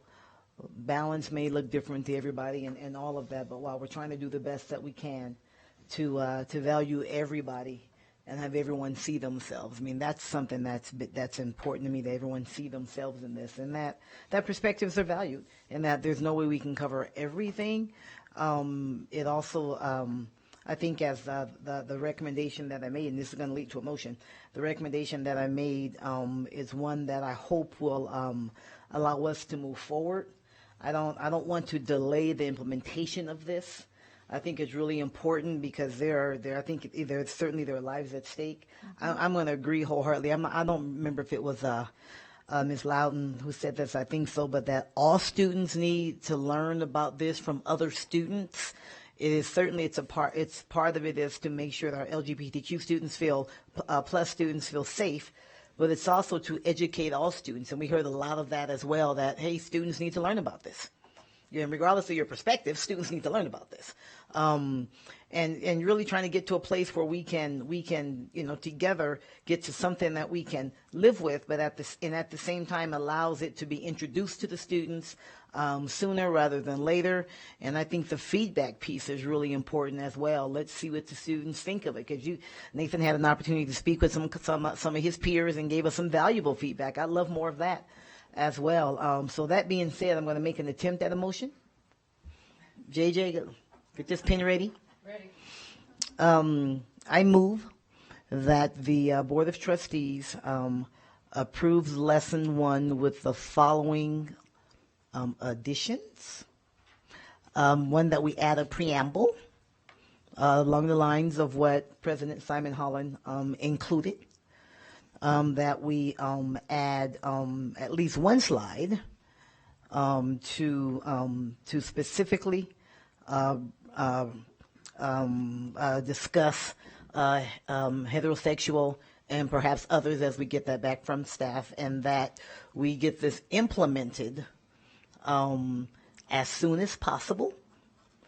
balance may look different to everybody and all of that, but while we're trying to do the best that we can to value everybody and have everyone see themselves. I mean, that's something that's important to me, that everyone see themselves in this, and that perspectives are valued, and that there's no way we can cover everything. It also, I think, as the recommendation that I made, and this is going to lead to a motion, the recommendation that I made is one that I hope will allow us to move forward. I don't want to delay the implementation of this. I think it's really important because I think there's certainly there are lives at stake. I'm going to agree wholeheartedly. I don't remember if it was Ms. Loudon who said this. I think so, but that all students need to learn about this from other students. It is certainly it's part of it is to make sure that our LGBTQ students plus students feel safe. But it's also to educate all students, and we heard a lot of that as well, that, hey, students need to learn about this. Regardless of your perspective, students need to learn about this. And really trying to get to a place where we can together get to something that we can live with, but at the same time allows it to be introduced to the students sooner rather than later. And I think the feedback piece is really important as well. Let's see what the students think of it, because Nathan had an opportunity to speak with some of his peers and gave us some valuable feedback. I'd love more of that as well. So that being said, I'm going to make an attempt at a motion. JJ, get this pen ready.
Ready.
I move that the Board of Trustees approves Lesson 1 with the following additions. One, that we add a preamble along the lines of what President Simon Holland included. That we add at least one slide to specifically discuss heterosexual and perhaps others as we get that back from staff, and that we get this implemented as soon as possible,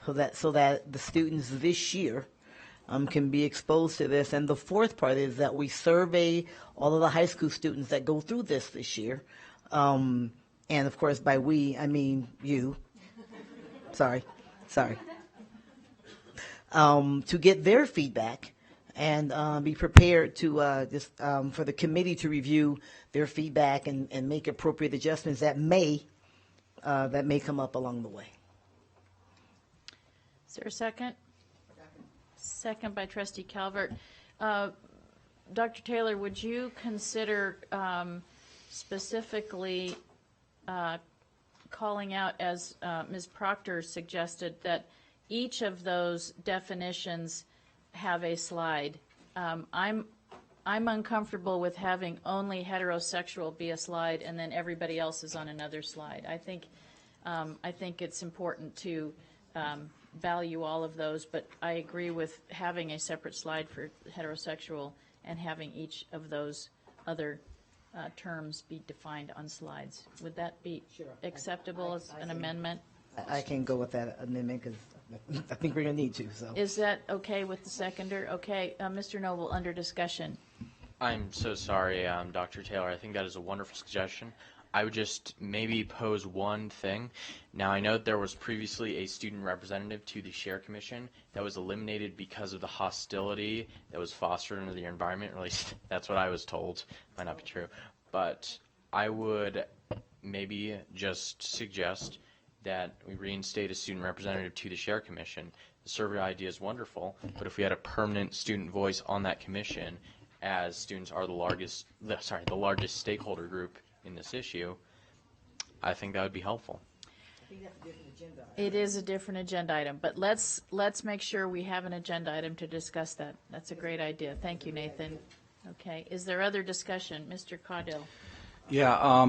so that the students this year can be exposed to this. And the fourth part is that we survey all of the high school students that go through this year. And of course, by we, I mean you. Sorry. To get their feedback and be prepared to for the committee to review their feedback and make appropriate adjustments that may come up along the way.
Is there a second? Second by Trustee Calvert. Dr. Taylor, would you consider specifically calling out, as Ms. Proctor suggested, that each of those definitions have a slide? I'm I'm uncomfortable with having only heterosexual be a slide and then everybody else is on another slide. I think it's important to value all of those, but I agree with having a separate slide for heterosexual and having each of those other terms be defined on slides. Would that be acceptable as an amendment?
I can go with that amendment because I think we're going to need to. So
Is that okay with the seconder? Okay, Mr. Noble, under discussion.
I'm so sorry, Dr. Taylor. I think that is a wonderful suggestion. I would just maybe pose one thing. Now, I know that there was previously a student representative to the Share Commission that was eliminated because of the hostility that was fostered into the environment. At least that's what I was told. Might not be true. But I would maybe just suggest that we reinstate a student representative to the Share Commission. The survey idea is wonderful, but if we had a permanent student voice on that commission, as students are the largest stakeholder group in this issue, I think that would be helpful.
It is a different agenda item, but let's make sure we have an agenda item to discuss that. That's a great idea. Thank you, Nathan. Okay, is there other discussion? Mr. Caudill.
Yeah,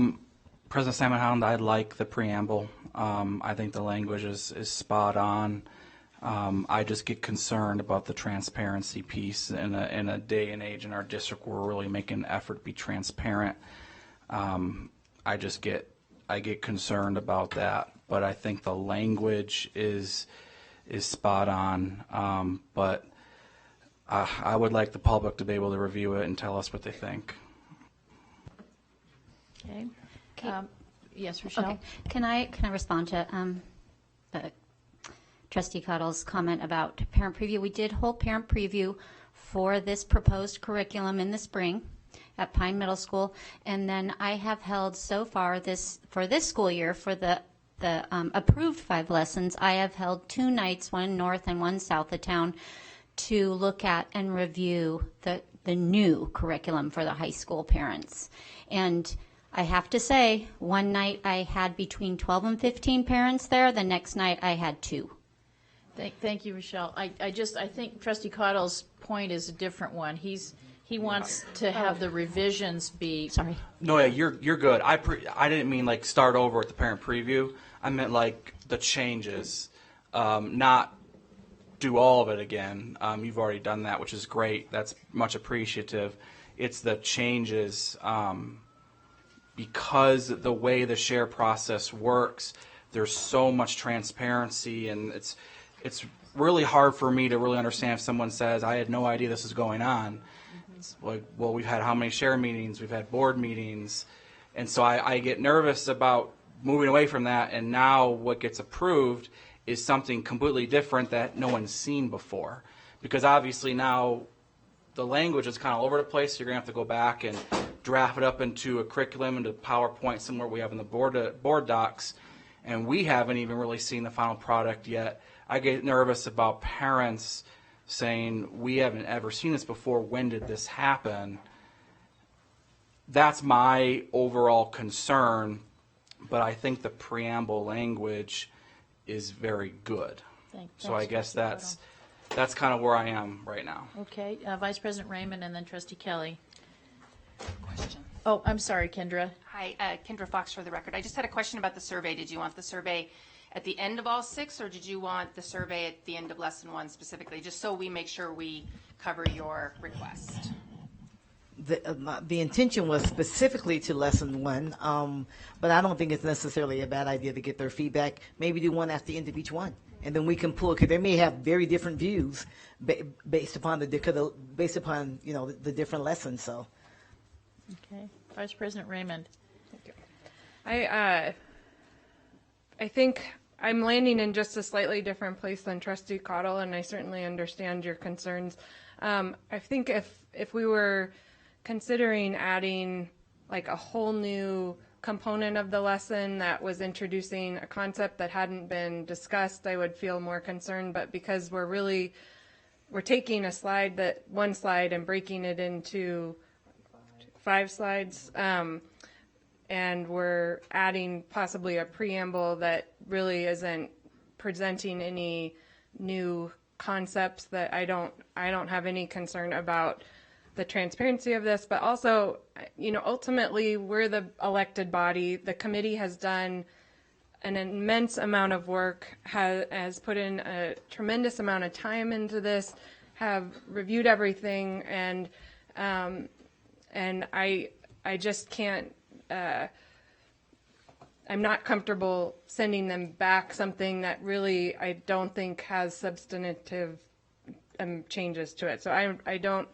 President Salmon Hound, I like the preamble. I think the language is spot on. I just get concerned about the transparency piece in a day and age in our district where we're really making an effort to be transparent. I get concerned about that, but I think the language is spot on. But I would like the public to be able to review it and tell us what they think.
Okay. Yes, Rochelle.
Okay. Can I respond to Trustee Cottle's comment about parent preview? We did hold parent preview for this proposed curriculum in the spring at Pine Middle School, and then I have held so far for this school year for the approved 5 lessons. I have held 2 nights, one north and one south of town, to look at and review the new curriculum for the high school parents. And I have to say, one night I had between 12 and 15 parents there. The next night I had 2.
Thank you, Rochelle. I think Trustee Cottle's point is a different one. He wants to have the revisions be.
Sorry.
No, yeah, you're good. I didn't mean like start over with the parent preview. I meant like the changes, not do all of it again. You've already done that, which is great. That's much appreciative. It's the changes. Because the way the share process works, there's so much transparency, and it's really hard for me to really understand if someone says, I had no idea this was going on. It's like, well, we've had how many share meetings, we've had board meetings, and so I get nervous about moving away from that, and now what gets approved is something completely different that no one's seen before. Because obviously now the language is kind of all over the place, so you're going to have to go back and draft it up into a curriculum, into PowerPoint, similar we have in the board docs, and we haven't even really seen the final product yet. I get nervous about parents saying, we haven't ever seen this before, when did this happen? That's my overall concern, but I think the preamble language is very good. So I guess that's kind of where I am right now.
Okay, Vice President Raymond and then Trustee Kelly. Question. Oh, I'm sorry, Kendra.
Hi, Kendra Fox for the record. I just had a question about the survey. Did you want the survey at the end of all 6, or did you want the survey at the end of lesson 1 specifically, just so we make sure we cover your request?
The intention was specifically to lesson 1, but I don't think it's necessarily a bad idea to get their feedback. Maybe do one at the end of each one, and then we can pull, because they may have very different views based upon the different lessons. So.
Okay, Vice President Raymond.
I think I'm landing in just a slightly different place than Trustee Cottle, and I certainly understand your concerns. I think if we were considering adding like a whole new component of the lesson that was introducing a concept that hadn't been discussed, I would feel more concerned. But because we're taking one slide and breaking it into 5 slides, and we're adding possibly a preamble that really isn't presenting any new concepts, that I don't have any concern about the transparency of this, but also, ultimately, we're the elected body. The committee has done an immense amount of work, has put in a tremendous amount of time into this, have reviewed everything, and I just can't. I'm not comfortable sending them back something that really I don't think has substantive changes to it. So I don't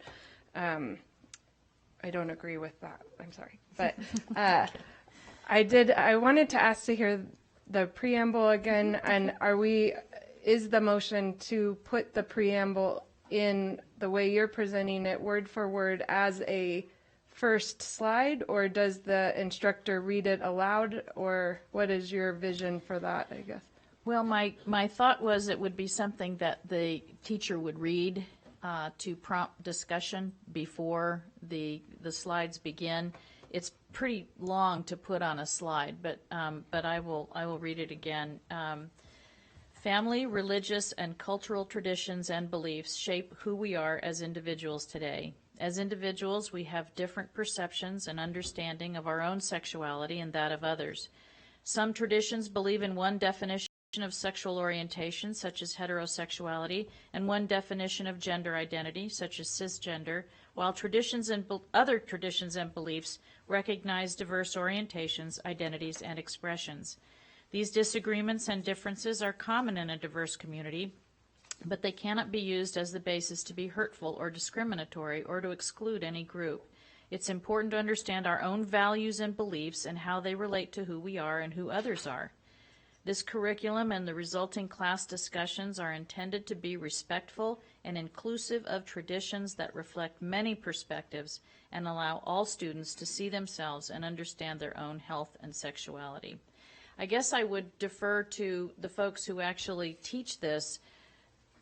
agree with that. I'm sorry, but I wanted to ask to hear the preamble again. And is the motion to put the preamble in the way you're presenting it, word for word, as a first slide, or does the instructor read it aloud, or what is your vision for that, I guess?
Well, my thought was it would be something that the teacher would read to prompt discussion before the slides begin. It's pretty long to put on a slide, but I will read it again. Family, religious, and cultural traditions and beliefs shape who we are as individuals today. As individuals, we have different perceptions and understanding of our own sexuality and that of others. Some traditions believe in one definition of sexual orientation, such as heterosexuality, and one definition of gender identity, such as cisgender, while other traditions and beliefs recognize diverse orientations, identities, and expressions. These disagreements and differences are common in a diverse community, but they cannot be used as the basis to be hurtful or discriminatory or to exclude any group. It's important to understand our own values and beliefs and how they relate to who we are and who others are. This curriculum and the resulting class discussions are intended to be respectful and inclusive of traditions that reflect many perspectives and allow all students to see themselves and understand their own health and sexuality. I guess I would defer to the folks who actually teach this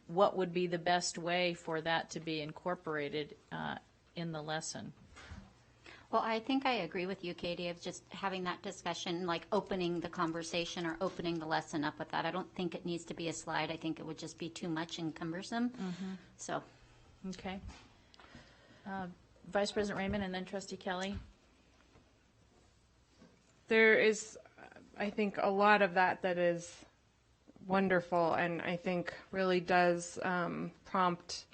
what would be the best way for that to be incorporated in the lesson.
Well, I think I agree with you, Katie, of just having that discussion, like opening the conversation or opening the lesson up with that. I don't think it needs to be a slide. I think it would just be too much and cumbersome. Mm-hmm. So.
Okay. Vice President Raymond and then Trustee Kelly.
There is, I think, a lot of that is wonderful, and I think really does prompt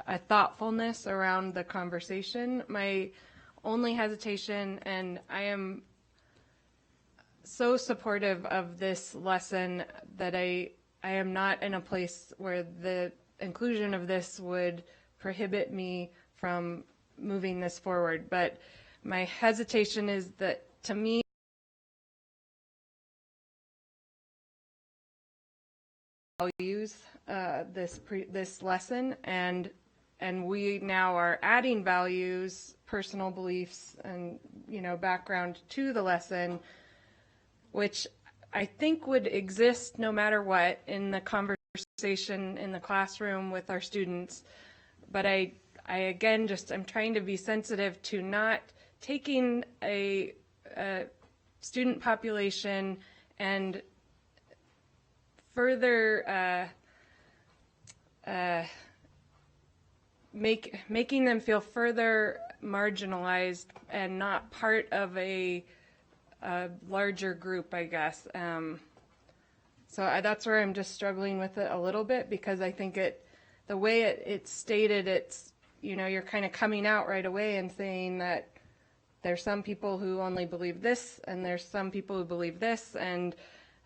a thoughtfulness around the conversation. My only hesitation, and I am so supportive of this lesson that I am not in a place where the inclusion of this would prohibit me from moving this forward. But my hesitation is that, to me, values this lesson, and we now are adding values, personal beliefs, and background to the lesson, which I think would exist no matter what in the conversation in the classroom with our students. But I again I'm trying to be sensitive to not taking a student population and further making them feel further marginalized and not part of a larger group, I guess. So that's where I'm just struggling with it a little bit, because I think the way it's stated, it's, you're kind of coming out right away and saying that there's some people who only believe this and there's some people who believe this, and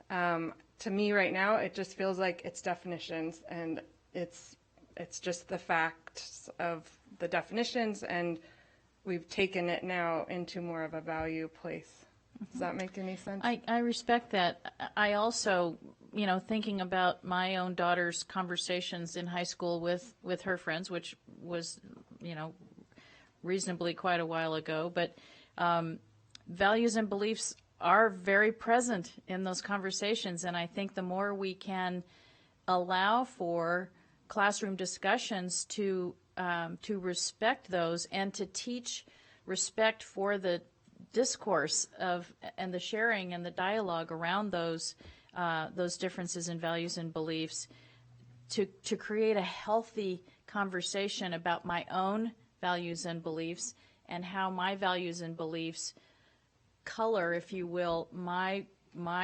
to me right now it just feels like it's definitions, and it's just the facts of the definitions, and we've taken it now into more of a value place. Does that make any sense?
I respect that. I also, thinking about my own daughter's conversations in high school with her friends, which was, reasonably quite a while ago, but values and beliefs are very present in those conversations, and I think the more we can allow for classroom discussions to respect those and to teach respect for the discourse and the sharing and the dialogue around those differences in values and beliefs, to create a healthy conversation about my own values and beliefs, and how my values and beliefs color, if you will, my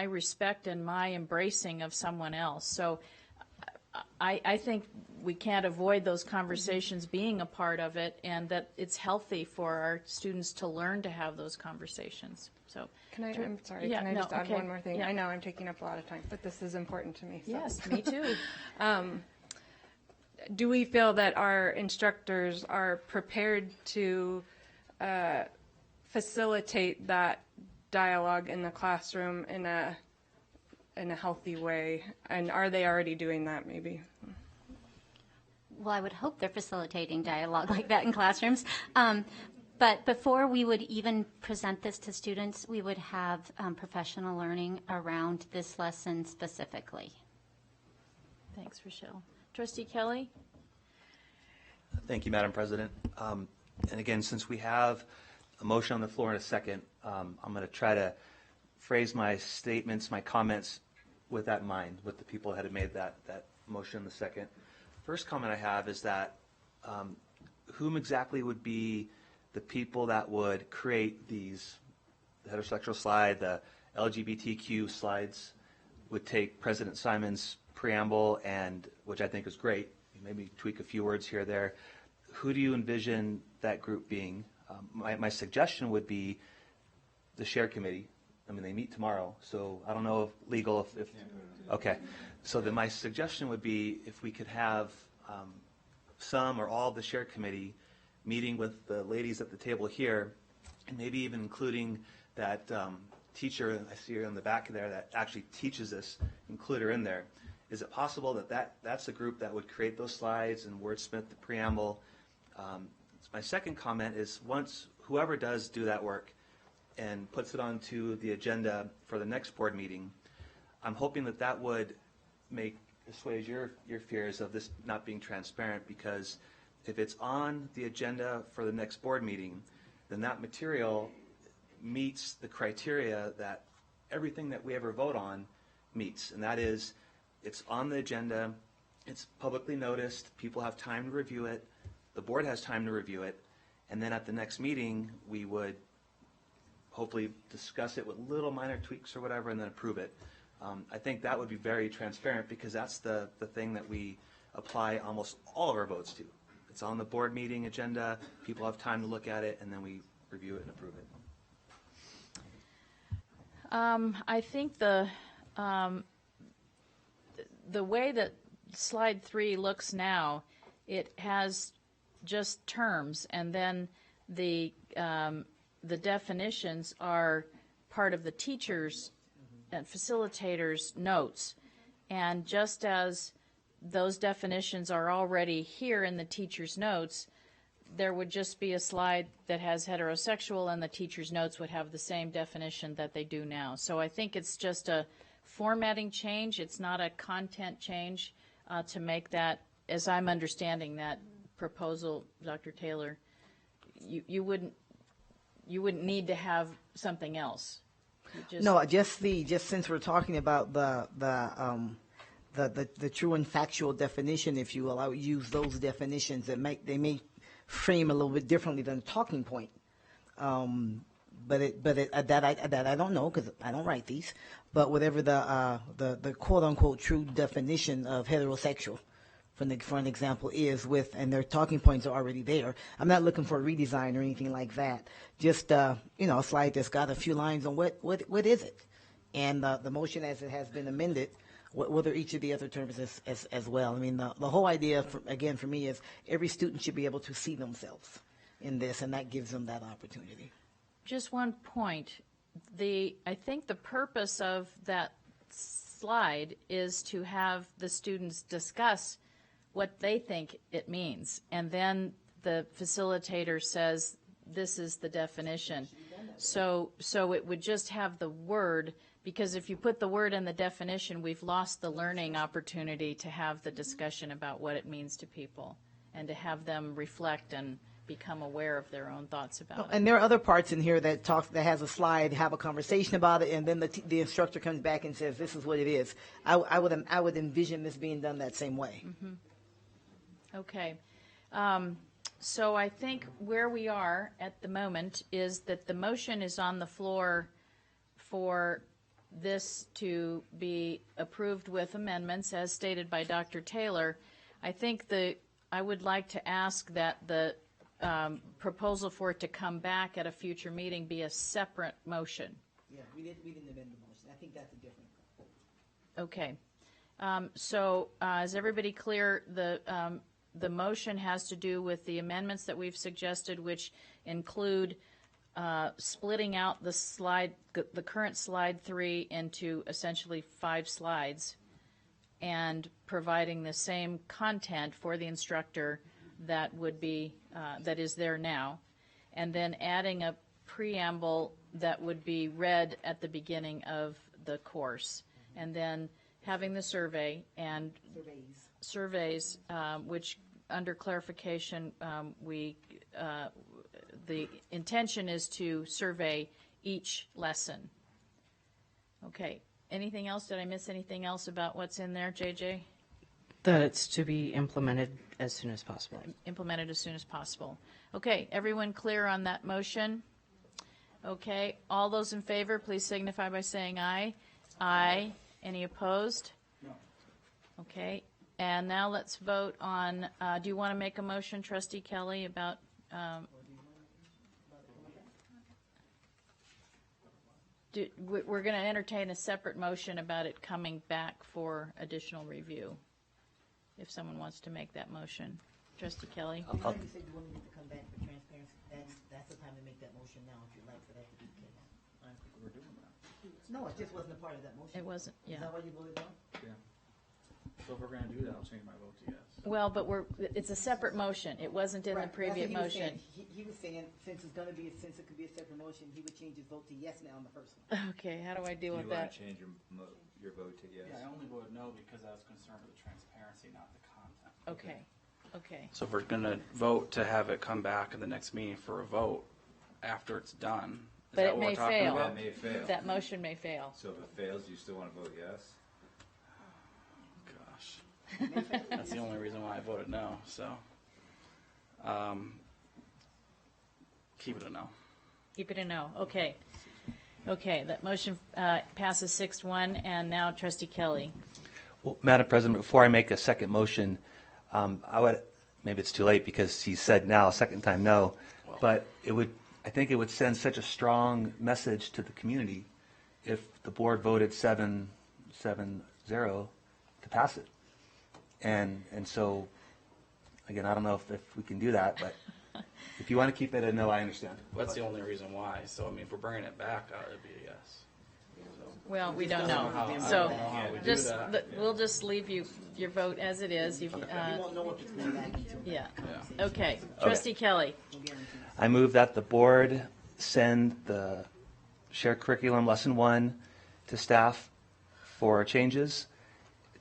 respect and my embracing of someone else. So I think we can't avoid those conversations being a part of it, and that it's healthy for our students to learn to have those conversations. So
I'm sorry,
yeah,
can I just add
okay.
one more thing?
Yeah.
I know I'm taking up a lot of time, but this is important to me. So.
Yes, me too.
Do we feel that our instructors are prepared to facilitate that dialogue in the classroom in a healthy way? And are they already doing that, maybe?
Well, I would hope they're facilitating dialogue like that in classrooms. But before we would even present this to students, we would have professional learning around this lesson specifically.
Thanks, Rochelle. Trustee Kelly?
Thank you, Madam President. And again, since we have a motion on the floor in a second, I'm going to try to phrase my statements, my comments with that in mind, with the people that had made that motion in the second. First comment I have is that whom exactly would be the people that would create these, the heterosexual slide, the LGBTQ slides, would take President Simon's preamble, and which I think is great, maybe tweak a few words here or there. Who do you envision that group being? My suggestion would be the share committee. I mean, they meet tomorrow, so I don't know if legal, if okay. So then my suggestion would be if we could have some or all of the share committee meeting with the ladies at the table here, and maybe even including that teacher, I see her in the back there, that actually teaches this, include her in there. Is it possible that that's a group that would create those slides and wordsmith the preamble? My second comment is once whoever does do that work and puts it onto the agenda for the next board meeting, I'm hoping that would assuage your fears of this not being transparent, because if it's on the agenda for the next board meeting, then that material meets the criteria that everything that we ever vote on meets, and that is it's on the agenda, it's publicly noticed, people have time to review it, the board has time to review it, and then at the next meeting we would hopefully discuss it with little minor tweaks or whatever and then approve it. I think that would be very transparent, because that's the thing that we apply almost all of our votes to. It's on the board meeting agenda, people have time to look at it, and then we review it and approve it.
I think the way that slide 3 looks now, it has just terms, and then the definitions are part of the teachers' and facilitators' notes. And just as those definitions are already here in the teacher's notes, there would just be a slide that has heterosexual, and the teacher's notes would have the same definition that they do now. So I think it's just a formatting change. It's not a content change to make that, as I'm understanding that proposal, Dr. Taylor, you wouldn't need to have something else.
Just since we're talking about the true and factual definition, if you will, I would use those definitions that they may frame a little bit differently than a talking point. But I don't know, because I don't write these. But whatever the quote unquote true definition of heterosexual, for an example, is with, and their talking points are already there. I'm not looking for a redesign or anything like that. Just a slide that's got a few lines on what is it, and the motion as it has been amended, what are each of the other terms as well. I mean, the whole idea, for me, is every student should be able to see themselves in this, and that gives them that opportunity.
Just one point. I think the purpose of that slide is to have the students discuss what they think it means, and then the facilitator says this is the definition. So it would just have the word, because if you put the word in the definition, we've lost the learning opportunity to have the discussion about what it means to people and to have them reflect and become aware of their own thoughts about it.
And there are other parts in here that has a slide, have a conversation about it, and then the instructor comes back and says, this is what it is. I would envision this being done that same way.
Mm-hmm. Okay. So I think where we are at the moment is that the motion is on the floor for this to be approved with amendments as stated by Dr. Taylor. I think I would like to ask that the proposal for it to come back at a future meeting be a separate motion.
Yeah, we didn't amend the motion. I think that's a different.
Okay. So is everybody clear? The motion has to do with the amendments that we've suggested, which include splitting out the current slide 3 into essentially 5 slides and providing the same content for the instructor that would be that is there now, and then adding a preamble that would be read at the beginning of the course, and then having the survey and surveys, which under clarification, the intention is to survey each lesson. Okay. Anything else? Did I miss anything else about what's in there, JJ?
That it's to be implemented as soon as possible.
Implemented as soon as possible. Okay. Everyone clear on that motion? Okay. All those in favor, please signify by saying aye. Aye. Any opposed? No. Okay. And now let's vote on, do you want to make a motion, Trustee Kelly, about we're going to entertain a separate motion about it coming back for additional review, if someone wants to make that motion. Trustee Kelly?
You said you wanted it to come back for transparency. That's the time to make that motion now, if you'd like for that to be the case.
I think we're doing that.
No, it just wasn't a part of that motion.
It wasn't, yeah.
Is that why you voted no?
Yeah. So if we're going to do that, I'll change my vote to yes.
Well, but it's a separate motion. It wasn't in the previous motion.
He was saying, since it could be a separate motion, he would change his vote to yes now on the first one.
Okay, how do I deal with
You want
that?
to change your vote to yes?
Yeah, I only voted no because I was concerned with the transparency, not the content.
Okay, okay.
So if we're going to vote to have it come back in the next meeting for a vote after it's done, is
But
that
it
what we're
may
talking
fail.
about?
That may fail.
That motion may fail.
So if it fails, do you still want to vote yes?
Gosh. That's the only reason why I voted no, so. Keep it a no.
Keep it a no, okay. Okay, that motion passes 6-1, and now Trustee Kelly.
Well, Madam President, before I make a second motion, maybe it's too late because he said now, second time no, but I think it would send such a strong message to the community if the board voted 7-0 to pass it. And so, again, I don't know if we can do that, but if you want to keep it a no, I understand.
That's the only reason why. So, I mean, if we're bringing it back, it'd be a yes.
Well, we don't know. So we'll just leave your vote as it is.
We won't know if it's going back.
Yeah. Okay. Trustee Kelly.
I move that the board send the shared curriculum lesson 1 to staff for changes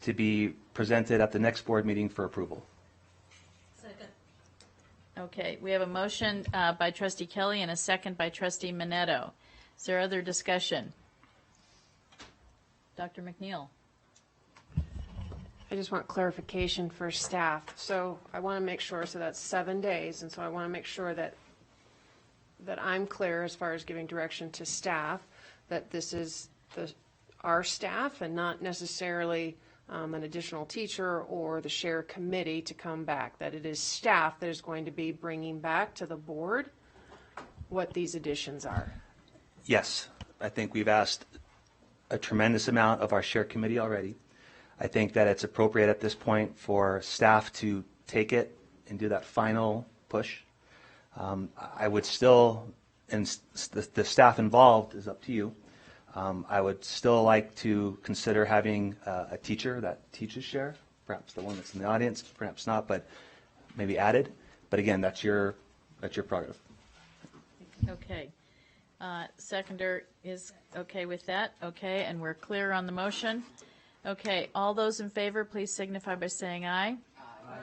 to be presented at the next board meeting for approval.
Second. Okay, we have a motion by Trustee Kelly and a second by Trustee Minetto. Is there other discussion? Dr. McNeil.
I just want clarification for staff. So I want to make sure, so that's 7 days, and so I want to make sure that I'm clear as far as giving direction to staff, that this is our staff and not necessarily an additional teacher or the share committee to come back, that it is staff that is going to be bringing back to the board what these additions are.
Yes, I think we've asked a tremendous amount of our share committee already. I think that it's appropriate at this point for staff to take it and do that final push. I would still, and the staff involved is up to you, I would still like to consider having a teacher that teaches share, perhaps the one that's in the audience, perhaps not, but maybe added. But again, that's your prerogative.
Okay. Seconder is okay with that. Okay, and we're clear on the motion. Okay, all those in favor, please signify by saying aye. Aye.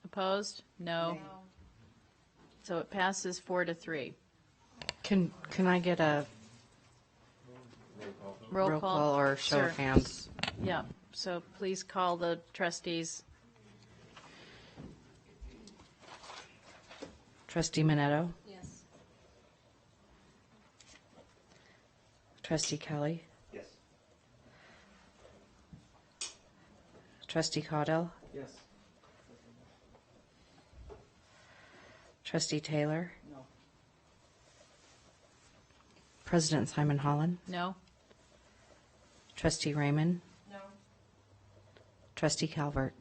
Opposed? No. So it passes 4-3.
Can I get a
roll call
or show of hands?
Yeah, so please call the trustees.
Trustee Minetto?
Yes.
Trustee Kelly?
Yes.
Trustee Caudell?
Yes.
Trustee Taylor?
No.
President Simon Holland?
No?
Trustee Raymond?
No.
Trustee Calvert?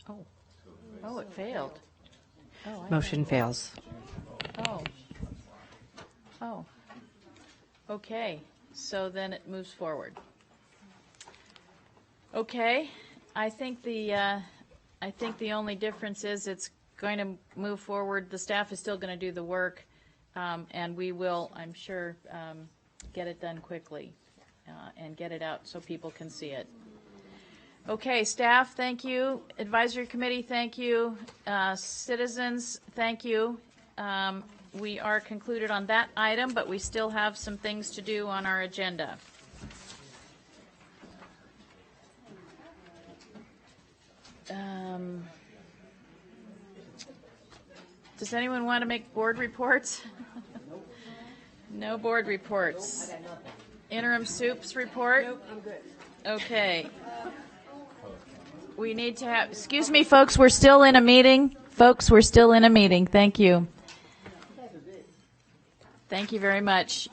Oh. Oh, it failed. Oh, I
Motion
know.
fails.
Oh. Oh. Okay, so then it moves forward. Okay, I think the only difference is it's going to move forward. The staff is still going to do the work, and we will, I'm sure, get it done quickly and get it out so people can see it. Okay, staff, thank you. Advisory committee, thank you. Citizens, thank you. We are concluded on that item, but we still have some things to do on our agenda. Does anyone want to make board reports? No board reports. Interim soups report?
Nope, I'm good.
Okay. We need to have, excuse me, folks, we're still in a meeting. Folks, we're still in a meeting. Thank you. Thank you very much.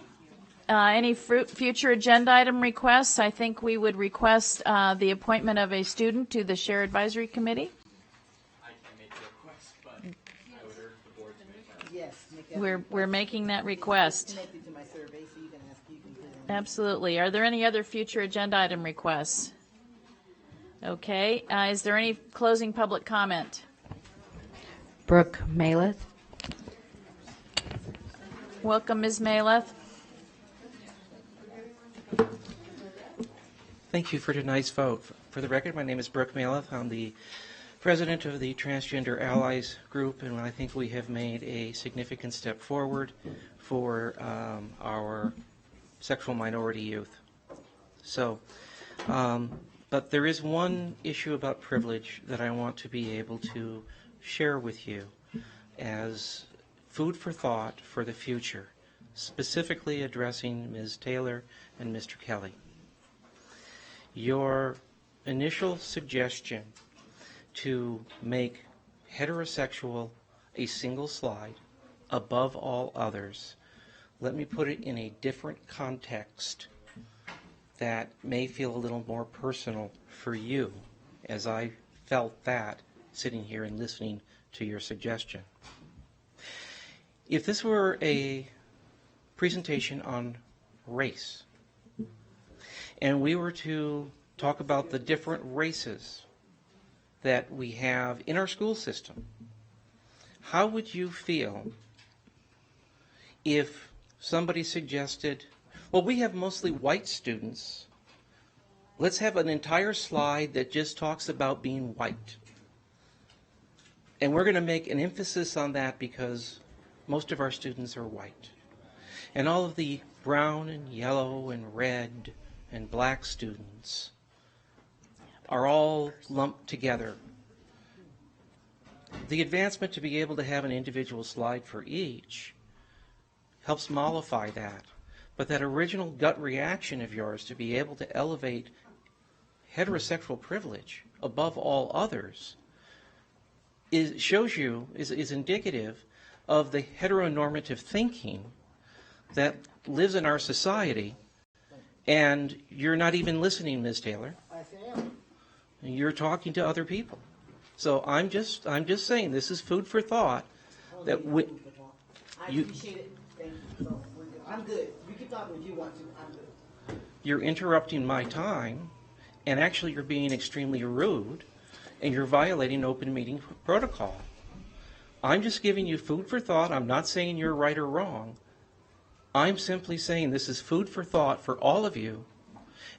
Any future agenda item requests? I think we would request the appointment of a student to the Share Advisory Committee.
I can make the request, but I would urge the board to make that.
Yes. make that
We're making that request.
Connected to my survey, so you can ask, you can put it in.
Absolutely. Are there any other future agenda item requests? Okay. Is there any closing public comment?
Brooke Maleth?
Welcome, Ms. Maleth.
Thank you for tonight's vote. For the record, my name is Brooke Maleth. I'm the president of the Transgender Allies Group, and I think we have made a significant step forward for our sexual minority youth. So, but there is one issue about privilege that I want to be able to share with you as food for thought for the future, specifically addressing Ms. Taylor and Mr. Kelly. Your initial suggestion to make heterosexual a single slide above all others, let me put it in a different context that may feel a little more personal for you, as I felt that sitting here and listening to your suggestion. If this were a presentation on race, and we were to talk about the different races that we have in our school system, how would you feel if somebody suggested, well, we have mostly white students. Let's have an entire slide that just talks about being white. And we're going to make an emphasis on that because most of our students are white. And all of the brown and yellow and red and black students are all lumped together. The advancement to be able to have an individual slide for each helps mollify that. But that original gut reaction of yours to be able to elevate heterosexual privilege above all others is indicative of the heteronormative thinking that lives in our society. And you're not even listening, Ms. Taylor. You're talking to other people. So I'm just saying this is food for thought. That
I appreciate it. Thank you. So we're good. I'm good. You can talk if you want to. I'm good.
You're interrupting my time, and actually you're being extremely rude, and you're violating open meeting protocol. I'm just giving you food for thought. I'm not saying you're right or wrong. I'm simply saying this is food for thought for all of you,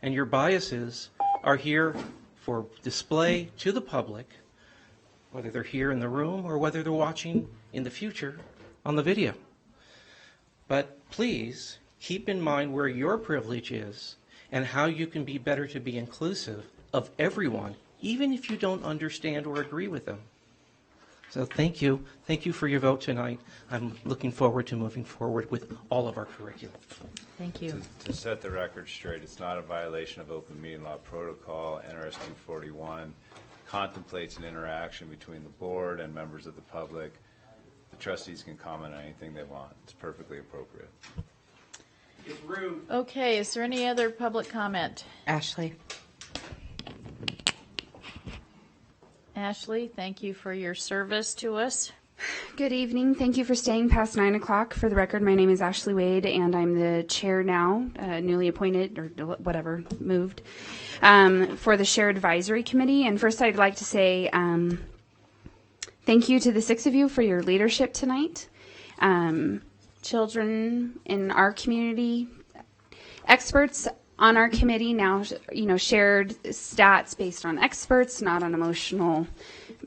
and your biases are here for display to the public, whether they're here in the room or whether they're watching in the future on the video. But please keep in mind where your privilege is and how you can be better to be inclusive of everyone, even if you don't understand or agree with them. So thank you. Thank you for your vote tonight. I'm looking forward to moving forward with all of our curriculum.
Thank you.
To set the record straight, it's not a violation of open meeting law protocol. NRS 241 contemplates an interaction between the board and members of the public. The trustees can comment on anything they want. It's perfectly appropriate.
It's rude.
Okay, is there any other public comment?
Ashley.
Ashley, thank you for your service to us.
Good evening. Thank you for staying past 9 o'clock. For the record, my name is Ashley Wade, and I'm the chair now, newly appointed, or whatever, moved, for the Share Advisory Committee. And first, I'd like to say thank you to the 6 of you for your leadership tonight. Children in our community, experts on our committee now, shared stats based on experts, not on emotional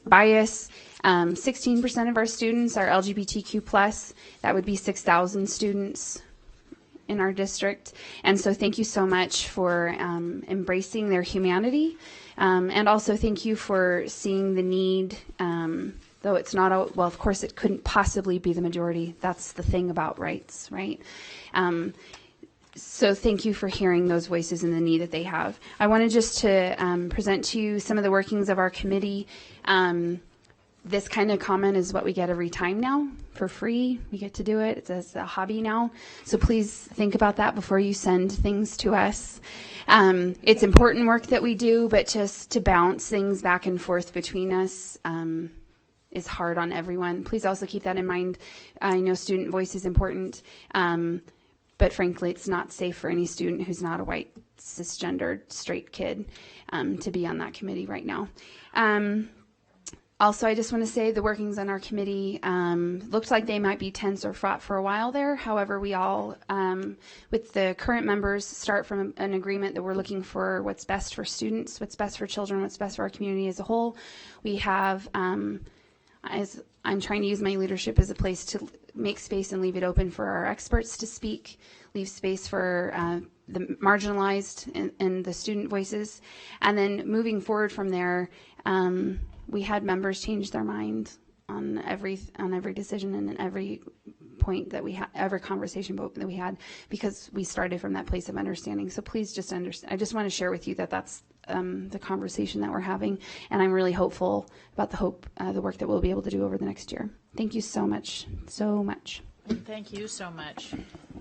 bias. 16% of our students are LGBTQ+. That would be 6,000 students in our district. And so thank you so much for embracing their humanity. And also thank you for seeing the need, though it's not, well, of course it couldn't possibly be the majority. That's the thing about rights, right? So thank you for hearing those voices and the need that they have. I wanted just to present to you some of the workings of our committee. This kind of comment is what we get every time now for free. We get to do it. It's as a hobby now. So please think about that before you send things to us. It's important work that we do, but just to bounce things back and forth between us is hard on everyone. Please also keep that in mind. I know student voice is important. But frankly, it's not safe for any student who's not a white, cisgendered, straight kid to be on that committee right now. Also, I just want to say the workings on our committee looked like they might be tense or fraught for a while there. However, we all, with the current members, start from an agreement that we're looking for what's best for students, what's best for children, what's best for our community as a whole. We have, as I'm trying to use my leadership as a place to make space and leave it open for our experts to speak, leave space for the marginalized and the student voices. And then moving forward from there, we had members change their mind on every decision and every point that we had, every conversation that we had, because we started from that place of understanding. So please just understand. I just want to share with you that that's the conversation that we're having, and I'm really hopeful about the work that we'll be able to do over the next year. Thank you so much, so much.
Thank you so much.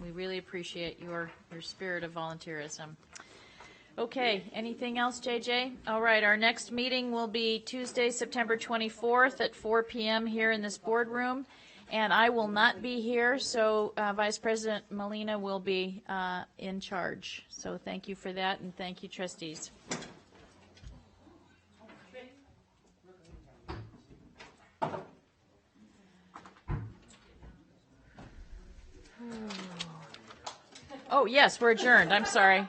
We really appreciate your spirit of volunteerism. Okay, anything else, JJ? All right, our next meeting will be Tuesday, September 24th at 4 p.m. here in this boardroom, and I will not be here, so Vice President Molina will be in charge. So thank you for that, and thank you, trustees. Oh, yes, we're adjourned. I'm sorry.